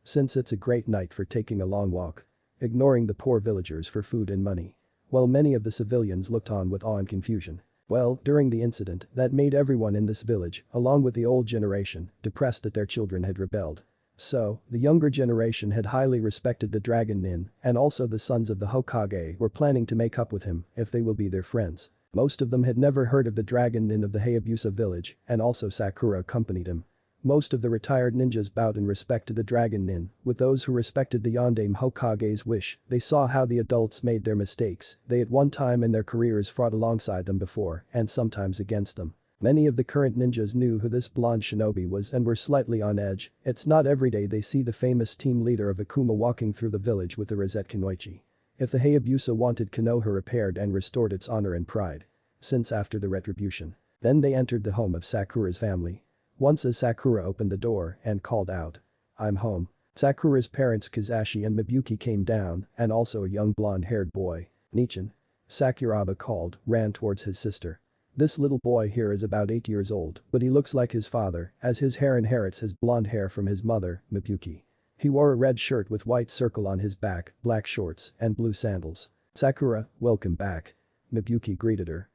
since it's a great night for taking a long walk. Ignoring the poor villagers for food and money. While many of the civilians looked on with awe and confusion. Well, during the incident, that made everyone in this village, along with the old generation, depressed that their children had rebelled. So, the younger generation had highly respected the Dragon Nin, and also the sons of the Hokage were planning to make up with him if they will be their friends. Most of them had never heard of the Dragon Nin of the Hayabusa village, and also Sakura accompanied him. Most of the retired ninjas bowed in respect to the Dragon Nin, with those who respected the Yondaime Hokage's wish. They saw how the adults made their mistakes. They at one time in their careers fought alongside them before, and sometimes against them. Many of the current ninjas knew who this blonde shinobi was and were slightly on edge. It's not every day they see the famous team leader of Akuma walking through the village with a Rosette Kunoichi. If the Hayabusa wanted Konoha repaired and restored its honor and pride. Since after the retribution. Then they entered the home of Sakura's family. Once as Sakura opened the door and called out. I'm home. Sakura's parents Kizashi and Mibuki came down, and also a young blonde-haired boy. Nichin. Sakuraba called, ran towards his sister. This little boy here is about 8 years old, but he looks like his father, as his hair inherits his blonde hair from his mother, Mibuki. He wore a red shirt with white circle on his back, black shorts, and blue sandals. Sakura, welcome back. Mibuki greeted her.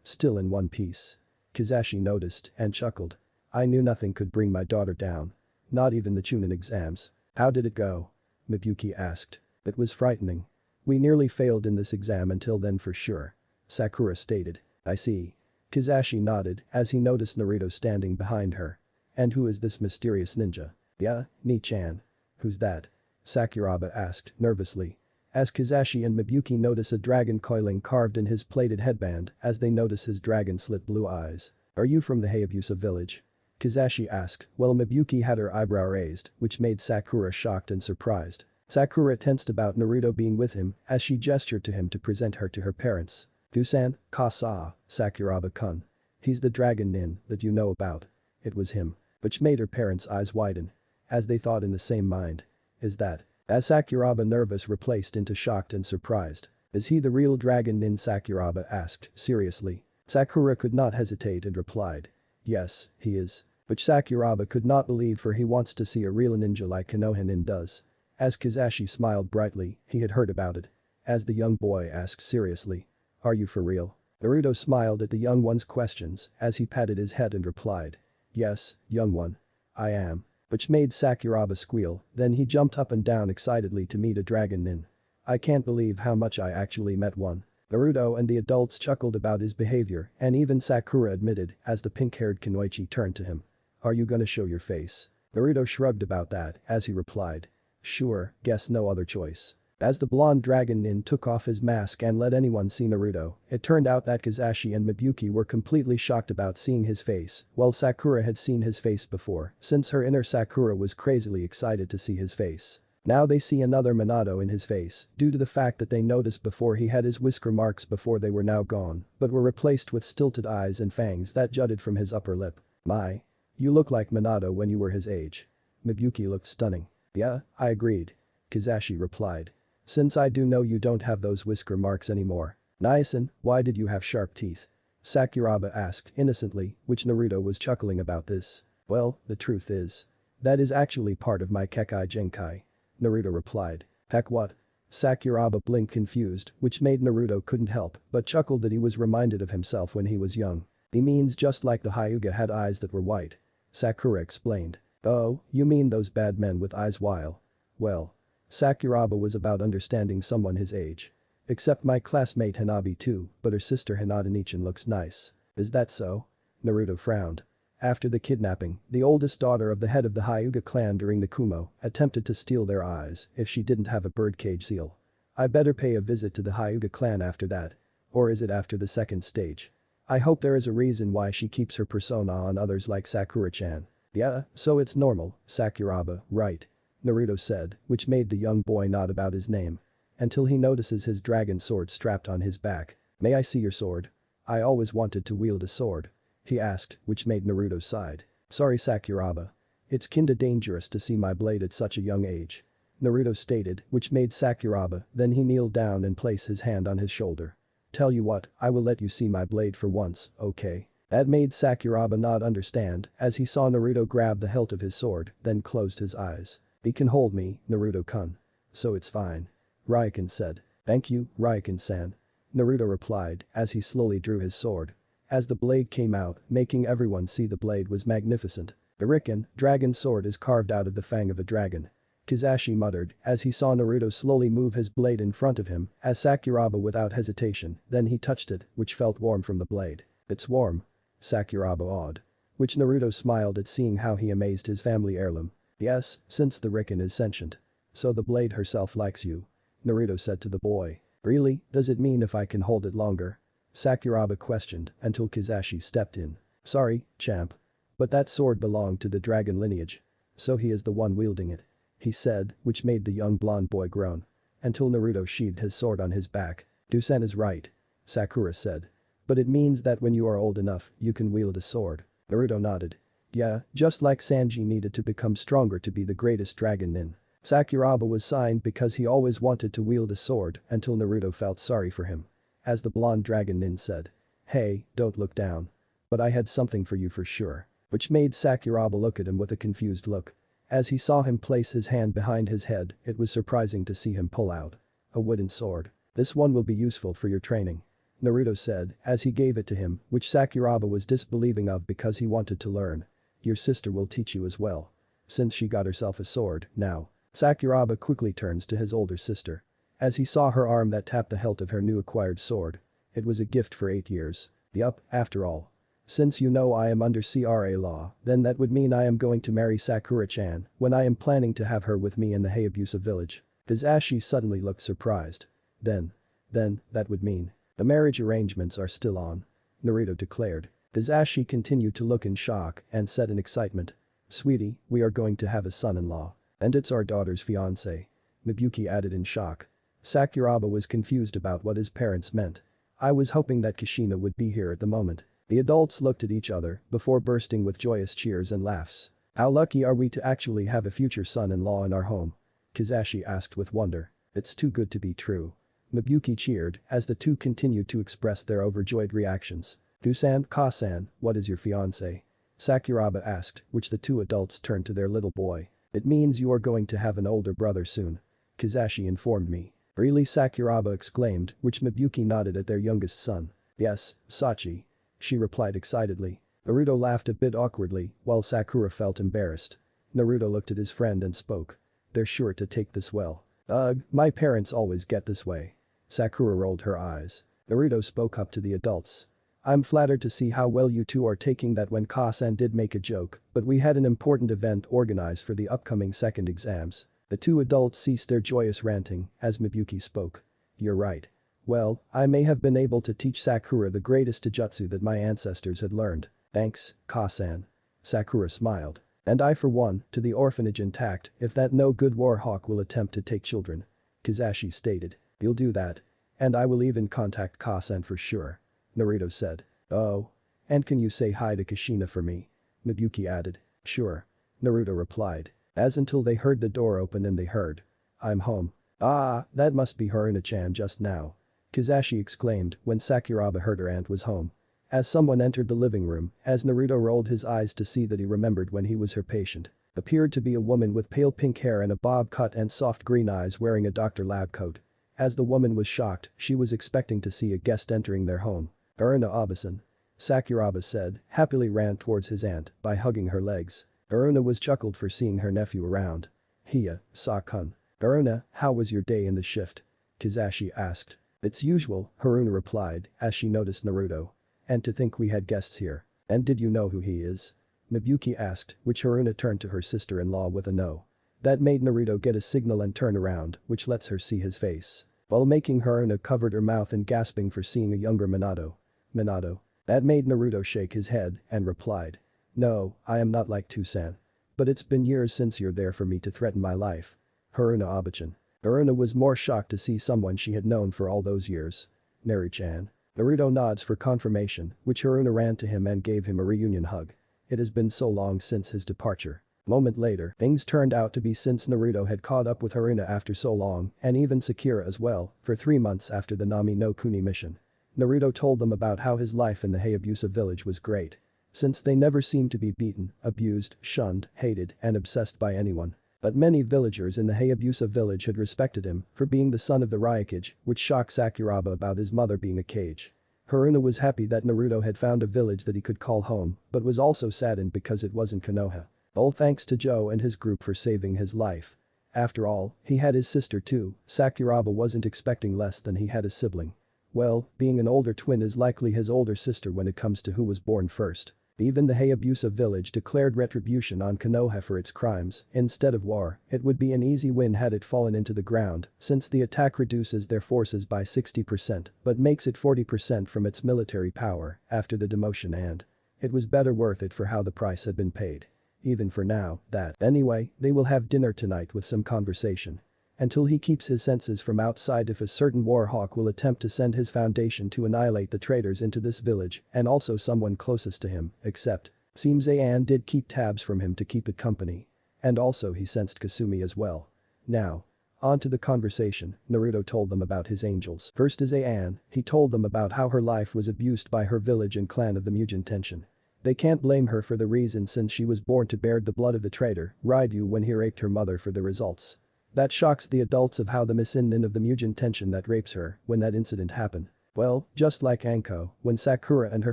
Still in one piece. Kizashi noticed and chuckled. I knew nothing could bring my daughter down. Not even the Chunin exams. How did it go? Mibuki asked. It was frightening. We nearly failed in this exam until then for sure. Sakura stated. I see. Kizashi nodded as he noticed Naruto standing behind her. And who is this mysterious ninja? Yeah, Ni-chan. Who's that? Sakuraba asked nervously. As Kizashi and Mibuki notice a dragon coiling carved in his plated headband as they notice his dragon-slit blue eyes. Are you from the Hayabusa village? Kizashi asked, while Mibuki had her eyebrow raised, which made Sakura shocked and surprised. Sakura tensed about Naruto being with him as she gestured to him to present her to her parents. Dusan, Kasa, Sakuraba-kun. He's the dragon nin that you know about. It was him. Which made her parents' eyes widen. As they thought in the same mind. Is that? As Sakuraba nervous replaced into shocked and surprised. Is he the real dragon nin? Sakuraba asked, seriously. Sakura could not hesitate and replied. Yes, he is. Which Sakuraba could not believe, for he wants to see a real ninja like Konoha nin does. As Kizashi smiled brightly, he had heard about it. As the young boy asked seriously. Are you for real? Naruto smiled at the young one's questions as he patted his head and replied. Yes, young one. I am. Which made Sakuraba squeal, then he jumped up and down excitedly to meet a dragon nin. I can't believe how much I actually met one. Naruto and the adults chuckled about his behavior, and even Sakura admitted as the pink-haired Kunoichi turned to him. Are you gonna show your face? Naruto shrugged about that as he replied. Sure, guess no other choice. As the blonde dragon nin took off his mask and let anyone see Naruto, it turned out that Kizashi and Mibuki were completely shocked about seeing his face, while Sakura had seen his face before, since her inner Sakura was crazily excited to see his face. Now they see another Minato in his face, due to the fact that they noticed before he had his whisker marks before they were now gone, but were replaced with stilted eyes and fangs that jutted from his upper lip. My. You look like Minato when you were his age. Mibuki looked stunning. Yeah, I agreed. Kizashi replied. Since I do know you don't have those whisker marks anymore. Nice, and why did you have sharp teeth? Sakuraba asked innocently, which Naruto was chuckling about this. Well, the truth is. That is actually part of my Kekai Genkai. Naruto replied. Heck what? Sakuraba blinked confused, which made Naruto couldn't help but chuckled that he was reminded of himself when he was young. He means just like the Hyuga had eyes that were white. Sakura explained. Oh, you mean those bad men with eyes while. Well. Sakuraba was about understanding someone his age. Except my classmate Hanabi too, but her sister Hinata Nichin looks nice. Is that so? Naruto frowned. After the kidnapping, the oldest daughter of the head of the Hyuga clan during the Kumo attempted to steal their eyes if she didn't have a birdcage seal. I better pay a visit to the Hyuga clan after that. Or is it after the second stage? I hope there is a reason why she keeps her persona on others like Sakura-chan. Yeah, so it's normal, Sakuraba, right? Naruto said, which made the young boy nod about his name. Until he notices his dragon sword strapped on his back. May I see your sword? I always wanted to wield a sword. He asked, which made Naruto sighed. Sorry Sakuraba. It's kinda dangerous to see my blade at such a young age. Naruto stated, which made Sakuraba, then he kneeled down and placed his hand on his shoulder. Tell you what, I will let you see my blade for once, okay? That made Sakuraba not understand as he saw Naruto grab the hilt of his sword, then closed his eyes. He can hold me, Naruto-kun. So it's fine. Raiken said. Thank you, Raiken-san. Naruto replied as he slowly drew his sword. As the blade came out, making everyone see the blade was magnificent. The Riken, dragon sword is carved out of the fang of a dragon. Kizashi muttered as he saw Naruto slowly move his blade in front of him as Sakuraba without hesitation, then he touched it, which felt warm from the blade. It's warm. Sakuraba awed. which Naruto smiled at seeing how he amazed his family heirloom. Yes, since the Riken is sentient. So the blade herself likes you. Naruto said to the boy. Really, does it mean if I can hold it longer? Sakuraba questioned until Kizashi stepped in. Sorry, champ. But that sword belonged to the dragon lineage. So he is the one wielding it. He said, which made the young blonde boy groan. Until Naruto sheathed his sword on his back. Dusan is right. Sakura said. But it means that when you are old enough, you can wield a sword. Naruto nodded. Yeah, just like Sanji needed to become stronger to be the greatest dragon nin. Sakuraba was signed because he always wanted to wield a sword until Naruto felt sorry for him. As the blonde dragon nin said. Hey, don't look down. But I had something for you for sure. Which made Sakuraba look at him with a confused look. As he saw him place his hand behind his head, it was surprising to see him pull out a wooden sword. This one will be useful for your training. Naruto said as he gave it to him, which Sakuraba was disbelieving of because he wanted to learn. Your sister will teach you as well. Since she got herself a sword, now. Sakuraba quickly turns to his older sister. As he saw her arm that tapped the hilt of her new acquired sword. It was a gift for 8 years. Yup, after all. Since you know I am under CRA law, then that would mean I am going to marry Sakura-chan when I am planning to have her with me in the Hayabusa village. Kizashi suddenly looked surprised. Then, that would mean. The marriage arrangements are still on. Naruto declared. Kizashi continued to look in shock and said in excitement. Sweetie, we are going to have a son-in-law. And it's our daughter's fiancé. Mibuki added in shock. Sakuraba was confused about what his parents meant. I was hoping that Kushina would be here at the moment. The adults looked at each other before bursting with joyous cheers and laughs. How lucky are we to actually have a future son-in-law in our home? Kizashi asked with wonder. It's too good to be true. Mibuki cheered as the two continued to express their overjoyed reactions. Dusan, Ka-san, what is your fiancé? Sakuraba asked, which the two adults turned to their little boy. It means you are going to have an older brother soon. Kizashi informed me. Really, Sakuraba exclaimed, which Mibuki nodded at their youngest son. Yes, Sachi. She replied excitedly. Naruto laughed a bit awkwardly while Sakura felt embarrassed. Naruto looked at his friend and spoke. They're sure to take this well. Ugh, my parents always get this way. Sakura rolled her eyes. Naruto spoke up to the adults. I'm flattered to see how well you two are taking that when Ka-san did make a joke, but we had an important event organized for the upcoming second exams. The two adults ceased their joyous ranting as Mibuki spoke. You're right. Well, I may have been able to teach Sakura the greatest taijutsu that my ancestors had learned. Thanks, Ka-san. Sakura smiled. And I for one, to the orphanage intact if that no good war hawk will attempt to take children. Kizashi stated. You'll do that. And I will even contact Ka-san for sure. Naruto said. Oh. And can you say hi to Kushina for me? Mibuki added. Sure. Naruto replied. As until they heard the door open and they heard. I'm home. Ah, that must be Haruna-chan just now. Kizashi exclaimed when Sakuraba heard her aunt was home. As someone entered the living room, as Naruto rolled his eyes to see that he remembered when he was her patient. Appeared to be a woman with pale pink hair and a bob cut and soft green eyes wearing a Dr. Lab coat. As the woman was shocked, she was expecting to see a guest entering their home. Uruna Abasan. Sakuraba said, happily ran towards his aunt by hugging her legs. Uruna was chuckled for seeing her nephew around. Hiya, Sa-kun. Uruna, how was your day in the shift? Kizashi asked. It's usual, Haruna replied as she noticed Naruto. And to think we had guests here. And did you know who he is? Mibuki asked, which Haruna turned to her sister-in-law with a no. That made Naruto get a signal and turn around, which lets her see his face. While making Haruna covered her mouth and gasping for seeing a younger Minato. Minato. That made Naruto shake his head and replied. No, I am not like Tusan. But it's been years since you're there for me to threaten my life. Haruna Abachan. Haruna was more shocked to see someone she had known for all those years. Neri-chan. Naruto nods for confirmation, which Haruna ran to him and gave him a reunion hug. It has been so long since his departure. Moment later, things turned out to be since Naruto had caught up with Haruna after so long, and even Sakura as well, for 3 months after the Nami no Kuni mission. Naruto told them about how his life in the Hayabusa village was great. Since they never seemed to be beaten, abused, shunned, hated, and obsessed by anyone. But many villagers in the Hayabusa village had respected him for being the son of the Ryukage, which shocked Sakuraba about his mother being a cage. Haruna was happy that Naruto had found a village that he could call home, but was also saddened because it wasn't Konoha. All thanks to Joe and his group for saving his life. After all, he had his sister too. Sakuraba wasn't expecting less than he had a sibling. Well, being an older twin is likely his older sister when it comes to who was born first. Even the Hayabusa village declared retribution on Konoha for its crimes. Instead of war, it would be an easy win had it fallen into the ground, since the attack reduces their forces by 60% but makes it 40% from its military power after the demotion, and it was better worth it for how the price had been paid. Even for now, that. Anyway, they will have dinner tonight with some conversation. Until he keeps his senses from outside, if a certain warhawk will attempt to send his foundation to annihilate the traitors into this village and also someone closest to him, except, seems An did keep tabs from him to keep it company. And also he sensed Kasumi as well. Now. On to the conversation, Naruto told them about his angels. First is An, he told them about how her life was abused by her village and clan of the Mugen Tenshin. They can't blame her for the reason since she was born to bear the blood of the traitor, Ryu, when he raped her mother for the results. That shocks the adults of how the Missinin of the Mugen Tenshin that rapes her when that incident happened. Well, just like Anko, when Sakura and her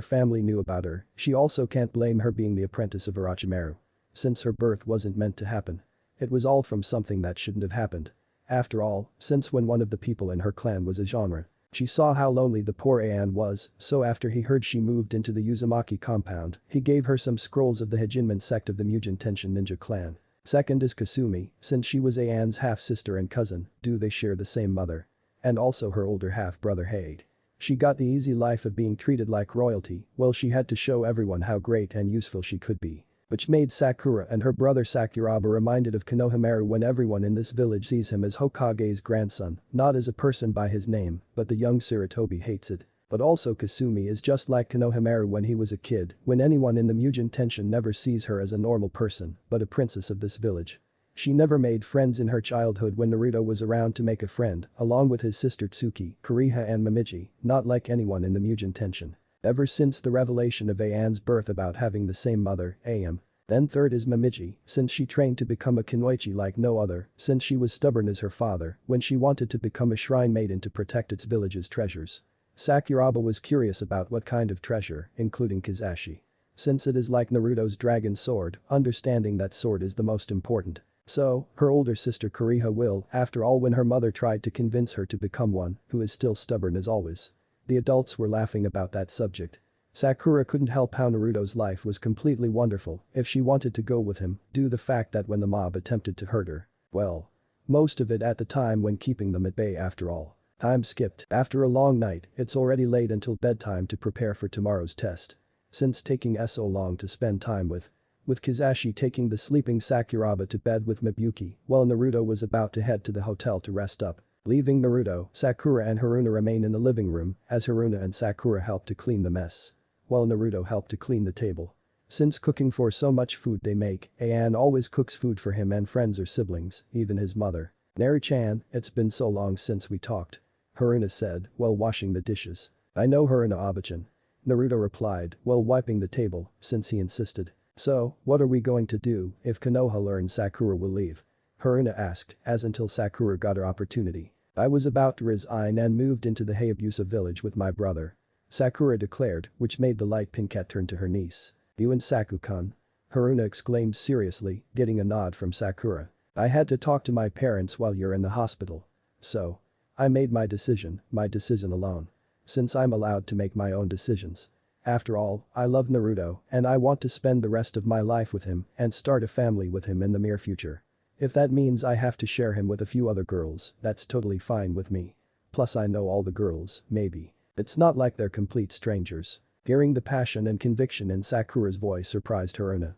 family knew about her, she also can't blame her being the apprentice of Orochimaru. Since her birth wasn't meant to happen. It was all from something that shouldn't have happened. After all, since when one of the people in her clan was a genre. She saw how lonely the poor An was, so after he heard she moved into the Uzumaki compound, he gave her some scrolls of the Heijinmen sect of the Mugen Tenshin ninja clan. Second is Kasumi, since she was An's half-sister and cousin, do they share the same mother? And also her older half-brother Hade. She got the easy life of being treated like royalty, well she had to show everyone how great and useful she could be. Which made Sakura and her brother Sakuraba reminded of Konohamaru when everyone in this village sees him as Hokage's grandson, not as a person by his name, but the young Sarutobi hates it. But also Kasumi is just like Konohamaru when he was a kid, when anyone in the Mugen Tenshin never sees her as a normal person, but a princess of this village. She never made friends in her childhood when Naruto was around to make a friend, along with his sister Tsuki, Kuriha and Momiji, not like anyone in the Mugen Tenshin. Ever since the revelation of An's birth about having the same mother, Am. Then third is Momiji, since she trained to become a kunoichi like no other, since she was stubborn as her father when she wanted to become a shrine maiden to protect its village's treasures. Sakuraba was curious about what kind of treasure, including Kizashi. Since it is like Naruto's dragon sword, understanding that sword is the most important. So, her older sister Kuriha will, after all, when her mother tried to convince her to become one, who is still stubborn as always. The adults were laughing about that subject. Sakura couldn't help how Naruto's life was completely wonderful if she wanted to go with him, due to the fact that when the mob attempted to hurt her, well, most of it at the time when keeping them at bay after all. Time skipped. After a long night, it's already late until bedtime to prepare for tomorrow's test. Since taking so long to spend time with Kizashi taking the sleeping Sakuraba to bed with Mibuyuki while Naruto was about to head to the hotel to rest up. Leaving Naruto, Sakura and Haruna remain in the living room as Haruna and Sakura help to clean the mess. While Naruto helped to clean the table. Since cooking for so much food they make, An always cooks food for him and friends or siblings, even his mother. Nari-chan, it's been so long since we talked. Haruna said, while washing the dishes. I know Haruna Abachan. Naruto replied, while wiping the table, since he insisted. So, what are we going to do if Konoha learns Sakura will leave? Haruna asked, as until Sakura got her opportunity. I was about to resign and moved into the Hayabusa village with my brother. Sakura declared, which made the light pink cat turn to her niece. You and Saku-kun? Haruna exclaimed seriously, getting a nod from Sakura. I had to talk to my parents while you're in the hospital. So. I made my decision alone. Since I'm allowed to make my own decisions. After all, I love Naruto and I want to spend the rest of my life with him and start a family with him in the near future. If that means I have to share him with a few other girls, that's totally fine with me. Plus I know all the girls, maybe. It's not like they're complete strangers. Hearing the passion and conviction in Sakura's voice surprised Haruna.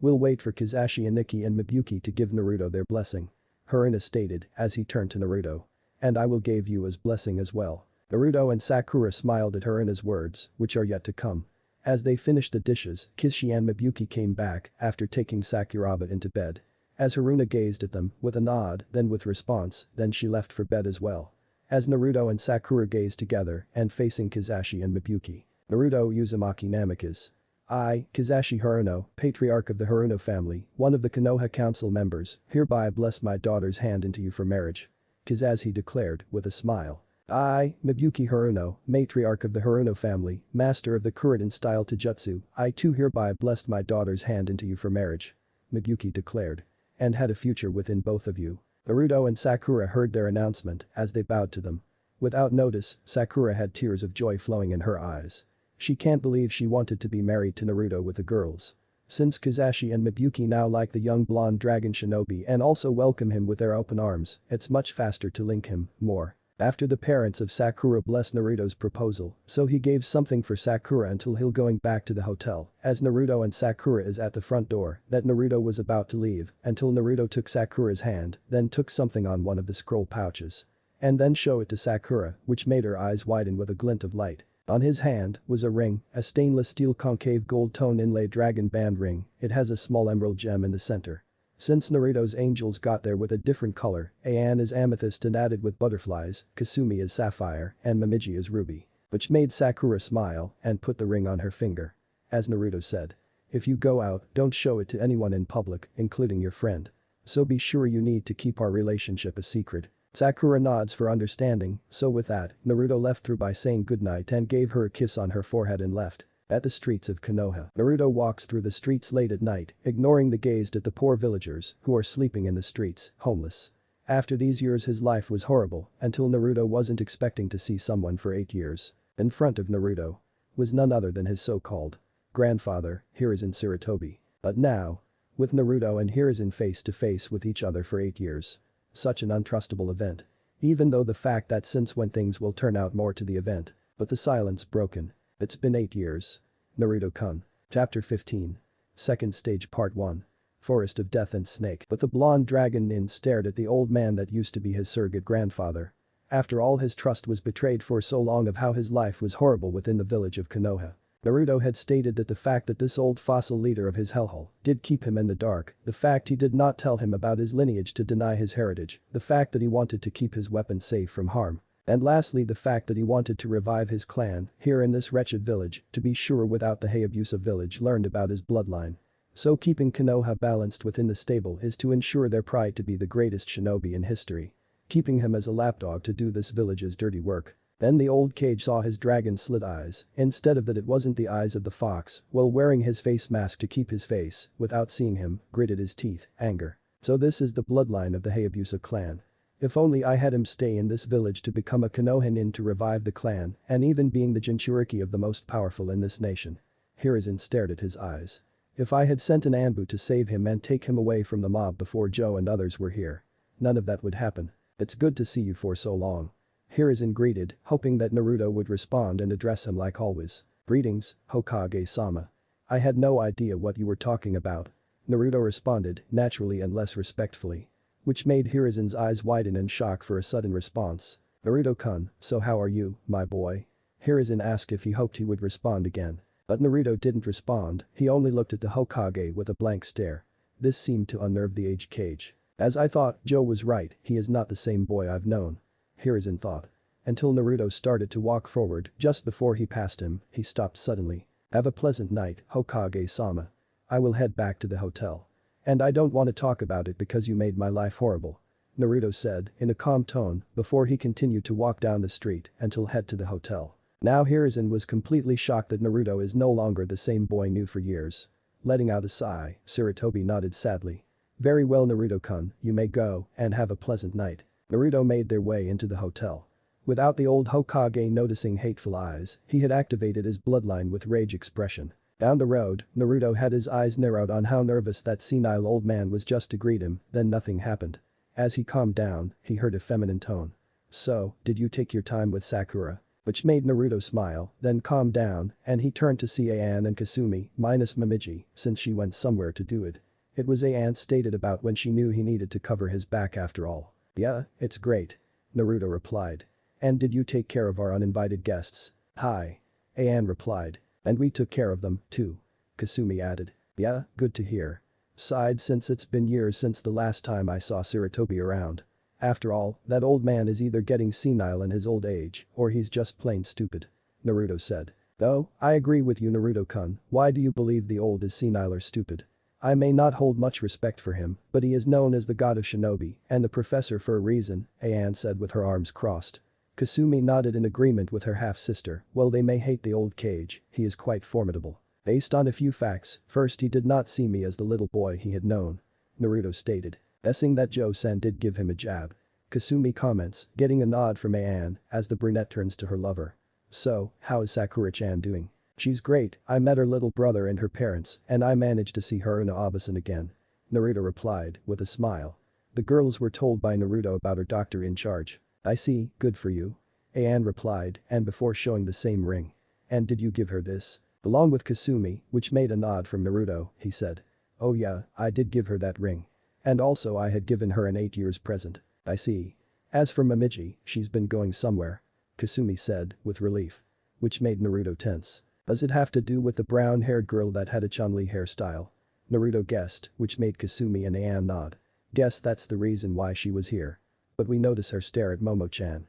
We'll wait for Kizashi and Nikki and Mibuyuki to give Naruto their blessing. Haruna stated as he turned to Naruto. And I will give you his blessing as well. Naruto and Sakura smiled at Haruna's words, which are yet to come. As they finished the dishes, Kishi and Mibuyuki came back after taking Sakuraba into bed. As Haruna gazed at them, with a nod, then with response, then she left for bed as well. As Naruto and Sakura gazed together and facing Kizashi and Mibuyuki. Naruto Uzumaki Namikaze. I, Kizashi Haruno, patriarch of the Haruno family, one of the Konoha council members, hereby bless my daughter's hand into you for marriage. Kizashi declared, with a smile. I, Mibuyuki Haruno, matriarch of the Haruno family, master of the Kuririn style Taijutsu, I too hereby blessed my daughter's hand into you for marriage. Mibuyuki declared. And had a future within both of you. Naruto and Sakura heard their announcement as they bowed to them. Without notice, Sakura had tears of joy flowing in her eyes. She can't believe she wanted to be married to Naruto with the girls. Since Kakashi and Mibuki now like the young blonde dragon shinobi and also welcome him with their open arms, it's much faster to link him more. After the parents of Sakura blessed Naruto's proposal, so he gave something for Sakura until he'll going back to the hotel, as Naruto and Sakura is at the front door, that Naruto was about to leave, until Naruto took Sakura's hand, then took something on one of the scroll pouches. And then show it to Sakura, which made her eyes widen with a glint of light. On his hand was a ring, a stainless steel concave gold tone inlaid dragon band ring, it has a small emerald gem in the center. Since Naruto's angels got there with a different color, Ayan is amethyst and added with butterflies, Kasumi is sapphire, and Momiji is ruby. Which made Sakura smile and put the ring on her finger. As Naruto said. If you go out, don't show it to anyone in public, including your friend. So be sure you need to keep our relationship a secret. Sakura nods for understanding, so with that, Naruto left through by saying goodnight and gave her a kiss on her forehead and left. At the streets of Konoha, Naruto walks through the streets late at night, ignoring the gaze at the poor villagers who are sleeping in the streets, homeless. After these years his life was horrible, until Naruto wasn't expecting to see someone for 8 years. In front of Naruto was none other than his so-called grandfather, Hiruzen Sarutobi. But now, with Naruto and Hiruzen face to face with each other for 8 years. Such an untrustable event. Even though the fact that since when things will turn out more to the event. But the silence broken. It's been 8 years. Naruto-kun. Chapter 15. Second Stage Part 1. Forest of Death and Snake. But the blonde dragon nin stared at the old man that used to be his surrogate grandfather. After all his trust was betrayed for so long of how his life was horrible within the village of Konoha. Naruto had stated that the fact that this old fossil leader of his hellhole did keep him in the dark, the fact he did not tell him about his lineage to deny his heritage, the fact that he wanted to keep his weapon safe from harm. And lastly the fact that he wanted to revive his clan here in this wretched village to be sure without the Hayabusa village learned about his bloodline. So keeping Konoha balanced within the stable is to ensure their pride to be the greatest shinobi in history. Keeping him as a lapdog to do this village's dirty work. Then the old cage saw his dragon slit eyes, instead of that it wasn't the eyes of the fox, while wearing his face mask to keep his face, without seeing him, gritted his teeth, anger. So this is the bloodline of the Hayabusa clan. If only I had him stay in this village to become a Konoha nin to revive the clan, and even being the Jinchuriki of the most powerful in this nation. Hiruzen stared at his eyes. If I had sent an ANBU to save him and take him away from the mob before Joe and others were here. None of that would happen. It's good to see you for so long. Hiruzen greeted, hoping that Naruto would respond and address him like always. Greetings, Hokage-sama. I had no idea what you were talking about. Naruto responded, naturally and less respectfully. Which made Hiruzen's eyes widen in shock for a sudden response. Naruto-kun, so how are you, my boy? Hiruzen asked if he hoped he would respond again. But Naruto didn't respond, he only looked at the Hokage with a blank stare. This seemed to unnerve the aged cage. As I thought, Joe was right, he is not the same boy I've known. Hiruzen thought. Until Naruto started to walk forward, just before he passed him, he stopped suddenly. Have a pleasant night, Hokage-sama. I will head back to the hotel. And I don't want to talk about it because you made my life horrible. Naruto said, in a calm tone, before he continued to walk down the street until head to the hotel. Now Hiruzen was completely shocked that Naruto is no longer the same boy knew for years. Letting out a sigh, Sarutobi nodded sadly. Very well Naruto-kun, you may go, and have a pleasant night. Naruto made their way into the hotel. Without the old Hokage noticing hateful eyes, he had activated his bloodline with rage expression. Down the road, Naruto had his eyes narrowed on how nervous that senile old man was just to greet him, then nothing happened. As he calmed down, he heard a feminine tone. So, did you take your time with Sakura? Which made Naruto smile, then calm down, and he turned to see Ayan and Kasumi, minus Momiji, since she went somewhere to do it. It was Ayan stated about when she knew he needed to cover his back after all. Yeah, it's great. Naruto replied. And did you take care of our uninvited guests? Hi. Ayan replied. And we took care of them, too. Kasumi added. Yeah, good to hear. Sighed since it's been years since the last time I saw Sarutobi around. After all, that old man is either getting senile in his old age, or he's just plain stupid. Naruto said. Though, I agree with you Naruto-kun, why do you believe the old is senile or stupid? I may not hold much respect for him, but he is known as the god of shinobi and the professor for a reason, Ayan said with her arms crossed. Kasumi nodded in agreement with her half-sister, while they may hate the old cage, he is quite formidable. Based on a few facts, first he did not see me as the little boy he had known. Naruto stated. Guessing that Joe-san did give him a jab. Kasumi comments, getting a nod from Ayan, as the brunette turns to her lover. So, how is Sakura-chan doing? She's great, I met her little brother and her parents, and I managed to see her and Aobasan again. Naruto replied, with a smile. The girls were told by Naruto about her doctor in charge. I see, good for you. Anne replied, and before showing the same ring. And did you give her this? Along with Kasumi, which made a nod from Naruto, he said. Oh yeah, I did give her that ring. And also I had given her an 8 years present. I see. As for Momiji, she's been going somewhere. Kasumi said, with relief. Which made Naruto tense. Does it have to do with the brown-haired girl that had a Chun-Li hairstyle? Naruto guessed, which made Kasumi and Anne nod. Guess that's the reason why she was here. But we notice her stare at Momo-chan.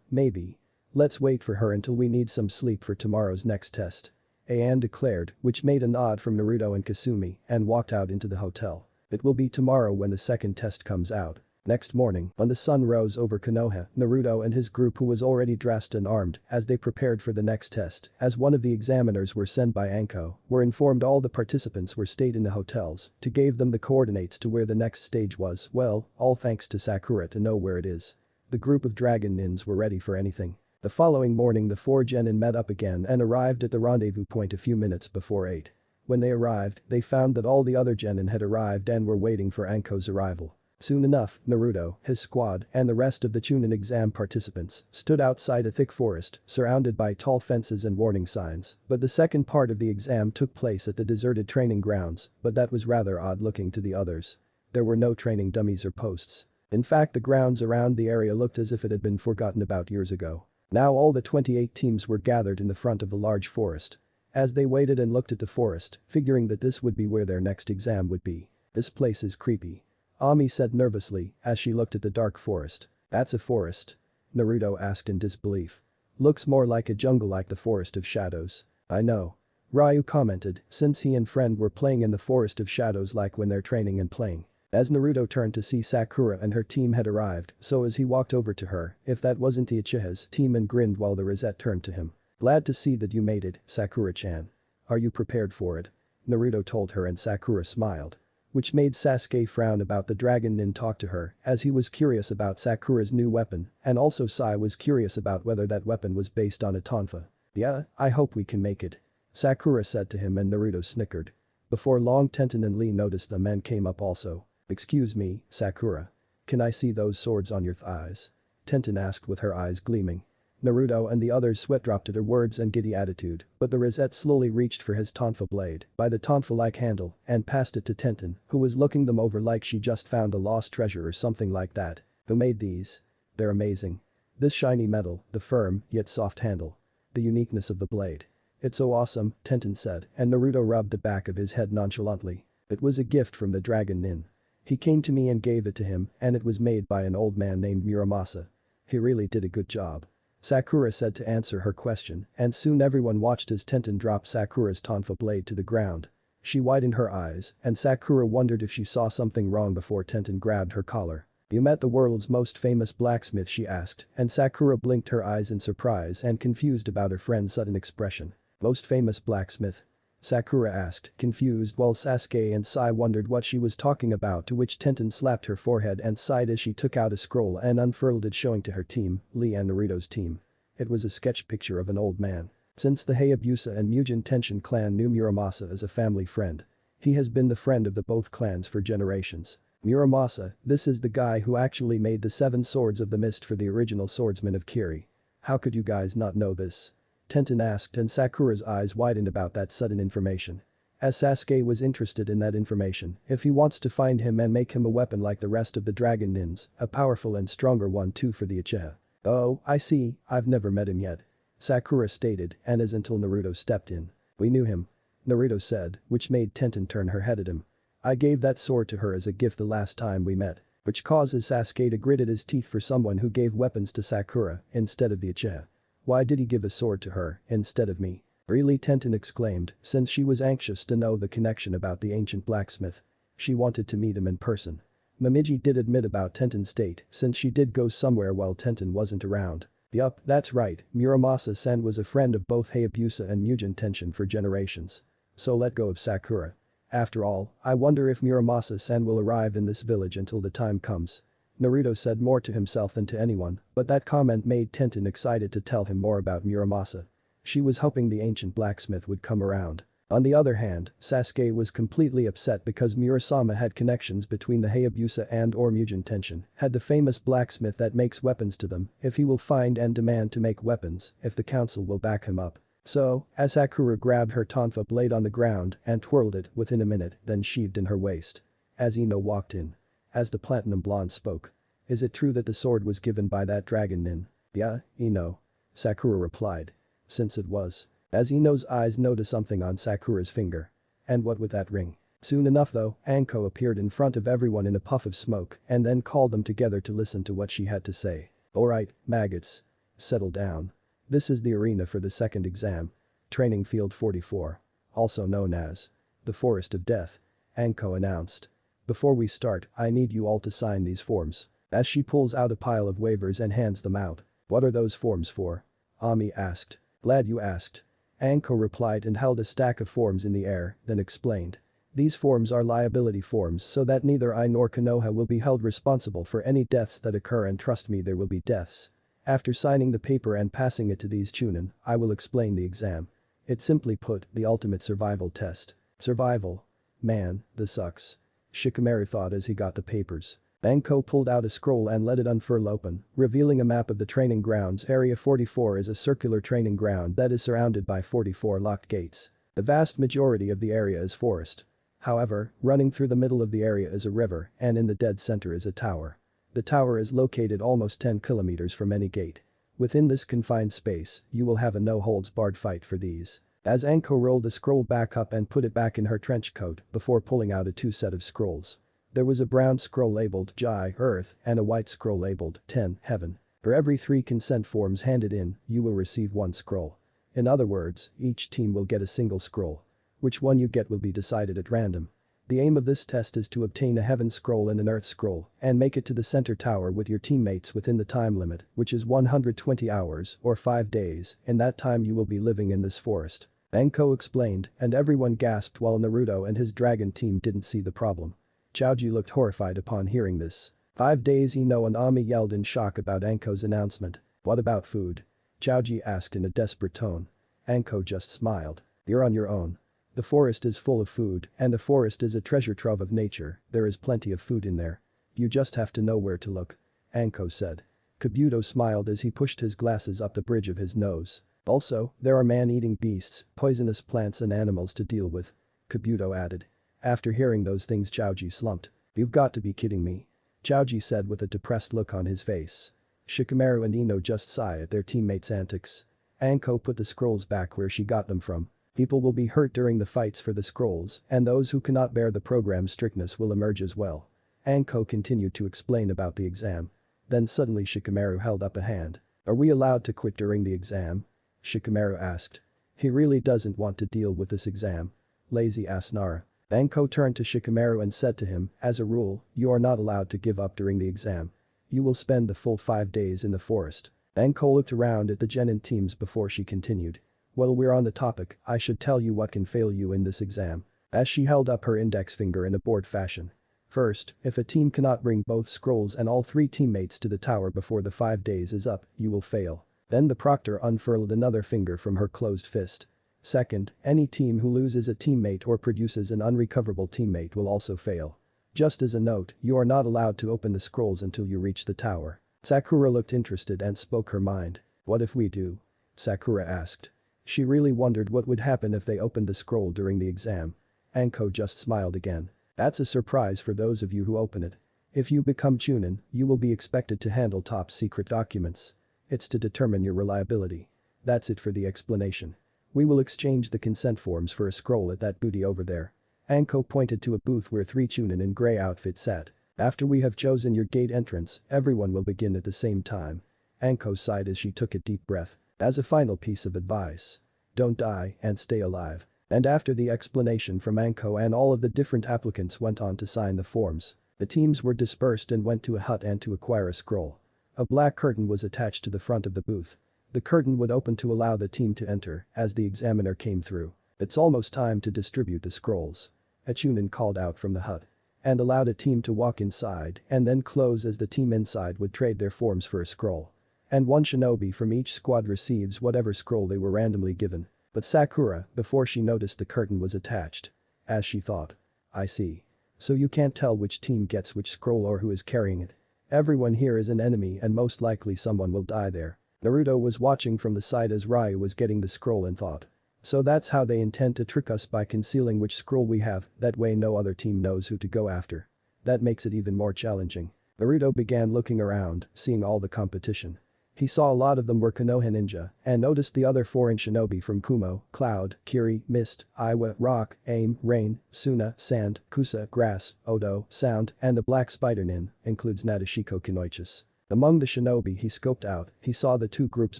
Maybe. Let's wait for her until we need some sleep for tomorrow's next test. Anne declared, which made a nod from Naruto and Kasumi, and walked out into the hotel. It will be tomorrow when the second test comes out. Next morning, when the sun rose over Konoha, Naruto and his group, who was already dressed and armed as they prepared for the next test, as one of the examiners were sent by Anko, were informed all the participants were stayed in the hotels to give them the coordinates to where the next stage was, well, all thanks to Sakura to know where it is. The group of dragon nins were ready for anything. The following morning the four genin met up again and arrived at the rendezvous point a few minutes before 8. When they arrived, they found that all the other genin had arrived and were waiting for Anko's arrival. Soon enough, Naruto, his squad, and the rest of the Chunin exam participants stood outside a thick forest, surrounded by tall fences and warning signs, but the second part of the exam took place at the deserted training grounds, but that was rather odd-looking to the others. There were no training dummies or posts. In fact, the grounds around the area looked as if it had been forgotten about years ago. Now all the 28 teams were gathered in the front of the large forest. As they waited and looked at the forest, figuring that this would be where their next exam would be. This place is creepy. Ami said nervously as she looked at the dark forest. That's a forest? Naruto asked in disbelief. Looks more like a jungle, like the Forest of Shadows. I know. Ryu commented, since he and friend were playing in the Forest of Shadows like when they're training and playing. As Naruto turned to see Sakura and her team had arrived, so as he walked over to her, if that wasn't the Uchiha's team, and grinned while the Rosette turned to him. Glad to see that you made it, Sakura-chan. Are you prepared for it? Naruto told her and Sakura smiled. Which made Sasuke frown about the dragon nin talk to her, as he was curious about Sakura's new weapon, and also Sai was curious about whether that weapon was based on a tonfa. Yeah, I hope we can make it. Sakura said to him and Naruto snickered. Before long Tenten and Lee noticed them and came up also. Excuse me, Sakura. Can I see those swords on your thighs? Tenten asked with her eyes gleaming. Naruto and the others sweat dropped at her words and giddy attitude, but the Rosette slowly reached for his tonfa blade by the tonfa-like handle and passed it to Tenten, who was looking them over like she just found a lost treasure or something like that. Who made these? They're amazing. This shiny metal, the firm, yet soft handle. The uniqueness of the blade. It's so awesome, Tenten said, and Naruto rubbed the back of his head nonchalantly. It was a gift from the dragon nin. He came to me and gave it to him, and it was made by an old man named Muramasa. He really did a good job. Sakura said to answer her question, and soon everyone watched as Tenten dropped Sakura's tonfa blade to the ground. She widened her eyes, and Sakura wondered if she saw something wrong before Tenten grabbed her collar. You met the world's most famous blacksmith, she asked, and Sakura blinked her eyes in surprise and confused about her friend's sudden expression. Most famous blacksmith? Sakura asked, confused, while Sasuke and Sai wondered what she was talking about, to which Tenten slapped her forehead and sighed as she took out a scroll and unfurled it, showing to her team, Lee and Naruto's team. It was a sketch picture of an old man. Since the Hayabusa and Mugen Tenshin clan knew Muramasa as a family friend. He has been the friend of the both clans for generations. Muramasa, this is the guy who actually made the 7 swords of the mist for the original swordsman of Kiri. How could you guys not know this? Tenten asked, and Sakura's eyes widened about that sudden information. As Sasuke was interested in that information, if he wants to find him and make him a weapon like the rest of the dragon nins, a powerful and stronger one too for the Uchiha. Oh, I see, I've never met him yet. Sakura stated, and as until Naruto stepped in. We knew him. Naruto said, which made Tenten turn her head at him. I gave that sword to her as a gift the last time we met, which causes Sasuke to grit his teeth for someone who gave weapons to Sakura instead of the Uchiha. Why did he give a sword to her instead of me? Really, Tenten exclaimed, since she was anxious to know the connection about the ancient blacksmith. She wanted to meet him in person. Momiji did admit about Tenten's state, since she did go somewhere while Tenten wasn't around. Yup, that's right, Muramasa-sen was a friend of both Hayabusa and Mugen Tenshin for generations. So let go of Sakura. After all, I wonder if Muramasa-sen will arrive in this village until the time comes. Naruto said more to himself than to anyone, but that comment made Tenten excited to tell him more about Muramasa. She was hoping the ancient blacksmith would come around. On the other hand, Sasuke was completely upset because Murasama had connections between the Hayabusa and Ormugen Tenshin, had the famous blacksmith that makes weapons to them, if he will find and demand to make weapons, if the council will back him up. So, as Sakura grabbed her tonfa blade on the ground and twirled it within a minute, then sheathed in her waist. As Ino walked in. As the platinum blonde spoke. Is it true that the sword was given by that dragon nin? Yeah, Ino. Sakura replied. Since it was. As Ino's eyes noticed something on Sakura's finger. And what with that ring? Soon enough though, Anko appeared in front of everyone in a puff of smoke and then called them together to listen to what she had to say. Alright, maggots. Settle down. This is the arena for the second exam. Training Field 44. Also known as the Forest of Death. Anko announced. Before we start, I need you all to sign these forms. As she pulls out a pile of waivers and hands them out. What are those forms for? Ami asked. Glad you asked. Anko replied and held a stack of forms in the air, then explained. These forms are liability forms so that neither I nor Konoha will be held responsible for any deaths that occur, and trust me, there will be deaths. After signing the paper and passing it to these Chunin, I will explain the exam. It's simply put, the ultimate survival test. Survival? Man, this sucks. Shikamaru thought as he got the papers. Anko pulled out a scroll and let it unfurl open, revealing a map of the training grounds. Area 44 is a circular training ground that is surrounded by 44 locked gates. The vast majority of the area is forest. However, running through the middle of the area is a river, and in the dead center is a tower. The tower is located almost 10 kilometers from any gate. Within this confined space, you will have a no-holds-barred fight for these. As Anko rolled the scroll back up and put it back in her trench coat before pulling out a two-set of scrolls. There was a brown scroll labeled Jai, Earth, and a white scroll labeled 10, Heaven. For every 3 consent forms handed in, you will receive 1 scroll. In other words, each team will get a single scroll. Which one you get will be decided at random. The aim of this test is to obtain a Heaven scroll and an Earth scroll and make it to the center tower with your teammates within the time limit, which is 120 hours or 5 days. In that time you will be living in this forest. Anko explained, and everyone gasped while Naruto and his dragon team didn't see the problem. Chaoji looked horrified upon hearing this. 5 days. Ino and Ami yelled in shock about Anko's announcement. What about food? Chaoji asked in a desperate tone. Anko just smiled. You're on your own. The forest is full of food, and the forest is a treasure trove of nature. There is plenty of food in there. You just have to know where to look. Anko said. Kabuto smiled as he pushed his glasses up the bridge of his nose. Also, there are man-eating beasts, poisonous plants and animals to deal with. Kabuto added. After hearing those things, Chaoji slumped. You've got to be kidding me. Chaoji said with a depressed look on his face. Shikamaru and Ino just sighed at their teammates' antics. Anko put the scrolls back where she got them from. People will be hurt during the fights for the scrolls, and those who cannot bear the program's strictness will emerge as well. Anko continued to explain about the exam. Then suddenly Shikamaru held up a hand. Are we allowed to quit during the exam? Shikamaru asked. He really doesn't want to deal with this exam. Lazy ass Nara. Anko turned to Shikamaru and said to him, as a rule, you are not allowed to give up during the exam. You will spend the full 5 days in the forest. Anko looked around at the genin teams before she continued. While we're on the topic, I should tell you what can fail you in this exam. As she held up her index finger in a bored fashion. First, if a team cannot bring both scrolls and all 3 teammates to the tower before the 5 days is up, you will fail. Then the proctor unfurled another finger from her closed fist. Second, any team who loses a teammate or produces an unrecoverable teammate will also fail. Just as a note, you are not allowed to open the scrolls until you reach the tower. Sakura looked interested and spoke her mind. What if we do? Sakura asked. She really wondered what would happen if they opened the scroll during the exam. Anko just smiled again. That's a surprise for those of you who open it. If you become Chunin, you will be expected to handle top secret documents. It's to determine your reliability. That's it for the explanation. We will exchange the consent forms for a scroll at that booty over there. Anko pointed to a booth where 3 Chunin in grey outfits sat. After we have chosen your gate entrance, everyone will begin at the same time. Anko sighed as she took a deep breath. As a final piece of advice. Don't die and stay alive. And after the explanation from Anko and all of the different applicants went on to sign the forms, the teams were dispersed and went to a hut and to acquire a scroll. A black curtain was attached to the front of the booth. The curtain would open to allow the team to enter as the examiner came through. It's almost time to distribute the scrolls. A Chunin called out from the hut. And allowed a team to walk inside and then close as the team inside would trade their forms for a scroll. And one shinobi from each squad receives whatever scroll they were randomly given. But Sakura, before she noticed the curtain was attached. As she thought. I see. So you can't tell which team gets which scroll or who is carrying it. Everyone here is an enemy and most likely someone will die there. Naruto was watching from the side as Ryu was getting the scroll and thought. So that's how they intend to trick us by concealing which scroll we have, that way no other team knows who to go after. That makes it even more challenging. Naruto began looking around, seeing all the competition. He saw a lot of them were Konoha ninja and noticed the other foreign shinobi from Kumo, Cloud, Kiri, Mist, Iwa, Rock, Aim, Rain, Suna, Sand, Kusa, Grass, Odo, Sound, and the Black Spider Nin, includes Nadeshiko Kinoichis. Among the shinobi he scoped out, he saw the two groups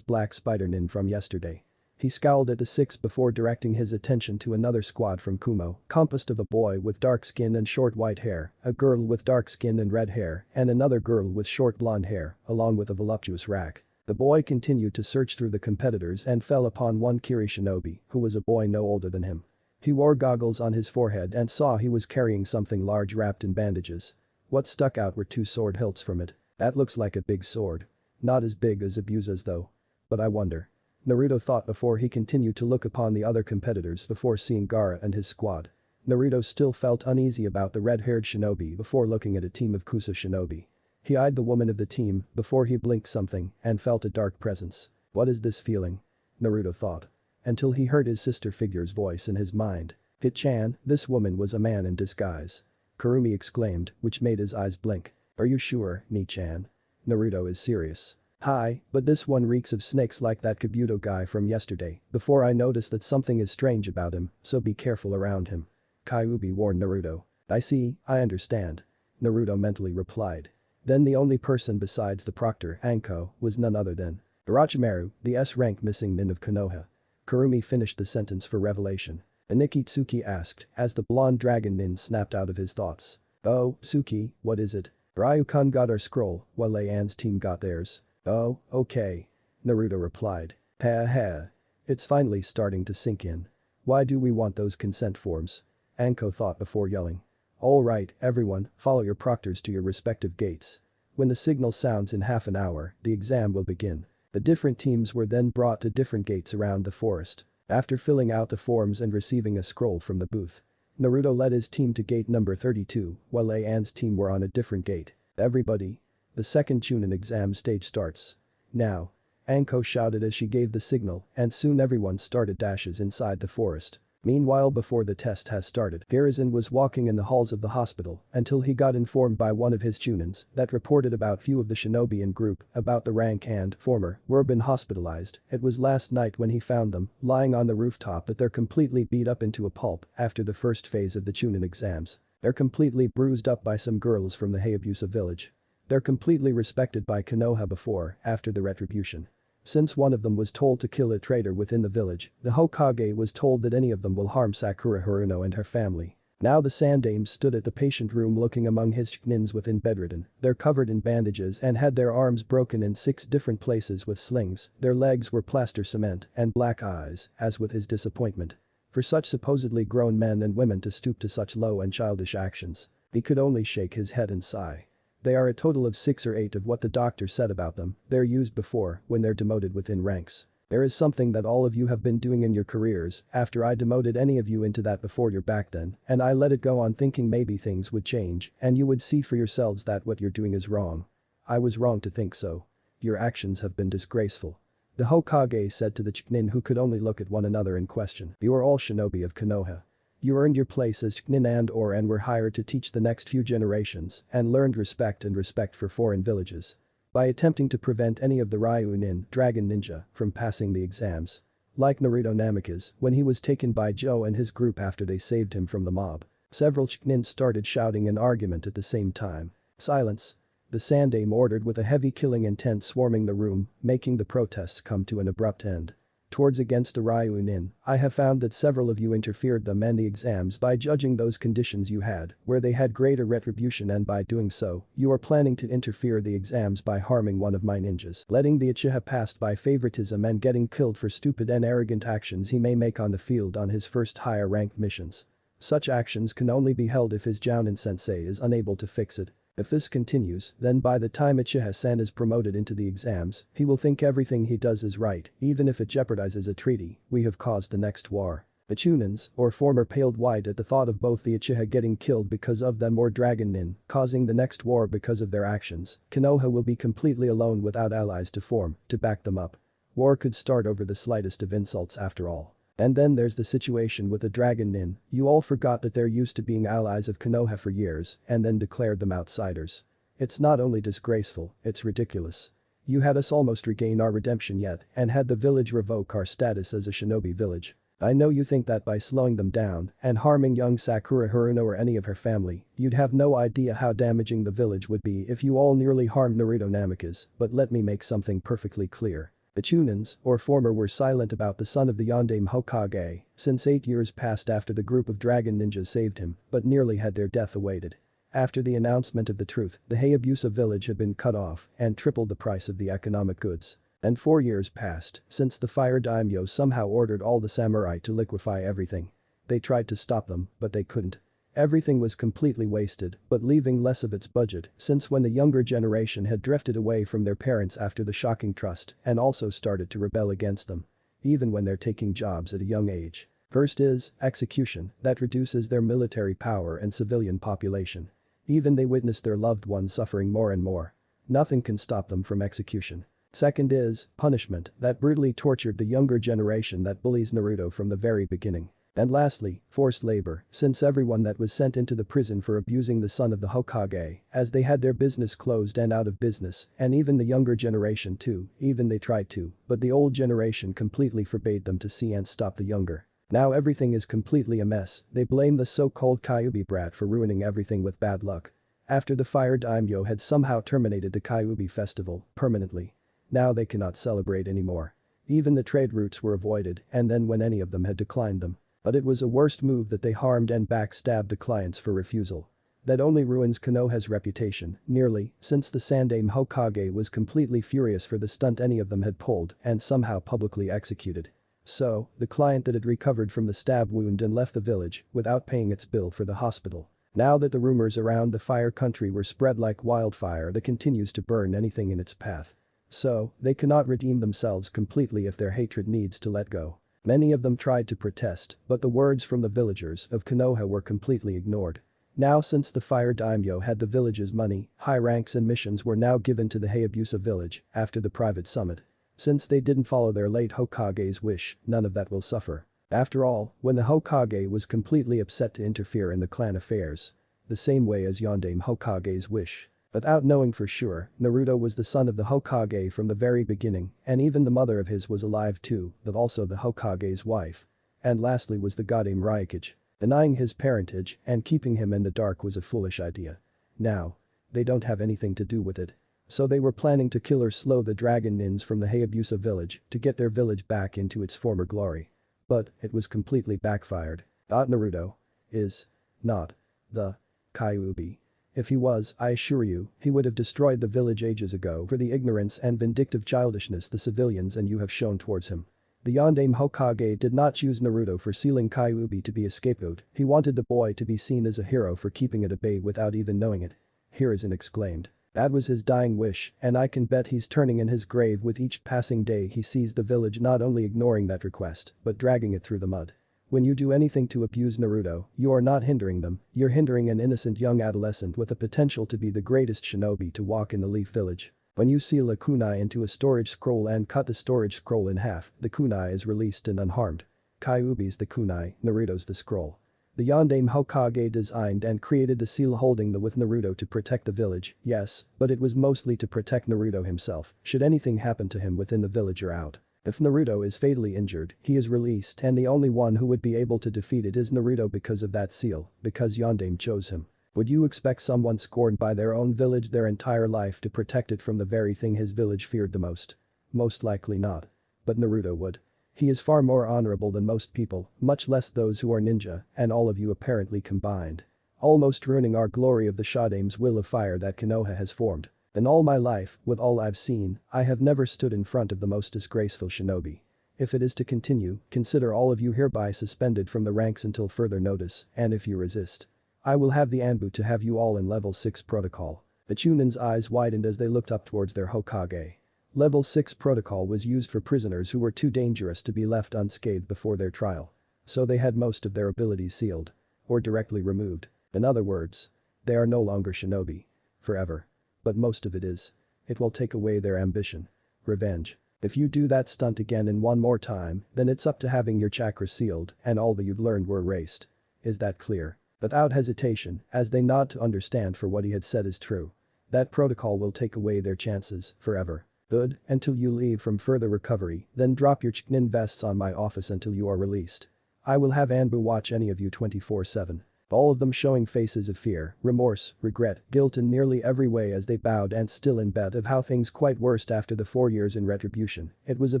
Black Spider Nin from yesterday. He scowled at the six before directing his attention to another squad from Kumo, composed of a boy with dark skin and short white hair, a girl with dark skin and red hair, and another girl with short blonde hair, along with a voluptuous rack. The boy continued to search through the competitors and fell upon one Kiri shinobi, who was a boy no older than him. He wore goggles on his forehead and saw he was carrying something large wrapped in bandages. What stuck out were two sword hilts from it. That looks like a big sword. Not as big as Abusa's though. But I wonder. Naruto thought before he continued to look upon the other competitors before seeing Gaara and his squad. Naruto still felt uneasy about the red-haired shinobi before looking at a team of Kusa shinobi. He eyed the woman of the team before he blinked something and felt a dark presence. What is this feeling? Naruto thought. Until he heard his sister figure's voice in his mind. Hit-chan, this woman was a man in disguise. Kurumi exclaimed, which made his eyes blink. Are you sure, Ni-chan? Naruto is serious. Hi, but this one reeks of snakes like that Kabuto guy from yesterday, before I notice that something is strange about him, so be careful around him. Kyuubi warned Naruto. I see, I understand. Naruto mentally replied. Then the only person besides the Proctor, Anko, was none other than Orochimaru, the S-rank missing nin of Konoha. Kurumi finished the sentence for revelation. Aniki Tsuki asked, as the blonde dragon nin snapped out of his thoughts. Oh, Tsuki, what is it? Ryu-kun got our scroll, while Lei Ann's team got theirs. Oh, okay. Naruto replied. Ha ha. It's finally starting to sink in. Why do we want those consent forms? Anko thought before yelling. Alright, everyone, follow your proctors to your respective gates. When the signal sounds in half an hour, the exam will begin. The different teams were then brought to different gates around the forest. After filling out the forms and receiving a scroll from the booth, Naruto led his team to gate number 32, while Lei Ann's team were on a different gate. Everybody. The second Chunin exam stage starts. Now. Anko shouted as she gave the signal and soon everyone started dashes inside the forest. Meanwhile before the test has started, Hiruzen was walking in the halls of the hospital until he got informed by one of his Chunins that reported about few of the shinobi in group about the rank and former were been hospitalized. It was last night when he found them lying on the rooftop but they're completely beat up into a pulp after the first phase of the Chunin exams. They're completely bruised up by some girls from the Hayabusa village. They're completely respected by Konoha before, after the retribution. Since one of them was told to kill a traitor within the village, the Hokage was told that any of them will harm Sakura Haruno and her family. Now the Sandaime stood at the patient room looking among his Chunins within bedridden. They're covered in bandages and had their arms broken in 6 different places with slings, their legs were plaster cement and black eyes, as with his disappointment. For such supposedly grown men and women to stoop to such low and childish actions. He could only shake his head and sigh. They are a total of 6 or 8 of what the doctor said about them, they're used before when they're demoted within ranks. There is something that all of you have been doing in your careers after I demoted any of you into that before you're back then and I let it go on thinking maybe things would change and you would see for yourselves that what you're doing is wrong. I was wrong to think so. Your actions have been disgraceful. The Hokage said to the Chunin who could only look at one another in question. You are all shinobi of Konoha. You earned your place as Chunin and were hired to teach the next few generations and learned respect for foreign villages. By attempting to prevent any of the Ryunin dragon ninja from passing the exams. Like Naruto Namikaze when he was taken by Joe and his group after they saved him from the mob. Several Chunin started shouting an argument at the same time. Silence. The Sandaime ordered with a heavy killing intent swarming the room, making the protests come to an abrupt end. Towards against the Ryunin, I have found that several of you interfered them and the exams by judging those conditions you had, where they had greater retribution and by doing so, you are planning to interfere the exams by harming one of my ninjas, letting the Uchiha pass by favoritism and getting killed for stupid and arrogant actions he may make on the field on his first higher ranked missions. Such actions can only be held if his Jounin sensei is unable to fix it. If this continues, then by the time Uchiha-san is promoted into the exams, he will think everything he does is right, even if it jeopardizes a treaty. We have caused the next war. The Chunins, or former paled white at the thought of both the Uchiha getting killed because of them or Dragon Nin causing the next war because of their actions. Konoha will be completely alone without allies to back them up. War could start over the slightest of insults after all. And then there's the situation with the Dragon Nin. You all forgot that they're used to being allies of Konoha for years and then declared them outsiders. It's not only disgraceful, it's ridiculous. You had us almost regain our redemption yet and had the village revoke our status as a shinobi village. I know you think that by slowing them down and harming young Sakura Haruno or any of her family, you'd have no idea how damaging the village would be if you all nearly harmed Naruto Namikaze, but let me make something perfectly clear. The Chunins, or former, were silent about the son of the Yondaime Hokage since 8 years passed after the group of dragon ninjas saved him, but nearly had their death awaited. After the announcement of the truth, the Hayabusa village had been cut off and tripled the price of the economic goods. And 4 years passed since the fire daimyo somehow ordered all the samurai to liquefy everything. They tried to stop them, but they couldn't. Everything was completely wasted, but leaving less of its budget since when the younger generation had drifted away from their parents after the shocking trust and also started to rebel against them. Even when they're taking jobs at a young age. First is execution that reduces their military power and civilian population. Even they witness their loved ones suffering more and more. Nothing can stop them from execution. Second is punishment that brutally tortured the younger generation that bullies Naruto from the very beginning. And lastly, forced labor, since everyone that was sent into the prison for abusing the son of the Hokage, as they had their business closed and out of business, and even the younger generation too, even they tried to, but the old generation completely forbade them to see and stop the younger. Now everything is completely a mess, they blame the so-called Kyuubi brat for ruining everything with bad luck. After the fire daimyo had somehow terminated the Kyuubi festival, permanently. Now they cannot celebrate anymore. Even the trade routes were avoided and then when any of them had declined them. But it was a worst move that they harmed and backstabbed the clients for refusal. That only ruins Konoha's reputation, nearly, since the Sandaime Hokage was completely furious for the stunt any of them had pulled and somehow publicly executed. So, the client that had recovered from the stab wound and left the village without paying its bill for the hospital. Now that the rumors around the fire country were spread like wildfire that continues to burn anything in its path. So, they cannot redeem themselves completely if their hatred needs to let go. Many of them tried to protest, but the words from the villagers of Konoha were completely ignored. Now since the fire daimyo had the village's money, high ranks and missions were now given to the Hayabusa village after the private summit. Since they didn't follow their late Hokage's wish, none of that will suffer. After all, when the Hokage was completely upset to interfere in the clan affairs. The same way as Yondaime Hokage's wish. Without knowing for sure, Naruto was the son of the Hokage from the very beginning, and even the mother of his was alive too, but also the Hokage's wife. And lastly was the Godame Raikage. Denying his parentage and keeping him in the dark was a foolish idea. Now, they don't have anything to do with it. So they were planning to kill or slow the Dragon Nins from the Hayabusa village to get their village back into its former glory. But, it was completely backfired. Naruto is not the Kyuubi. If he was, I assure you, he would have destroyed the village ages ago for the ignorance and vindictive childishness the civilians and you have shown towards him. The Yondaime Hokage did not choose Naruto for sealing Kyuubi to be a scapegoat, he wanted the boy to be seen as a hero for keeping it at bay without even knowing it. Hiruzen exclaimed. That was his dying wish and I can bet he's turning in his grave with each passing day he sees the village not only ignoring that request, but dragging it through the mud. When you do anything to abuse Naruto, you are not hindering them, you're hindering an innocent young adolescent with the potential to be the greatest shinobi to walk in the Leaf Village. When you seal a kunai into a storage scroll and cut the storage scroll in half, the kunai is released and unharmed. Kyuubi's the kunai, Naruto's the scroll. The Yondaime Hokage designed and created the seal holding the with Naruto to protect the village, yes, but it was mostly to protect Naruto himself, should anything happen to him within the village or out. If Naruto is fatally injured, he is released and the only one who would be able to defeat it is Naruto because of that seal, because Yondaime chose him. Would you expect someone scorned by their own village their entire life to protect it from the very thing his village feared the most? Most likely not. But Naruto would. He is far more honorable than most people, much less those who are ninja, and all of you apparently combined. Almost ruining our glory of the Shodaime's will of fire that Konoha has formed. In all my life, with all I've seen, I have never stood in front of the most disgraceful shinobi. If it is to continue, consider all of you hereby suspended from the ranks until further notice, and if you resist, I will have the ANBU to have you all in level 6 protocol. The Chunin's eyes widened as they looked up towards their Hokage. Level 6 protocol was used for prisoners who were too dangerous to be left unscathed before their trial. So they had most of their abilities sealed. Or directly removed. In other words, they are no longer shinobi. Forever. But most of it is. It will take away their ambition. Revenge. If you do that stunt again in one more time, then it's up to having your chakra sealed and all that you've learned were erased. Is that clear? Without hesitation, as they nod to understand for what he had said is true. That protocol will take away their chances, forever. Good, until you leave from further recovery, then drop your Chunin vests on my office until you are released. I will have ANBU watch any of you 24/7. All of them showing faces of fear, remorse, regret, guilt in nearly every way as they bowed and still in bed of how things quite worst after the 4 years in retribution. It was a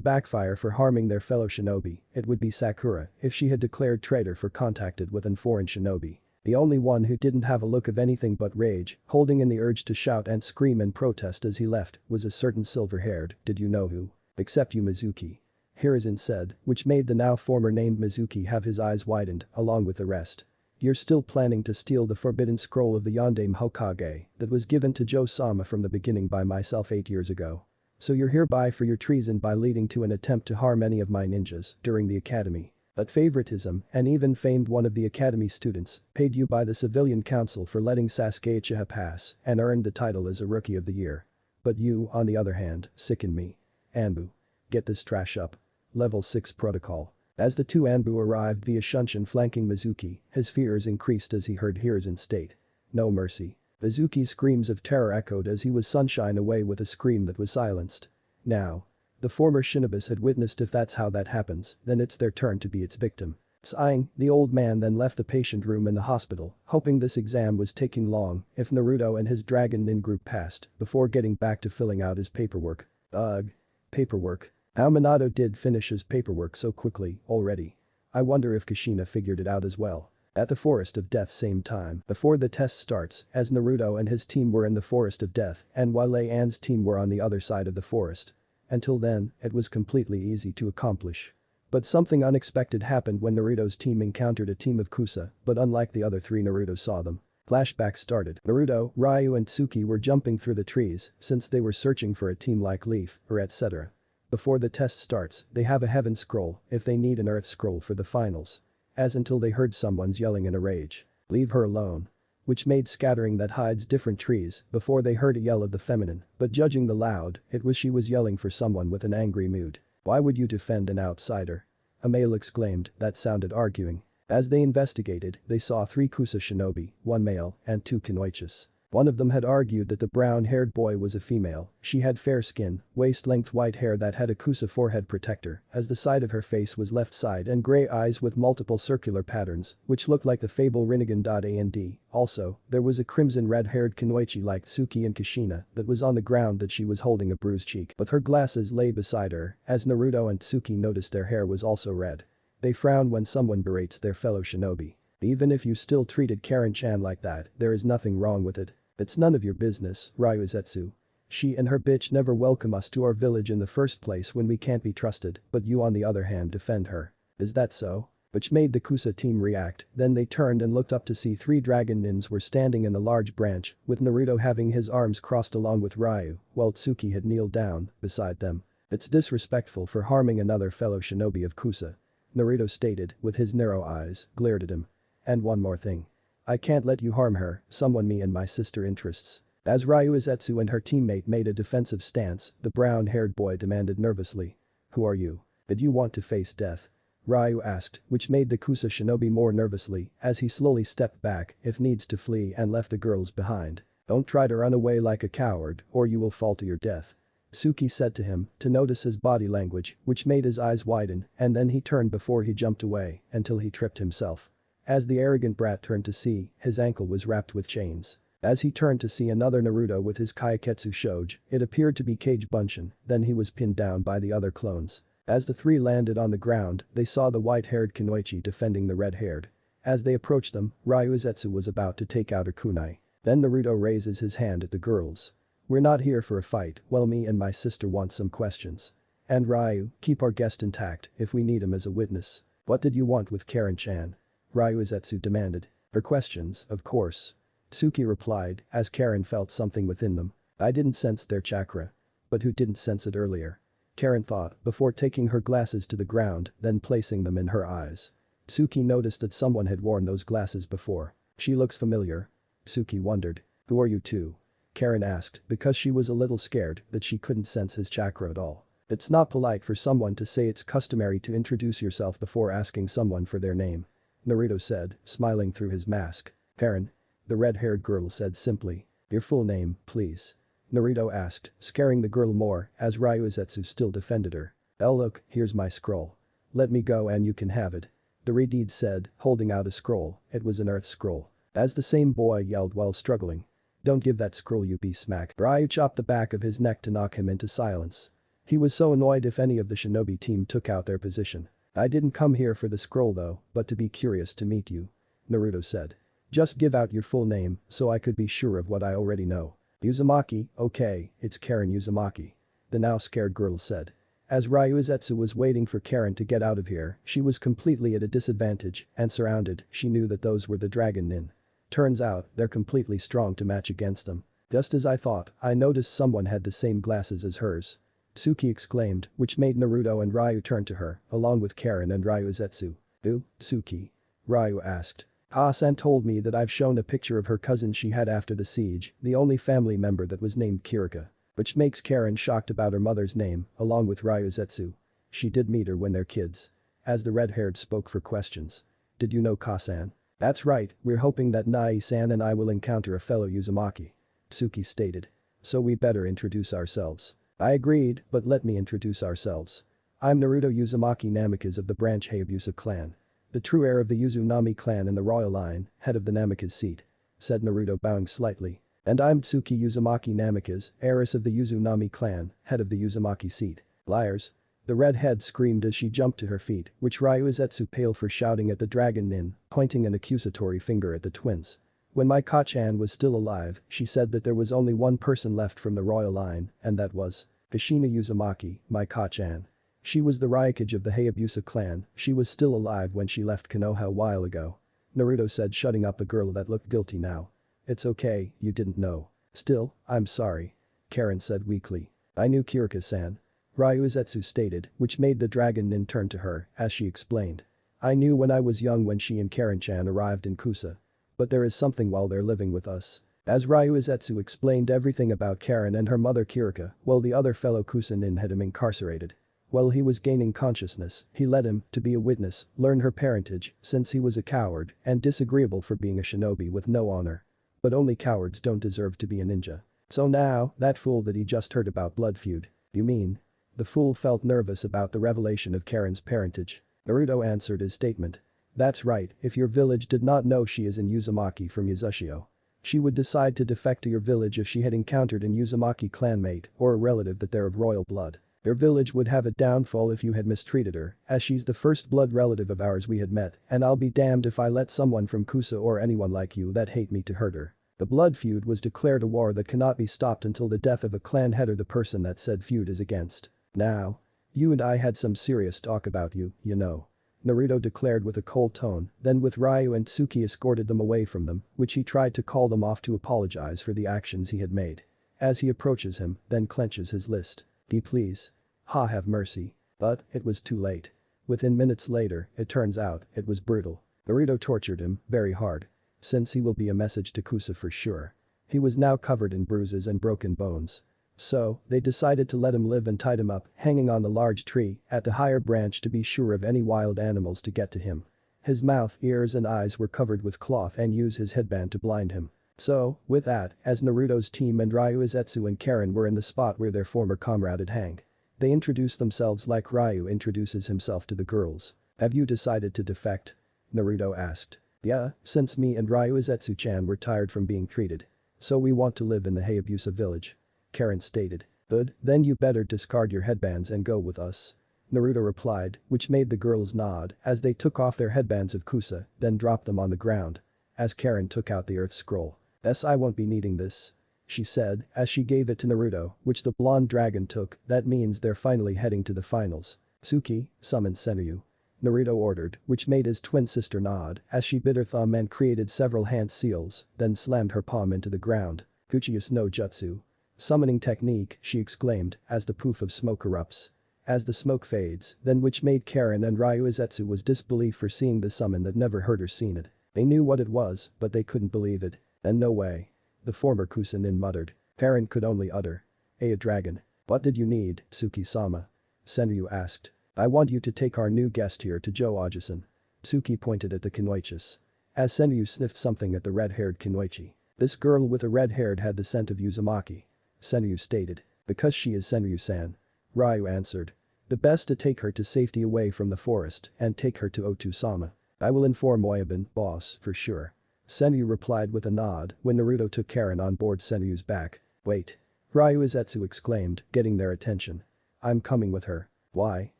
backfire for harming their fellow shinobi. It would be Sakura if she had declared traitor for contacted with an foreign shinobi. The only one who didn't have a look of anything but rage, holding in the urge to shout and scream in protest as he left, was a certain silver-haired, did you know who? Except you Mizuki. Hiruzen said, which made the now former named Mizuki have his eyes widened, along with the rest. You're still planning to steal the forbidden scroll of the Yondaime Hokage that was given to Jo-sama from the beginning by myself 8 years ago. So you're hereby for your treason by leading to an attempt to harm any of my ninjas during the academy. But favoritism, and even famed one of the academy students, paid you by the civilian council for letting Sasuke Uchiha pass and earned the title as a rookie of the year. But you, on the other hand, sicken me. ANBU. Get this trash up. Level 6 protocol. As the two ANBU arrived via Shunshin flanking Mizuki, his fears increased as he heard Hiruzen state. No mercy. Mizuki's screams of terror echoed as he was sunshine away with a scream that was silenced. Now. The former shinobis had witnessed if that's how that happens, then it's their turn to be its victim. Sighing, the old man then left the patient room in the hospital, hoping this exam was taking long if Naruto and his Dragon Nin group passed, before getting back to filling out his paperwork. Ugh. Paperwork. How Minato did finish his paperwork so quickly, already. I wonder if Kushina figured it out as well. At the Forest of Death same time, before the test starts, as Naruto and his team were in the Forest of Death and while Lei Ann's team were on the other side of the forest. Until then, it was completely easy to accomplish. But something unexpected happened when Naruto's team encountered a team of Kusa, but unlike the other three Naruto saw them. Flashback started. Naruto, Ryu and Tsuki were jumping through the trees since they were searching for a team like Leaf or etc. Before the test starts, they have a heaven scroll if they need an earth scroll for the finals. As until they heard someone's yelling in a rage. Leave her alone. Which made scattering that hides different trees before they heard a yell of the feminine, but judging the loud, it was she was yelling for someone with an angry mood. Why would you defend an outsider? A male exclaimed, that sounded arguing. As they investigated, they saw 3 Kusa shinobi, 1 male, and 2 kunoichis. One of them had argued that the brown-haired boy was a female. She had fair skin, waist-length white hair that had a Kusa forehead protector, as the side of her face was left side and grey eyes with multiple circular patterns, which looked like the fable Rinnegan. Also, there was a crimson red-haired kunoichi like Tsuki and Kushina that was on the ground that she was holding a bruised cheek, but her glasses lay beside her, as Naruto and Tsuki noticed their hair was also red. They frown when someone berates their fellow shinobi. Even if you still treated Karin-chan like that, there is nothing wrong with it. It's none of your business, Ryuzetsu. She and her bitch never welcome us to our village in the first place when we can't be trusted, but you on the other hand defend her. Is that so? Which made the Kusa team react, then they turned and looked up to see 3 dragon nins were standing in a large branch, with Naruto having his arms crossed along with Ryu, while Tsuki had kneeled down, beside them. It's disrespectful for harming another fellow shinobi of Kusa. Naruto stated, with his narrow eyes, glared at him. And one more thing. I can't let you harm her, someone me and my sister interests. As Ryuzetsu and her teammate made a defensive stance, the brown-haired boy demanded nervously. Who are you? Did you want to face death? Ryu asked, which made the Kusa shinobi more nervously as he slowly stepped back if needs to flee and left the girls behind. Don't try to run away like a coward or you will fall to your death. Tsuki said to him to notice his body language, which made his eyes widen and then he turned before he jumped away until he tripped himself. As the arrogant brat turned to see, his ankle was wrapped with chains. As he turned to see another Naruto with his Kaiketsu Shoge, it appeared to be Kage Bunshin, then he was pinned down by the other clones. As the 3 landed on the ground, they saw the white-haired kunoichi defending the red-haired. As they approached them, Ryuzetsu was about to take out a kunai. Then Naruto raises his hand at the girls. We're not here for a fight, well me and my sister want some questions. And Ryu, keep our guest intact if we need him as a witness. What did you want with Karin-chan? Ryuzetsu demanded. For questions, of course. Tsuki replied, as Karin felt something within them. I didn't sense their chakra. But who didn't sense it earlier? Karin thought, before taking her glasses to the ground, then placing them in her eyes. Tsuki noticed that someone had worn those glasses before. She looks familiar. Tsuki wondered. Who are you two? Karin asked, because she was a little scared that she couldn't sense his chakra at all. It's not polite for someone to say it's customary to introduce yourself before asking someone for their name. Naruto said, smiling through his mask. Karin. The red-haired girl said simply. Your full name, please. Naruto asked, scaring the girl more, as Ryuzetsu still defended her. Oh look, here's my scroll. Let me go and you can have it. The Redeed said, holding out a scroll. It was an earth scroll. As the same boy yelled while struggling. Don't give that scroll, you be smack. Ryu chopped the back of his neck to knock him into silence. He was so annoyed if any of the shinobi team took out their position. I didn't come here for the scroll though, but to be curious to meet you. Naruto said. Just give out your full name, so I could be sure of what I already know. Uzumaki, okay, it's Karin Uzumaki. The now scared girl said. As Ryuzetsu was waiting for Karin to get out of here, she was completely at a disadvantage, and surrounded, she knew that those were the Dragon Nin. Turns out, they're completely strong to match against them. Just as I thought, I noticed someone had the same glasses as hers. Tsuki exclaimed, which made Naruto and Ryu turn to her, along with Karin and Ryuzetsu. Who, Tsuki? Ryu asked. Ah-san told me that I've shown a picture of her cousin she had after the siege, the only family member that was named Kirika. Which makes Karin shocked about her mother's name, along with Ryuzetsu. She did meet her when they're kids. As the red-haired spoke for questions. Did you know Ka-san? That's right, we're hoping that Nai-san and I will encounter a fellow Uzumaki. Tsuki stated. So we better introduce ourselves. I agreed, but let me introduce ourselves. I'm Naruto Uzumaki Namikaze of the branch Hayabusa clan. The true heir of the Uzunami clan and the royal line, head of the Namikaze seat. Said Naruto bowing slightly. And I'm Tsuki Uzumaki Namikaze, heiress of the Uzunami clan, head of the Uzumaki seat. Liars. The redhead screamed as she jumped to her feet, which Ryuzetsu paled for shouting at the Dragon Nin, pointing an accusatory finger at the twins. When my Ka-chan was still alive, she said that there was only one person left from the royal line, and that was Kushina Uzumaki, my Ka-chan. She was the Ryukage of the Hayabusa clan, she was still alive when she left Konoha a while ago. Naruto said, shutting up a girl that looked guilty now. It's okay, you didn't know. Still, I'm sorry. Karin said weakly. I knew Kirika-san. Ryuzetsu stated, which made the Dragon Nin turn to her, as she explained. I knew when I was young when she and Karin-chan arrived in Kusa. But there is something while they're living with us. As Ryuzetsu explained everything about Karin and her mother Kirika, while the other fellow Kusa Nin had him incarcerated. While he was gaining consciousness, he led him, to be a witness, learn her parentage, since he was a coward, and disagreeable for being a shinobi with no honor. But only cowards don't deserve to be a ninja. So now, that fool that he just heard about blood feud. You mean? The fool felt nervous about the revelation of Karin's parentage. Naruto answered his statement. That's right, if your village did not know she is in Uzumaki from Uzushio. She would decide to defect to your village if she had encountered an Uzumaki clanmate or a relative that they're of royal blood. Your village would have a downfall if you had mistreated her, as she's the first blood relative of ours we had met, and I'll be damned if I let someone from Kusa or anyone like you that hate me to hurt her. The blood feud was declared a war that cannot be stopped until the death of a clan head or the person that said feud is against. Now. You and I had some serious talk about you, you know. Naruto declared with a cold tone, then with Ryu and Tsuki escorted them away from them, which he tried to call them off to apologize for the actions he had made. As he approaches him, then clenches his list. Please. Ha, have mercy. But, it was too late. Within minutes later, it turns out, it was brutal. Naruto tortured him, very hard. Since he will be a message to Kusa for sure. He was now covered in bruises and broken bones. So, they decided to let him live and tied him up, hanging on the large tree, at the higher branch to be sure of any wild animals to get to him. His mouth, ears and eyes were covered with cloth and use his headband to blind him. So, with that, as Naruto's team and Ryuzetsu and Karin were in the spot where their former comrade had hanged. They introduced themselves like Ryu introduces himself to the girls. Have you decided to defect? Naruto asked. Yeah, since me and Ryuzetsu-chan were tired from being treated. So we want to live in the Hayabusa village. Karin stated. Good, then you better discard your headbands and go with us. Naruto replied, which made the girls nod as they took off their headbands of Kusa, then dropped them on the ground. As Karin took out the earth scroll. I won't be needing this. She said, as she gave it to Naruto, which the blonde dragon took, that means they're finally heading to the finals. Tsuki, summon Senryu. Naruto ordered, which made his twin sister nod as she bit her thumb and created several hand seals, then slammed her palm into the ground. Uchiha no jutsu. Summoning technique, she exclaimed as the poof of smoke erupts. As the smoke fades, then which made Karin and Ryuizetsu was disbelief for seeing the summon that never heard or seen it. They knew what it was, but they couldn't believe it. And no way. The former Kusunin muttered. Karin could only utter. A dragon. What did you need, Tsuki-sama? Senryu asked. I want you to take our new guest here to Joe-Ajusan. Tsuki pointed at the Kunoichis. As Senryu sniffed something at the red-haired Kunoichi. This girl with the red-haired had the scent of Uzumaki. Senryu stated. Because she is Senryu-san. Ryu answered. The best to take her to safety away from the forest and take her to Otu-sama. I will inform Oyabun, boss, for sure. Senryu replied with a nod when Naruto took Karin on board Senryu's back. Wait. Ryuizetsu exclaimed, getting their attention. I'm coming with her. Why?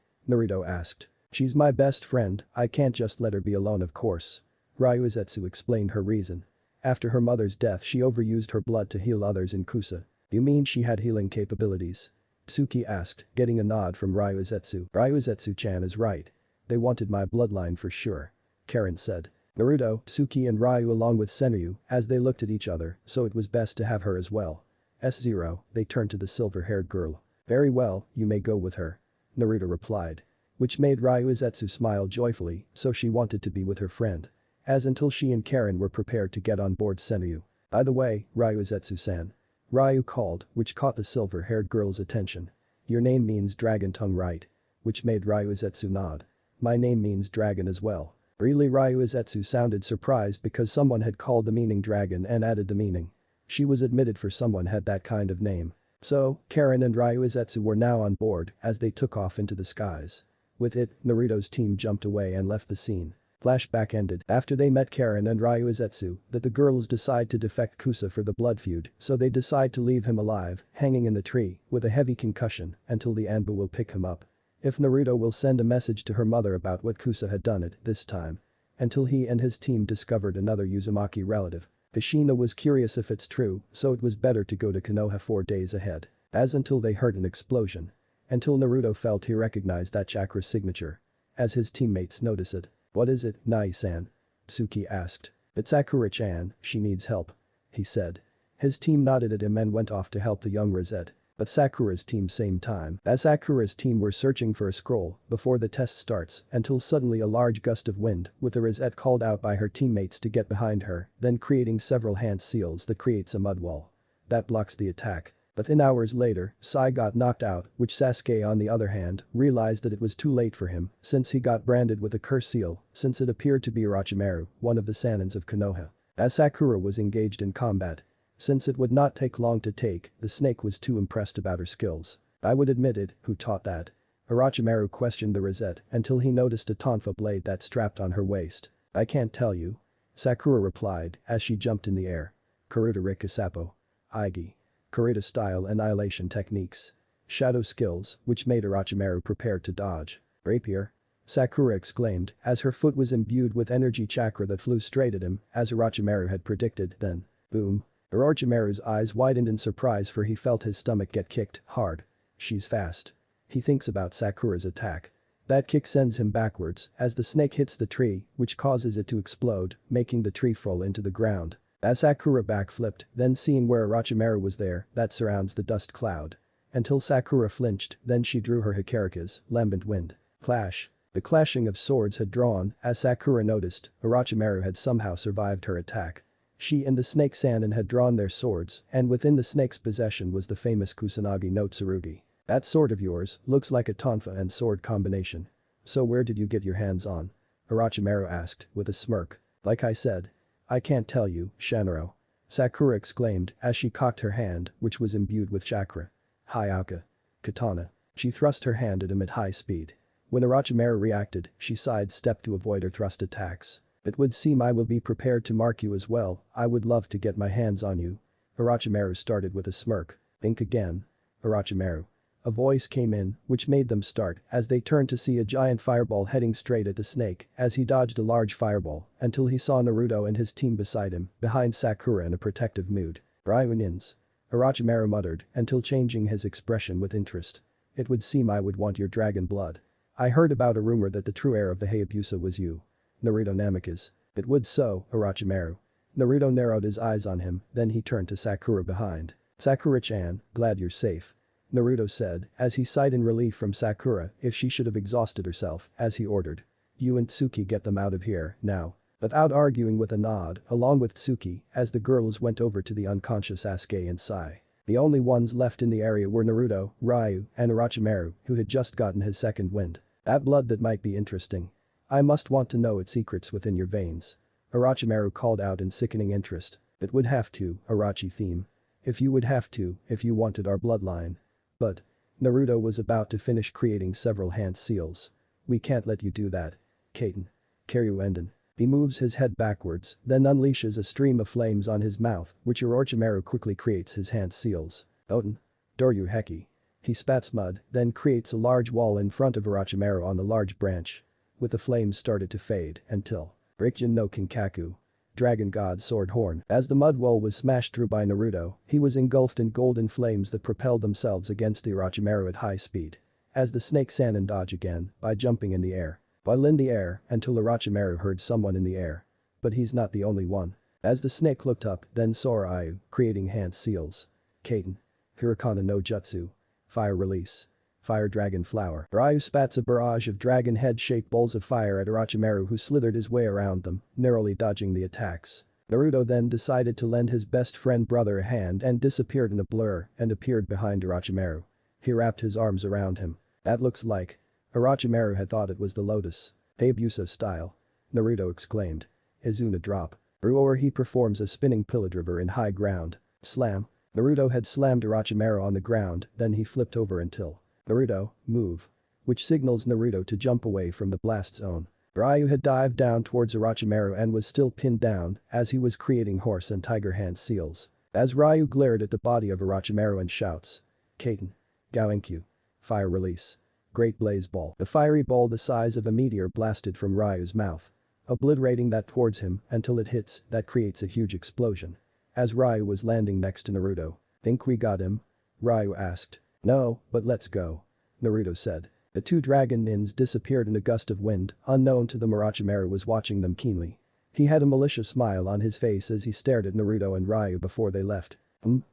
Naruto asked. She's my best friend, I can't just let her be alone of course. Ryuizetsu explained her reason. After her mother's death she overused her blood to heal others in Kusa. You mean she had healing capabilities? Tsuki asked, getting a nod from Ryuizetsu. Ryuizetsu-chan is right. They wanted my bloodline for sure. Karin said. Naruto, Tsuki and Ryu along with Senryu as they looked at each other, so it was best to have her as well. S0, they turned to the silver-haired girl. Very well, you may go with her. Naruto replied. Which made Ryuizetsu smile joyfully, so she wanted to be with her friend. As until she and Karin were prepared to get on board Senryu. By the way, Ryuizetsu-san. Ryu called, which caught the silver-haired girl's attention. Your name means dragon tongue right? Which made Ryuizetsu nod. My name means dragon as well. Really Ryuizetsu sounded surprised because someone had called the meaning dragon and added the meaning. She was admitted for someone had that kind of name. So, Karin and Ryuizetsu were now on board as they took off into the skies. With it, Naruto's team jumped away and left the scene. Flashback ended after they met Karin and Ryuizetsu that the girls decide to defect Kusa for the blood feud, so they decide to leave him alive, hanging in the tree, with a heavy concussion, until the ANBU will pick him up. If Naruto will send a message to her mother about what Kusa had done it this time. Until he and his team discovered another Uzumaki relative. Kushina was curious if it's true, so it was better to go to Konoha 4 days ahead. As until they heard an explosion. Until Naruto felt he recognized that chakra signature. As his teammates notice it. What is it, Nai-san? Tsuki asked. It's Sakura-chan, she needs help. He said. His team nodded at him and went off to help the young Rosette. But Sakura's team same time. As Sakura's team were searching for a scroll before the test starts until suddenly a large gust of wind with the Rosette called out by her teammates to get behind her, then creating several hand seals that creates a mud wall. That blocks the attack. But then hours later, Sai got knocked out, which Sasuke on the other hand, realized that it was too late for him since he got branded with a curse seal since it appeared to be Orochimaru, one of the Sanins of Konoha. As Sakura was engaged in combat. Since it would not take long to take, the snake was too impressed about her skills. I would admit it, who taught that? Orochimaru questioned the Rosette until he noticed a tonfa blade that strapped on her waist. I can't tell you. Sakura replied as she jumped in the air. Karuta Rikusapo. Aigi. Karuta style annihilation techniques. Shadow skills, which made Orochimaru prepared to dodge. Rapier. Sakura exclaimed as her foot was imbued with energy chakra that flew straight at him as Orochimaru had predicted, then. Boom. Orochimaru's eyes widened in surprise for he felt his stomach get kicked hard. She's fast. He thinks about Sakura's attack. That kick sends him backwards as the snake hits the tree, which causes it to explode, making the tree fall into the ground. As Sakura backflipped, then seeing where Orochimaru was there, that surrounds the dust cloud. Until Sakura flinched, then she drew her Hikarikas, lambent wind. Clash. The clashing of swords had drawn, as Sakura noticed, Orochimaru had somehow survived her attack. She and the snake Sannin had drawn their swords, and within the snake's possession was the famous Kusanagi no Tsurugi. That sword of yours looks like a tonfa and sword combination. So where did you get your hands on? Orochimaru asked, with a smirk. Like I said. I can't tell you, Shanaro. Sakura exclaimed as she cocked her hand, which was imbued with chakra. Hayaka. Katana. She thrust her hand at him at high speed. When Orochimaru reacted, she sidestepped to avoid her thrust attacks. It would seem I will be prepared to mark you as well, I would love to get my hands on you. Orochimaru started with a smirk. Think again. Orochimaru. A voice came in, which made them start as they turned to see a giant fireball heading straight at the snake as he dodged a large fireball until he saw Naruto and his team beside him, behind Sakura in a protective mood. Ryunin's. Orochimaru muttered until changing his expression with interest. It would seem I would want your dragon blood. I heard about a rumor that the true heir of the Hayabusa was you. Naruto Namikaze. It would so, Orochimaru. Naruto narrowed his eyes on him, then he turned to Sakura behind. Sakura-chan, glad you're safe. Naruto said, as he sighed in relief from Sakura if she should have exhausted herself, as he ordered. You and Tsuki get them out of here, now. Without arguing with a nod, along with Tsuki, as the girls went over to the unconscious Sasuke and Sai. The only ones left in the area were Naruto, Ryu, and Orochimaru, who had just gotten his second wind. That blood that might be interesting. I must want to know its secrets within your veins. Orochimaru called out in sickening interest. It would have to, Orochi theme. If you would have to, if you wanted our bloodline. But. Naruto was about to finish creating several hand seals. We can't let you do that. Kaiten. Karyuenden. He moves his head backwards, then unleashes a stream of flames on his mouth, which Orochimaru quickly creates his hand seals. Oten. Doryu Heki. He spats mud, then creates a large wall in front of Orochimaru on the large branch. With the flames started to fade, until. Rikjin no Kinkaku. Dragon God Sword Horn. As the mud wall was smashed through by Naruto, he was engulfed in golden flames that propelled themselves against the Orochimaru at high speed. As the snake Sannin dodge again, by jumping in the air. While in the air, until Orochimaru heard someone in the air. But he's not the only one. As the snake looked up, then saw Ryu, creating hand seals. Kaiten. Hirokana no Jutsu. Fire release. Fire Dragon Flower. Ryu spats a barrage of dragon head-shaped balls of fire at Orochimaru, who slithered his way around them, narrowly dodging the attacks. Naruto then decided to lend his best friend brother a hand and disappeared in a blur and appeared behind Orochimaru. He wrapped his arms around him. That looks like. Orochimaru had thought it was the lotus. Hayabusa style. Naruto exclaimed. Izuna drop. Or he performs a spinning pillar driver in high ground. Slam. Naruto had slammed Orochimaru on the ground, then he flipped over until. Naruto, move. Which signals Naruto to jump away from the blast zone. Ryu had dived down towards Orochimaru and was still pinned down as he was creating horse and tiger hand seals. As Ryu glared at the body of Orochimaru and shouts. Kaiten. Gaoenkyu. Fire release. Great blaze ball. The fiery ball the size of a meteor blasted from Ryu's mouth. Obliterating that towards him until it hits, that creates a huge explosion. As Ryu was landing next to Naruto. Think we got him? Ryu asked. No, but let's go. Naruto said. The two dragon nins disappeared in a gust of wind, unknown to them. Orochimaru was watching them keenly. He had a malicious smile on his face as he stared at Naruto and Ryu before they left.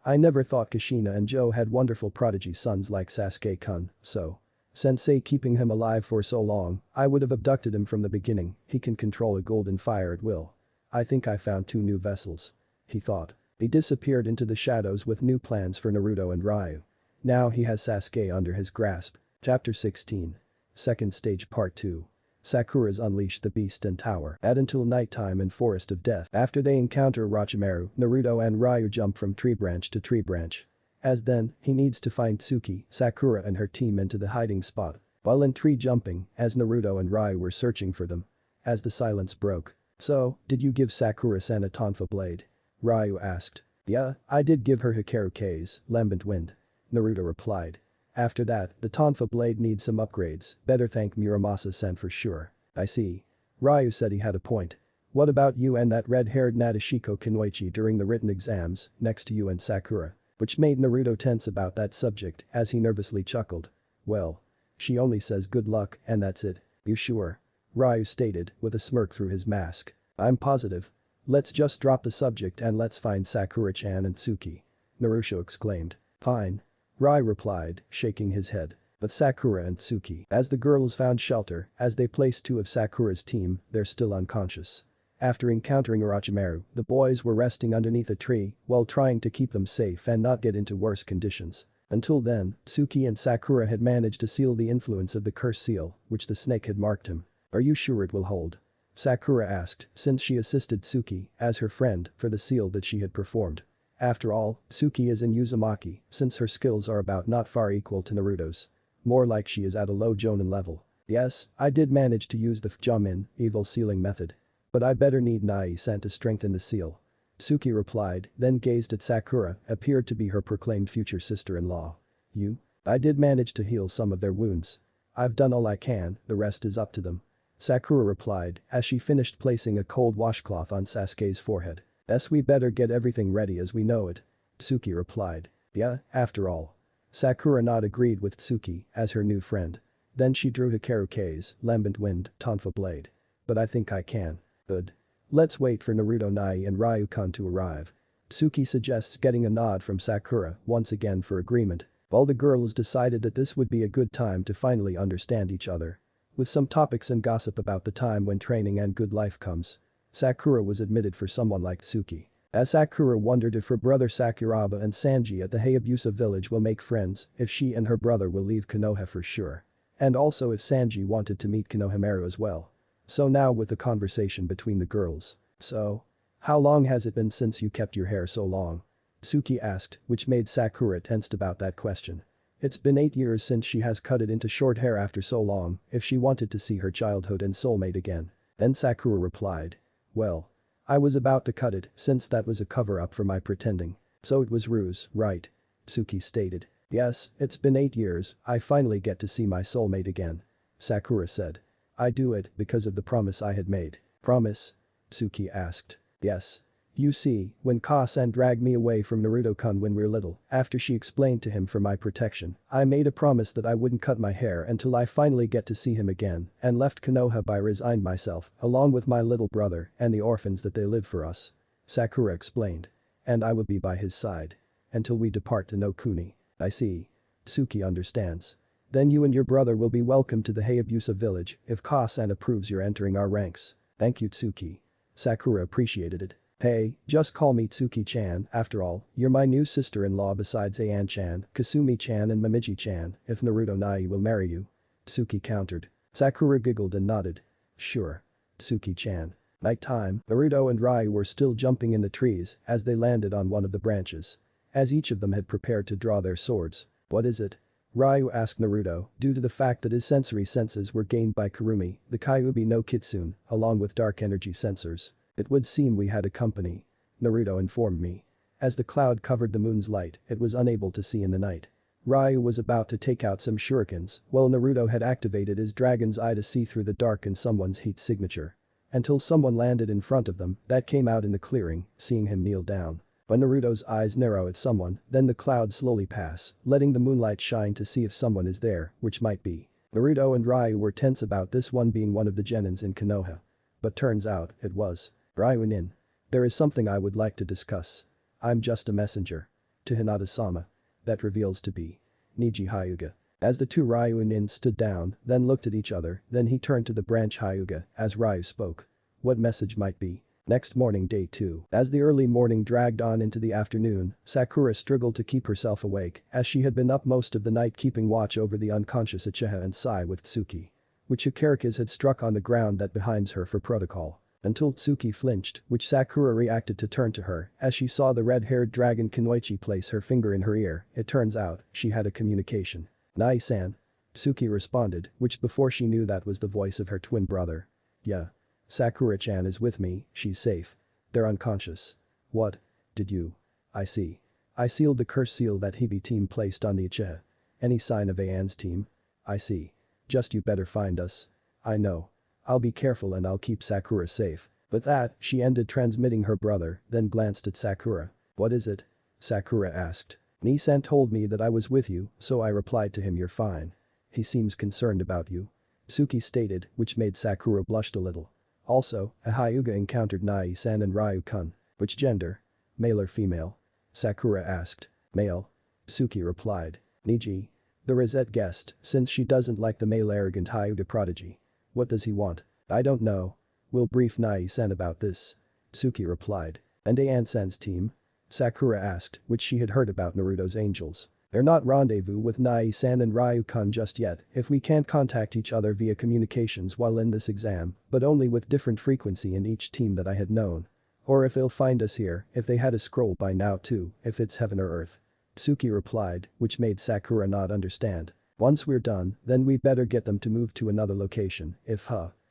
I never thought Kushina and Joe had wonderful prodigy sons like Sasuke-kun, so. Sensei keeping him alive for so long, I would have abducted him from the beginning. He can control a golden fire at will. I think I found two new vessels. He thought. He disappeared into the shadows with new plans for Naruto and Ryu. Now he has Sasuke under his grasp. Chapter 16. Second Stage Part 2. Sakura's unleashed the beast and tower. At until nighttime in Forest of Death. After they encounter Orochimaru, Naruto and Ryu jump from tree branch to tree branch. As then, he needs to find Tsuki, Sakura and her team into the hiding spot. While in tree jumping, as Naruto and Ryu were searching for them. As the silence broke. So, did you give Sakura-san a Tonfa blade? Ryu asked. Yeah, I did give her Hikaru K's, lambent wind. Naruto replied. After that, the Tonfa blade needs some upgrades, better thank Muramasa-san for sure. I see. Ryu said he had a point. What about you and that red-haired Nadeshiko Kunoichi during the written exams, next to you and Sakura? Which made Naruto tense about that subject as he nervously chuckled. Well. She only says good luck and that's it. You sure? Ryu stated with a smirk through his mask. I'm positive. Let's just drop the subject and let's find Sakura-chan and Tsuki. Naruto exclaimed. Fine. Ryu replied, shaking his head. But Sakura and Tsuki. As the girls found shelter, as they placed two of Sakura's team, they're still unconscious. After encountering Orochimaru, the boys were resting underneath a tree while trying to keep them safe and not get into worse conditions. Until then, Tsuki and Sakura had managed to seal the influence of the curse seal, which the snake had marked him. Are you sure it will hold? Sakura asked, since she assisted Tsuki, as her friend, for the seal that she had performed. After all, Tsuki is in Uzumaki, since her skills are about not far equal to Naruto's. More like she is at a low Jonin level. Yes, I did manage to use the Fjumin, evil sealing method. But I better need Nai-san to strengthen the seal. Tsuki replied, then gazed at Sakura, appeared to be her proclaimed future sister-in-law. You? I did manage to heal some of their wounds. I've done all I can, the rest is up to them. Sakura replied, as she finished placing a cold washcloth on Sasuke's forehead. We better get everything ready as we know it. Tsuki replied. Yeah, after all. Sakura not agreed with Tsuki as her new friend. Then she drew Hikaru's lambent wind, tonfa blade. But I think I can. Good. Let's wait for Naruto Nai and Ryu-kun to arrive. Tsuki suggests getting a nod from Sakura once again for agreement. All the girls decided that this would be a good time to finally understand each other. With some topics and gossip about the time when training and good life comes. Sakura was admitted for someone like Tsuki. As Sakura wondered if her brother Sakuraba and Sanji at the Hayabusa village will make friends, if she and her brother will leave Konoha for sure. And also if Sanji wanted to meet Konohamaru as well. So now with the conversation between the girls. So? How long has it been since you kept your hair so long? Tsuki asked, which made Sakura tensed about that question. It's been 8 years since she has cut it into short hair after so long, if she wanted to see her childhood and soulmate again. Then Sakura replied. Well. I was about to cut it since that was a cover-up for my pretending. So it was ruse, right? Tsuki stated. Yes, it's been 8 years, I finally get to see my soulmate again. Sakura said. I do it because of the promise I had made. Promise? Tsuki asked. Yes. You see, when Ka-san dragged me away from Naruto-kun when we're little, after she explained to him for my protection, I made a promise that I wouldn't cut my hair until I finally get to see him again and left Konoha by resigned myself, along with my little brother and the orphans that they live for us. Sakura explained. And I will be by his side. Until we depart to no Kuni. I see. Tsuki understands. Then you and your brother will be welcome to the Hayabusa village if Ka-san approves your entering our ranks. Thank you Tsuki. Sakura appreciated it. Hey, just call me Tsuki-chan, after all, you're my new sister-in-law besides Ayan-chan, Kasumi-chan and Momiji-chan, if Naruto Nai will marry you. Tsuki countered. Sakura giggled and nodded. Sure. Tsuki-chan. Nighttime, Naruto and Ryu were still jumping in the trees as they landed on one of the branches. As each of them had prepared to draw their swords. What is it? Ryu asked Naruto, due to the fact that his sensory senses were gained by Kurumi, the Kyuubi no Kitsune, along with dark energy sensors. It would seem we had a company. Naruto informed me. As the cloud covered the moon's light, it was unable to see in the night. Ryu was about to take out some shurikens, while Naruto had activated his dragon's eye to see through the dark in someone's heat signature. Until someone landed in front of them, that came out in the clearing, seeing him kneel down. When Naruto's eyes narrow at someone, then the clouds slowly pass, letting the moonlight shine to see if someone is there, which might be. Naruto and Ryu were tense about this one being one of the genins in Konoha. But turns out, it was. Ryu-nin. There is something I would like to discuss. I'm just a messenger. To Hinata-sama. That reveals to be. Niji Hyuga. As the two Ryu-nin stood down, then looked at each other, then he turned to the branch Hyuga as Ryu spoke. What message might be? Next morning day 2. As the early morning dragged on into the afternoon, Sakura struggled to keep herself awake as she had been up most of the night keeping watch over the unconscious Uchiha and Sai with Tsuki. Which Ichiraku had struck on the ground that behind her for protocol. Until Tsuki flinched, which Sakura reacted to turn to her as she saw the red-haired dragon Kunoichi place her finger in her ear. It turns out, she had a communication. Nai-san. Tsuki responded, which before she knew that was the voice of her twin brother. Yeah. Sakura-chan is with me, she's safe. They're unconscious. What? Did you? I see. I sealed the curse seal that Hibi team placed on the Uchiha. Any sign of Ayan's team? I see. Just you better find us. I know. I'll be careful and I'll keep Sakura safe. With that, she ended transmitting her brother, then glanced at Sakura. What is it? Sakura asked. Nisan told me that I was with you, so I replied to him you're fine. He seems concerned about you. Tsuki stated, which made Sakura blush a little. Also, a Hyuga encountered Nai-san and Ryu-kun. Which gender? Male or female? Sakura asked. Male. Tsuki replied. Niji. The Rosette guessed, since she doesn't like the male arrogant Hyuga prodigy. What does he want? I don't know. We'll brief Nai-san about this. Tsuki replied. And Ayan-san's team? Sakura asked, which she had heard about Naruto's angels. They're not rendezvous with Nai-san and Ryu-kun just yet if we can't contact each other via communications while in this exam, but only with different frequency in each team that I had known. Or if they'll find us here, if they had a scroll by now too, if it's heaven or earth. Tsuki replied, which made Sakura not understand. Once we're done, then we better get them to move to another location,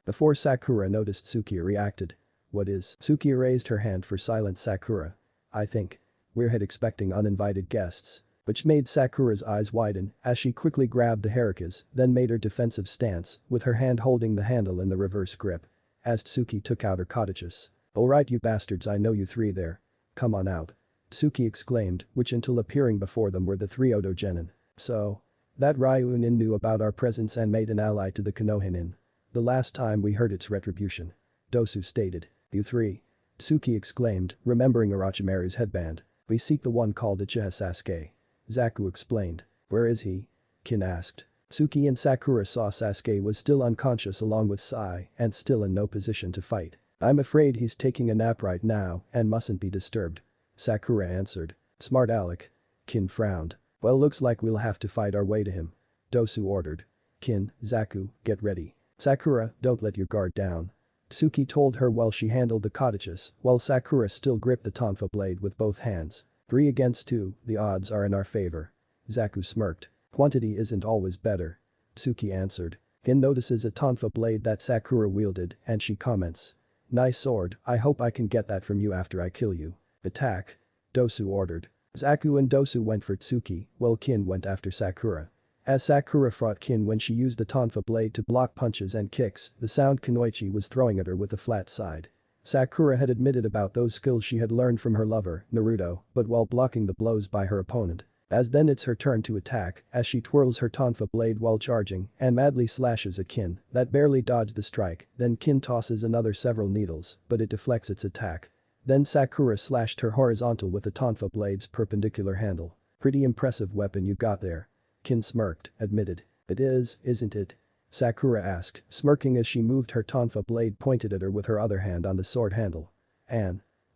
Before Sakura noticed Tsuki reacted. What is? Tsuki raised her hand for silent Sakura. I think. We're expecting uninvited guests. Which made Sakura's eyes widen as she quickly grabbed the harakas, then made her defensive stance, with her hand holding the handle in the reverse grip. As Tsuki took out her katachus. Alright you bastards, I know you three there. Come on out. Tsuki exclaimed, which until appearing before them were the three Oto genin. So. That Ryunin knew about our presence and made an ally to the Konoha. The last time we heard its retribution. Dosu stated. You three. Tsuki exclaimed, remembering Orochimaru's headband. We seek the one called Uchiha Sasuke. Zaku explained. Where is he? Kin asked. Tsuki and Sakura saw Sasuke was still unconscious along with Sai and still in no position to fight. I'm afraid he's taking a nap right now and mustn't be disturbed. Sakura answered. Smart aleck. Kin frowned. Well, looks like we'll have to fight our way to him. Dosu ordered. Kin, Zaku, get ready. Sakura, don't let your guard down. Tsuki told her while she handled the Kodachi's, while Sakura still gripped the tonfa blade with both hands. 3 against 2, the odds are in our favor. Zaku smirked. Quantity isn't always better. Tsuki answered. Kin notices a tonfa blade that Sakura wielded and she comments. Nice sword, I hope I can get that from you after I kill you. Attack. Dosu ordered. Zaku and Dosu went for Tsuki, while Kin went after Sakura. As Sakura fought Kin when she used the tonfa blade to block punches and kicks, the sound Kunoichi was throwing at her with a flat side. Sakura had admitted about those skills she had learned from her lover, Naruto, but while blocking the blows by her opponent. As then it's her turn to attack, as she twirls her tonfa blade while charging and madly slashes at Kin, that barely dodged the strike, then Kin tosses another several needles, but it deflects its attack. Then Sakura slashed her horizontal with the tonfa blade's perpendicular handle. Pretty impressive weapon you got there. Kin smirked, admitted. It is, isn't it? Sakura asked, smirking as she moved her tonfa blade pointed at her with her other hand on the sword handle.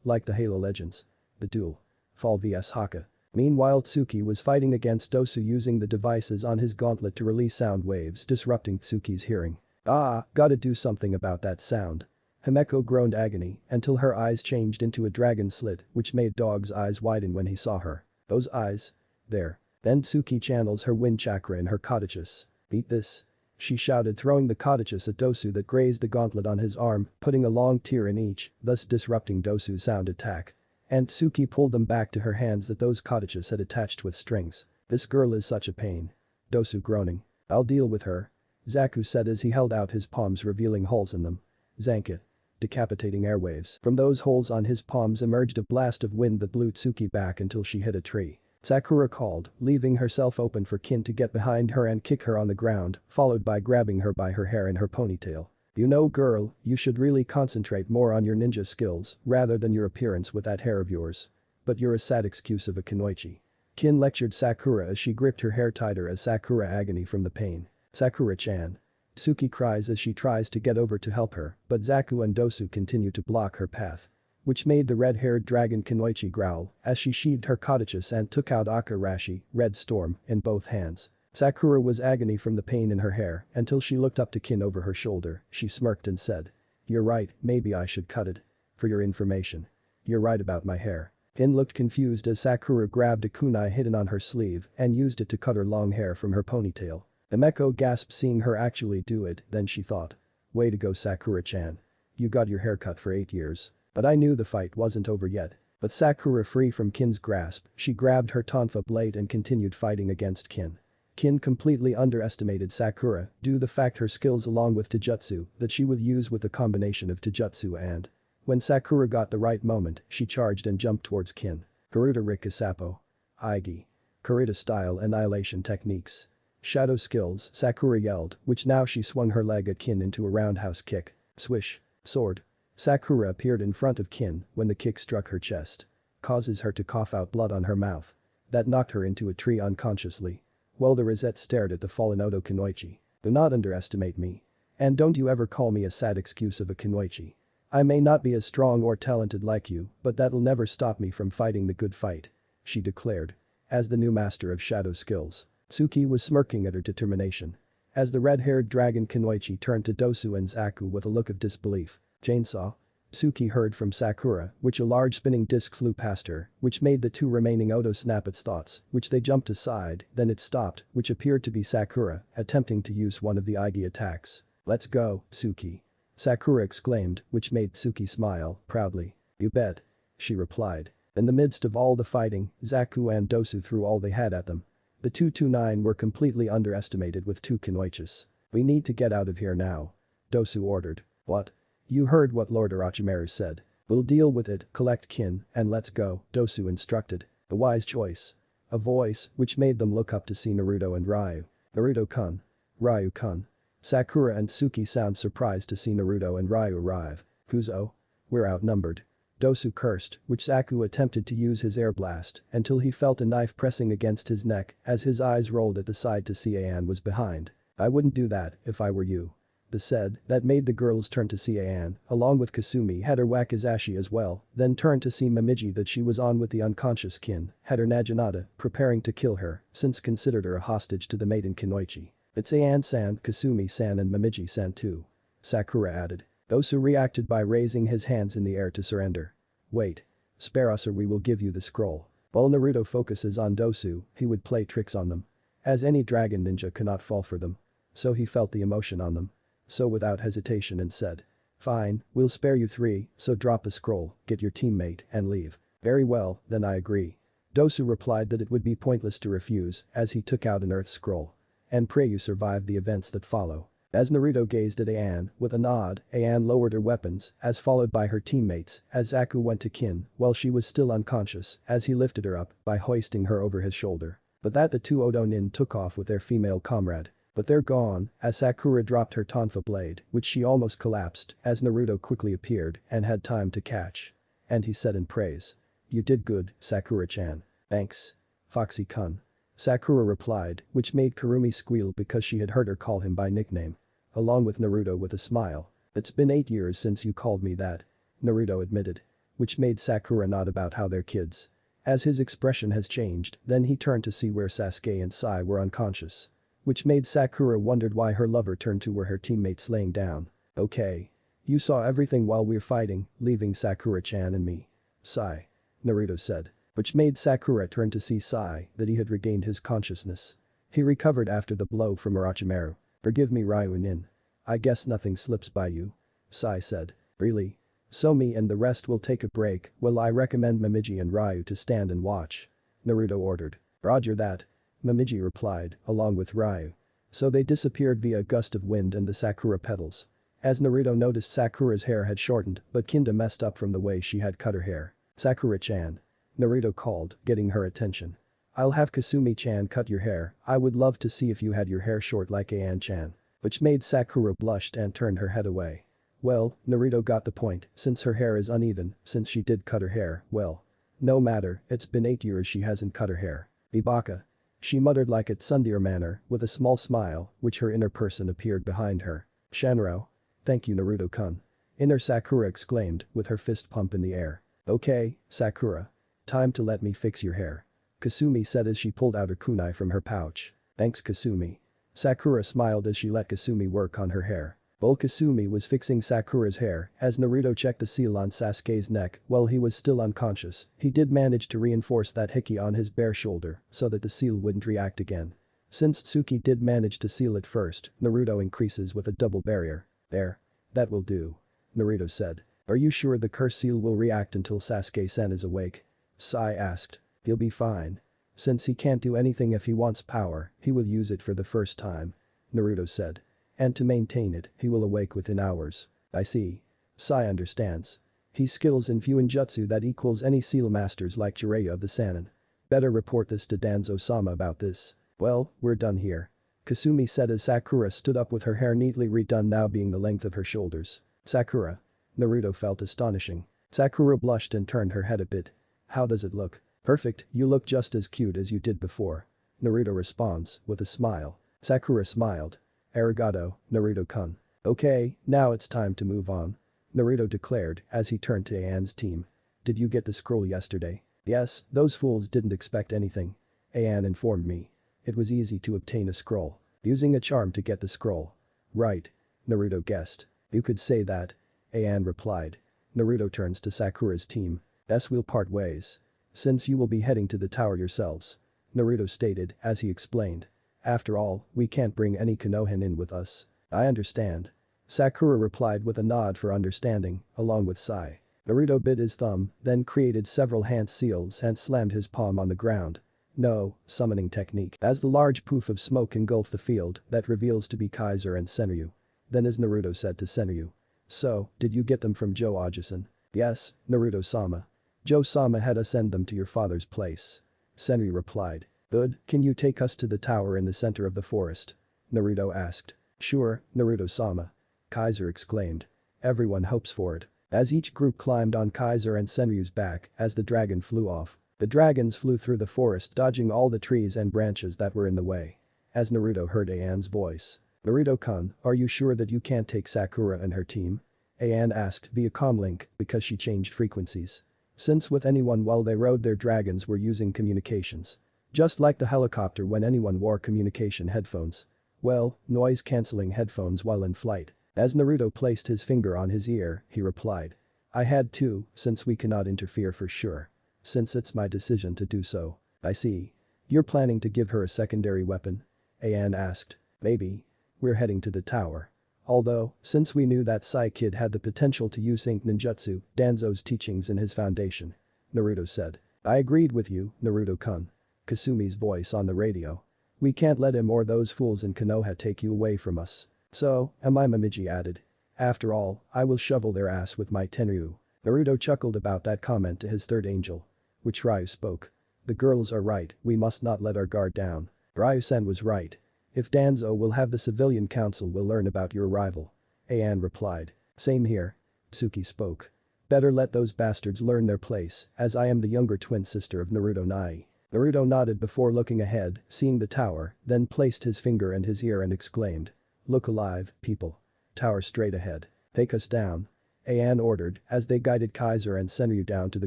Like the Halo Legends. The duel. Fall vs Haka. Meanwhile Tsuki was fighting against Dosu using the devices on his gauntlet to release sound waves disrupting Tsuki's hearing. Gotta do something about that sound. Himeko groaned agony until her eyes changed into a dragon slit which made Dog's eyes widen when he saw her. Those eyes. There. Then Tsuki channels her wind chakra in her Kodachi's. Beat this. She shouted throwing the Kodachi's at Dosu that grazed the gauntlet on his arm, putting a long tear in each, thus disrupting Dosu's sound attack. And Tsuki pulled them back to her hands that those Kodachi's had attached with strings. This girl is such a pain. Dosu groaning. I'll deal with her. Zaku said as he held out his palms revealing holes in them. Zanka. Decapitating airwaves. From those holes on his palms emerged a blast of wind that blew Tsuki back until she hit a tree. Sakura called, leaving herself open for Kin to get behind her and kick her on the ground, followed by grabbing her by her hair in her ponytail. You know girl, you should really concentrate more on your ninja skills rather than your appearance with that hair of yours. But you're a sad excuse of a Kunoichi. Kin lectured Sakura as she gripped her hair tighter as Sakura agony from the pain. Sakura-chan. Tsuki cries as she tries to get over to help her, but Zaku and Dosu continue to block her path. Which made the red-haired dragon Kunoichi growl as she sheathed her Kodachi's and took out Akarashi, Red Storm, in both hands. Sakura was agony from the pain in her hair until she looked up to Kin over her shoulder, she smirked and said. You're right, maybe I should cut it. For your information. You're right about my hair. Kin looked confused as Sakura grabbed a kunai hidden on her sleeve and used it to cut her long hair from her ponytail. Himeko gasped seeing her actually do it, then she thought. Way to go Sakura-chan. You got your hair cut for 8 years. But I knew the fight wasn't over yet. But Sakura free from Kin's grasp, she grabbed her tonfa blade and continued fighting against Kin. Kin completely underestimated Sakura due to the fact her skills along with Taijutsu that she would use with a combination of Taijutsu and. When Sakura got the right moment, she charged and jumped towards Kin. Karuta Rikasapo. Aigi. Kurita style annihilation techniques. Shadow skills, Sakura yelled, which now she swung her leg at Kin into a roundhouse kick. Swish. Sword. Sakura appeared in front of Kin when the kick struck her chest. Causes her to cough out blood on her mouth. That knocked her into a tree unconsciously. While the Rosette stared at the fallen Oto Kunoichi. Do not underestimate me. And don't you ever call me a sad excuse of a Kunoichi. I may not be as strong or talented like you, but that'll never stop me from fighting the good fight. She declared. As the new master of shadow skills. Tsuki was smirking at her determination. As the red-haired dragon Kunoichi turned to Dosu and Zaku with a look of disbelief. Chainsaw? Tsuki heard from Sakura, which a large spinning disc flew past her, which made the two remaining Oto snap its thoughts, which they jumped aside, then it stopped, which appeared to be Sakura, attempting to use one of the Aigi attacks. Let's go, Tsuki. Sakura exclaimed, which made Tsuki smile, proudly. You bet. She replied. In the midst of all the fighting, Zaku and Dosu threw all they had at them. The 229 were completely underestimated with 2 Kunoichis. We need to get out of here now. Dosu ordered. What? You heard what Lord Orochimaru said. We'll deal with it, collect Kin, and let's go, Dosu instructed. A wise choice. A voice, which made them look up to see Naruto and Ryu. Naruto-kun. Ryu-kun. Sakura and Tsuki sound surprised to see Naruto and Ryu arrive. Kuzo? We're outnumbered. Dosu cursed, which Saku attempted to use his air blast until he felt a knife pressing against his neck as his eyes rolled at the side to see An was behind. I wouldn't do that if I were you. The said that made the girls turn to see An, along with Kasumi had her Wakizashi as well, then turned to see Momiji that she was on with the unconscious kin, had her Naginata, preparing to kill her, since considered her a hostage to the maiden Kunoichi. It's An-san, Kasumi-san and Momiji-san too. Sakura added. Dosu reacted by raising his hands in the air to surrender. Wait. Spare us or we will give you the scroll. While Naruto focuses on Dosu, he would play tricks on them. As any dragon ninja cannot fall for them. So he felt the emotion on them. So without hesitation and said. Fine, we'll spare you 3, so drop a scroll, get your teammate, and leave. Very well, then I agree. Dosu replied that it would be pointless to refuse as he took out an earth scroll. And pray you survive the events that follow. As Naruto gazed at An, with a nod, An lowered her weapons, as followed by her teammates, as Zaku went to Kin, while she was still unconscious, as he lifted her up by hoisting her over his shoulder. But that the two Odo Nin took off with their female comrade. But they're gone, as Sakura dropped her tonfa blade, which she almost collapsed, as Naruto quickly appeared and had time to catch. And he said in praise. You did good, Sakura-chan. Thanks. Foxy-kun. Sakura replied, which made Kurumi squeal because she had heard her call him by nickname. Along with Naruto with a smile. It's been 8 years since you called me that. Naruto admitted. Which made Sakura nod about how they're kids. As his expression has changed, then he turned to see where Sasuke and Sai were unconscious. Which made Sakura wondered why her lover turned to where her teammates laying down. Okay. You saw everything while we're fighting, leaving Sakura-chan and me. Sai. Naruto said. Which made Sakura turn to see Sai that he had regained his consciousness. He recovered after the blow from Orochimaru. Forgive me Ryu-nin. I guess nothing slips by you. Sai said. Really? So me and the rest will take a break, well I recommend Momiji and Ryu to stand and watch. Naruto ordered. Roger that. Momiji replied, along with Ryu. So they disappeared via a gust of wind and the Sakura petals. As Naruto noticed Sakura's hair had shortened, but kinda messed up from the way she had cut her hair. Sakura-chan. Naruto called, getting her attention. I'll have Kasumi-chan cut your hair, I would love to see if you had your hair short like An-chan. Which made Sakura blushed and turned her head away. Well, Naruto got the point, since her hair is uneven, since she did cut her hair, well. No matter, it's been 8 years she hasn't cut her hair. Ibaka. She muttered like a tsundere manner, with a small smile, which her inner person appeared behind her. Shanro. Thank you Naruto-kun. Inner Sakura exclaimed, with her fist pump in the air. Okay, Sakura. Time to let me fix your hair. Kasumi said as she pulled out her kunai from her pouch. Thanks Kasumi. Sakura smiled as she let Kasumi work on her hair. While Kasumi was fixing Sakura's hair, as Naruto checked the seal on Sasuke's neck while he was still unconscious, he did manage to reinforce that hickey on his bare shoulder so that the seal wouldn't react again. Since Tsuki did manage to seal it first, Naruto increases with a double barrier. There. That will do. Naruto said. Are you sure the curse seal will react until Sasuke-san is awake? Sai asked. He'll be fine. Since he can't do anything if he wants power, he will use it for the first time. Naruto said. And to maintain it, he will awake within hours. I see. Sai understands. He skills in Fuinjutsu that equals any seal masters like Jiraiya of the Sannin. Better report this to Danzo-sama about this. Well, we're done here. Kasumi said as Sakura stood up with her hair neatly redone now being the length of her shoulders. Sakura. Naruto felt astonishing. Sakura blushed and turned her head a bit. How does it look? Perfect, you look just as cute as you did before. Naruto responds, with a smile. Sakura smiled. Arigato, Naruto-kun. Okay, now it's time to move on. Naruto declared as he turned to An's team. Did you get the scroll yesterday? Yes, those fools didn't expect anything. An informed me. It was easy to obtain a scroll. Using a charm to get the scroll. Right. Naruto guessed. You could say that. An replied. Naruto turns to Sakura's team. Thus we'll part ways. Since you will be heading to the tower yourselves. Naruto stated as he explained. After all, we can't bring any Konohan in with us. I understand. Sakura replied with a nod for understanding, along with Sai. Naruto bit his thumb, then created several hand seals and slammed his palm on the ground. No, summoning technique. As the large poof of smoke engulfed the field, that reveals to be Kaiser and Senryu. Then as Naruto said to Senryu. So, did you get them from Joe Ajisan? Yes, Naruto-sama. Joe-sama had us send them to your father's place. Senryu replied. Good, can you take us to the tower in the center of the forest? Naruto asked. Sure, Naruto-sama. Kaiser exclaimed. Everyone hopes for it. As each group climbed on Kaiser and Senryu's back as the dragon flew off. The dragons flew through the forest dodging all the trees and branches that were in the way. As Naruto heard Aian's voice. Naruto-kun, are you sure that you can't take Sakura and her team? Aian asked via comlink because she changed frequencies. Since with anyone while they rode their dragons were using communications. Just like the helicopter when anyone wore communication headphones. Well, noise-cancelling headphones while in flight. As Naruto placed his finger on his ear, he replied. I had to, since we cannot interfere for sure. Since it's my decision to do so. I see. You're planning to give her a secondary weapon? Aian asked. Maybe. We're heading to the tower. Although, since we knew that Sai Kid had the potential to use Ink Ninjutsu, Danzo's teachings in his foundation. Naruto said. I agreed with you, Naruto-kun. Kasumi's voice on the radio. We can't let him or those fools in Konoha take you away from us. So, am I, Momiji added. After all, I will shovel their ass with my Tenryu. Naruto chuckled about that comment to his third angel. Which Ryu spoke. The girls are right, we must not let our guard down. Ryu-sen was right. If Danzo will have the civilian council will learn about your arrival. Aian replied. Same here. Tsuki spoke. Better let those bastards learn their place, as I am the younger twin sister of Naruto Nai. Naruto nodded before looking ahead, seeing the tower, then placed his finger in his ear and exclaimed. Look alive, people. Tower straight ahead. Take us down. Aian ordered as they guided Kaiser and Senryu down to the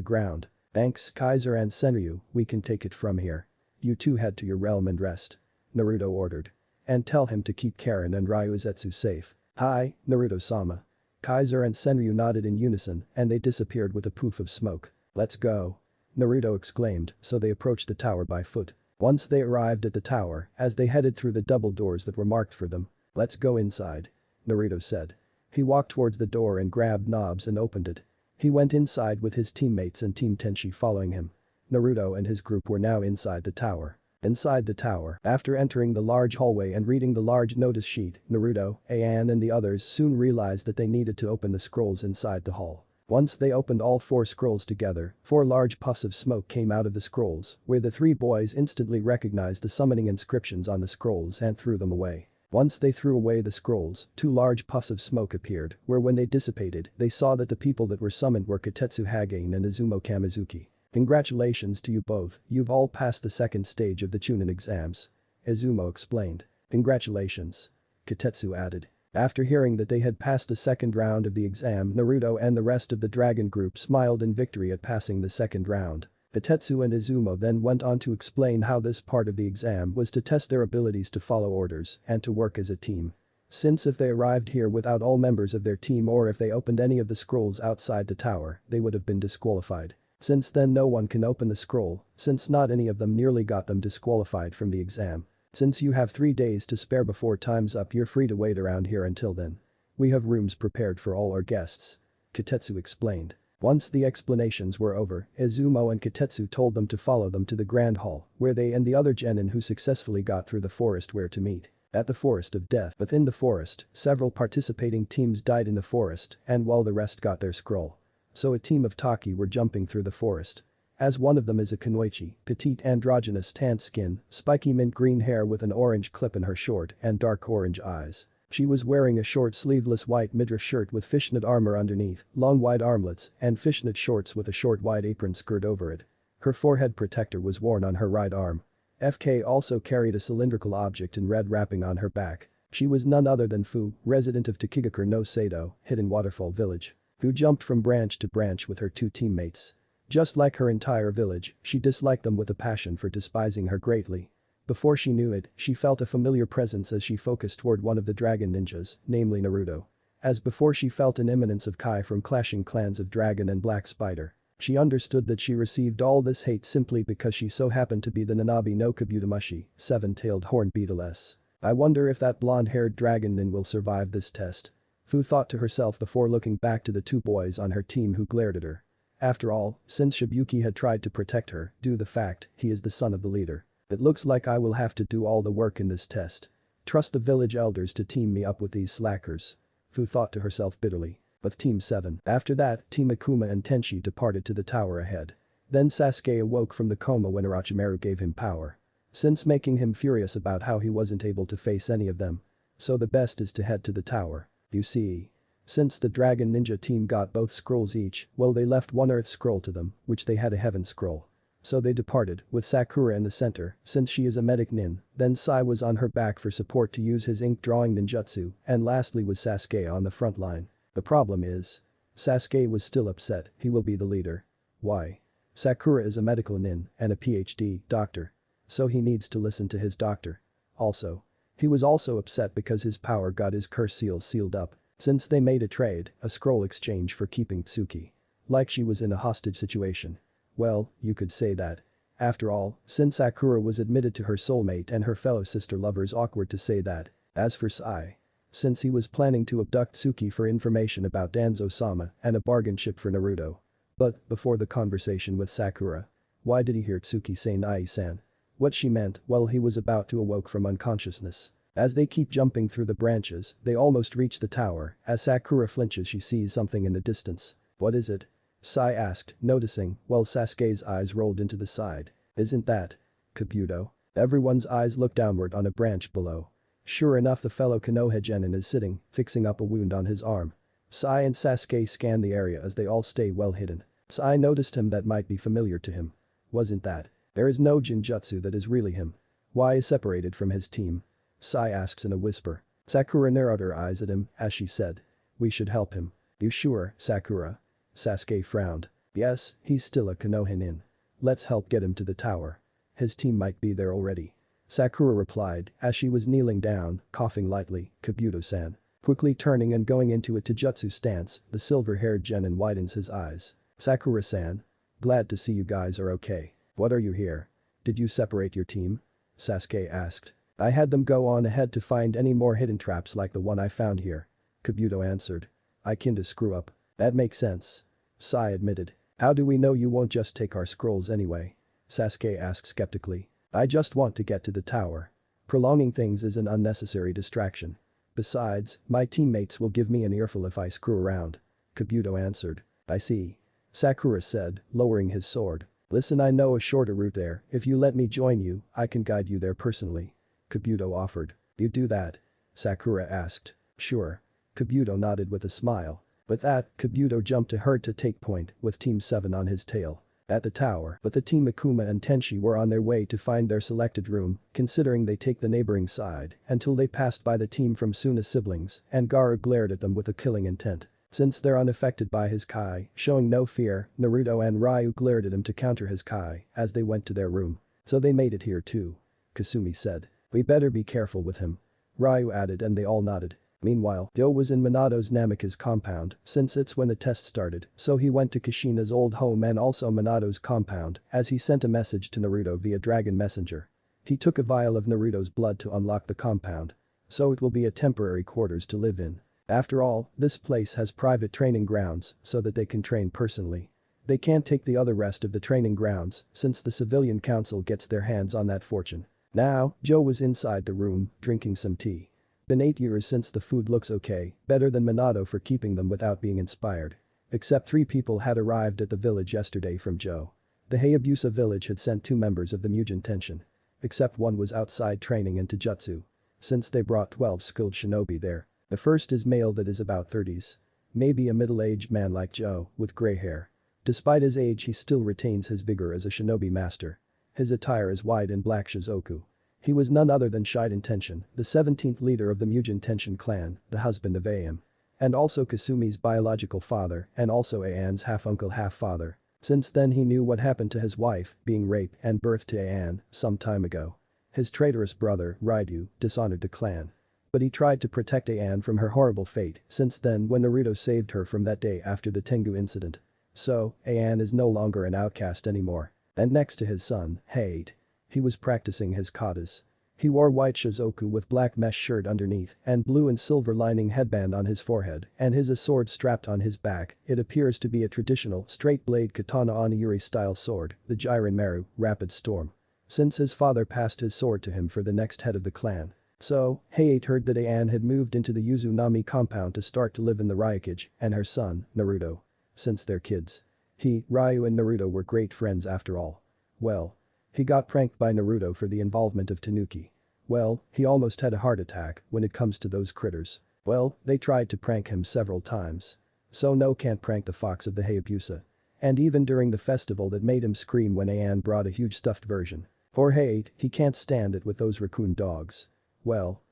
ground. Thanks, Kaiser and Senryu, we can take it from here. You two head to your realm and rest. Naruto ordered. And tell him to keep Karin and Ryuzetsu safe. Hi, Naruto-sama. Kaiser and Senryu nodded in unison and they disappeared with a poof of smoke. Let's go. Naruto exclaimed, so they approached the tower by foot. Once they arrived at the tower, as they headed through the double doors that were marked for them. Let's go inside. Naruto said. He walked towards the door and grabbed knobs and opened it. He went inside with his teammates and Team Tenchi following him. Naruto and his group were now inside the tower. Inside the tower, after entering the large hallway and reading the large notice sheet, Naruto, Aian and the others soon realized that they needed to open the scrolls inside the hall. Once they opened all 4 scrolls together, 4 large puffs of smoke came out of the scrolls, where the 3 boys instantly recognized the summoning inscriptions on the scrolls and threw them away. Once they threw away the scrolls, 2 large puffs of smoke appeared, where when they dissipated, they saw that the people that were summoned were Katetsu Hagane and Izumo Kamizuki. Congratulations to you both, you've all passed the second stage of the Chunin exams. Izumo explained. Congratulations. Katetsu added. After hearing that they had passed the second round of the exam, Naruto and the rest of the dragon group smiled in victory at passing the second round. Katetsu and Izumo then went on to explain how this part of the exam was to test their abilities to follow orders and to work as a team. Since if they arrived here without all members of their team or if they opened any of the scrolls outside the tower, they would have been disqualified. Since then no one can open the scroll, since not any of them nearly got them disqualified from the exam. Since you have 3 days to spare before time's up, you're free to wait around here until then. We have rooms prepared for all our guests. Katetsu explained. Once the explanations were over, Izumo and Katetsu told them to follow them to the Grand Hall, where they and the other genin who successfully got through the forest were to meet. At the Forest of Death. Within the forest, several participating teams died in the forest, and while the rest got their scroll. So a team of Taki were jumping through the forest. As one of them is a Kunoichi, petite androgynous tan skin, spiky mint green hair with an orange clip in her short and dark orange eyes. She was wearing a short sleeveless white midriff shirt with fishnet armor underneath, long wide armlets, and fishnet shorts with a short wide apron skirt over it. Her forehead protector was worn on her right arm. FK also carried a cylindrical object in red wrapping on her back. She was none other than Fu, resident of Takigakure no Sado, Hidden Waterfall Village. Fu jumped from branch to branch with her 2 teammates. Just like her entire village, she disliked them with a passion for despising her greatly. Before she knew it, she felt a familiar presence as she focused toward one of the dragon ninjas, namely Naruto. As before she felt an imminence of Kai from clashing clans of Dragon and Black Spider. She understood that she received all this hate simply because she so happened to be the Nanabi no Kabutamushi, 7-tailed horned beetle-s. I wonder if that blonde-haired dragon nin will survive this test. Fu thought to herself before looking back to the 2 boys on her team who glared at her. After all, since Shibuki had tried to protect her, due to the fact he is the son of the leader. It looks like I will have to do all the work in this test. Trust the village elders to team me up with these slackers. Fu thought to herself bitterly. But Team 7. After that, Team Akuma and Tenchi departed to the tower ahead. Then Sasuke awoke from the coma when Orochimaru gave him power. since making him furious about how he wasn't able to face any of them. So the best is to head to the tower. You see. Since the Dragon Ninja team got both scrolls each, well they left one Earth scroll to them, which they had a Heaven scroll. So they departed, with Sakura in the center, since she is a medic nin, then Sai was on her back for support to use his ink drawing ninjutsu, and lastly was Sasuke on the front line. The problem is. Sasuke was still upset, he will be the leader. Why? Sakura is a medical nin, and a PhD doctor. So he needs to listen to his doctor. Also. He was also upset because his power got his curse seal sealed up, since they made a trade, a scroll exchange for keeping Tsuki. Like she was in a hostage situation. Well, you could say that. After all, since Sakura was admitted to her soulmate and her fellow sister lovers, awkward to say that. As for Sai. Since he was planning to abduct Tsuki for information about Danzo-sama and a bargain ship for Naruto. But, before the conversation with Sakura. Why did he hear Tsuki say Nai-san? What she meant, well he was about to awoke from unconsciousness. As they keep jumping through the branches, they almost reach the tower, as Sakura flinches she sees something in the distance. What is it? Sai asked, noticing, while Sasuke's eyes rolled into the side. Isn't that Kabuto? Everyone's eyes look downward on a branch below. Sure enough the fellow Konoha genin is sitting, fixing up a wound on his arm. Sai and Sasuke scan the area as they all stay well hidden. Sai noticed him that might be familiar to him. Wasn't that? There is no Jinjutsu that is really him. Why is separated from his team? Sai asks in a whisper. Sakura narrowed her eyes at him as she said. We should help him. You sure, Sakura? Sasuke frowned. Yes, he's still a Konoha nin. Let's help get him to the tower. His team might be there already. Sakura replied as she was kneeling down, coughing lightly, Kabuto-san. Quickly turning and going into a taijutsu stance, the silver-haired genin widens his eyes. Sakura-san. Glad to see you guys are okay. What are you here? Did you separate your team? Sasuke asked. I had them go on ahead to find any more hidden traps like the one I found here. Kabuto answered. I kinda screw up. That makes sense. Sai admitted. How do we know you won't just take our scrolls anyway? Sasuke asked skeptically. I just want to get to the tower. Prolonging things is an unnecessary distraction. Besides, my teammates will give me an earful if I screw around. Kabuto answered. I see. Sakura said, lowering his sword. Listen, I know a shorter route there, if you let me join you, I can guide you there personally. Kabuto offered. You do that? Sakura asked. Sure. Kabuto nodded with a smile. With that, Kabuto jumped ahead to take point, with Team 7 on his tail. At the tower, but the Team Akuma and Tenshi were on their way to find their selected room, considering they take the neighboring side, until they passed by the team from Suna siblings, and Gaara glared at them with a killing intent. Since they're unaffected by his Kai, showing no fear, Naruto and Ryu glared at him to counter his Kai as they went to their room. So they made it here too. Kasumi said. We better be careful with him. Ryu added and they all nodded. Meanwhile, Joe was in Minato's Namika's compound, since it's when the test started, so he went to Kushina's old home and also Minato's compound, as he sent a message to Naruto via Dragon Messenger. He took a vial of Naruto's blood to unlock the compound. So it will be a temporary quarters to live in. After all, this place has private training grounds, so that they can train personally. They can't take the other rest of the training grounds, since the civilian council gets their hands on that fortune. Now, Joe was inside the room, drinking some tea. Been 8 years since the food looks okay, better than Minato for keeping them without being inspired. Except 3 people had arrived at the village yesterday from Joe. The Hayabusa village had sent 2 members of the Mugen Tenshin. Except one was outside training in Taijutsu. Since they brought 12 skilled shinobi there. The first is male that is about 30s. Maybe a middle-aged man like Joe, with grey hair. Despite his age he still retains his vigor as a shinobi master. His attire is white and black shizoku. He was none other than Shiden Tenshin, the 17th leader of the Mugen Tenshin clan, the husband of Aim. And also Kasumi's biological father and also Aan's half-uncle half-father. Since then he knew what happened to his wife, being raped and birthed to Aan, some time ago. His traitorous brother, Raidu, dishonored the clan. But he tried to protect Aan from her horrible fate since then when Naruto saved her from that day after the Tengu incident. So, Aan is no longer an outcast anymore. And next to his son, Hate. He was practicing his katas. He wore white shizoku with black mesh shirt underneath and blue and silver lining headband on his forehead and his a sword strapped on his back. It appears to be a traditional straight blade katana oniyuri style sword, the Jirenmaru, Rapid Storm. Since his father passed his sword to him for the next head of the clan. So, Hayate heard that Aan had moved into the Uzumaki compound to start to live in the Ryukage and her son, Naruto. Since they're kids. Ryu and Naruto were great friends after all. Well. He got pranked by Naruto for the involvement of Tanuki. Well, he almost had a heart attack when it comes to those critters. Well, they tried to prank him several times. So no can't prank the fox of the Hayabusa. And even during the festival that made him scream when Ayan brought a huge stuffed version. Poor Hate, he can't stand it with those raccoon dogs. Well.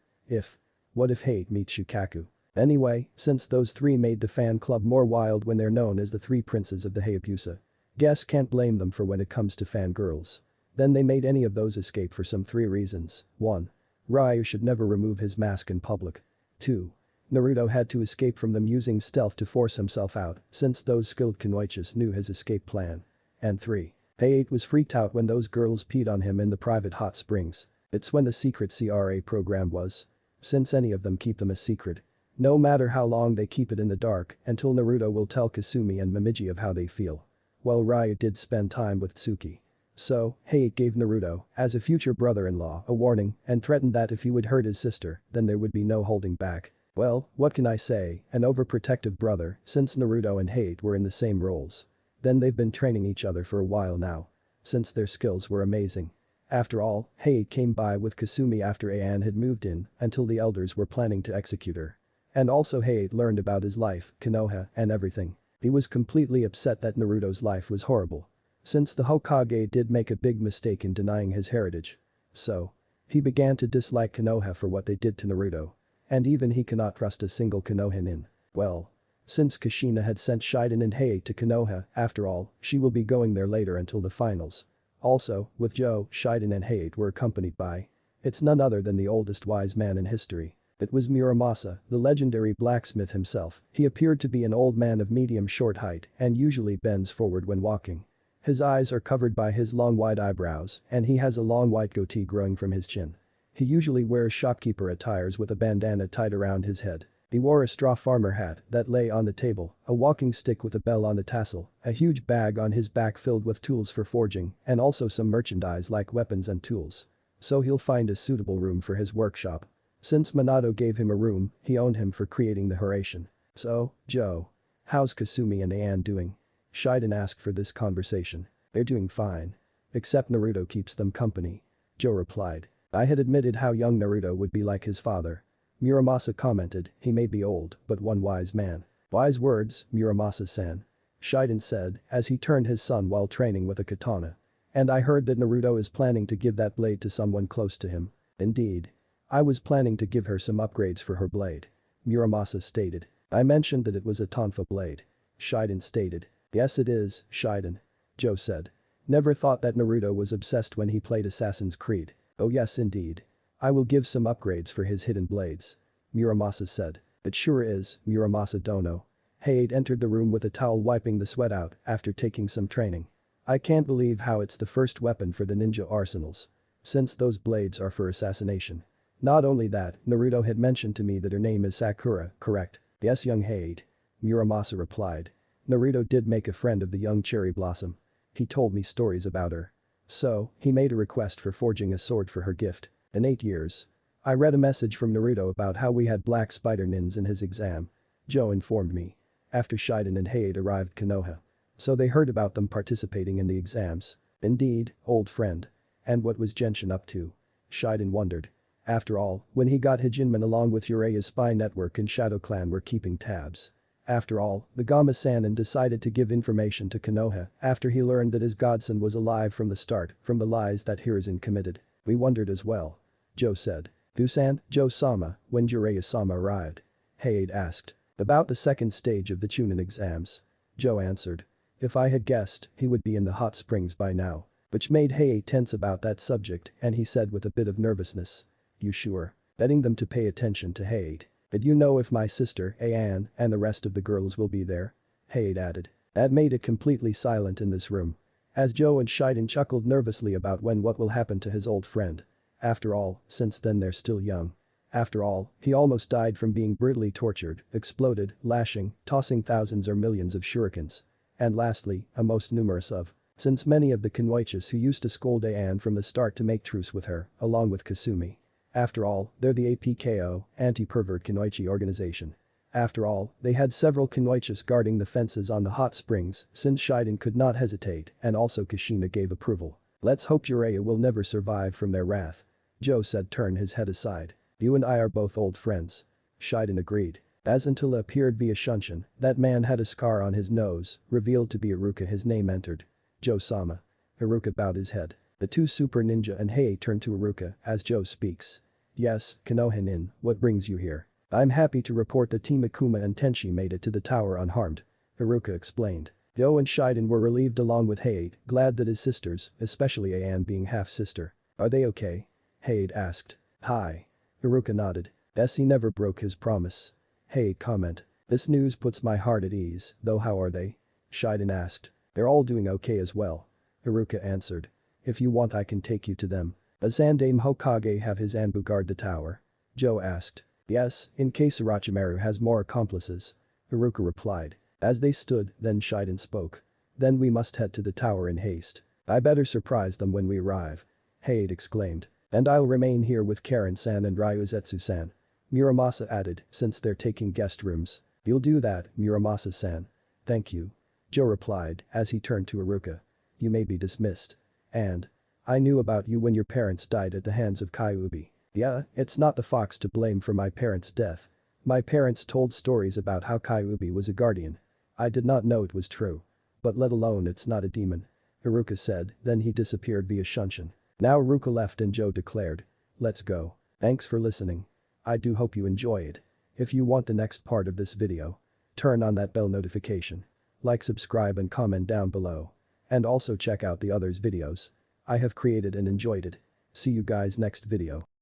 What if Hate meets Shukaku? Anyway, since those three made the fan club more wild when they're known as the three princes of the Hayabusa. Guess can't blame them for when it comes to fangirls. Then they made any of those escape for some three reasons. 1. Ryu should never remove his mask in public. 2. Naruto had to escape from them using stealth to force himself out since those skilled kunoichis knew his escape plan. And 3. Hei was freaked out when those girls peed on him in the private hot springs. It's when the secret CRA program was. Since any of them keep them a secret. No matter how long they keep it in the dark until Naruto will tell Kasumi and Momiji of how they feel. Well, Ryu did spend time with Tsuki. So, Hei gave Naruto, as a future brother-in-law, a warning and threatened that if he would hurt his sister, then there would be no holding back. Well, what can I say, an overprotective brother since Naruto and Hei were in the same roles. Then they've been training each other for a while now. Since their skills were amazing. After all, Hei came by with Kasumi after Ayan had moved in until the elders were planning to execute her. And also Hei learned about his life, Konoha, and everything. He was completely upset that Naruto's life was horrible. Since the Hokage did make a big mistake in denying his heritage. So. He began to dislike Konoha for what they did to Naruto. And even he cannot trust a single Konohan in. Well. Since Kushina had sent Shiden and Hei to Konoha, after all, she will be going there later until the finals. Also, with Joe, Shiden and Hei were accompanied by. It's none other than the oldest wise man in history. It was Muramasa, the legendary blacksmith himself. He appeared to be an old man of medium short height and usually bends forward when walking. His eyes are covered by his long wide eyebrows and he has a long white goatee growing from his chin. He usually wears shopkeeper attires with a bandana tied around his head. He wore a straw farmer hat that lay on the table, a walking stick with a bell on the tassel, a huge bag on his back filled with tools for forging and also some merchandise like weapons and tools. So he'll find a suitable room for his workshop. Since Minato gave him a room, he owned him for creating the Hiraishin. So, Joe. How's Kasumi and Ayan doing? Shiden asked for this conversation. They're doing fine. Except Naruto keeps them company. Joe replied. I had admitted how young Naruto would be like his father. Muramasa commented, he may be old, but one wise man. Wise words, Muramasa-san. Shiden said, as he turned his son while training with a katana. And I heard that Naruto is planning to give that blade to someone close to him. Indeed. I was planning to give her some upgrades for her blade. Muramasa stated. I mentioned that it was a tonfa blade. Shiden stated. Yes it is, Shiden. Joe said. Never thought that Naruto was obsessed when he played Assassin's Creed. Oh yes indeed. I will give some upgrades for his hidden blades. Muramasa said. It sure is, Muramasa Dono. Hei entered the room with a towel wiping the sweat out after taking some training. I can't believe how it's the first weapon for the ninja arsenals. Since those blades are for assassination. Not only that, Naruto had mentioned to me that her name is Sakura, correct? Yes young Hei. Muramasa replied. Naruto did make a friend of the young cherry blossom. He told me stories about her. So, he made a request for forging a sword for her gift. In 8 years. I read a message from Naruto about how we had black spider nins in his exam. Joe informed me. After Shiden and Hei arrived Konoha. So they heard about them participating in the exams. Indeed, old friend. And what was Genshin up to? Shiden wondered. After all, when he got Hijinman along with Jiraiya's spy network and Shadow Clan were keeping tabs. After all, the Gama-sanin decided to give information to Konoha after he learned that his godson was alive from the start from the lies that Hiruzen committed. We wondered as well. Joe said. Busan, Joe-sama, when Jiraiya-sama arrived. Hei asked. About the second stage of the Chunin exams. Joe answered. If I had guessed, he would be in the hot springs by now. Which made Hei tense about that subject and he said with a bit of nervousness. You sure? Betting them to pay attention to Hei. Did you know if my sister, Ayan, and the rest of the girls will be there? Hei added. That made it completely silent in this room. As Joe and Shiden chuckled nervously about what will happen to his old friend. After all, since then they're still young. After all, he almost died from being brutally tortured, exploded, lashing, tossing thousands or millions of shurikens. And lastly, a most numerous of. Since many of the Kunoichis who used to scold Ayan from the start to make truce with her, along with Kasumi. After all, they're the APKO, anti-pervert Kunoichi organization. After all, they had several Kunoichis guarding the fences on the hot springs since Shiden could not hesitate and also Kushina gave approval. Let's hope Jiraiya will never survive from their wrath. Joe said, turn his head aside. You and I are both old friends. Shiden agreed. As Antilla appeared via Shunshin, that man had a scar on his nose, revealed to be Iruka. His name entered. Joe-sama. Iruka bowed his head. The two super ninja and Hei turned to Iruka as Joe speaks. Yes, Konoha-nin, what brings you here? I'm happy to report that Team Akuma and Tenchi made it to the tower unharmed. Iruka explained. Joe and Shiden were relieved along with Hei, glad that his sisters, especially Ann being half-sister. Are they okay? Hei asked. Hi. Iruka nodded. Yes, he never broke his promise. Hei comment. This news puts my heart at ease, though how are they? Shiden asked. They're all doing okay as well. Iruka answered. If you want I can take you to them. Does Sandaime Hokage have his ANBU guard the tower? Joe asked. Yes, in case Orochimaru has more accomplices. Iruka replied. As they stood, then Shiden spoke. Then we must head to the tower in haste. I better surprise them when we arrive. Hei exclaimed. And I'll remain here with Karin-san and Ryuzetsu-san. Muramasa added, since they're taking guest rooms. You'll do that, Muramasa-san. Thank you. Joe replied as he turned to Iruka. You may be dismissed. And I knew about you when your parents died at the hands of Kyuubi. Yeah, it's not the fox to blame for my parents' death. My parents told stories about how Kyuubi was a guardian. I did not know it was true. But let alone it's not a demon. Iruka said, then he disappeared via Shunshin. Now Iruka left and Joe declared. Let's go. Thanks for listening. I do hope you enjoy it. If you want the next part of this video, turn on that bell notification. Like, subscribe and comment down below. And also check out the others videos I have created and enjoyed it. See you guys next video.